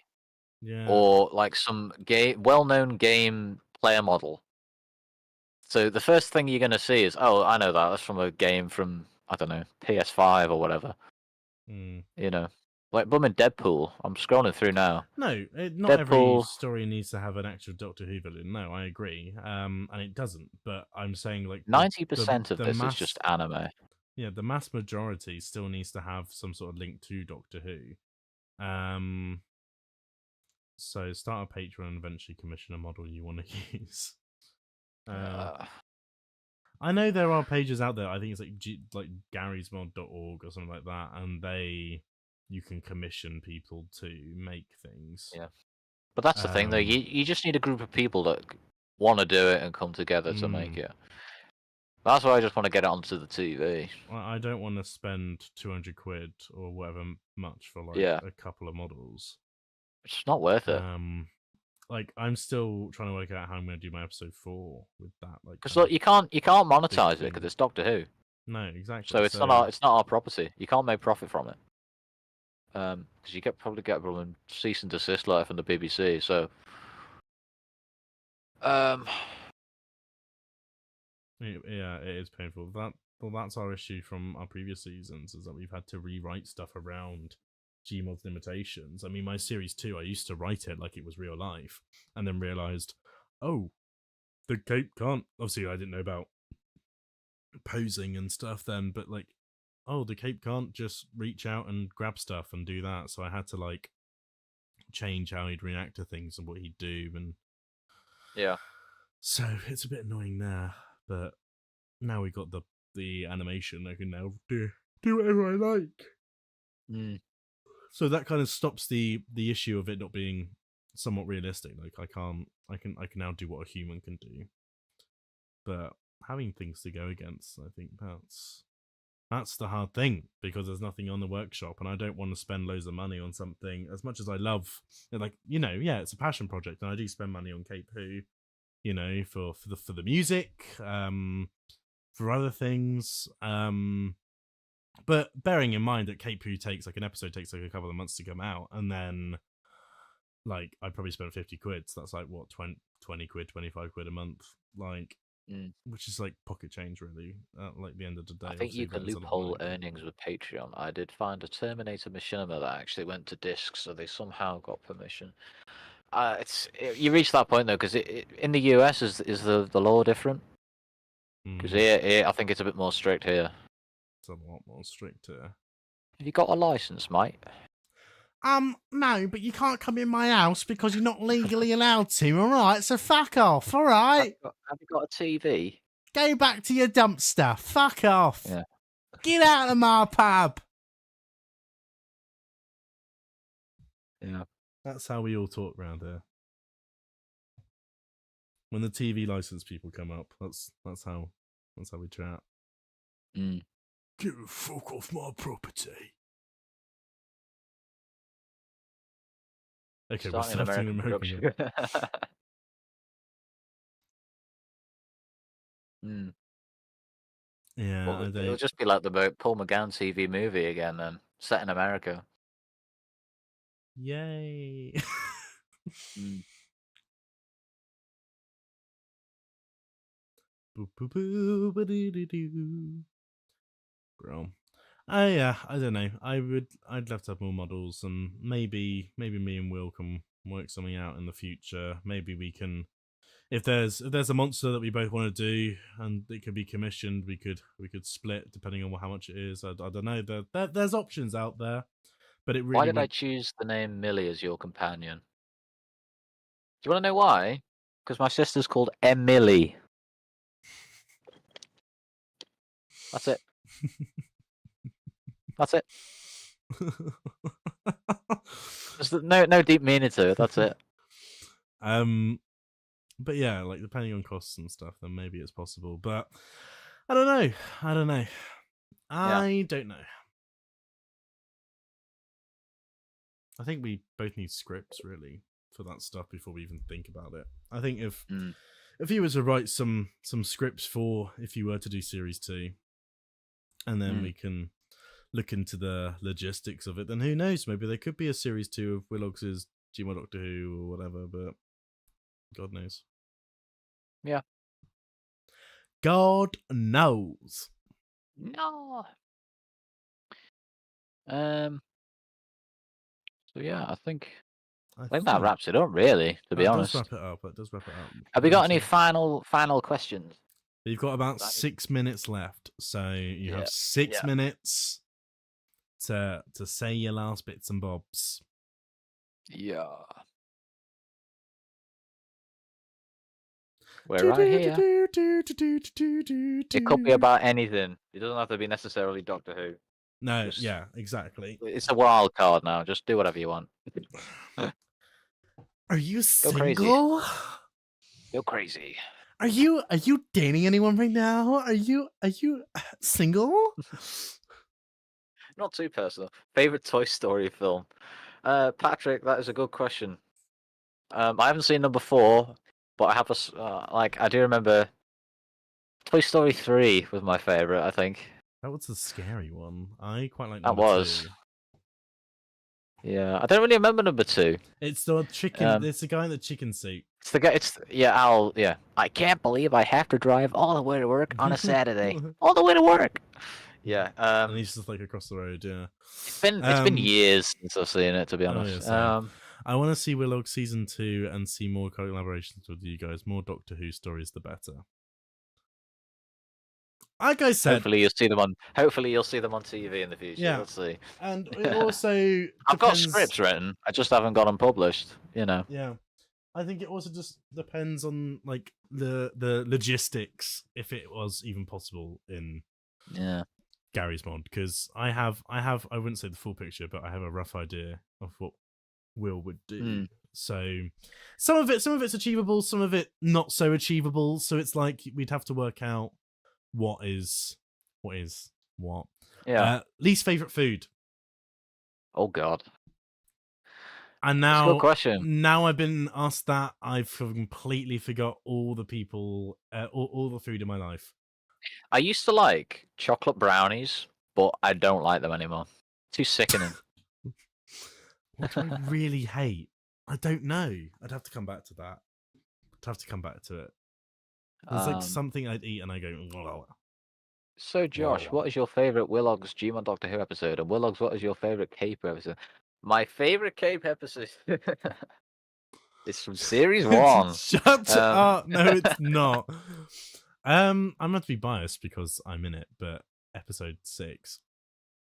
or like some well-known game player model. So the first thing you're going to see is, oh, I know that's from a game from I don't know PS5 or whatever. You know, like Bum and Deadpool. I'm scrolling through now. No, not every story needs to have an actual Doctor Who villain. No, I agree. And it doesn't. But I'm saying like 90% of this is just anime. Yeah, the mass majority still needs to have some sort of link to Doctor Who. So start a Patreon and eventually commission a model you want to use. I know there are pages out there. I think it's like garysmod.org or something like that, and you can commission people to make things. Yeah. But that's the thing, though. You just need a group of people that want to do it and come together to make it. That's why I just want to get it onto the TV. I don't want to spend 200 quid or whatever much for like Yeah. a couple of models. It's not worth it. Like I'm still trying to work out how I'm going to do my episode 4 with that. Like, Because look, you can't monetize it because it's Doctor Who. No, exactly. So it's not our property. You can't make profit from it. Because you probably get a problem cease and desist letter from the BBC. So, yeah, it is painful. That's our issue from our previous seasons, is that we've had to rewrite stuff around Gmod's limitations. I mean, my series 2, I used to write it like it was real life, and then realized, oh, the cape can't. Obviously, I didn't know about posing and stuff then, but like, oh, the cape can't just reach out and grab stuff and do that. So I had to like change how he'd react to things and what he'd do, and yeah. So it's a bit annoying there, but now we got the animation. I can now do whatever I like. So that kind of stops the issue of it not being somewhat realistic. Like I can now do what a human can do, but having things to go against, I think that's the hard thing, because there's nothing on the workshop, and I don't want to spend loads of money on something. As much as I love, like, yeah, it's a passion project, and I do spend money on Cape Who, for the music, for other things. But bearing in mind that Cape Who takes like an episode takes like a couple of months to come out, and then like I probably spent 50 quid. So that's like what 20 quid, 25 quid a month, like, which is like pocket change really. Like the end of the day, I think you can loophole earnings with Patreon. I did find a Terminator Machinima that actually went to disc, so they somehow got permission. You reach that point though, because in the US is the law different? Because here I think it's a bit more strict here. It's a lot more strict here. Have you got a license, mate? No, but you can't come in my house because you're not legally allowed to. All right, so fuck off. All right. Have you got a TV? Go back to your dumpster. Fuck off. Yeah. Get out of my pub. Yeah. That's how we all talk around here. When the TV license people come up, that's how we chat. Get the fuck off my property. Okay, we're starting an American. Yeah, well, it'll just be like the Paul McGann TV movie again, then set in America. Yay! Bro, yeah, I don't know. I'd love to have more models, and maybe me and Will can work something out in the future. Maybe we can, if there's a monster that we both want to do and it could be commissioned, we could split depending on how much it is. I don't know. There's options out there, but it really. Why did I choose the name Millie as your companion? Do you want to know why? Because my sister's called Emily. That's it. That's it. There's no deep meaning to it. That's it. But yeah, like depending on costs and stuff, then maybe it's possible. But I don't know. I don't know. I think we both need scripts really for that stuff before we even think about it. I think if you were to write some scripts for if you were to do series 2, and then we can look into the logistics of it, then who knows? Maybe there could be a series 2 of Willox's Gmod Doctor Who or whatever, but God knows. Yeah. God knows. No. So yeah, I think that wraps it up, really. To be honest, that does wrap it up. Have we got any final questions? You've got about 6 minutes left, so you have 6 minutes to say your last bits and bobs. Yeah. We're right here. It could be about anything. It doesn't have to be necessarily Doctor Who. No, Just- yeah, exactly. It's a wild card now. Just do whatever you want. Are you Go crazy. single? Go crazy. Are you dating anyone right now? Are you single? Not too personal. Favorite Toy Story film? Patrick, that is a good question. I haven't seen number 4, but I have I do remember Toy Story 3 was my favorite. I think That was the scary one. I quite like that number was. 2. Yeah, I don't really remember number 2. It's the chicken. It's the guy in the chicken suit. It's the guy. Al. Yeah. I can't believe I have to drive all the way to work on a Saturday. All the way to work. Yeah. And he's just like across the road. Yeah. It's been years since I've seen it, to be honest. Yeah, I want to see Willow season 2 and see more collaborations with you guys. More Doctor Who stories, the better. Like I said, hopefully you'll see them on. Hopefully you'll see them on TV in the future. Yeah. Let's see. and it also I've got depends- scripts written. I just haven't got them published. You know. Yeah, I think it also just depends on like the logistics, if it was even possible in Yeah. Gary's mod, because I wouldn't say the full picture, but I have a rough idea of what Will would do. So some of it's achievable, some of it not so achievable. So it's like we'd have to work out what is what. Yeah. Least favorite food. Oh God. And That's a now, good question. now I've been asked that, I've completely forgot all the people, all the food in my life. I used to like chocolate brownies, but I don't like them anymore. Too sickening. What do I really hate? I don't know. I'd have to come back to that. I'd have to come back to it. There's like something I'd eat and I go, "Whoa." So, Josh, what is your favorite Willogs Gmon Doctor Who episode? And Willogs, what is your favorite Cape episode? My favorite Cape episode is from series 1. Shut up! No, it's not. I'm not to be biased because I'm in it, but episode 6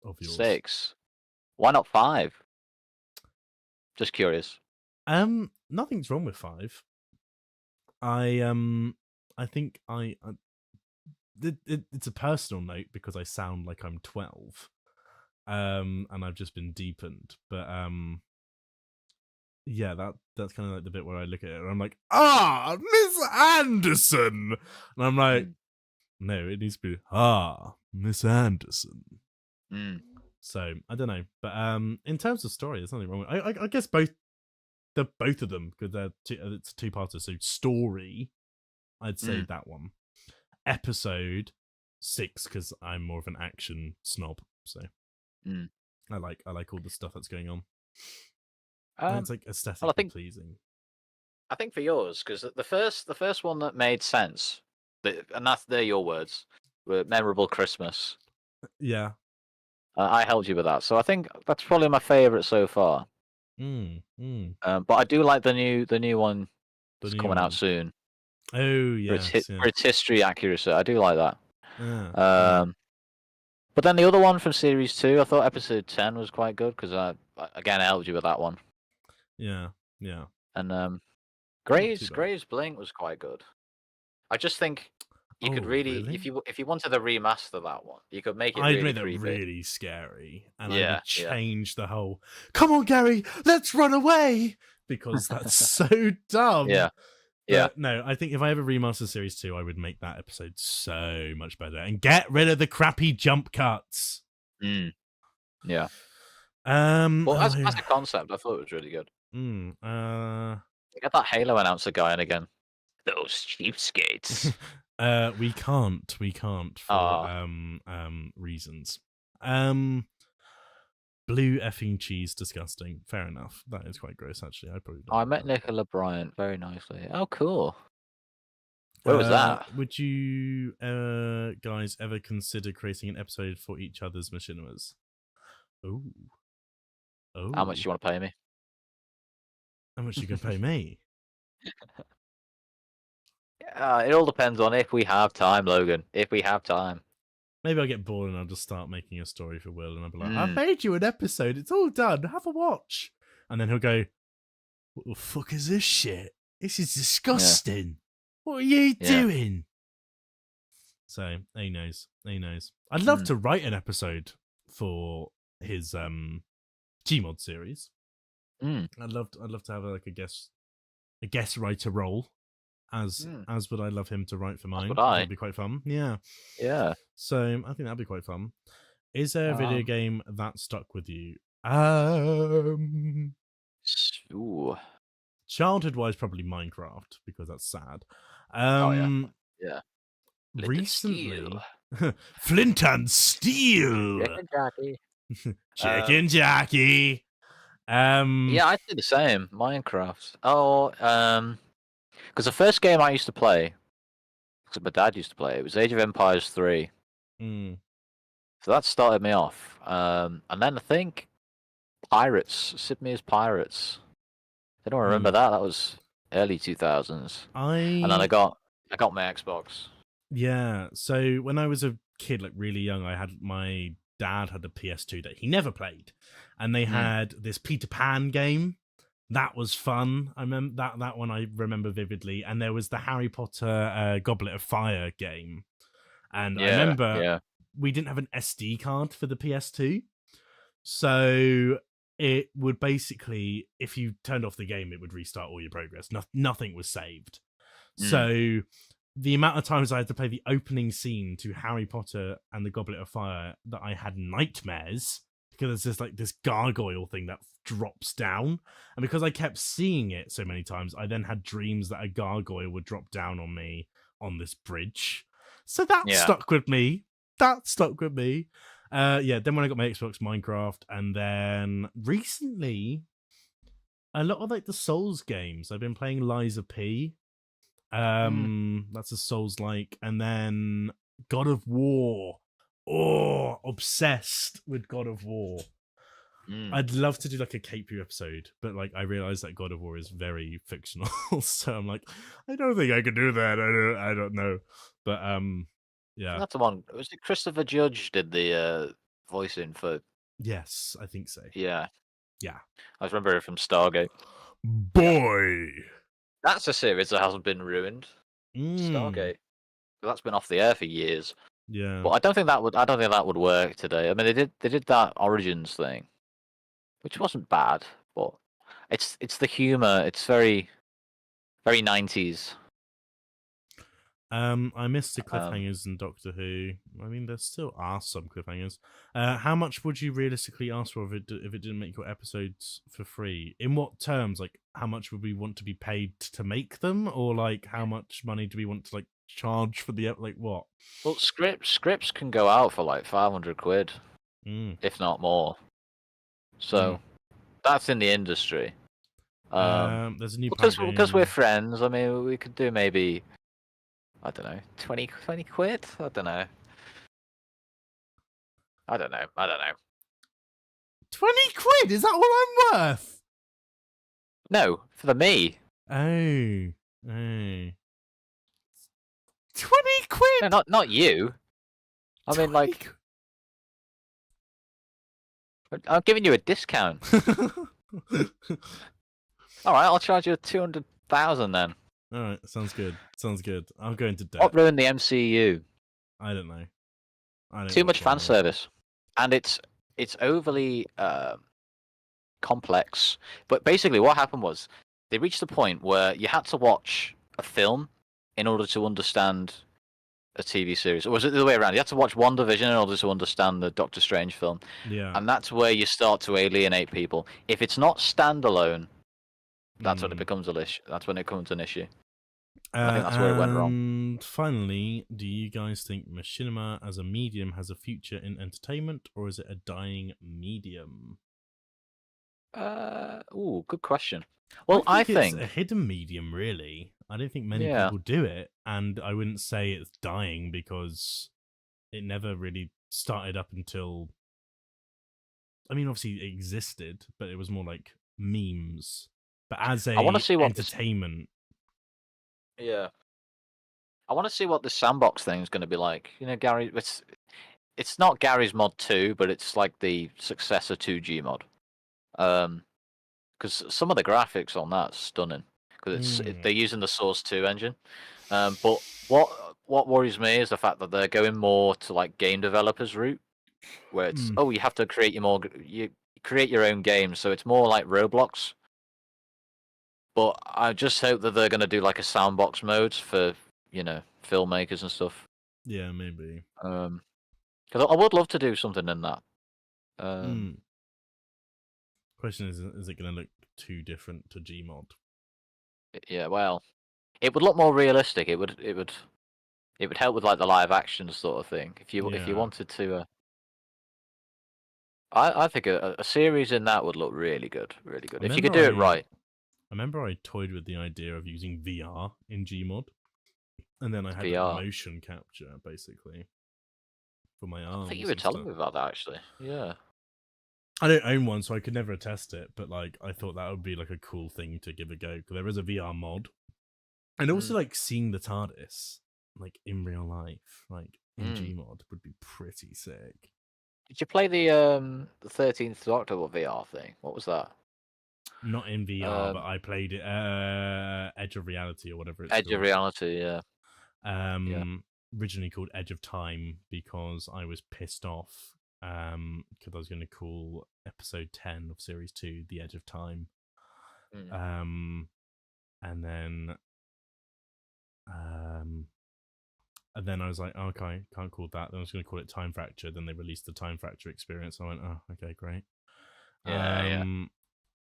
of yours. 6. Why not 5? Just curious. Nothing's wrong with 5. I think it's a personal note because I sound like I'm 12. And I've just been deepened. But yeah, that's kind of like the bit where I look at it and I'm like, Miss Anderson, and I'm like, no, it needs to be Miss Anderson. So I don't know, but in terms of story, there's nothing wrong with I guess both of them, because it's a 2-parter. So story, I'd say that one. Episode 6, because I'm more of an action snob, so I like all the stuff that's going on. And it's like aesthetically pleasing. I think for yours, because the first one that made sense, and they're your words, were Memorable Christmas. Yeah. I helped you with that, so I think that's probably my favorite so far. But I do like the new one that's coming out soon. Oh yeah, for its history accuracy, I do like that. Yeah. But then the other one from series 2, I thought episode 10 was quite good because I helped you with that one. Yeah. And Graves Blink was quite good. I just think you could really? if you wanted to remaster that one, you could make it. I'd really make it creepy. really scary, and I Yeah, would change the whole. Come on, Gary, let's run away, because that's so dumb. Yeah. But no, I think if I ever remaster series 2, I would make that episode so much better and get rid of the crappy jump cuts. Yeah. Well, as a concept, I thought it was really good. Get that Halo announcer guy in again. Those cheapskates. We can't for reasons. Blue effing cheese, disgusting. Fair enough. That is quite gross, actually. I probably. I met Nicola Bryant very nicely. Oh, cool. Where was that? Would you guys ever consider creating an episode for each other's machinimas? Oh. How much do you want to pay me? How much you can pay me? It all depends on if we have time, Logan. If we have time. Maybe I'll get bored and I'll just start making a story for Will, and I'll be like, I made you an episode. It's all done. Have a watch. And then he'll go, what the fuck is this shit? This is disgusting. What are you Yeah. doing? So he knows. He knows. I'd love to write an episode for his Gmod series. I'd love to have like a guest writer role, as would I love him to write for mine. would I think I. it'd be quite fun. Yeah. Yeah. So I think that'd be quite fun. Is there a video game that stuck with you? Ooh. Childhood wise, probably Minecraft, because that's sad. Yeah. Recently, Flint and Steel. Chicken Jackie. Chicken Jackie. Yeah, I'd do the same. Minecraft. Because the first game I used to play, because my dad used to play, it was Age of Empires 3. So that started me off. And then I think Pirates, Sid Meier's Pirates. I don't remember that. That was early 2000s. And then I got my Xbox. Yeah. So when I was a kid, like really young, my dad had a PS2 that he never played, and they had this Peter Pan game. That was fun. I remember that one. I remember vividly. And there was the Harry Potter Goblet of Fire game. And I remember we didn't have an SD card for the PS2, so it would basically, if you turned off the game, it would restart all your progress. Nothing was saved. So the amount of times I had to play the opening scene to Harry Potter and the Goblet of Fire, that I had nightmares, because there's just like this gargoyle thing that drops down. And because I kept seeing it so many times, I then had dreams that a gargoyle would drop down on me on this bridge. So that stuck with me. Then when I got my Xbox, Minecraft, and then recently a lot of like the Souls games. I've been playing Lies of P. That's a Souls-like, and then God of War. Oh, obsessed with God of War. I'd love to do like a Cape View episode, but like I realize that God of War is very fictional, so I'm like, I don't think I could do that. I don't know, but yeah. That's the one. Was it Christopher Judge did the voicing for? Yes, I think so. Yeah. Yeah. I remember it from Stargate. Boy, that's a series that hasn't been ruined. Stargate. That's been off the air for years. Yeah. But I don't think that would work today. I mean, they did that Origins thing, which wasn't bad, but it's the humor. It's very, very 90s. I missed the cliffhangers in Doctor Who. I mean, there still are some cliffhangers. How much would you realistically ask for if it didn't make your episodes for free? In what terms? Like, how much would we want to be paid to make them, or like how much money do we want to like charge for the like what? Well, scripts can go out for like 500 quid, if not more. So that's in the industry. There's a new because we're friends. I mean, we could do maybe, I don't know, 20 quid. I don't know. 20 quid? Is that all I'm worth? No, for me. Oh. 20 quid? No, not you. I mean, like, I'm giving you a discount. All right, I'll charge you 200,000 then. All right, sounds good. I'll go into debt. What ruined the MCU? I don't know. Too much fan service, and it's overly complex. But basically, what happened was they reached a point where you had to watch a film in order to understand a TV series. Or was it the other way around? You had to watch WandaVision in order to understand the Doctor Strange film. Yeah. And that's where you start to alienate people. If it's not standalone, that's when it becomes an issue. That's when it becomes an issue. I think that's where it went wrong. And finally, do you guys think machinima as a medium has a future in entertainment, or is it a dying medium? Good question. Well, I think it's a hidden medium, really. I don't think many people do it, and I wouldn't say it's dying because it never really started up until. I mean, obviously it existed, but it was more like memes. But as a I want to see what entertainment. Yeah. I want to see what the sandbox thing is going to be like. You know, Gary, it's not Gary's Mod 2, but it's like the successor to Gmod. Because some of the graphics on that's stunning. because Mm. they're using the Source 2 engine. But what worries me is the fact that they're going more to like game developers route, where it's you have to create you create your own games, so it's more like Roblox. But I just hope that they're going to do like a sandbox mode for filmmakers and stuff. Yeah, maybe. Because I would love to do something in that. Question is it going to look too different to Gmod? Yeah, well, it would look more realistic. It would help with like the live action sort of thing. If you wanted to, I think a series in that would look really good, really good. If you could do it right. I remember I toyed with the idea of using VR in Gmod, and then I had VR. like, motion capture basically for my arms. I think you were telling me about that actually. Yeah. I don't own one, so I could never test it. But like, I thought that would be like a cool thing to give a go because there is a VR mod, and also like seeing the TARDIS like in real life, like in Gmod, would be pretty sick. Did you play the 13th Doctor VR thing? What was that? Not in VR, but I played it Edge of Reality or whatever it's Edge called. of Reality, yeah. Originally called Edge of Time because I was pissed off because I was going to call episode 10 of series 2 The Edge of Time. And then I was like, oh, okay, can't call that. Then I was going to call it Time Fracture. Then they released the Time Fracture experience. I went, oh, okay, great. Yeah.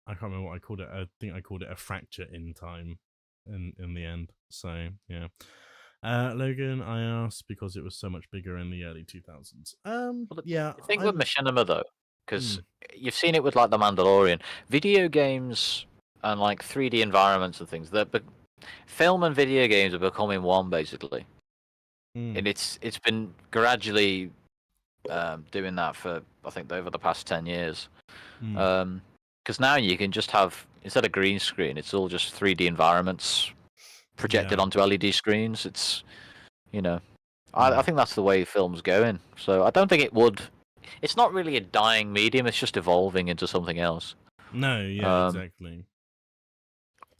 I can't remember what I called it. I think I called it a fracture in time in the end. So, yeah. Logan, I asked because it was so much bigger in the early 2000s. Yeah. The thing with machinima, though, because you've seen it with, like, The Mandalorian. Video games and, like, 3D environments and things, film and video games are becoming one, basically. And it's been gradually doing that for, I think, over the past 10 years. Because now you can just have, instead of green screen, it's all just 3D environments projected onto LED screens. It's, I think that's the way film's going. So I don't think it's not really a dying medium, it's just evolving into something else. No, yeah, exactly.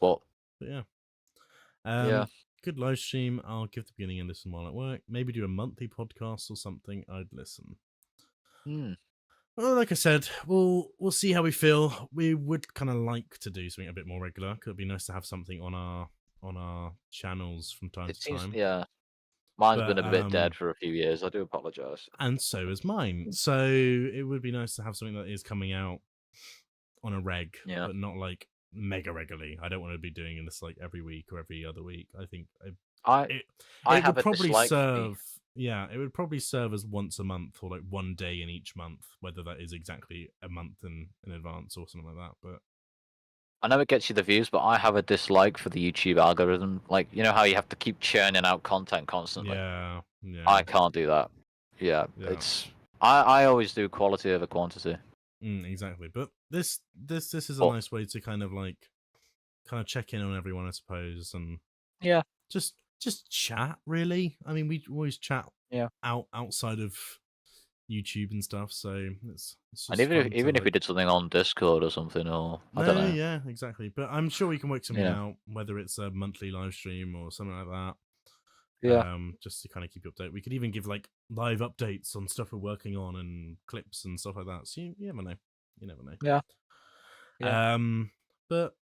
But yeah. Yeah. Good live stream. I'll give the beginning and listen while at work. Maybe do a monthly podcast or something. I'd listen. Well, like I said, we'll see how we feel. We would kind of like to do something a bit more regular. It'd be nice to have something on our channels from time to time. Yeah. Mine's been a bit dead for a few years. I do apologise. And so is mine. So it would be nice to have something that is coming out on a reg, but not like mega regularly. I don't want to be doing this like every week or every other week. I think it would probably serve. Yeah, it would probably serve as once a month or like one day in each month, whether that is exactly a month in advance or something like that. But I know it gets you the views, but I have a dislike for the YouTube algorithm. Like, you know how you have to keep churning out content constantly? Yeah. I can't do that. Yeah. It's I always do quality over quantity. Exactly. But this is a nice way to kind of check in on everyone, I suppose, and just chat, really. I mean, we always chat outside of YouTube and stuff, so it's just and even if we did something on Discord or something, or I don't know. Yeah, exactly. But I'm sure we can work something out, whether it's a monthly live stream or something like that. Yeah. Just to kind of keep you updated. We could even give like live updates on stuff we're working on and clips and stuff like that. So you never know. You never know. Yeah. But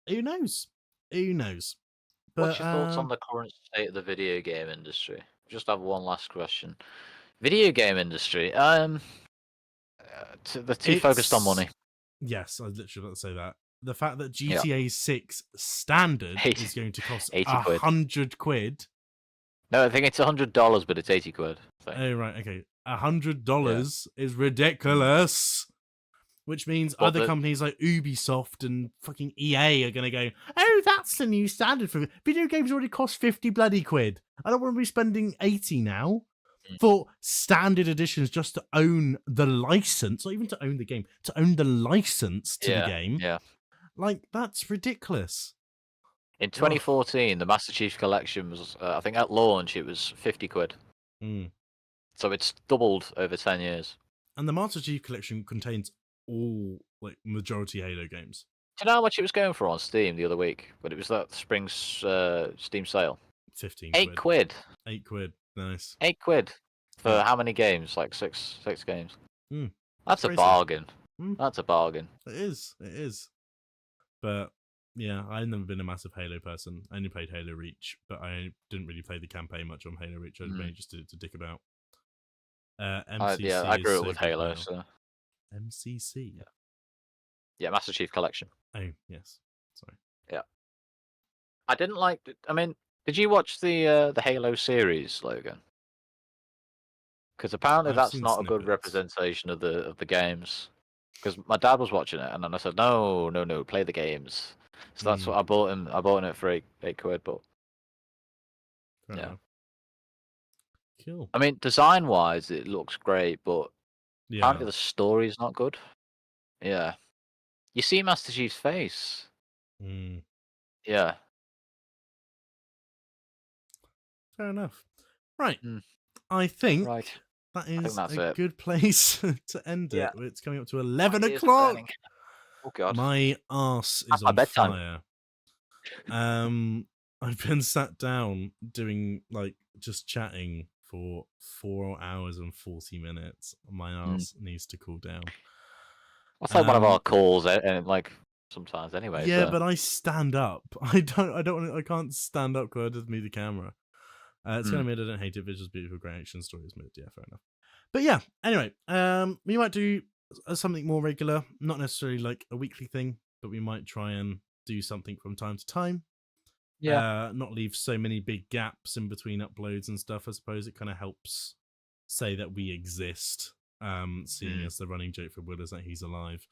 who knows? Who knows? But, what's your thoughts on the current state of the video game industry? Just have one last question. Video game industry. They're too focused on money. Yes, I was literally about to say that. The fact that GTA 6 standard is going to cost 100 quid. No, I think it's $100, but it's 80 quid. Oh, right, okay. $100 is ridiculous. Which means other companies like Ubisoft and fucking EA are going to go, oh, that's the new standard for video games. Already cost 50 bloody quid. I don't want to be spending 80 now for standard editions just to own the license, not even to own the game, to own the license to the game. Yeah. Like, that's ridiculous. In 2014, the Master Chief Collection was, I think at launch, it was 50 quid. So it's doubled over 10 years. And the Master Chief Collection contains all, like, majority Halo games. you know how much it was going for on Steam the other week? But it was that spring's Steam sale. 15 £8. £8. Nice. £8 for Yeah. how many games? Like six games. Mm, That's a crazy. bargain. Mm. That's a bargain. It is. It is. But yeah, I've never been a massive Halo person. I only played Halo Reach, but I didn't really play the campaign much on Halo Reach. I mainly just did it to dick about. MCC I grew is up so with good Halo, now. so MCC. yeah, Master Chief Collection. Oh yes. Sorry. I didn't like. I mean, did you watch the Halo series, Logan? Because apparently I've that's seen not a good snippets. representation of the games. Because my dad was watching it, and then I said, no, play the games. So that's what I bought him. I bought it for £8, but Fair yeah. enough. Cool. I mean, design-wise, it looks great, but Yeah. apparently the story's not good. Yeah, you see Master Chief's face. Mm, Yeah. fair enough. Right. Mm. I think Right. that think is that's a it. good place to end Yeah. it. It's coming up to 11 Ears are o'clock. burning. Oh god. My arse That's is my on bedtime. fire. I've been sat down doing like just chatting for 4 hours and 40 minutes. My arse needs to cool down. That's like one of our calls, and like sometimes anyway. Yeah, so. but I stand up. I can't stand up because I just move the camera. It's kind of made I don't hate it. It's just beautiful, great action stories made. Yeah, fair enough. But yeah, anyway, we might do something more regular, not necessarily like a weekly thing, but we might try and do something from time to time. Yeah. Not leave so many big gaps in between uploads and stuff. I suppose it kind of helps say that we exist. Seeing as the running joke for Will is that he's alive.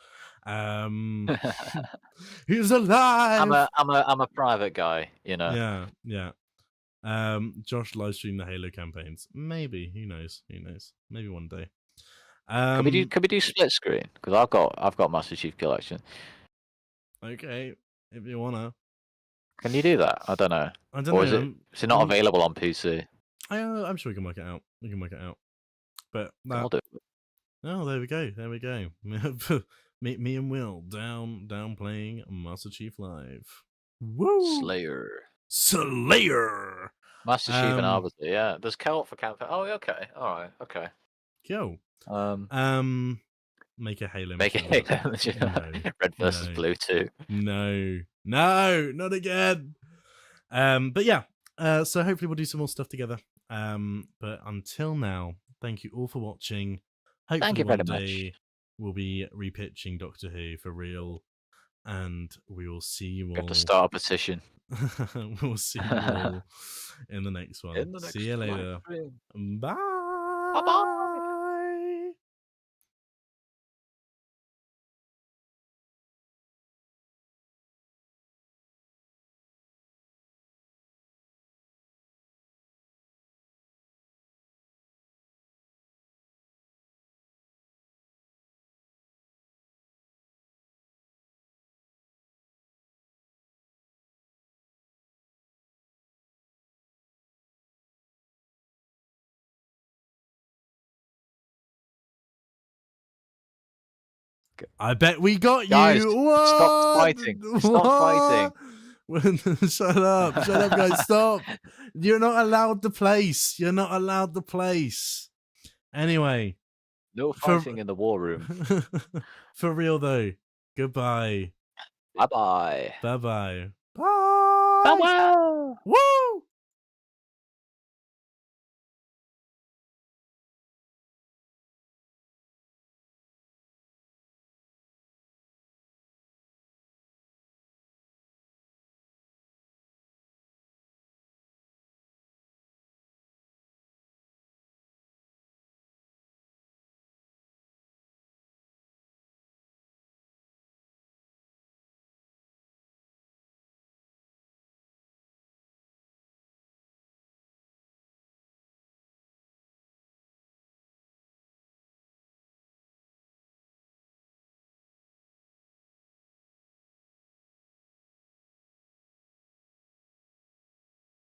He's alive. I'm a private guy, you know. Yeah. Josh live stream the Halo campaigns. Maybe, who knows? Maybe one day. Could we do split screen? Because I've got Master Chief Collection. Okay, if you wanna. Can you do that? I don't know. I don't Or know. is it not available on PC? I'm sure we can work it out. But I'll do it. oh, there we go. me and Will down playing Master Chief live. Woo! Slayer. Master Chief and Arbiter. Yeah, there's co-op for campaign. Oh, okay. All right. Okay. Cool. Make a Halo. Make a Halo. No, Red versus Blue 2. No, not again. But yeah. So hopefully we'll do some more stuff together. But until now, thank you all for watching. Hopefully Thank you one very day much. we'll be repitching Doctor Who for real, and we will see you all. Got to start a petition. We'll see you all in the next one. See you later. Bye. Bye-bye. I bet we got Guys, you. What? stop fighting. Stop fighting. Shut up, guys. Stop. You're not allowed the place. Anyway. No fighting in the war room. For real though. Goodbye. Bye-bye. Bye-bye. Bye-bye. Woo!